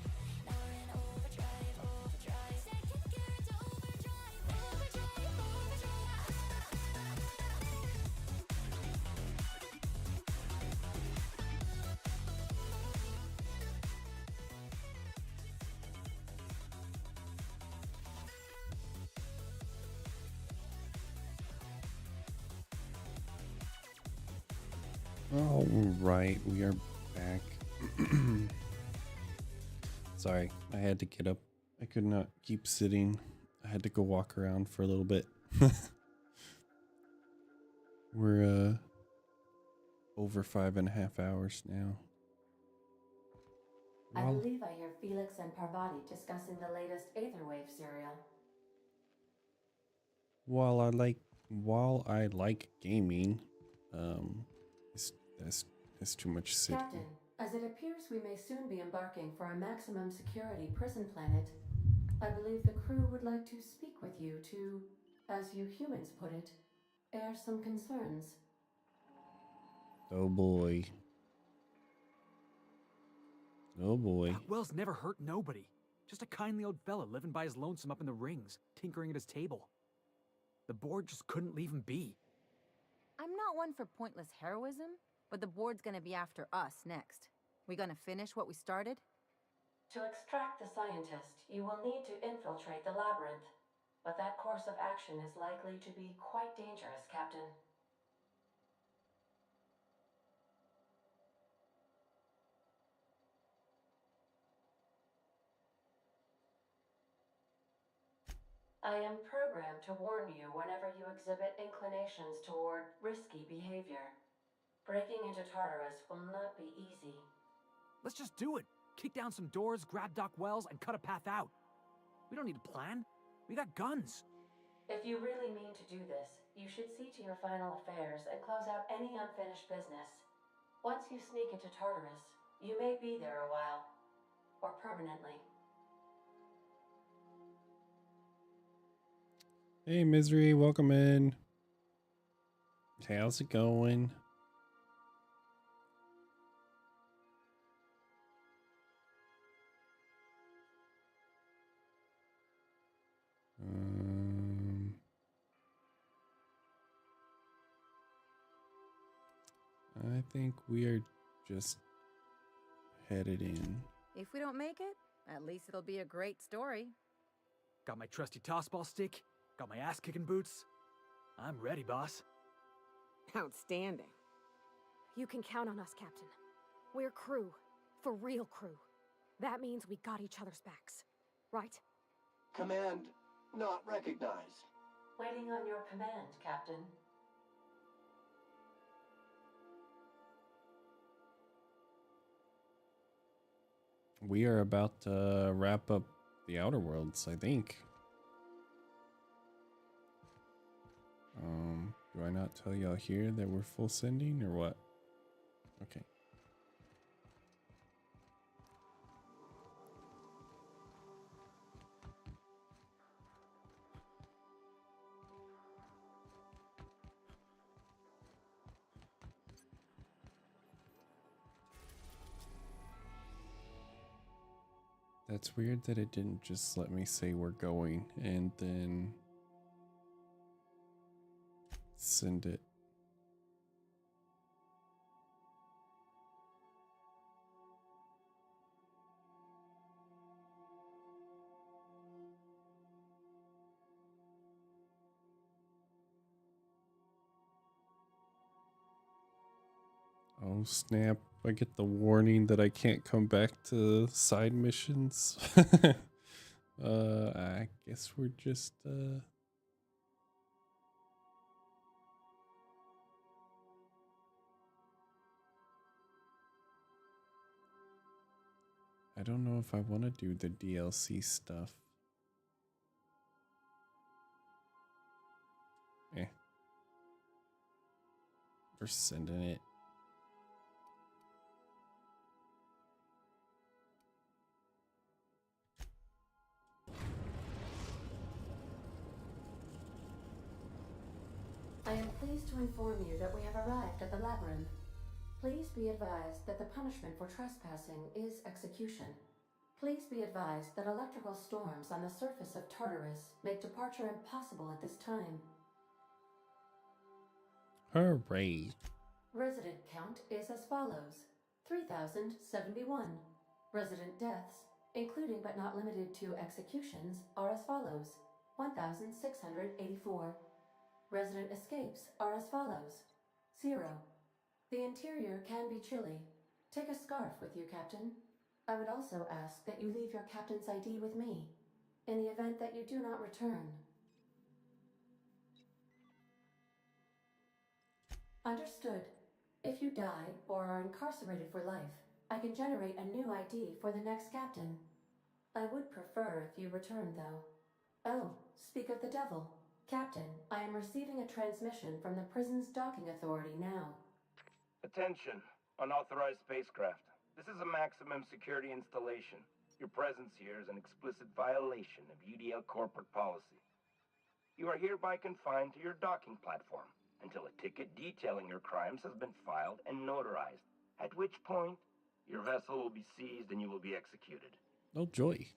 Now we're in overdrive, overdrive. Second gear into overdrive, overdrive, overdrive. All right, we are back. Sorry, I had to get up. I could not keep sitting. I had to go walk around for a little bit. We're over 5.5 hours now. I Well, believe I hear Felix and Parvati discussing the latest Aetherwave serial. while I like gaming, that's too much sitting. Captain, as it appears we may soon be embarking for a maximum security prison planet, I believe the crew would like to speak with you to, as you humans put it, air some concerns. Oh boy. Oh boy. That Wells never hurt nobody. Just a kindly old fella living by his lonesome up in the rings, tinkering at his table. The board just couldn't leave him be. I'm not one for pointless heroism, but the board's gonna be after us next. We gonna finish what we started? To extract the scientist, you will need to infiltrate the labyrinth. But that course of action is likely to be quite dangerous, Captain. I am programmed to warn you whenever you exhibit inclinations toward risky behavior. Breaking into Tartarus will not be easy. Let's just do it. Kick down some doors, grab Doc Wells, and cut a path out. We don't need a plan. We got guns. If you really mean to do this, you should see to your final affairs and close out any unfinished business. Once you sneak into Tartarus, you may be there a while. Or permanently. Hey, Misery, welcome in. How's it going? I think we are just headed in. If we don't make it, at least it'll be a great story. Got my trusty tossball stick, got my ass-kicking boots. I'm ready, boss. Outstanding. You can count on us, Captain. We're crew. For real crew. That means we got each other's backs. Right? Command not recognized. Waiting on your command, Captain. We are about to wrap up the Outer Worlds, I think. Do I not tell y'all here that we're full sending or what? Okay. That's weird that it didn't just let me say we're going and then send it. Oh snap, I get the warning that I can't come back to side missions. I guess we're just I don't know if I want to do the DLC stuff. We're sending it. I am pleased to inform you that we have arrived at the labyrinth. Please be advised that the punishment for trespassing is execution. Please be advised that electrical storms on the surface of Tartarus make departure impossible at this time. Hooray. Resident count is as follows: 3,071. Resident deaths, including but not limited to executions, are as follows: 1,684. Resident escapes are as follows: 0. The interior can be chilly. Take a scarf with you, Captain. I would also ask that you leave your captain's ID with me, in the event that you do not return. Understood. If you die or are incarcerated for life, I can generate a new ID for the next captain. I would prefer if you return, though. Oh, speak of the devil. Captain, I am receiving a transmission from the prison's docking authority now. Attention, unauthorized spacecraft. This is a maximum security installation. Your presence here is an explicit violation of UDL corporate policy. You are hereby confined to your docking platform until a ticket detailing your crimes has been filed and notarized, at which point your vessel will be seized and you will be executed. Oh joy.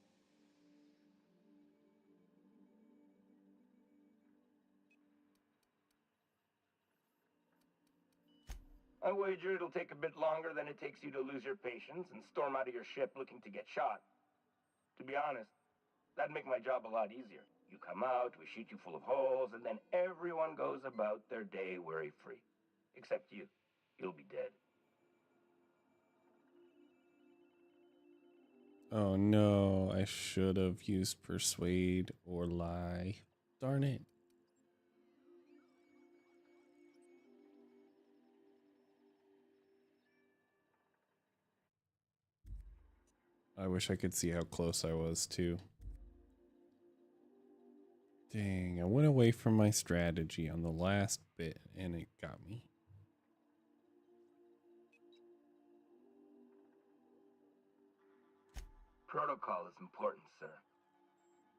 I wager it'll take a bit longer than it takes you to lose your patience and storm out of your ship looking to get shot. To be honest, that'd make my job a lot easier. You come out, we shoot you full of holes, and then everyone goes about their day worry-free. Except you. You'll be dead. Oh no, I should have used persuade or lie. Darn it. I wish I could see how close I was too. Dang, I went away from my strategy on the last bit and it got me. Protocol is important, sir.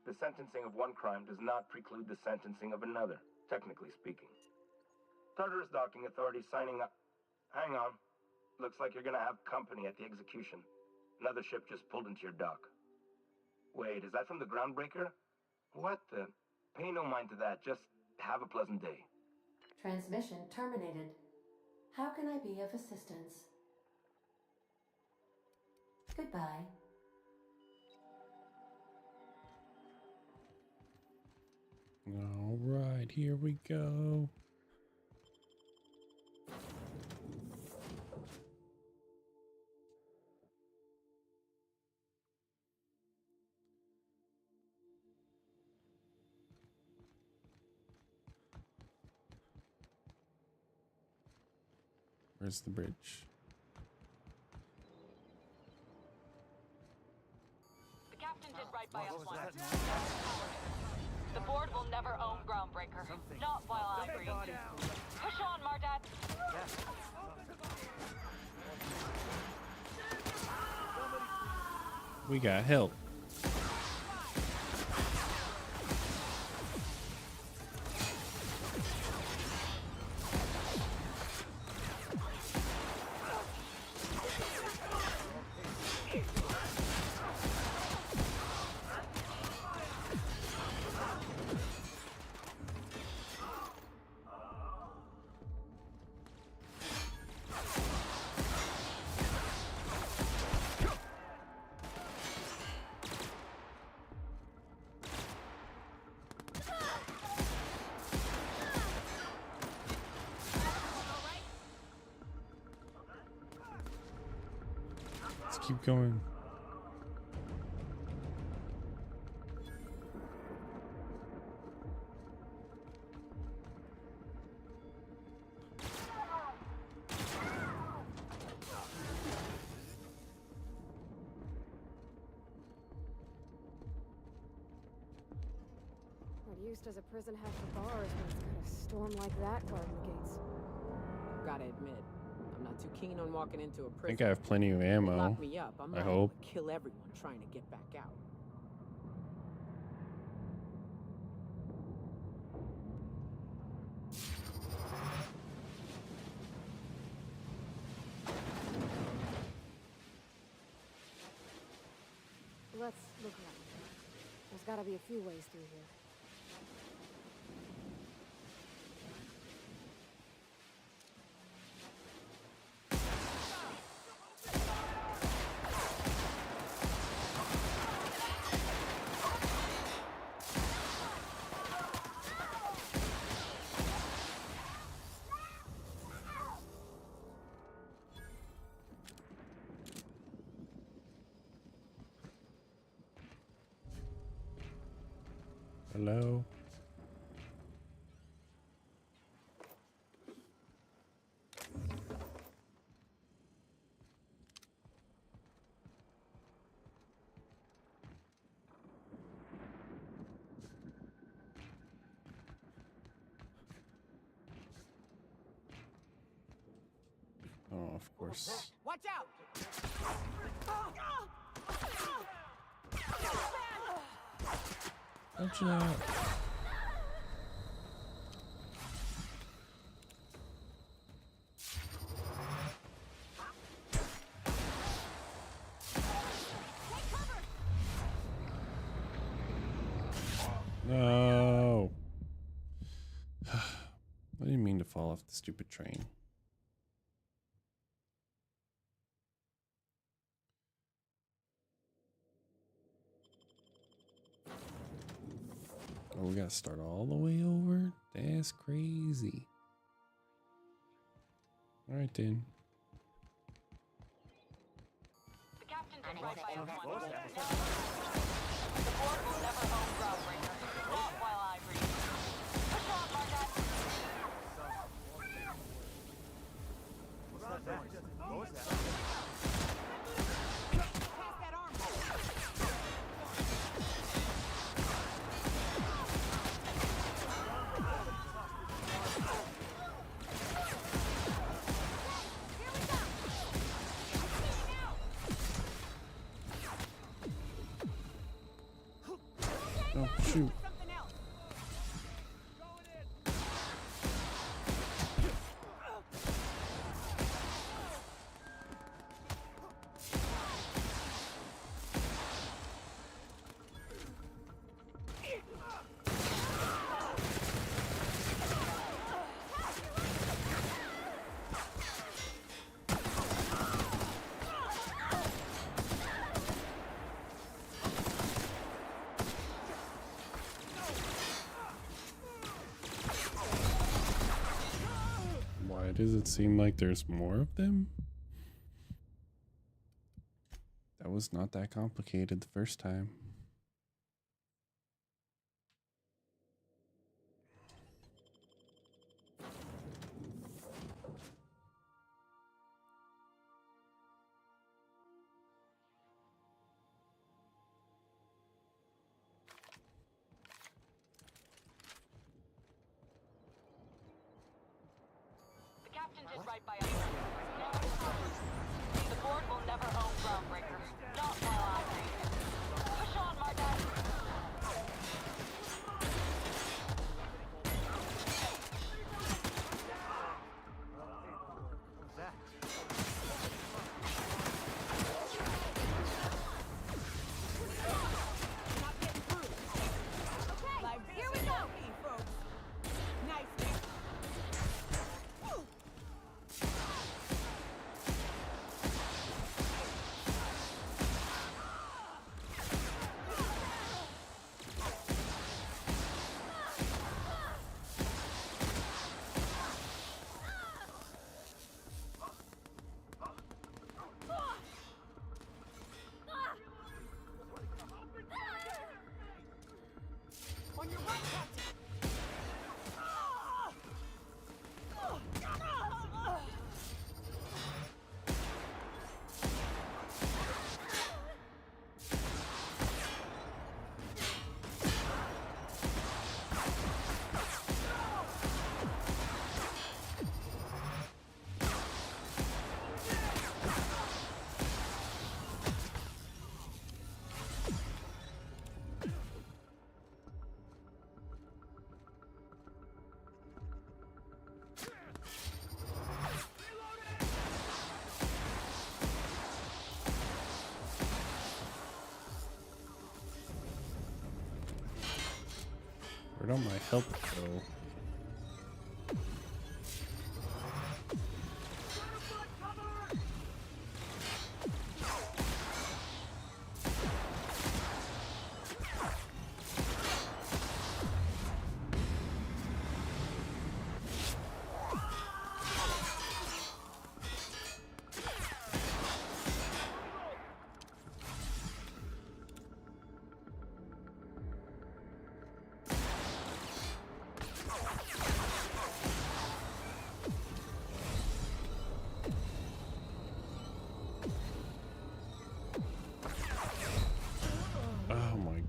The sentencing of one crime does not preclude the sentencing of another, technically speaking. Tartarus Docking Authority signing up. Hang on. Looks like you're gonna have company at the execution. Another ship just pulled into your dock. Wait, is that from the Groundbreaker? What the? Pay no mind to that. Just have a pleasant day. Transmission terminated. How can I be of assistance? Goodbye. All right, here we go. Where's the bridge? The captain did right by us once. The board will never own Groundbreaker. Not while I breathe. Push on, Mardad. We got help. Let's keep going. What use does a prison have for bars when it's got a storm like that guarding the gates? Gotta admit, I'm not too keen on walking into a I prison. think I have plenty of ammo. Lock me up, I'm I not hope. gonna kill everyone trying to get back out. Let's look around. There's gotta be a few ways through here. Hello? Oh, of course. Watch out! Watch out. No. I didn't mean to fall off the stupid train. Oh, we gotta start all the way over? That's crazy. Alright then. The captain did right by everyone. The board will never own Groundbreaker. Not while I breathe. Push on, Marquette. What's that? What was that? Oh, shoot. Why does it seem like there's more of them? That was not that complicated the first time. The captain did right by everyone. The board will never own Groundbreaker. Not while I breathe. Push on, Marquette. Here we go! Nice. Where don't my help go?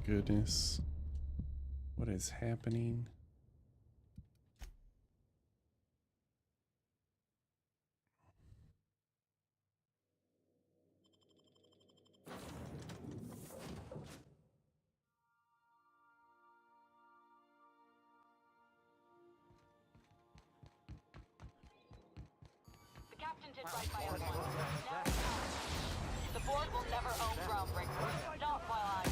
Goodness, what is happening? The captain did right by everyone. The board will never own Groundbreaker. Not while I'm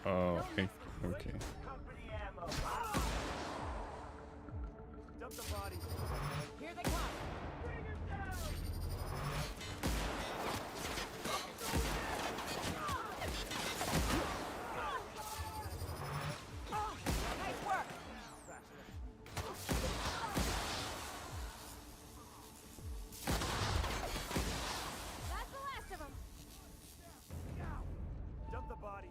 Oh, okay. Okay. Dump the body. Here they come. Bring him down. Nice work. That's the last of them. Dump the body.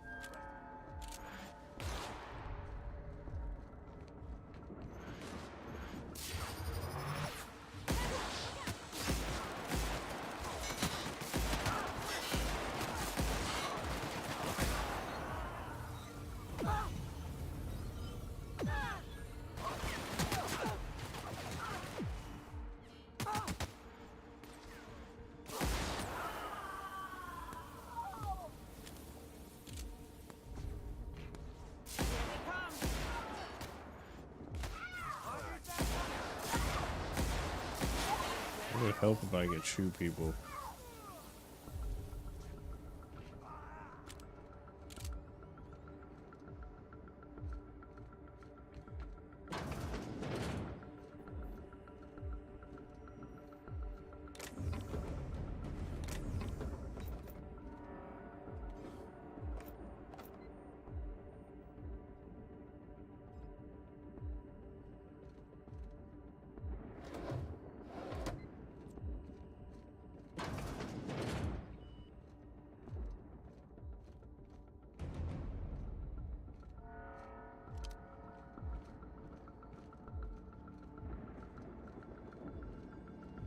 It would help if I could shoot people.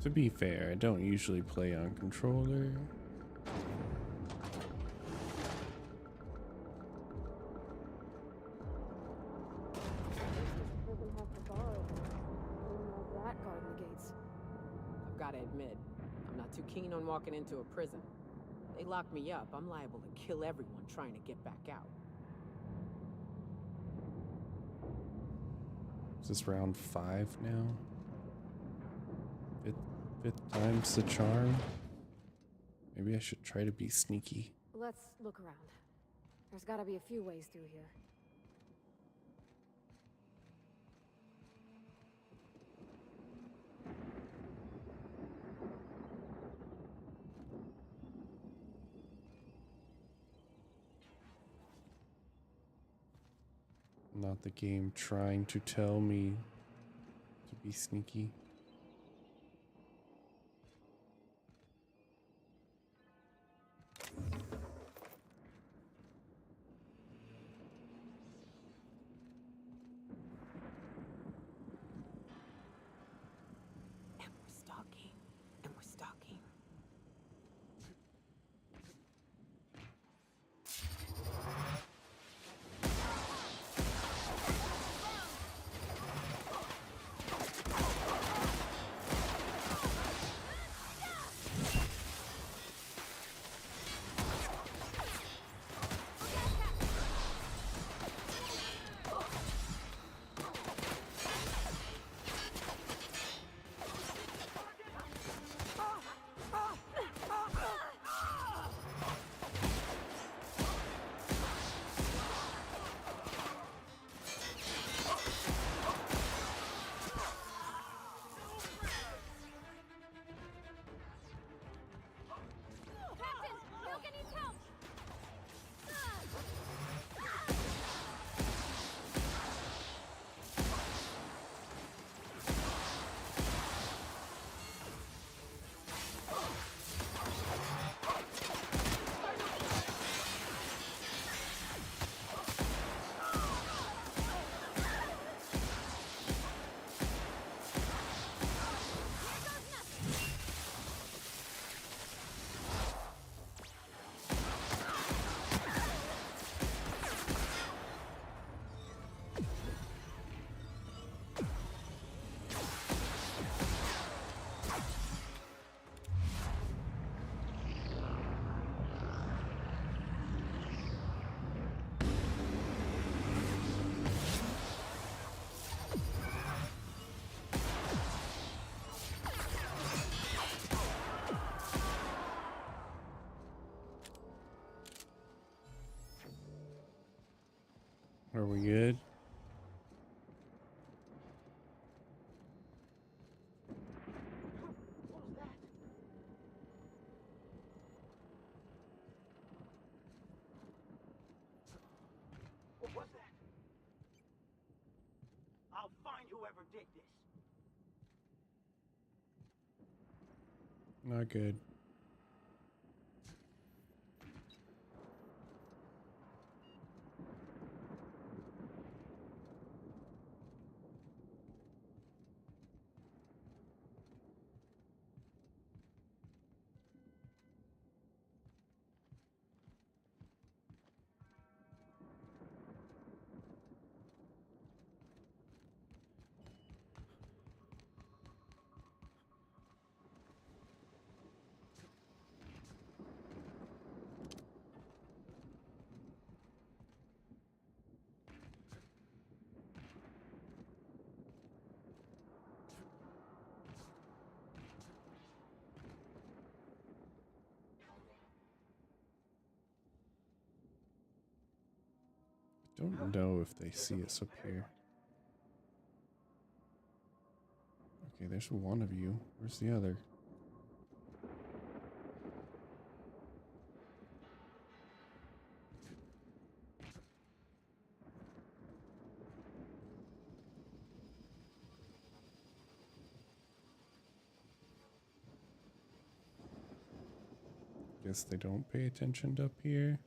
To be fair, I don't usually play on controller. I've got to admit, I'm not too keen on walking into a prison. They lock me up, I'm liable to kill everyone trying to get back out. Is this round 5 now? Fifth time's the charm. Maybe I should try to be sneaky. Let's look around. There's gotta be a few ways through here. Not the game trying to tell me to be sneaky. Are we good? What was that? What was that? I'll find whoever did this. Not good. Don't know if they see us up here. Okay, there's one of you. Where's the other? Guess they don't pay attention to up here.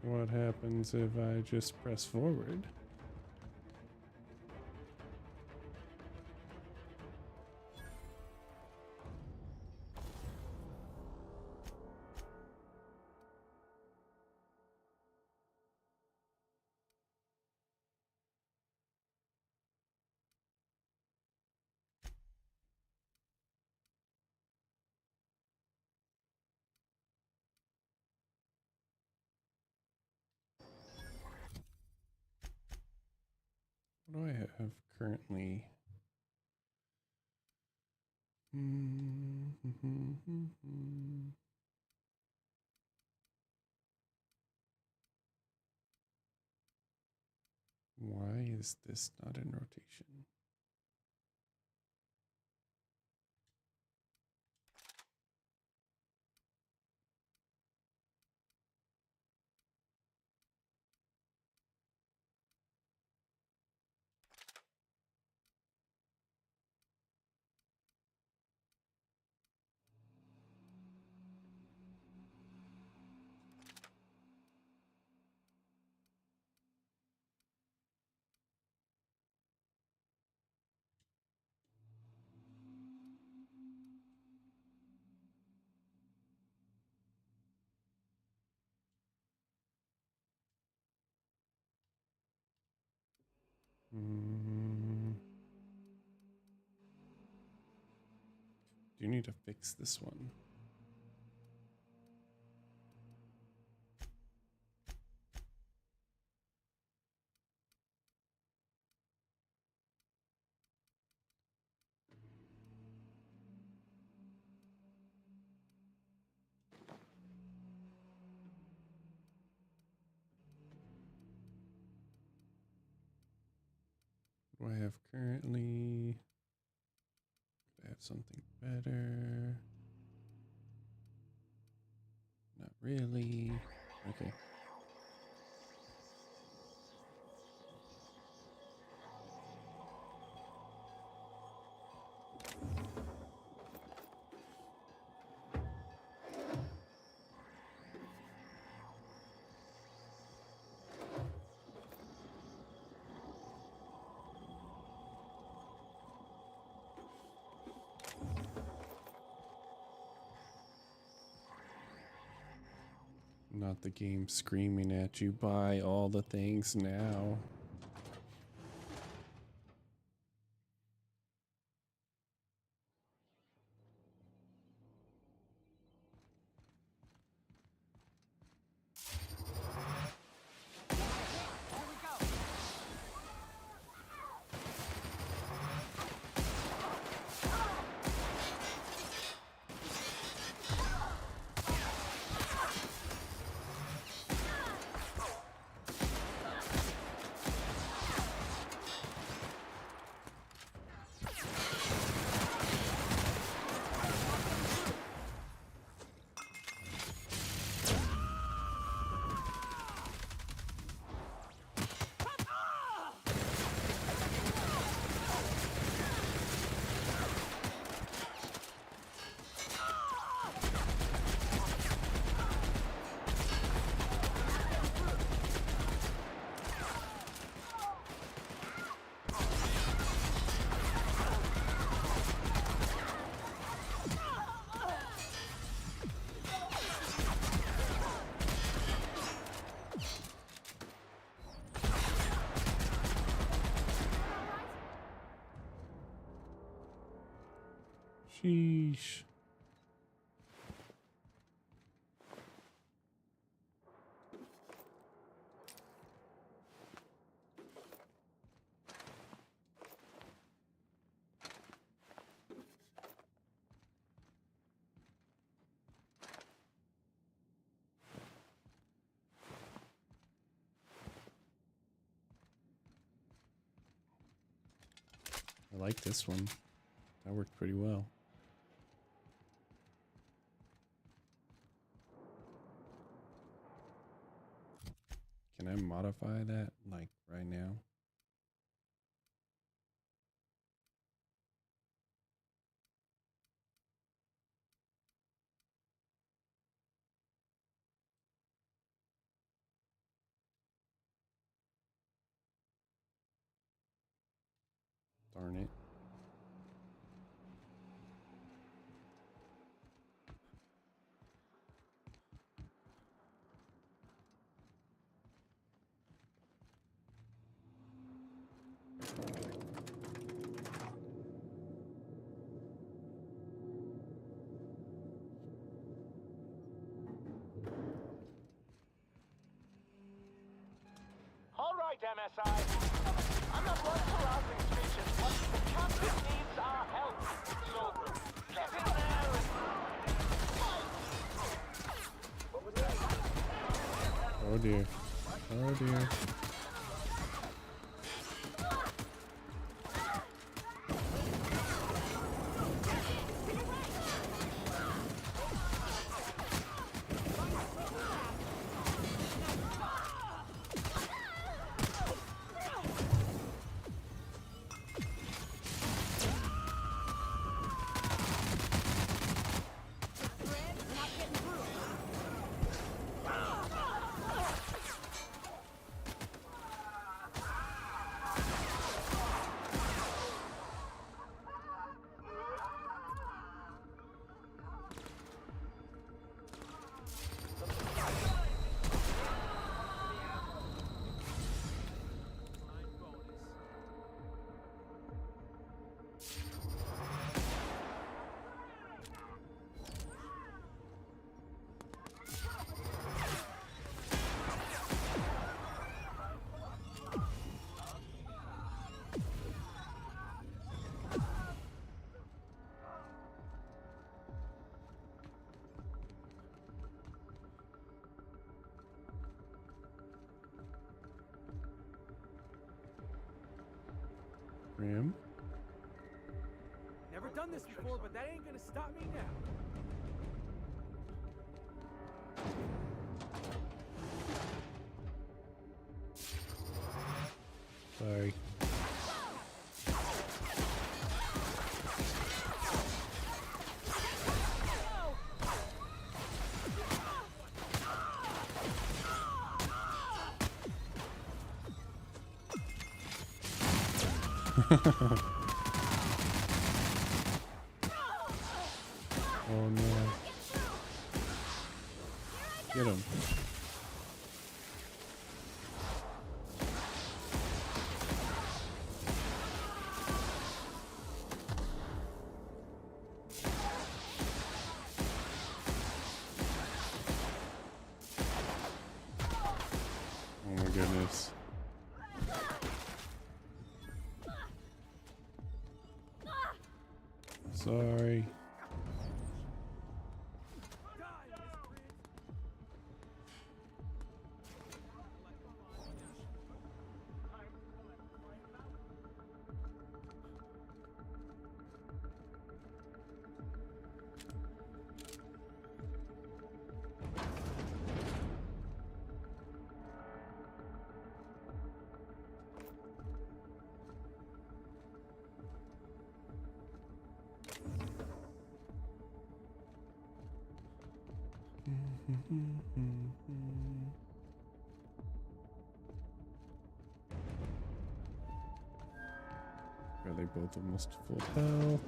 What happens if I just press forward? What do I have currently? Why is this not in rotation? Do you need to fix this one? do I have currently? I have something better. Not really. Okay. Not the game screaming at you, buy all the things now. Sheesh. I like this one. That worked pretty well. Can I modify that, like, right now? Darn it. All right, MSI. I'm not one for rousing speeches, but the captain needs our help. So, get in there and... What was that? Oh dear. Oh dear. done this before, but that ain't gonna stop me now. Sorry. Oh no. Get him. Oh my goodness. Sorry. Are they both almost full health?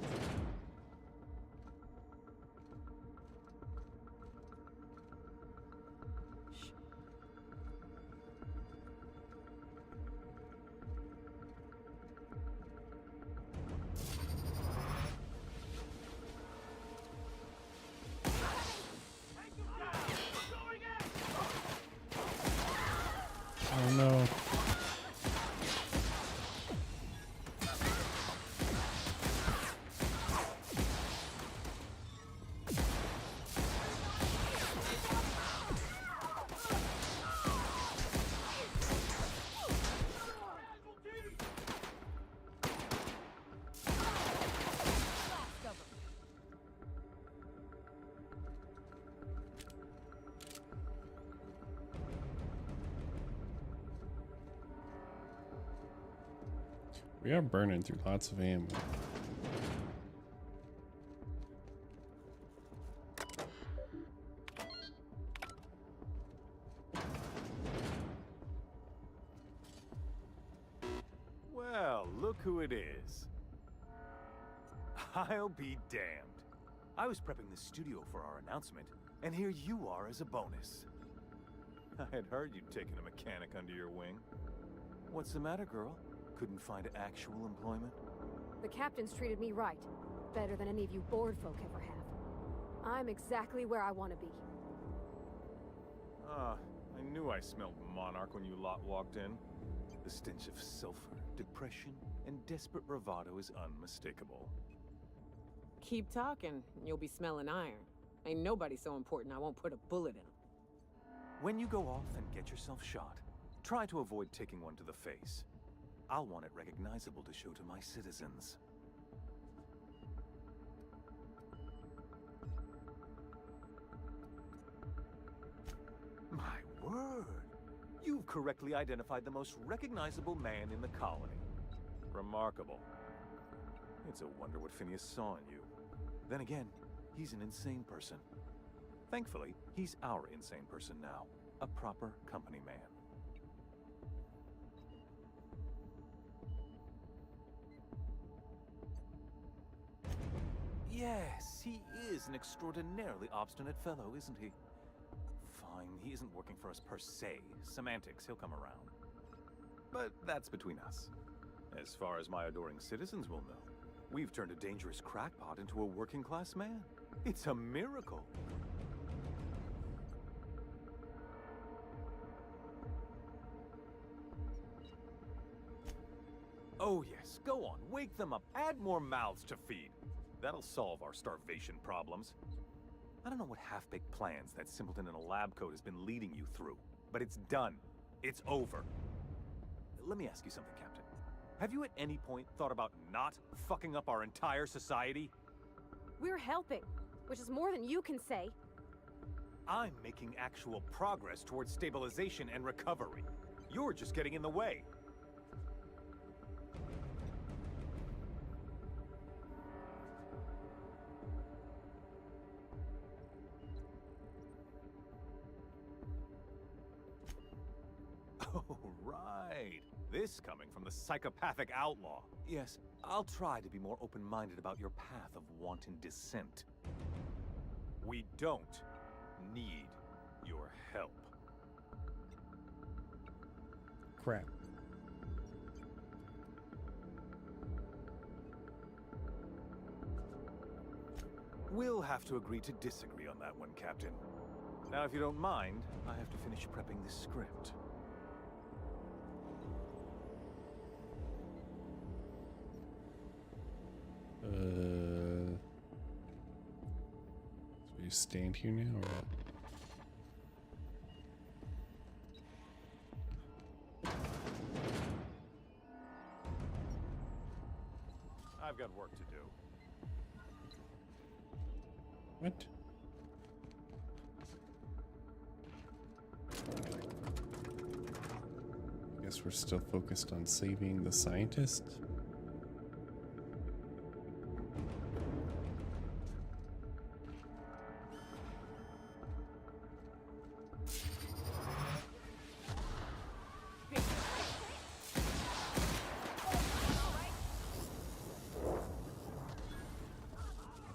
Oh no. We are burning through lots of ammo. Well, look who it is. I'll be damned. I was prepping the studio for our announcement, and here you are as a bonus. I had heard you'd taken a mechanic under your wing. What's the matter, girl? Couldn't find actual employment? The captain's treated me right. Better than any of you bored folk ever have. I'm exactly where I want to be. Ah, I knew I smelled Monarch when you lot walked in. The stench of sulfur, depression, and desperate bravado is unmistakable. Keep talking, and you'll be smelling iron. Ain't nobody so important I won't put a bullet in him. When you go off and get yourself shot, try to avoid taking one to the face. I'll want it recognizable to show to my citizens. My word! You've correctly identified the most recognizable man in the colony. Remarkable. It's a wonder what Phineas saw in you. Then again, he's an insane person. Thankfully, he's our insane person now. A proper company man. Yes, he is an extraordinarily obstinate fellow, isn't he? Fine, he isn't working for us per se. Semantics, he'll come around. But that's between us. As far as my adoring citizens will know, we've turned a dangerous crackpot into a working-class man. It's a miracle. Oh yes, go on, wake them up, add more mouths to feed. That'll solve our starvation problems. I don't know what half-baked plans that simpleton in a lab coat has been leading you through, but it's done. It's over. Let me ask you something, Captain. Have you at any point thought about not fucking up our entire society? We're helping, which is more than you can say. I'm making actual progress towards stabilization and recovery. You're just getting in the way. Oh, right. This coming from the psychopathic outlaw. Yes, I'll try to be more open-minded about your path of wanton dissent. We don't need your help. Crap. We'll have to agree to disagree on that one, Captain. Now, if you don't mind, I have to finish prepping this script. So you stand here now, or what? I've got work to do. What? I guess we're still focused on saving the scientist.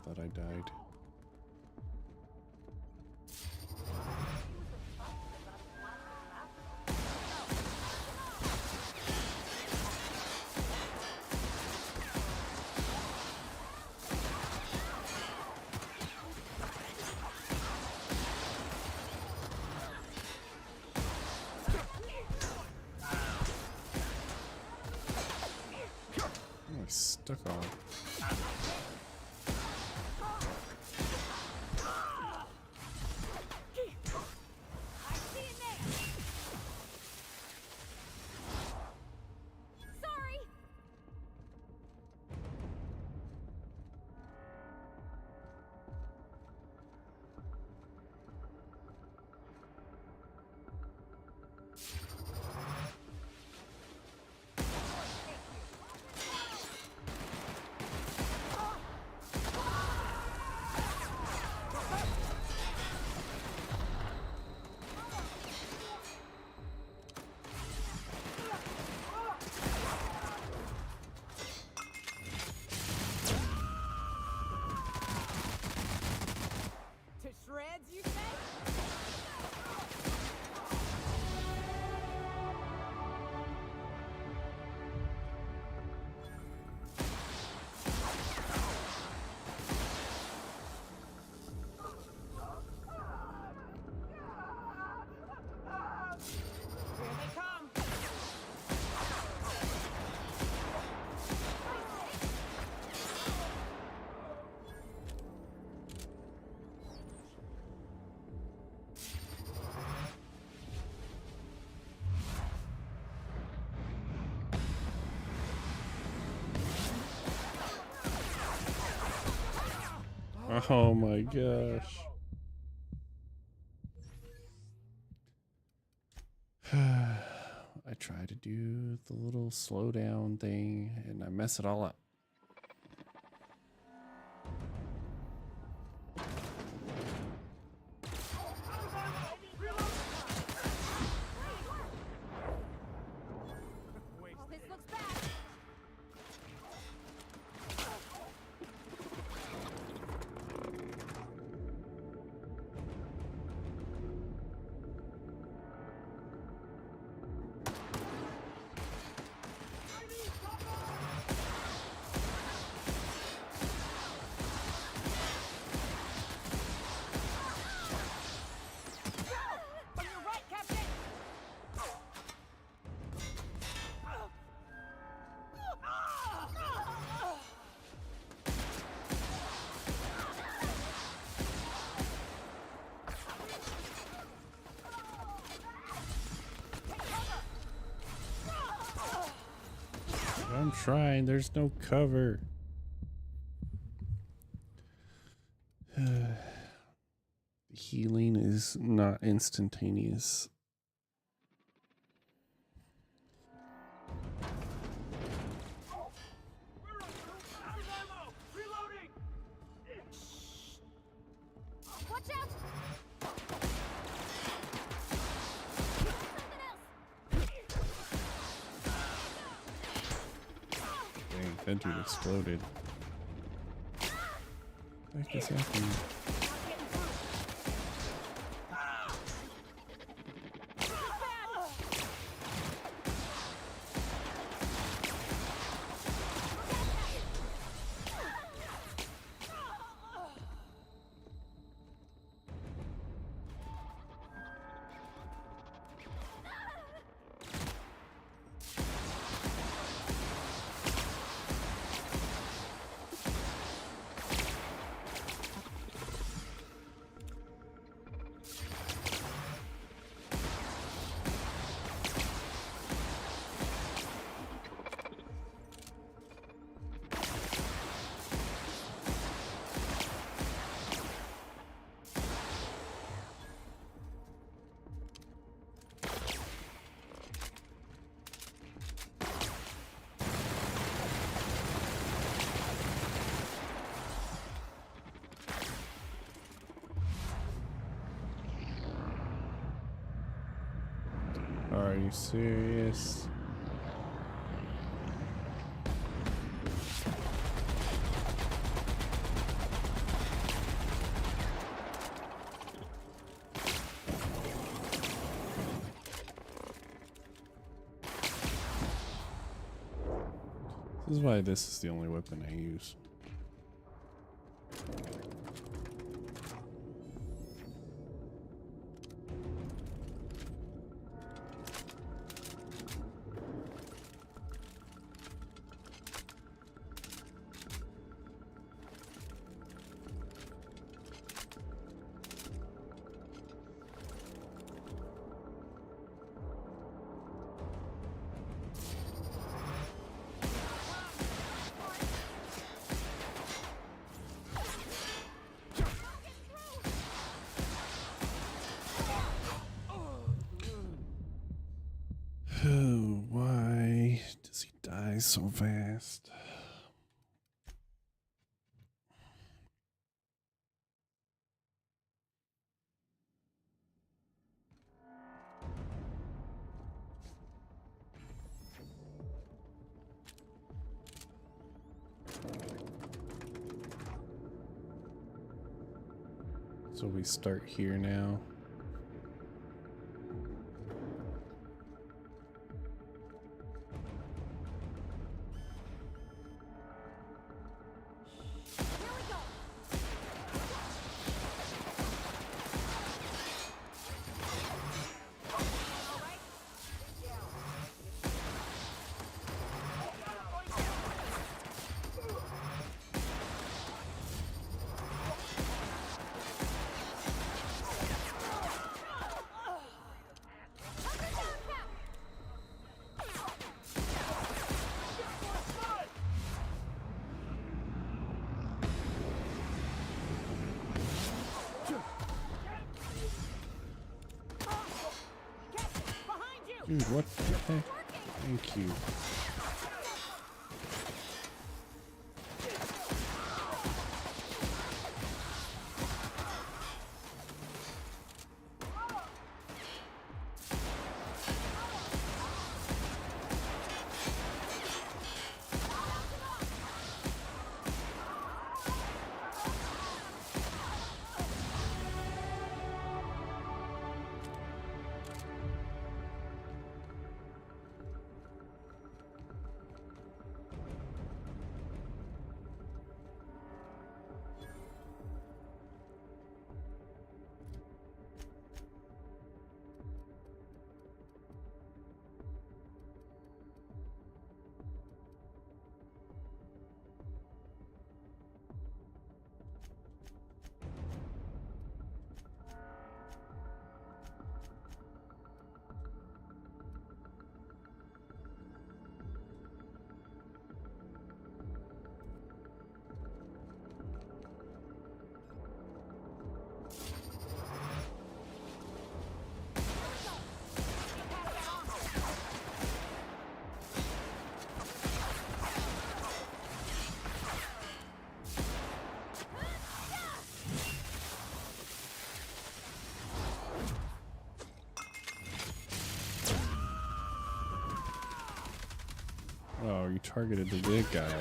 I thought I died. Oh, I stuck on. Sorry! To shreds, you say? Here they come! Oh my gosh. I try to do the little slow down thing and I mess it all up. This looks bad! trying. There's no cover. The healing is not instantaneous. Watch out! Dang, that dude exploded. What the heck is happening? Are you serious? This is why this is the only weapon I use. Why does he die so fast? So we start here now. Dude, what the heck? Thank you. targeted the big guy.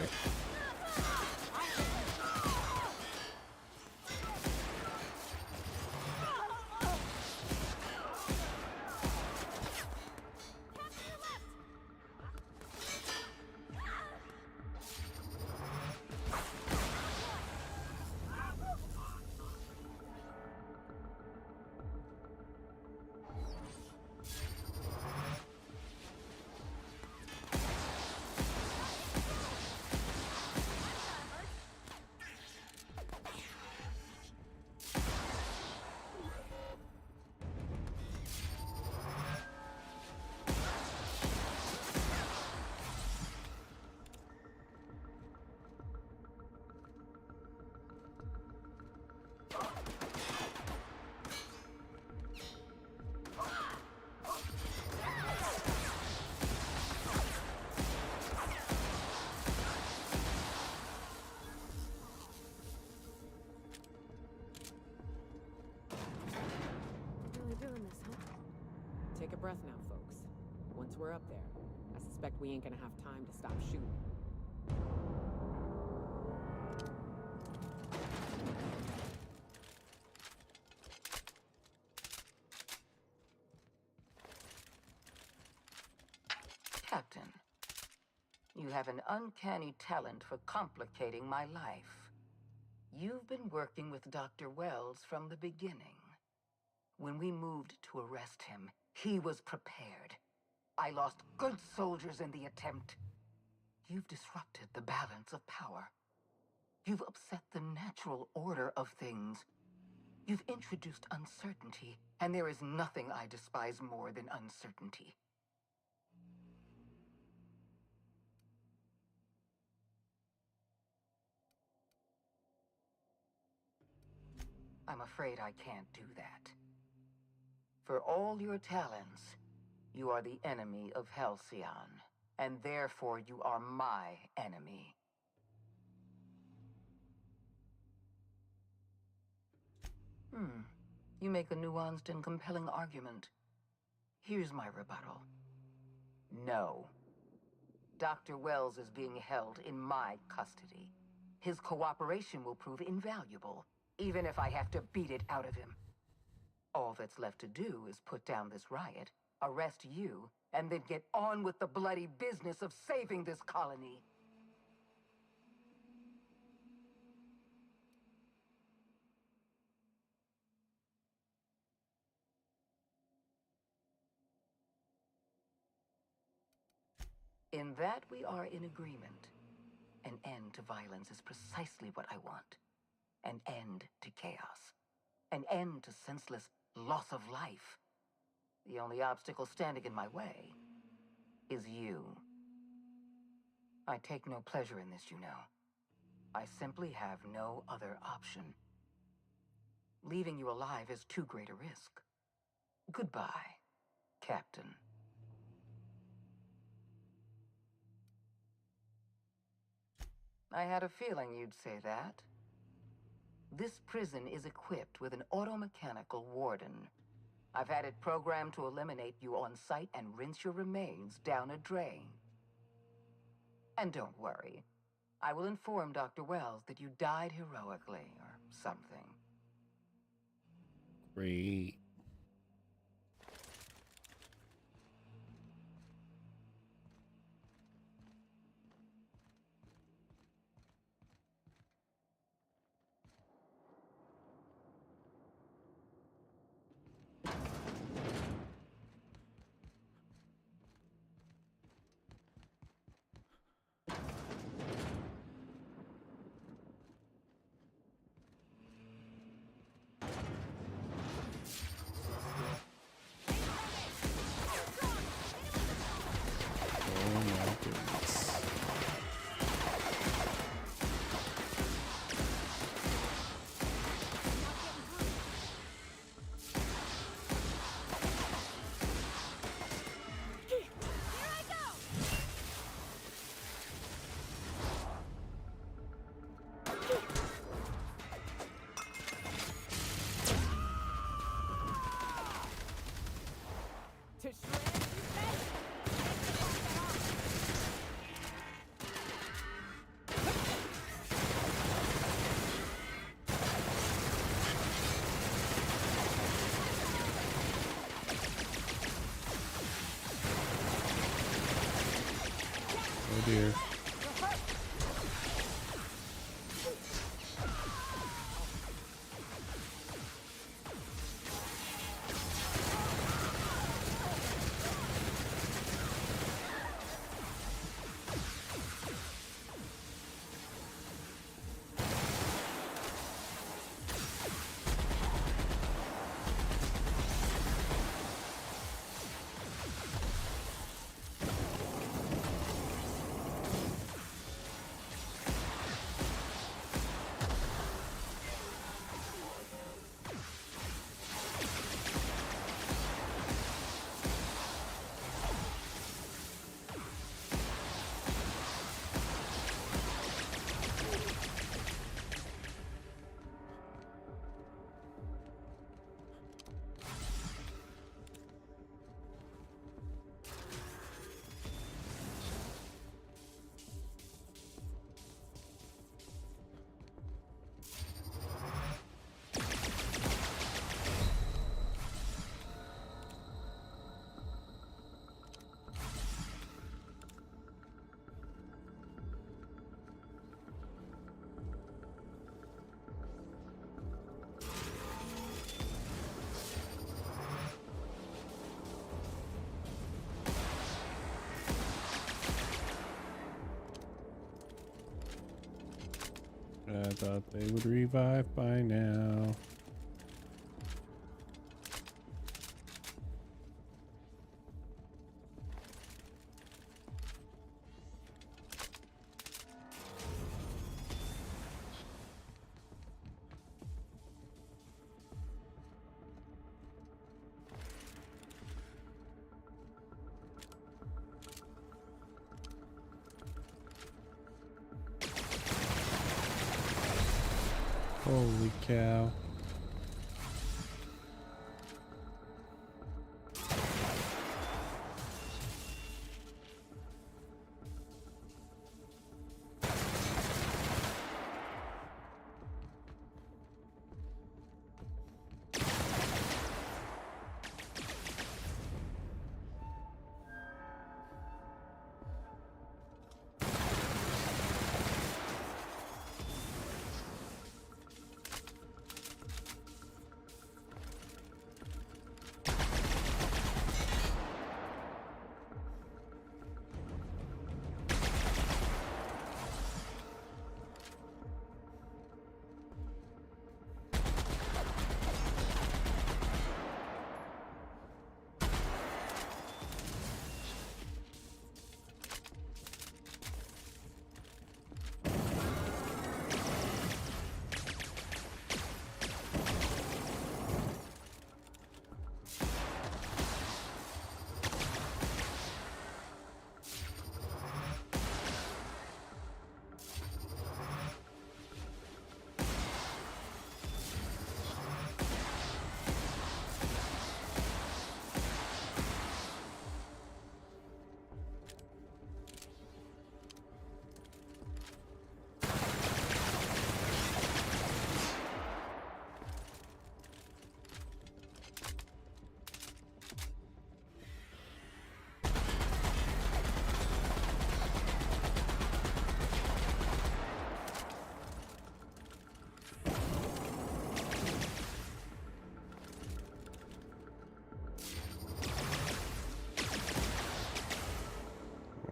Really doing this, huh? Take a breath now, folks. Once we're up there, I suspect we ain't gonna have time to stop shooting. Captain, you have an uncanny talent for complicating my life. You've been working with Dr. Wells from the beginning. When we moved to arrest him, he was prepared. I lost good soldiers in the attempt. You've disrupted the balance of power. You've upset the natural order of things. You've introduced uncertainty, and there is nothing I despise more than uncertainty. I'm afraid I can't do that. For all your talents, you are the enemy of Halcyon, and therefore you are my enemy. You make a nuanced and compelling argument. Here's my rebuttal. No. Dr. Wells is being held in my custody. His cooperation will prove invaluable, even if I have to beat it out of him. All that's left to do is put down this riot, arrest you, and then get on with the bloody business of saving this colony. In that we are in agreement. An end to violence is precisely what I want. An end to chaos. An end to senseless loss of life. The only obstacle standing in my way is you. I take no pleasure in this, you know. I simply have no other option. Leaving you alive is too great a risk. Goodbye, Captain. I had a feeling you'd say that. This prison is equipped with an automechanical warden. I've had it programmed to eliminate you on sight and rinse your remains down a drain. And don't worry, I will inform Dr. Wells that you died heroically or something. Great. Oh dear. I thought they would revive by now. Holy cow.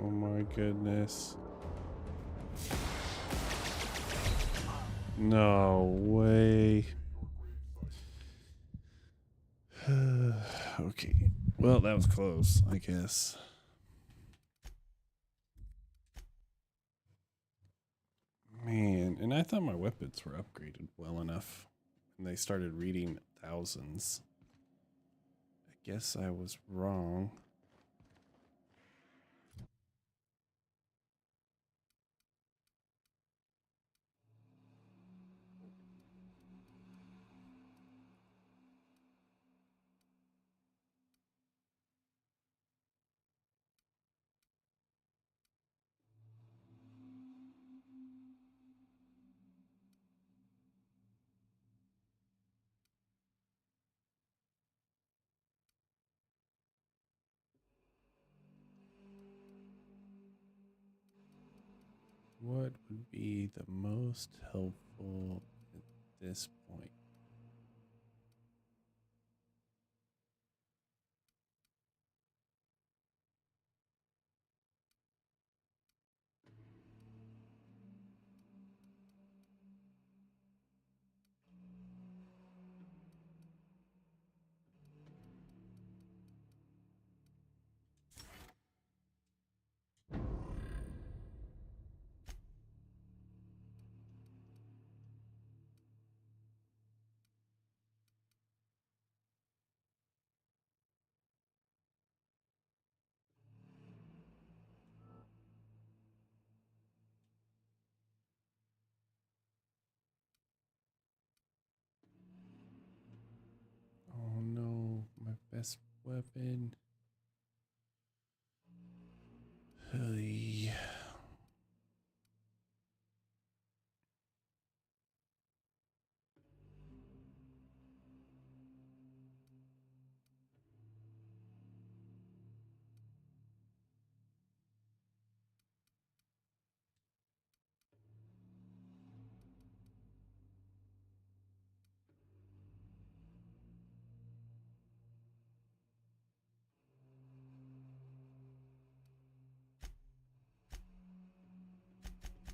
Oh my goodness. No way. Okay. Well, that was close, I guess. Man, and I thought my weapons were upgraded well enough. And they started reading thousands. I guess I was wrong. what would be the most helpful at this point? Oh no, my best weapon. Hey.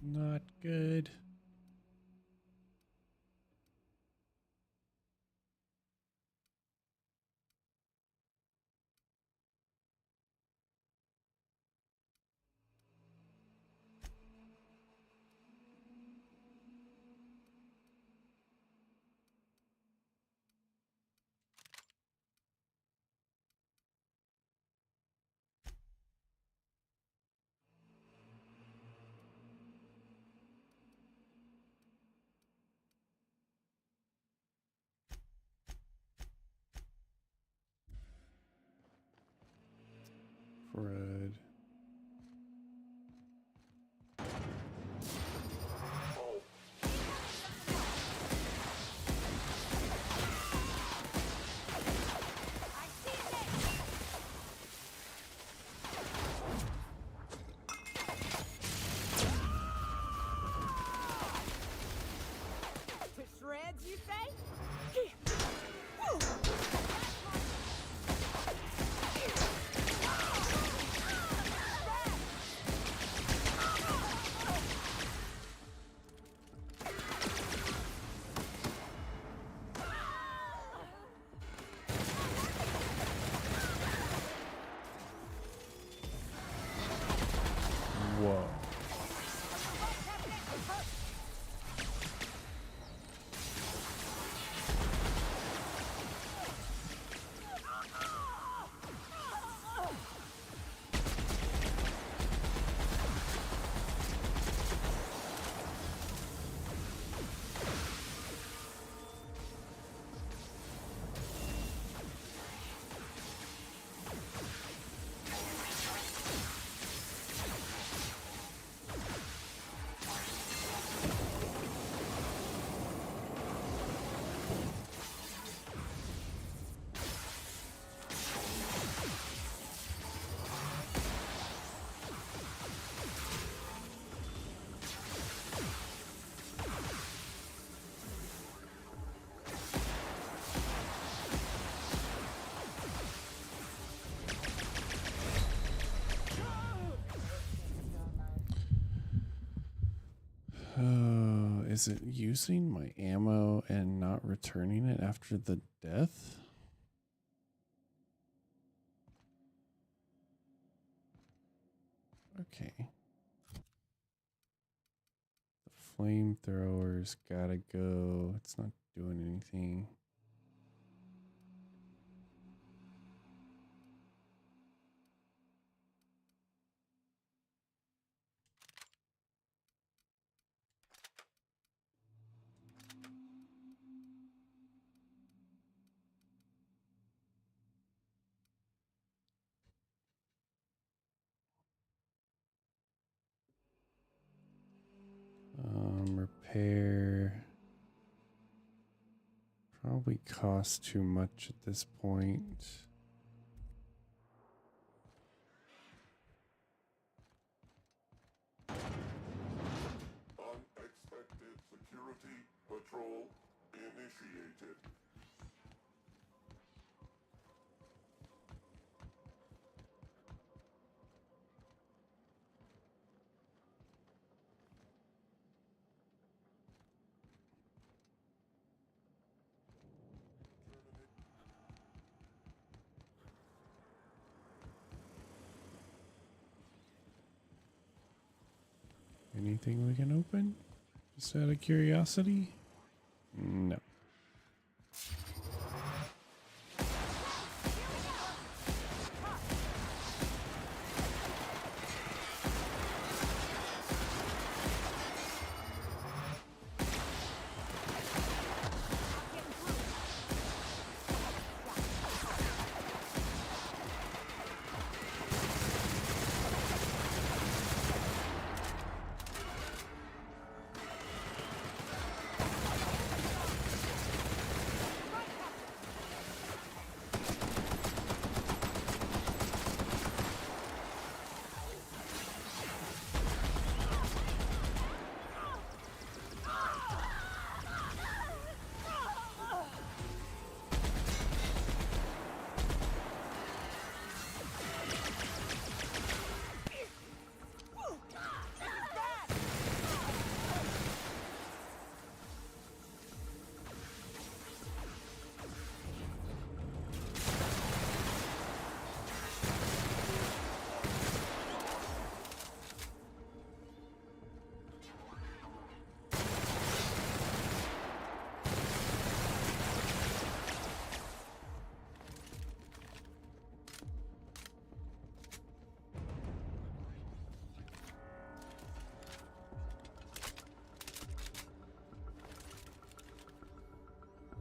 Not good. Fred. To shreds, you say? Whoa. Is it using my ammo and not returning it after the death? Okay. The flamethrower's gotta go. It's not doing anything. Repair. Probably costs too much at this point. initiated. Anything we can open? Just out of curiosity? No.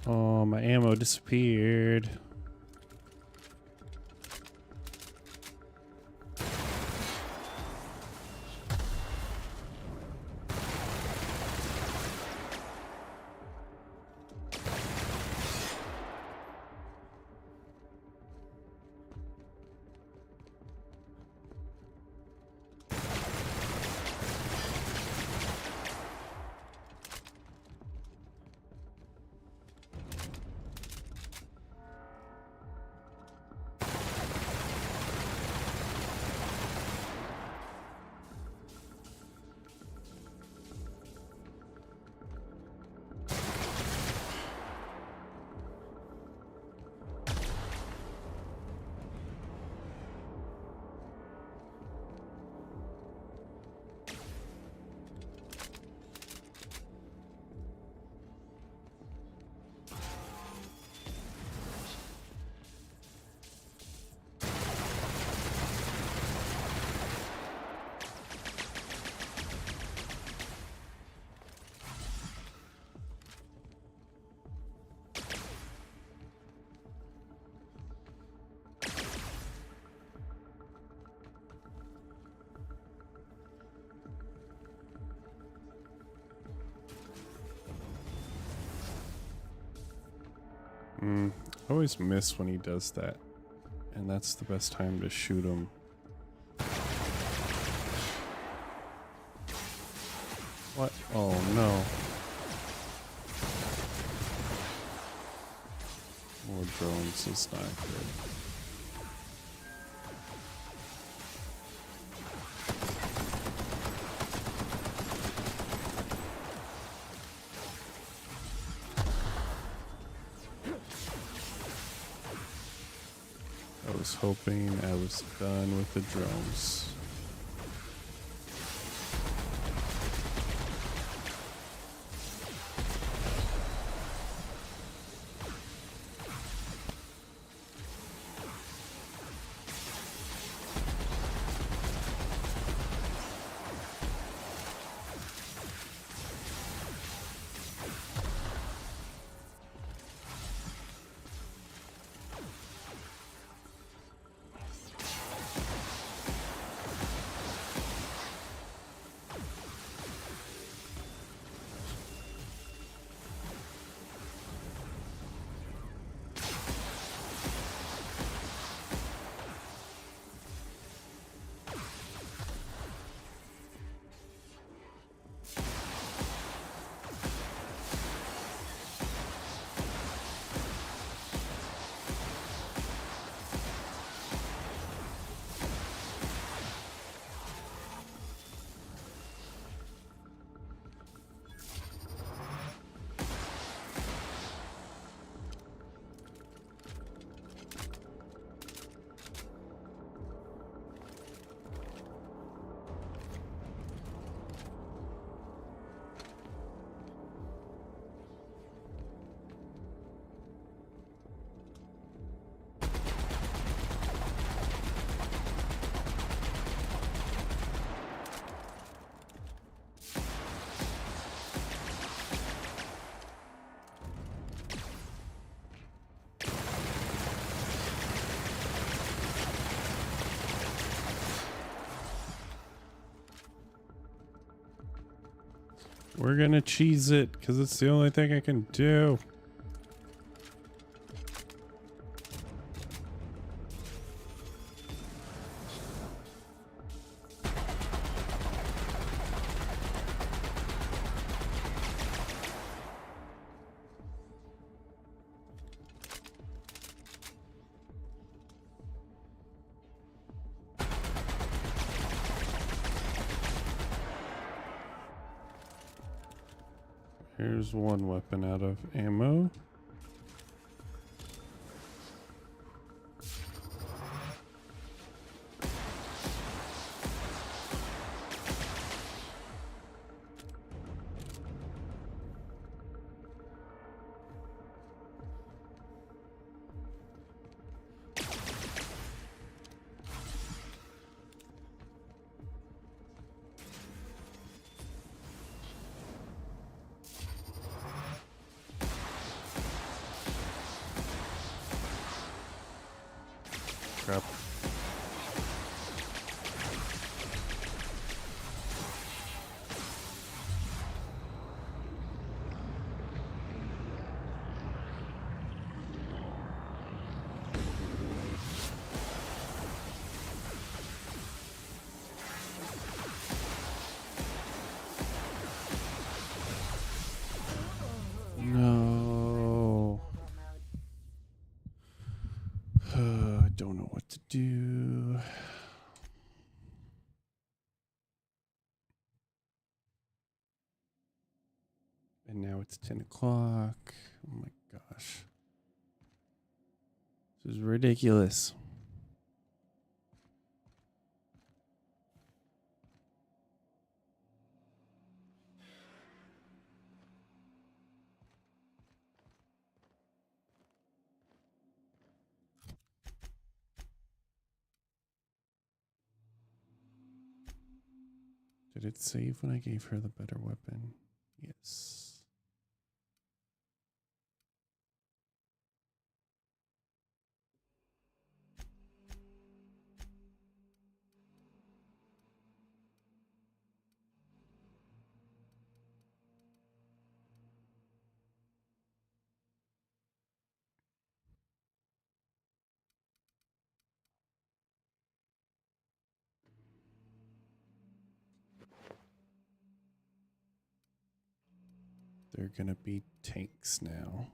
Oh, my ammo disappeared. I always miss when he does that. And that's the best time to shoot him. What? Oh no. More drones is not good. I was hoping I was done with the drones. We're gonna cheese it because it's the only thing I can do. Here's one weapon out of ammo. Crap. No. I don't know what to do. And now it's 10 o'clock. Oh my gosh. This is ridiculous. Did it save when I gave her the better weapon? Yes. They're gonna be tanks now.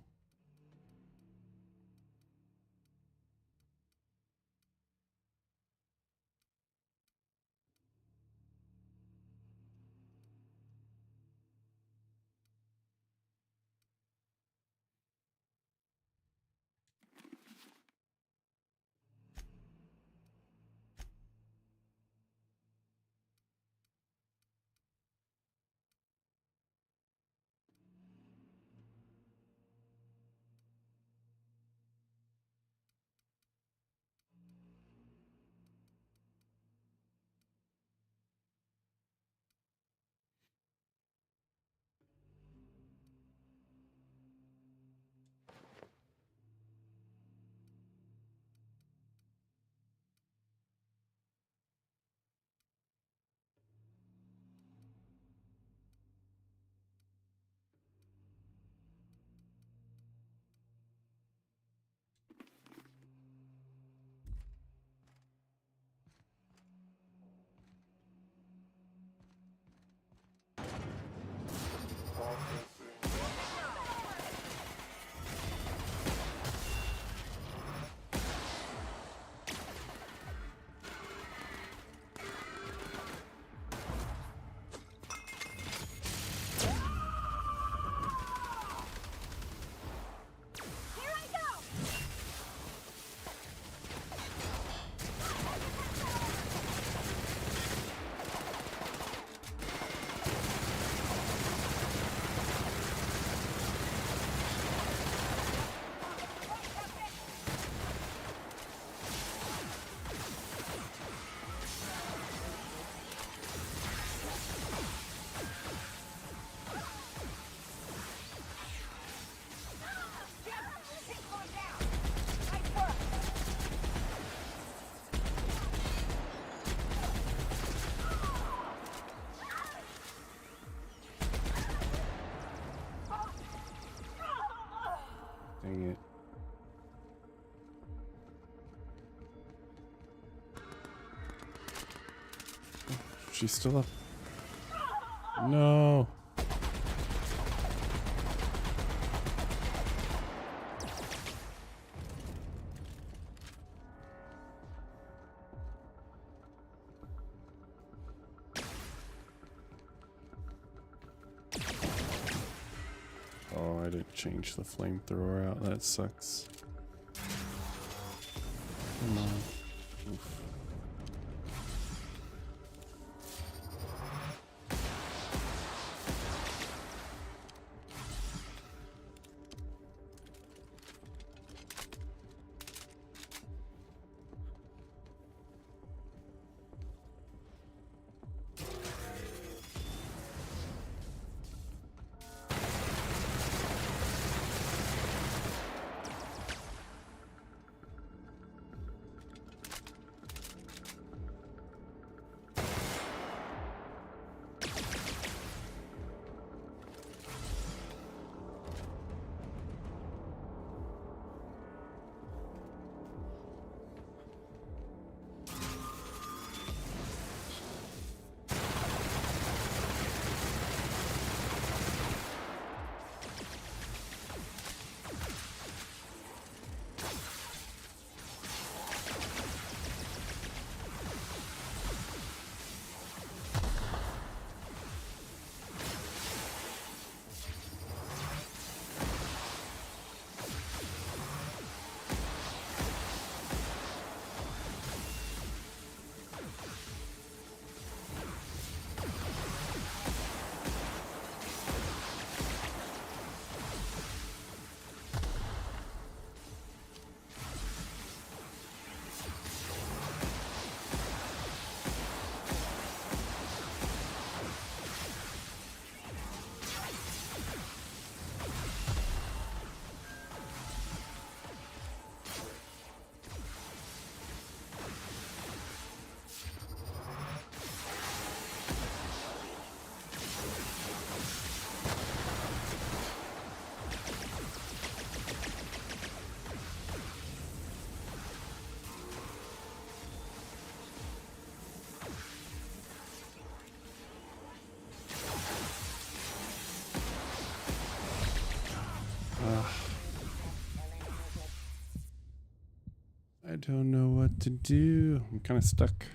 Dang it. She's still up. No. Oh, I didn't change the flamethrower out. That sucks. Come on. Oof. I don't know what to do. I'm kind of stuck.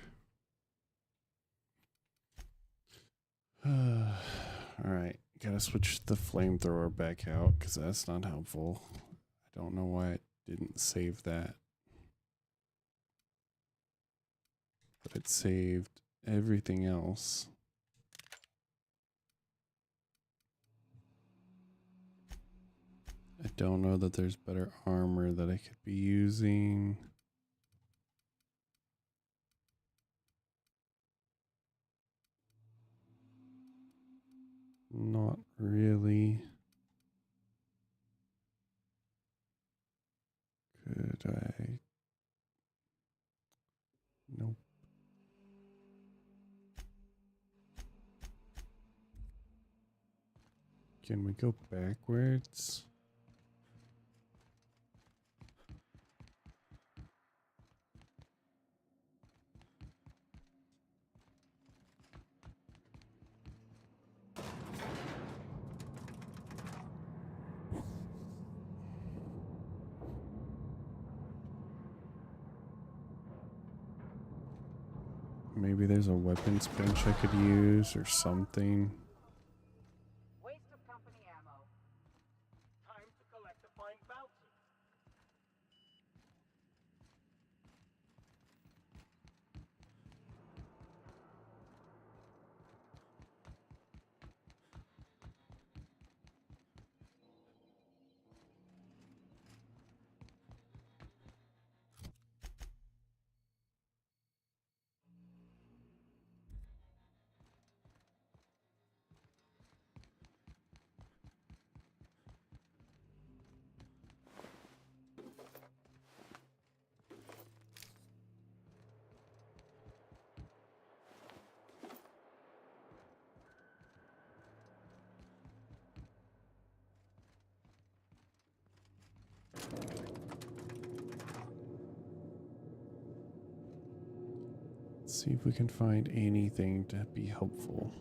Alright, gotta switch the flamethrower back out because that's not helpful. I don't know why it didn't save that. But it saved everything else. I don't know that there's better armor that I could be using. Not really. Could I? Nope. Can we go backwards? Maybe there's a weapons bench I could use or something. Waste of company ammo. Time to collect the fine bounty. see if we can find anything to be helpful.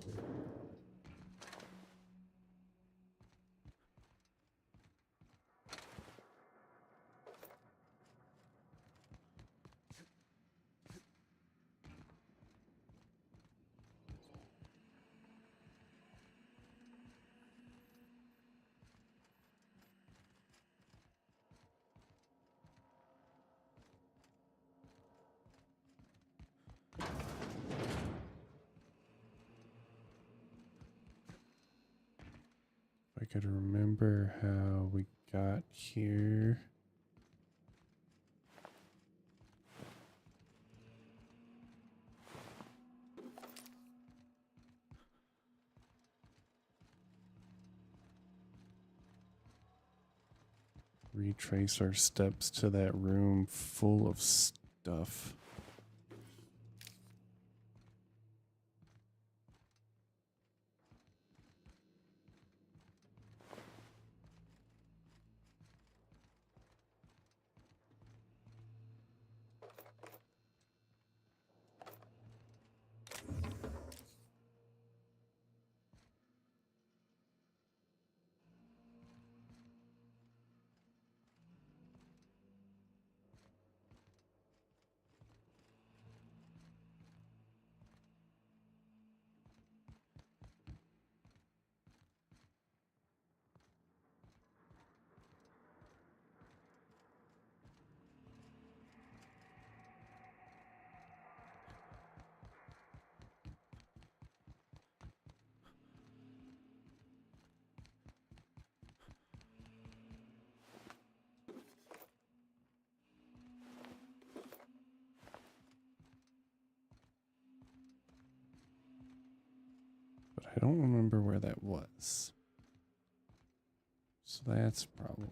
I could remember how we got here. Retrace our steps to that room full of stuff. But I don't remember where that was. So that's a problem.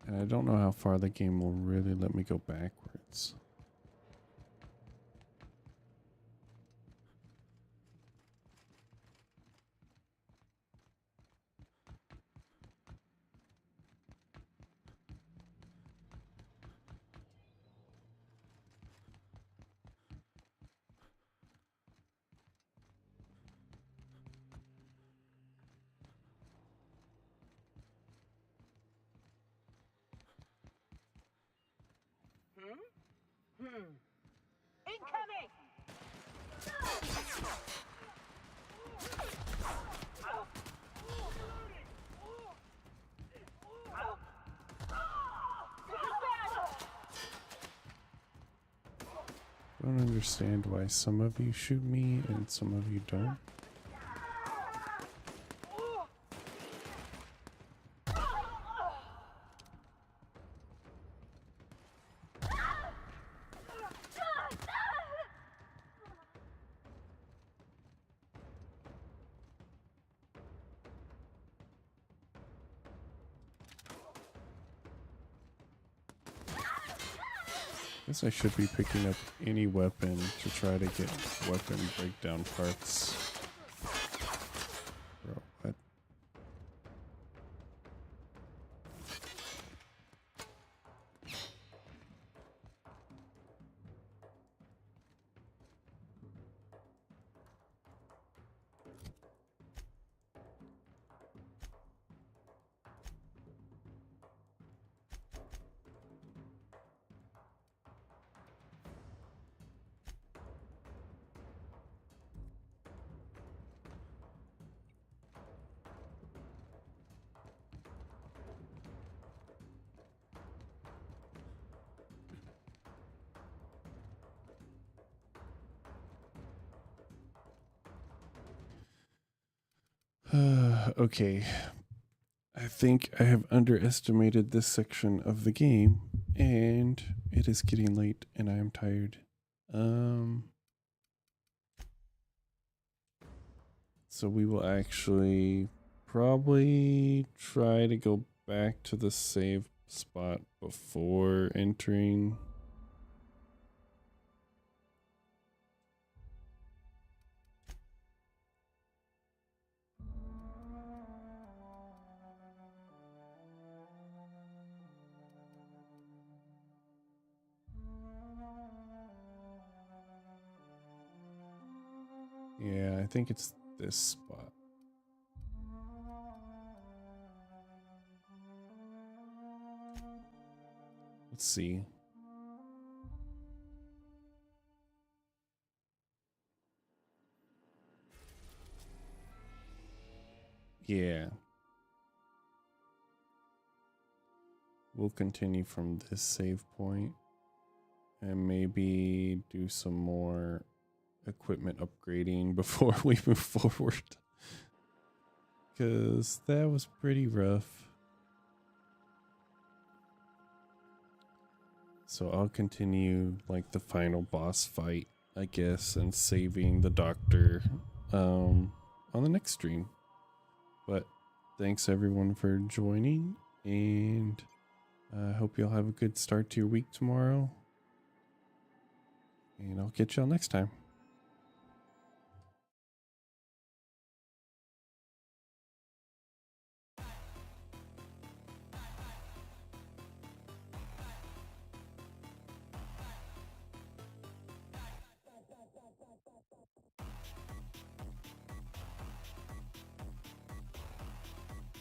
And I don't know how far the game will really let me go backwards. Incoming! I don't understand why some of you shoot me and some of you don't. Guess I should be picking up any weapon to try to get weapon breakdown parts. Bro, what? Okay, I think I have underestimated this section of the game, and it is getting late, and I am tired. So we will actually probably try to go back to the save spot before entering. think it's this spot. Let's see. Yeah. We'll continue from this save point and maybe do some more equipment upgrading before we move forward. Because that was pretty rough. So I'll continue like the final boss fight, I guess, and saving the doctor on the next stream. But thanks everyone for joining, and I hope you'll have a good start to your week tomorrow. And I'll catch y'all next time.